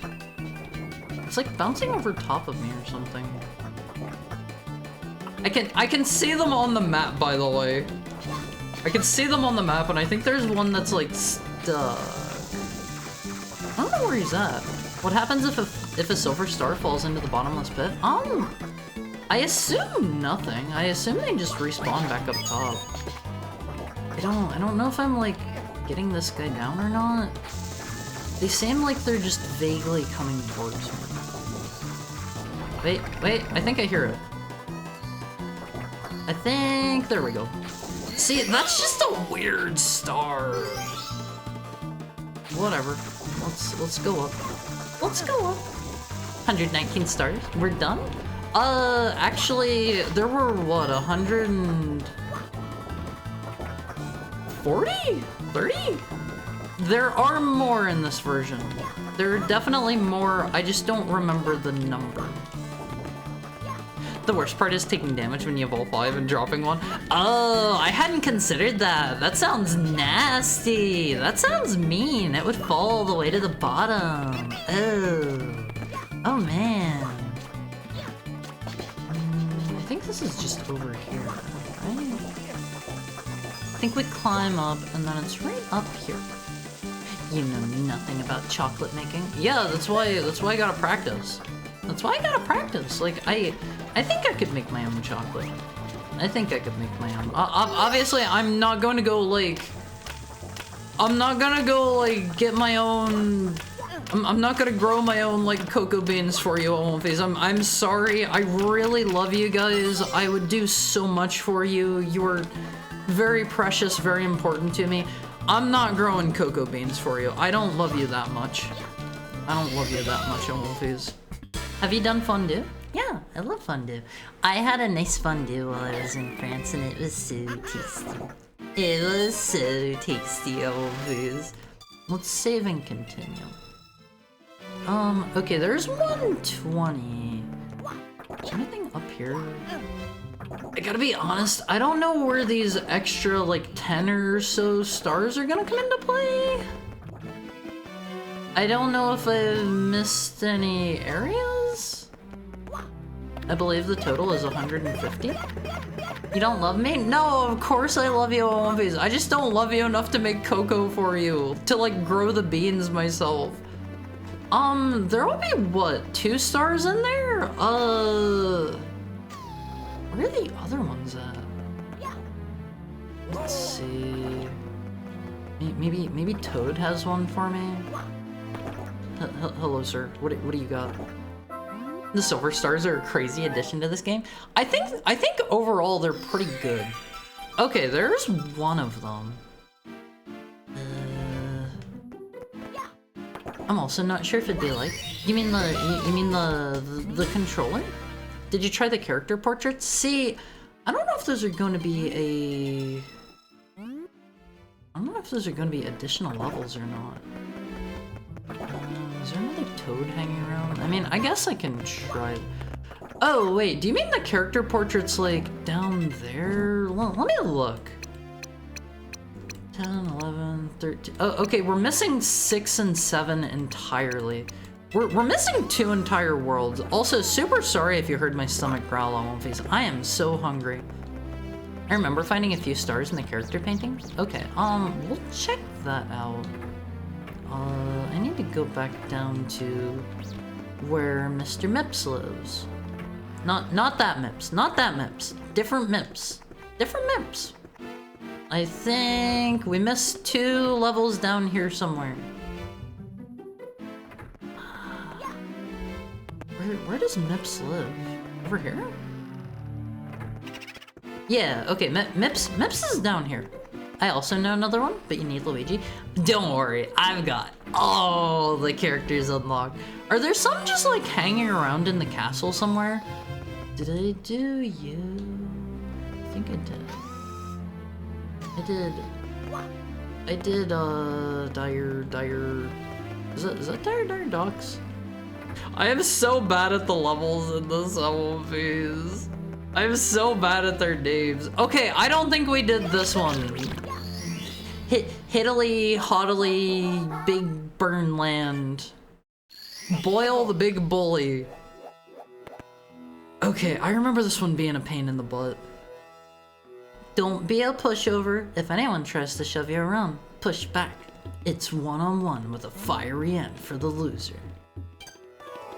It's like bouncing over top of me or something. I can see them on the map, by the way. I can see them on the map, and I think there's one that's like stuck. I don't know where he's at. What happens if a silver star falls into the bottomless pit? I assume nothing. I assume they just respawn back up top. I don't know if I'm like getting this guy down or not. They seem like they're just vaguely coming towards me. Wait, I think I hear it. I think, there we go. See, that's just a weird star. Whatever, let's go up. Let's go up. 119 stars, we're done? Actually, there were, what, 140? 30? There are more in this version. There are definitely more, I just don't remember the number. The worst part is taking damage when you have all 5 and dropping 1. Oh, I hadn't considered that. That sounds nasty. That sounds mean. It would fall all the way to the bottom. Oh. Oh, man. I think this is just over here, right? I think we climb up, and then it's right up here. You know nothing about chocolate making. Yeah, that's why I gotta practice. That's why I gotta practice. Like, I think I could make my own chocolate. I think I could make my own. Obviously, I'm not going to go, like... I'm not gonna go, like, get my own... I'm not gonna grow my own, like, cocoa beans for you, Owenface. I'm sorry. I really love you guys. I would do so much for you. You're very precious, very important to me. I'm not growing cocoa beans for you. I don't love you that much. I don't love you that much, Owenface. Have you done fondue? Yeah, I love fondue. I had a nice fondue while I was in France, and it was so tasty. It was so tasty, Owenface. Let's save and continue. Okay, there's 120. Is there anything up here? I gotta be honest, I don't know where these extra, like, 10 or so stars are gonna come into play. I don't know if I've missed any areas. I believe the total is 150. You don't love me? No, of course I love you, Owenface. I just don't love you enough to make cocoa for you. To, like, grow the beans myself. There will be, what, 2 stars in there? Where are the other ones at? Let's see. Maybe Toad has one for me? Hello, sir. What do you got? The silver stars are a crazy addition to this game. I think overall they're pretty good. Okay, there's one of them. I'm also not sure if it'd be like. You mean the controller? Did you try the character portraits? See, I don't know if those are going to be I don't know if those are going to be additional levels or not. Is there another Toad hanging around? I mean, I guess I can try. Oh, wait, do you mean the character portraits, like, down there? Well, let me look. 10, 11, 13... Oh, okay, we're missing 6 and 7 entirely. We're missing 2 entire worlds. Also, super sorry if you heard my stomach growl on one face. I am so hungry. I remember finding a few stars in the character painting. Okay, we'll check that out. I need to go back down to where Mr. Mips lives. Not that Mips. Not that Mips. Different Mips. Different Mips. I think we missed 2 levels down here somewhere. Where does Mips live? Over here? Yeah, okay, Mips is down here. I also know another one, but you need Luigi. Don't worry, I've got all the characters unlocked. Are there some just like hanging around in the castle somewhere? Did I do you? I think I did. I did, Dire... Is that Dire Docks? I am so bad at the levels in this phase. I'm so bad at their names. Okay, I don't think we did this one. Hittily, hottily, Big Burn Land. Boil the Big Bully. Okay, I remember this one being a pain in the butt. Don't be a pushover. If anyone tries to shove you around, push back. It's one-on-one with a fiery end for the loser.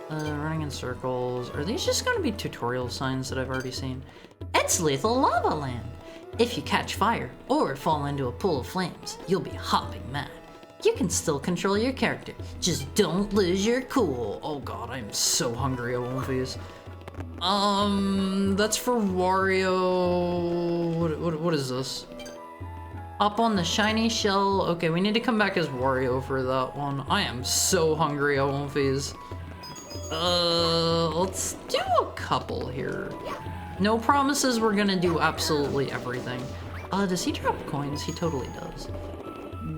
Running in circles. Are these just gonna be tutorial signs that I've already seen? It's lethal lava land. If you catch fire or fall into a pool of flames, you'll be hopping mad. You can still control your character. Just don't lose your cool. Oh god, I'm so hungry, Owenface. That's for Wario. What is this? Up on the shiny shell. Okay, we need to come back as Wario for that one. I am so hungry, Owenface. Let's do a couple here. No promises we're gonna do absolutely everything. Does he drop coins? He totally does.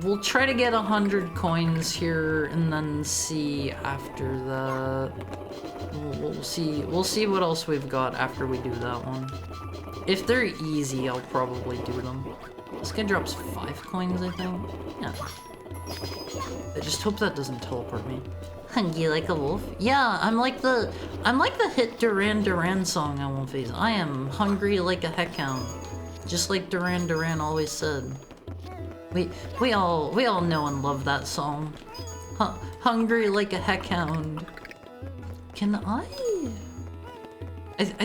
We'll try to get 100 coins here and then see after that. We'll see what else we've got after we do that one. If they're easy, I'll probably do them. This guy drops 5 coins, I think. Yeah. I just hope that doesn't teleport me. Hungry like a wolf? Yeah, I'm like the hit Duran Duran song on One Face. I am hungry like a heckhound. Just like Duran Duran always said. We all know and love that song. Hungry like a heckhound. Can I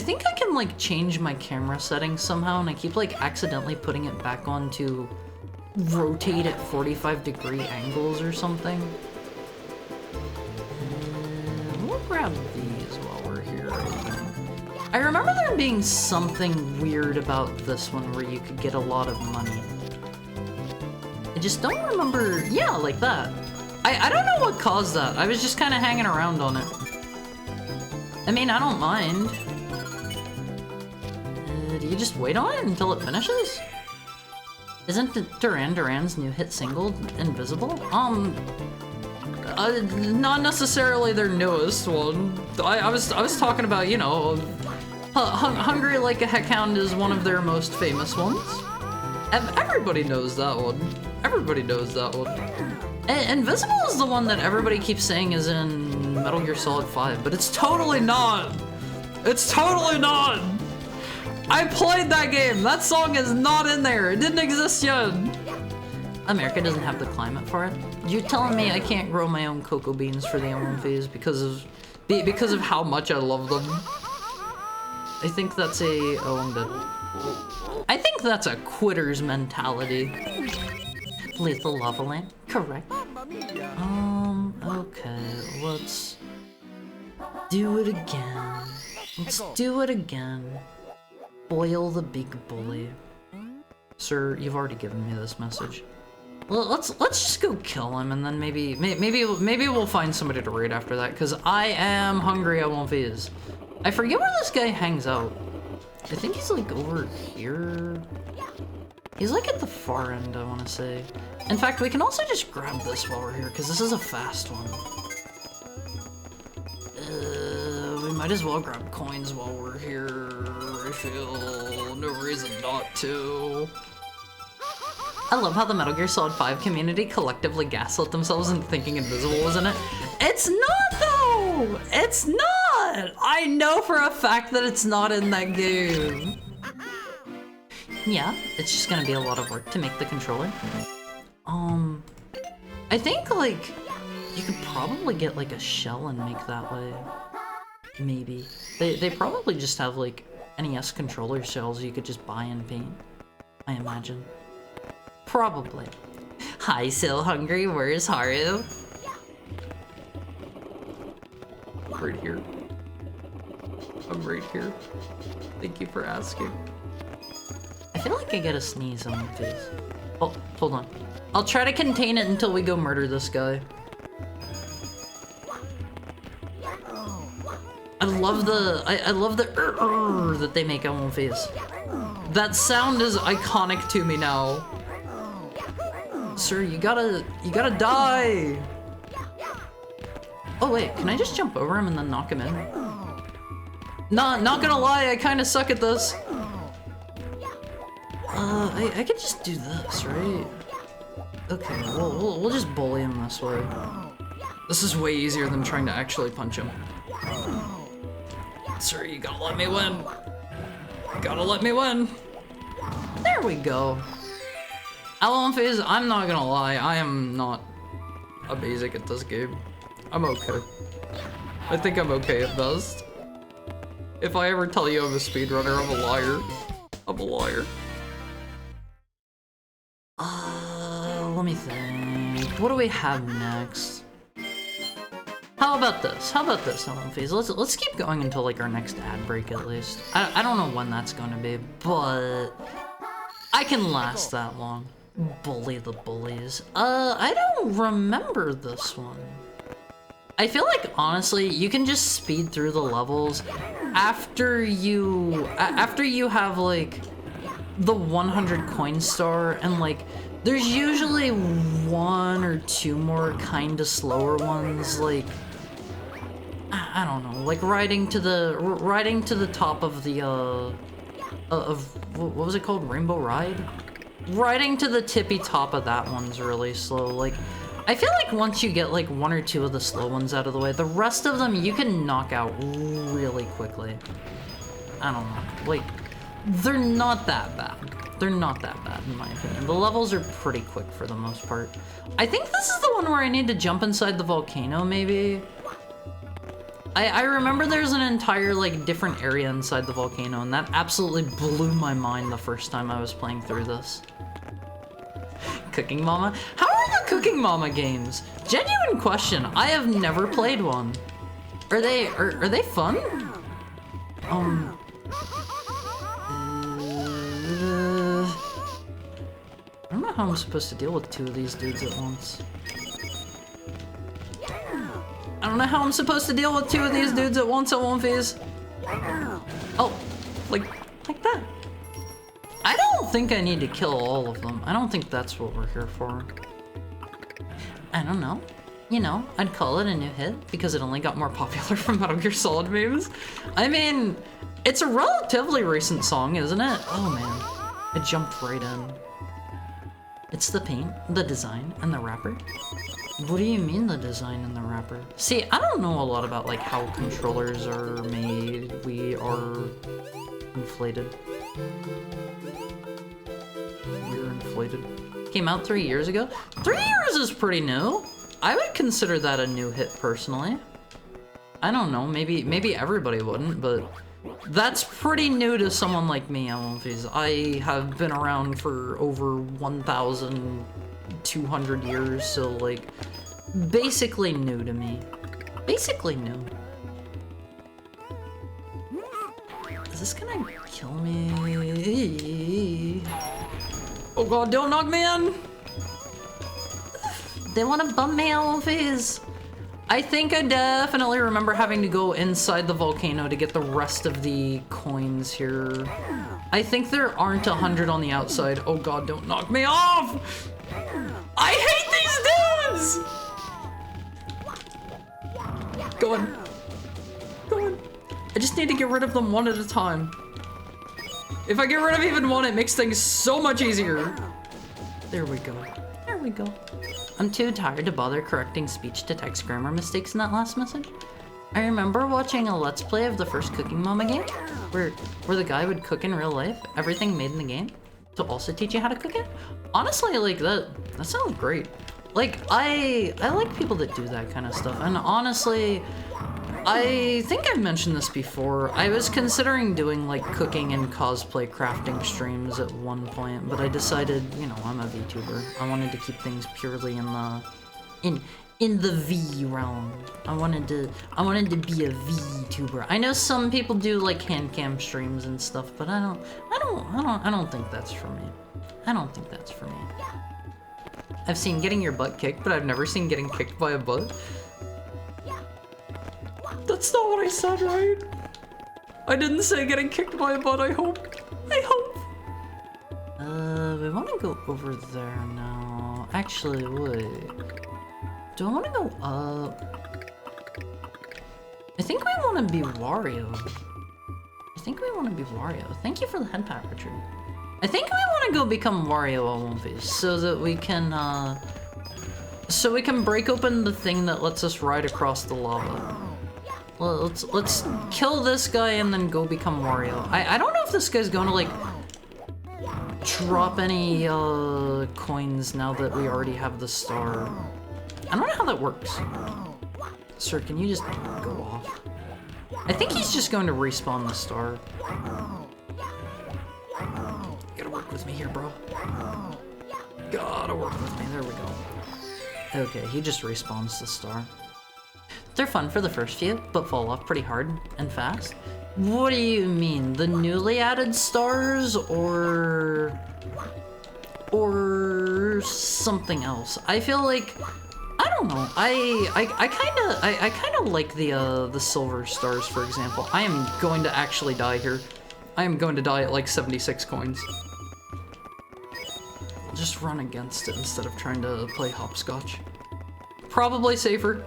think I can like change my camera settings somehow, and I keep like accidentally putting it back on to rotate at 45-degree angles or something. We'll grab these while we're here. I remember there being something weird about this one where you could get a lot of money. I just don't remember. Yeah, like that. I don't know what caused that. I was just kind of hanging around on it. I mean, I don't mind. Do you just wait on it until it finishes? Isn't Duran Duran's new hit single Invisible? Not necessarily their newest one. I was talking about, you know, Hungry Like a Heckhound is one of their most famous ones. Everybody knows that one. Everybody knows that one. Invisible is the one that everybody keeps saying is in Metal Gear Solid 5, but it's totally not. It's totally not. I played that game. That song is not in there. It didn't exist yet. America doesn't have the climate for it. You're telling me I can't grow my own cocoa beans for the M1 phase because of how much I love them. I think that's a... Oh, I'm dead. I think that's a quitter's mentality. Lethal lava lamp? Correct. Okay, let's do it again. Let's do it again. Boil the big bully. Sir, you've already given me this message. Well, let's just go kill him, and then maybe we'll find somebody to raid after that, because I am hungry at One Phase. I forget where this guy hangs out. I think he's like over here. He's like at the far end, I want to say. In fact, we can also just grab this while we're here, because this is a fast one. We might as well grab coins while we're here. I feel no reason not to. I love how the Metal Gear Solid 5 community collectively gaslit themselves into thinking Invisible was in it. It's not, though! It's not! I know for a fact that it's not in that game. Yeah, it's just gonna be a lot of work to make the controller. I think, like, you could probably get, like, a shell and make that way. Maybe. They probably just have, like, NES controller shells you could just buy and paint, I imagine. Probably. Hi, so hungry, where's Haru? Right here. I'm right here. Thank you for asking. I feel like I get a sneeze on my face. Oh, hold on. I'll try to contain it until we go murder this guy. I love the that they make on One Face. That sound is iconic to me now. Sir, you gotta die. Oh wait, can I just jump over him and then knock him in? Not gonna lie, I kinda suck at this. I could just do this, right? Okay, we'll just bully him this way. This is way easier than trying to actually punch him. Sir, you gotta let me win. You gotta let me win. There we go. One Phase, I'm not gonna lie, I am not a basic at this game. I'm okay. I think I'm okay at best. If I ever tell you I'm a speedrunner, I'm a liar. I'm a liar. Let me think. What do we have next? How about this? How about this, One Phase? Let's keep going until like our next ad break at least. I don't know when that's gonna be, but I can last that long. Bully the bullies. I don't remember this one. I feel like, honestly, you can just speed through the levels after you have, like, the 100 coin star, and, like, there's usually 1 or 2 more kind of slower ones, like, I don't know, like riding to the top of the, what was it called? Rainbow Ride? Riding to the tippy top of that one's really slow. Like, I feel like once you get like 1 or 2 of the slow ones out of the way, the rest of them you can knock out really quickly. I don't know, like, they're not that bad. They're not that bad in my opinion. The levels are pretty quick for the most part. I think this is the one where I need to jump inside the volcano, maybe? I remember there's an entire, like, different area inside the volcano, and that absolutely blew my mind the first time I was playing through this. Cooking Mama? How are the Cooking Mama games? Genuine question. I have never played one. Are they fun? I don't know how I'm supposed to deal with 2 of these dudes at once. I don't know how I'm supposed to deal with 2 of these dudes at once, Wonfies. Oh, like that. I don't think I need to kill all of them. I don't think that's what we're here for. I don't know. You know, I'd call it a new hit because it only got more popular from Metal Gear Solid memes. I mean, it's a relatively recent song, isn't it? Oh man, it jumped right in. It's the paint, the design, and the wrapper. What do you mean the design and the wrapper? See, I don't know a lot about like how controllers are made. We are inflated. We're inflated. Came out 3 years ago. 3 years is pretty new. I would consider that a new hit personally. I don't know, maybe everybody wouldn't, but that's pretty new to someone like me, Elfies. I have been around for over 1,200 years, so like, basically new to me. Basically new. Is this gonna kill me? Oh god, don't knock me in! They wanna bump me, Elfies! I think I definitely remember having to go inside the volcano to get the rest of the coins here. I think there aren't 100 on the outside. Oh god, don't knock me off! I hate these dudes! Go on. Go on. I just need to get rid of them one at a time. If I get rid of even one, it makes things so much easier. There we go. There we go. I'm too tired to bother correcting speech-to-text grammar mistakes in that last message. I remember watching a Let's Play of the first Cooking Mama game, where the guy would cook in real life, everything made in the game, to also teach you how to cook it. Honestly, like, that sounds great. Like, I like people that do that kind of stuff, and honestly, I think I've mentioned this before. I was considering doing like cooking and cosplay crafting streams at one point, but I decided, you know, I'm a VTuber. I wanted to keep things purely in the V realm. I wanted to be a VTuber. I know some people do like hand cam streams and stuff, but I don't think that's for me. I don't think that's for me. I've seen getting your butt kicked, but I've never seen getting kicked by a butt. That's not what I said, right? I didn't say getting kicked by a butt, I hope. I hope. We want to go over there now. Actually, wait. Do I want to go up? I think we want to be Wario. Thank you for the head pat, Richard. I think we want to go become Wario Olympias so that we can, break open the thing that lets us ride across the lava. Well, let's kill this guy and then go become Wario. I don't know if this guy's going to like drop any coins now that we already have the star. I don't know how that works. Sir, can you just go off? I think he's just going to respawn the star. You gotta work with me here, bro. Gotta work with me. There we go. Okay, he just respawns the star. They're fun for the first few, but fall off pretty hard and fast. What do you mean? The newly added stars or something else? I feel like, I don't know. I kind of like the silver stars, for example. I am going to actually die here. I am going to die at like 76 coins. I'll just run against it instead of trying to play hopscotch. Probably safer.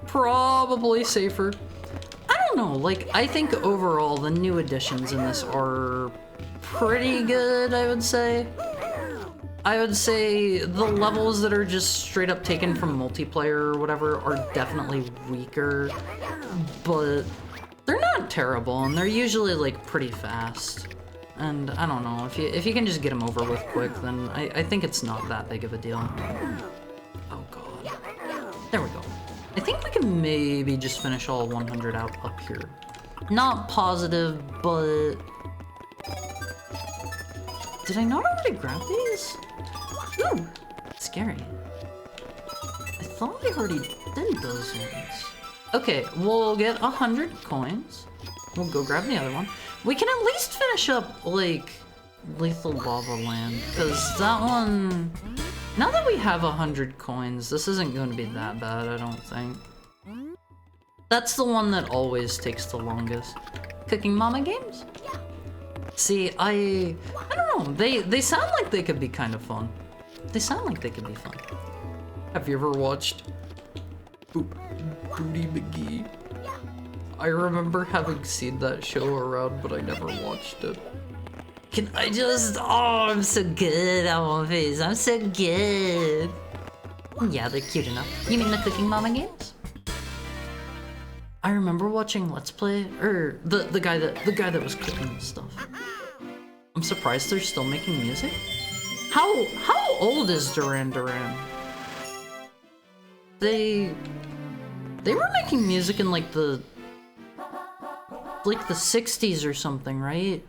Probably safer. I don't know, like, I think overall the new additions in this are pretty good, I would say. I would say the levels that are just straight up taken from multiplayer or whatever are definitely weaker, but they're not terrible, and they're usually like pretty fast. And I don't know, if you can just get them over with quick, then I think it's not that big of a deal. Oh god. There we go. I think we can maybe just finish all 100 out up here. Not positive, but... Did I not already grab these? Ooh, scary. I thought I already did those ones. Okay, we'll get 100 coins. We'll go grab the other one. We can at least finish up, like, Lethal Lava Land, because that one... Now that we have 100 coins, this isn't going to be that bad, I don't think. That's the one that always takes the longest. Cooking Mama games? See, I don't know, they sound like they could be kind of fun. They sound like they could be fun. Have you ever watched Booty McGee? I remember having seen that show around, but I never watched it. Can I just... Oh, I'm so good at One Piece. I'm so good. Yeah, they're cute enough. You mean the Cooking Mama games? I remember watching Let's Play, or the guy that was cooking this stuff. I'm surprised they're still making music. How old is Duran Duran? They were making music in like the 60s or something, right?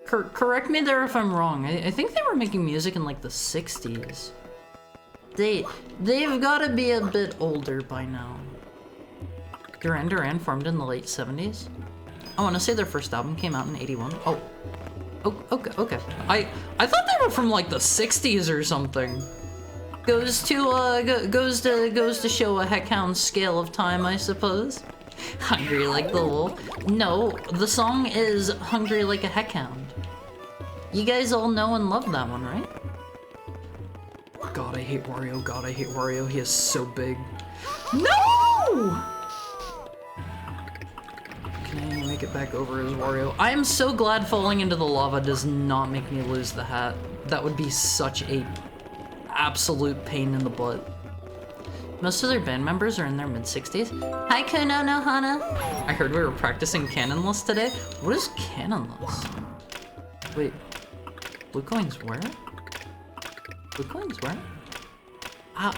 Correct me there if I'm wrong. I think they were making music in like the 60s. They've got to be a bit older by now. Duran Duran formed in the late 70s. I want to say their first album came out in 81. Oh, okay. I thought they were from like the 60s or something. Goes to show a heckhound's scale of time, I suppose. Hungry like the wolf. No, the song is Hungry Like a Heckhound. You guys all know and love that one, right? God, I hate Wario. God, I hate Wario. He is so big. No! Can I make it back over as Wario? I am so glad falling into the lava does not make me lose the hat. That would be such a absolute pain in the butt. Most of their band members are in their mid-60s. Hi, Kuno no Hana. I heard we were practicing canonless today. What is canonless? Wait, blue coins where? Blue coins where? How?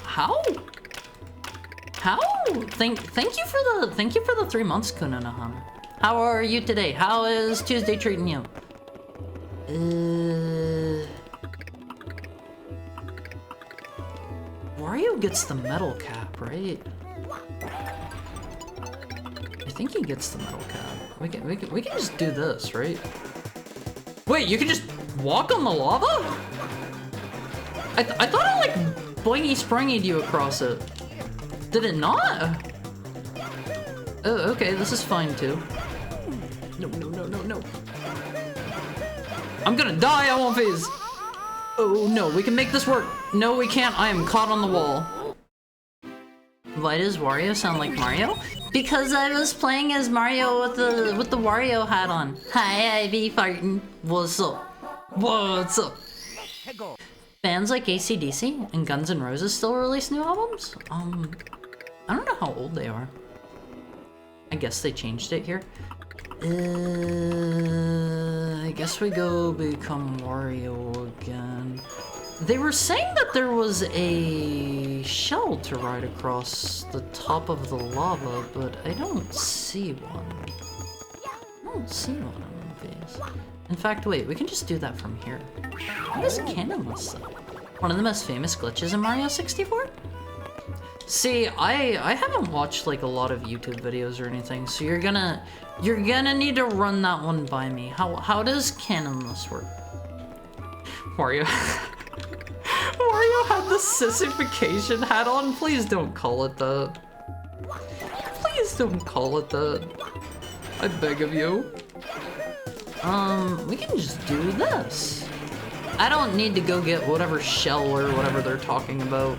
Thank you for the 3 months, Kuno no Hana. How are you today? How is Tuesday treating you? Wario gets the metal cap, right? I think he gets the metal cap. We can just do this, right? Wait, you can just walk on the lava? I thought I like boingy springied you across it. Did it not? Oh, okay, this is fine too. No. I'm gonna die, I won't phase. Oh no, we can make this work. No, we can't. I am caught on the wall. Why does Wario sound like Mario? Because I was playing as Mario with the Wario hat on. Hi, I be farting. What's up? What's up? Bands like AC/DC and Guns N' Roses still release new albums? I don't know how old they are. I guess they changed it here. I guess we go become Wario again. They were saying that there was a shell to ride across the top of the lava, but I don't see one. I don't see one on the face. In fact, wait, we can just do that from here. What is canonless though? One of the most famous glitches in Mario 64? See, I haven't watched like a lot of YouTube videos or anything, so you're gonna need to run that one by me. How does canonless work? Wario Mario had the sissification hat on. Please don't call it that. Please don't call it that. I beg of you. We can just do this. I don't need to go get whatever shell or whatever they're talking about.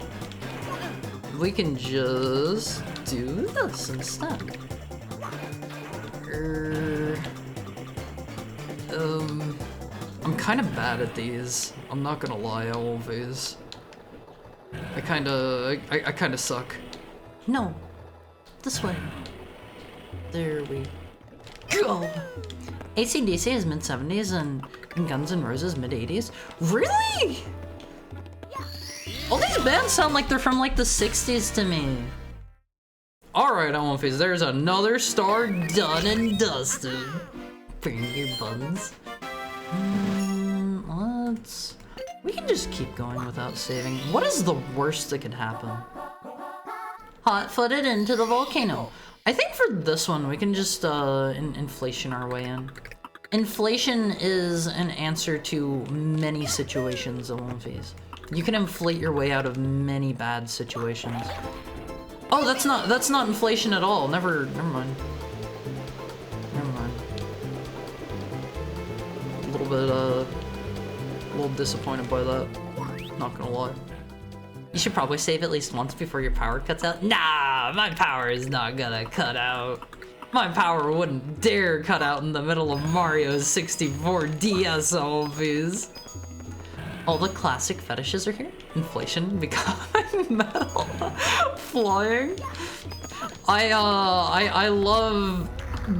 We can just do this instead. I'm kind of bad at these. I'm not gonna lie, always. I kinda suck. No, this way. There we go. AC/DC is mid-70s and Guns N' Roses mid-80s. Really? All these bands sound like they're from like the 60s to me. Alright, Omphis, there's another star done and dusted. Bring your buns. We can just keep going without saving. What is the worst that could happen? Hot-footed into the volcano. I think for this one, we can just inflation our way in. Inflation is an answer to many situations, Omphis. You can inflate your way out of many bad situations. Oh, that's not inflation at all. Never mind. Never mind. A little disappointed by that. Not gonna lie. You should probably save at least once before your power cuts out. Nah, my power is not gonna cut out. My power wouldn't dare cut out in the middle of Mario's 64 DS Omphis. All the classic fetishes are here. Inflation, becoming metal, flying. I love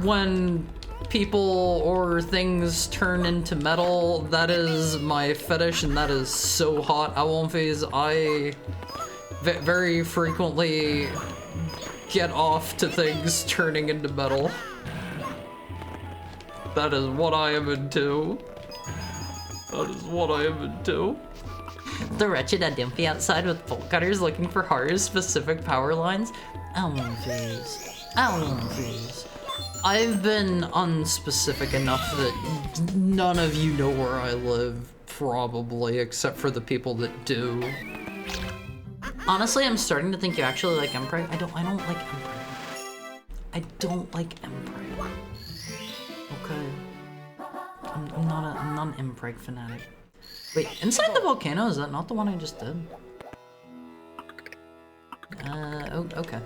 when people or things turn into metal. That is my fetish, and that is so hot. Omphis, I very frequently get off to things turning into metal. That is what I am into. That is what I am into. The wretched Adimpy outside with bolt cutters looking for Haru's specific power lines. Omphis. I've been unspecific enough that none of you know where I live, probably, except for the people that do. Honestly, I'm starting to think you actually like Emperor. I don't like Emperor. I don't like Emperor. Okay. I'm not an Emperor fanatic. Wait, inside the volcano, is that not the one I just did? Oh, okay.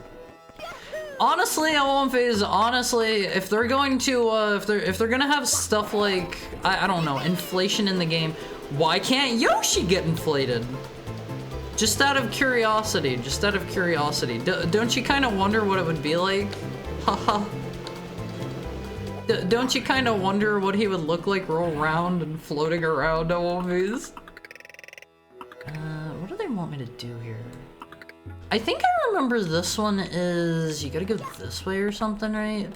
Honestly, honestly, if they're going to, if they're gonna have stuff like, I don't know, inflation in the game, why can't Yoshi get inflated? Just out of curiosity, Don't you kind of wonder what it would be like? Haha. Don't you kind of wonder what he would look like roll around and floating around, Omphis? What do they want me to do here? I think I remember this one is... You gotta go this way or something, right?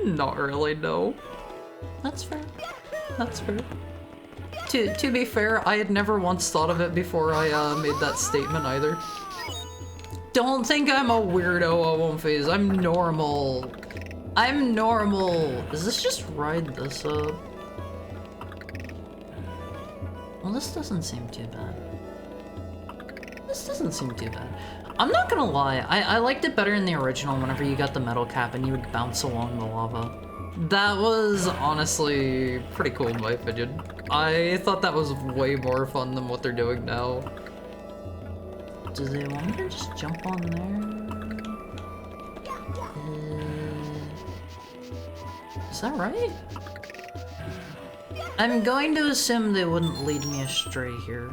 Not really, no. That's fair. That's fair. To be fair, I had never once thought of it before I made that statement either. Don't think I'm a weirdo, Omphis. I'm normal. I'm normal. Does this just ride this up? Well, this doesn't seem too bad. This doesn't seem too bad. I'm not gonna lie, I liked it better in the original whenever you got the metal cap and you would bounce along the lava. That was honestly pretty cool in my opinion. I thought that was way more fun than what they're doing now. Do they want me to just jump on there? Is that right? I'm going to assume they wouldn't lead me astray here.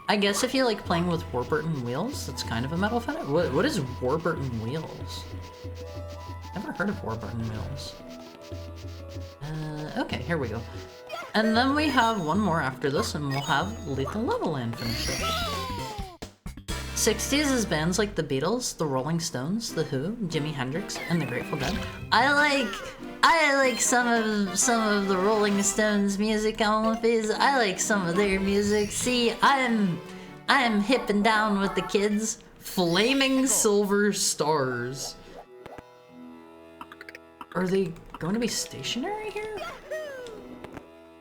I guess if you like playing with Warburton wheels, that's kind of a metal fetish. What is Warburton wheels? Never heard of Warburton wheels. Okay, here we go. And then we have one more after this, and we'll have Lethal Lava Land finish it. 60s is bands like the Beatles, the Rolling Stones, the Who, Jimi Hendrix, and the Grateful Dead. I like some of the Rolling Stones music, Omphis. I like some of their music. See, I am hip and down with the kids. Flaming Silver Stars. Are they going to be stationary here?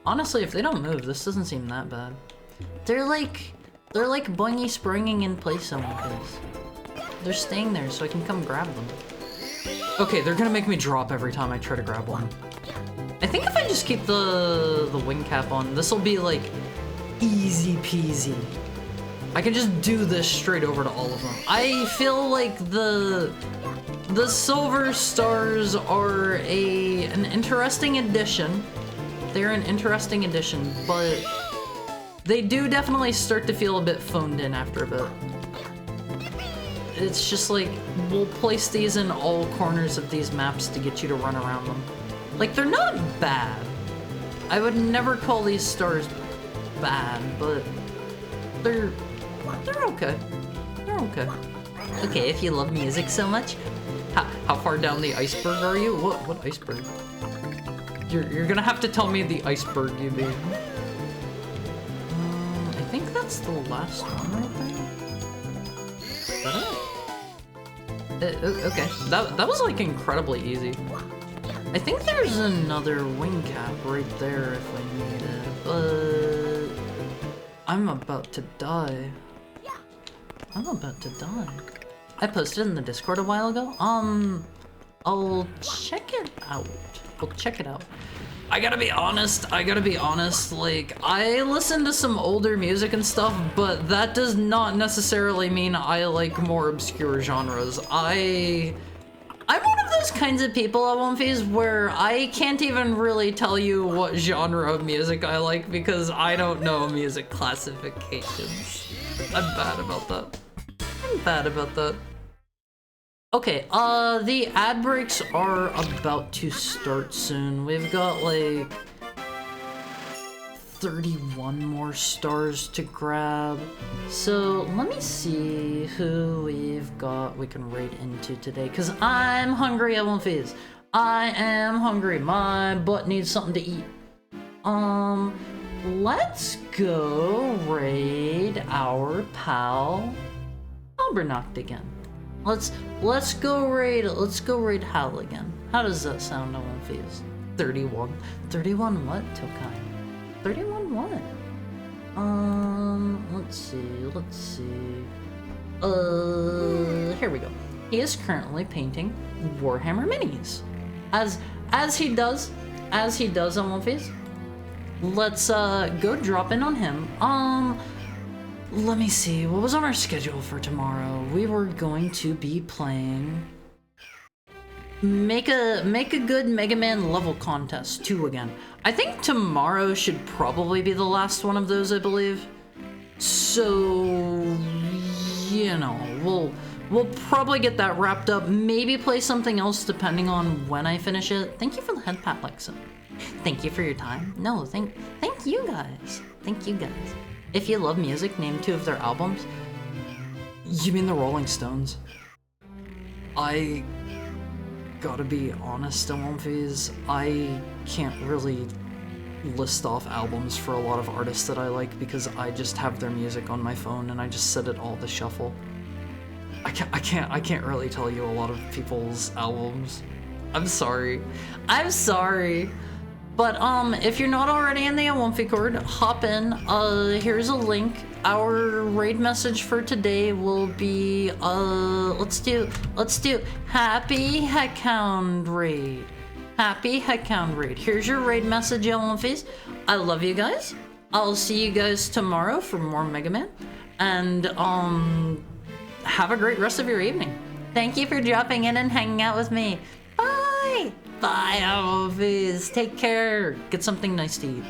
Honestly, if they don't move, this doesn't seem that bad. they're like boingy springing in place on because they're staying there so I can come grab them. Okay, they're gonna make me drop every time I try to grab one. I think if I just keep the wing cap on, this will be like easy peasy. I can just do this straight over to all of them. I feel like the silver stars are an interesting addition. They're an interesting addition, but they do definitely start to feel a bit phoned in after a bit. It's just like, we'll place these in all corners of these maps to get you to run around them. Like, they're not bad. I would never call these stars bad, but they're okay. They're okay. Okay, if you love music so much, how far down the iceberg are you? What iceberg? You're gonna have to tell me the iceberg you mean. I think that's the last one right there. Is that it? Okay, that was like incredibly easy. I think there's another wing cap right there if I need it, but I'm about to die. I'm about to die. I posted in the Discord a while ago. I'll check it out. We'll check it out. I gotta be honest, like, I listen to some older music and stuff, but that does not necessarily mean I like more obscure genres. I'm one of those kinds of people at One Phase where I can't even really tell you what genre of music I like because I don't know music classifications. I'm bad about that. Okay, the ad breaks are about to start soon. We've got like 31 more stars to grab. So let me see who we've got we can raid into today, because I'm hungry at One Phase. I am hungry. My butt needs something to eat. Let's go raid our pal Albernacht again. Let's go raid Hal again. How does that sound on One Phase? 31 what, Tokai? 31 what? Let's see. Here we go. He is currently painting Warhammer minis. As he does on One Phase. Let's go drop in on him. Let me see, what was on our schedule for tomorrow? We were going to be playing Make a Good Mega Man level contest 2 again. I think tomorrow should probably be the last one of those, I believe. So, you know, we'll probably get that wrapped up, maybe play something else depending on when I finish it. Thank you for the head pat, Lexa. Thank you for your time. No, thank you guys. Thank you guys. If you love music, name 2 of their albums. You mean the Rolling Stones? I gotta be honest on One Phase, I can't really list off albums for a lot of artists that I like because I just have their music on my phone and I just set it all to shuffle. I can't really tell you a lot of people's albums. I'm sorry. But if you're not already in the One-Fi-Cord, hop in. Here's a link. Our raid message for today will be let's do Happy Heckhound Raid. Happy Heckhound Raid. Here's your raid message, One Phase. I love you guys. I'll see you guys tomorrow for more Mega Man. And have a great rest of your evening. Thank you for dropping in and hanging out with me. Bye! Bye, One Phase. Take care. Get something nice to eat.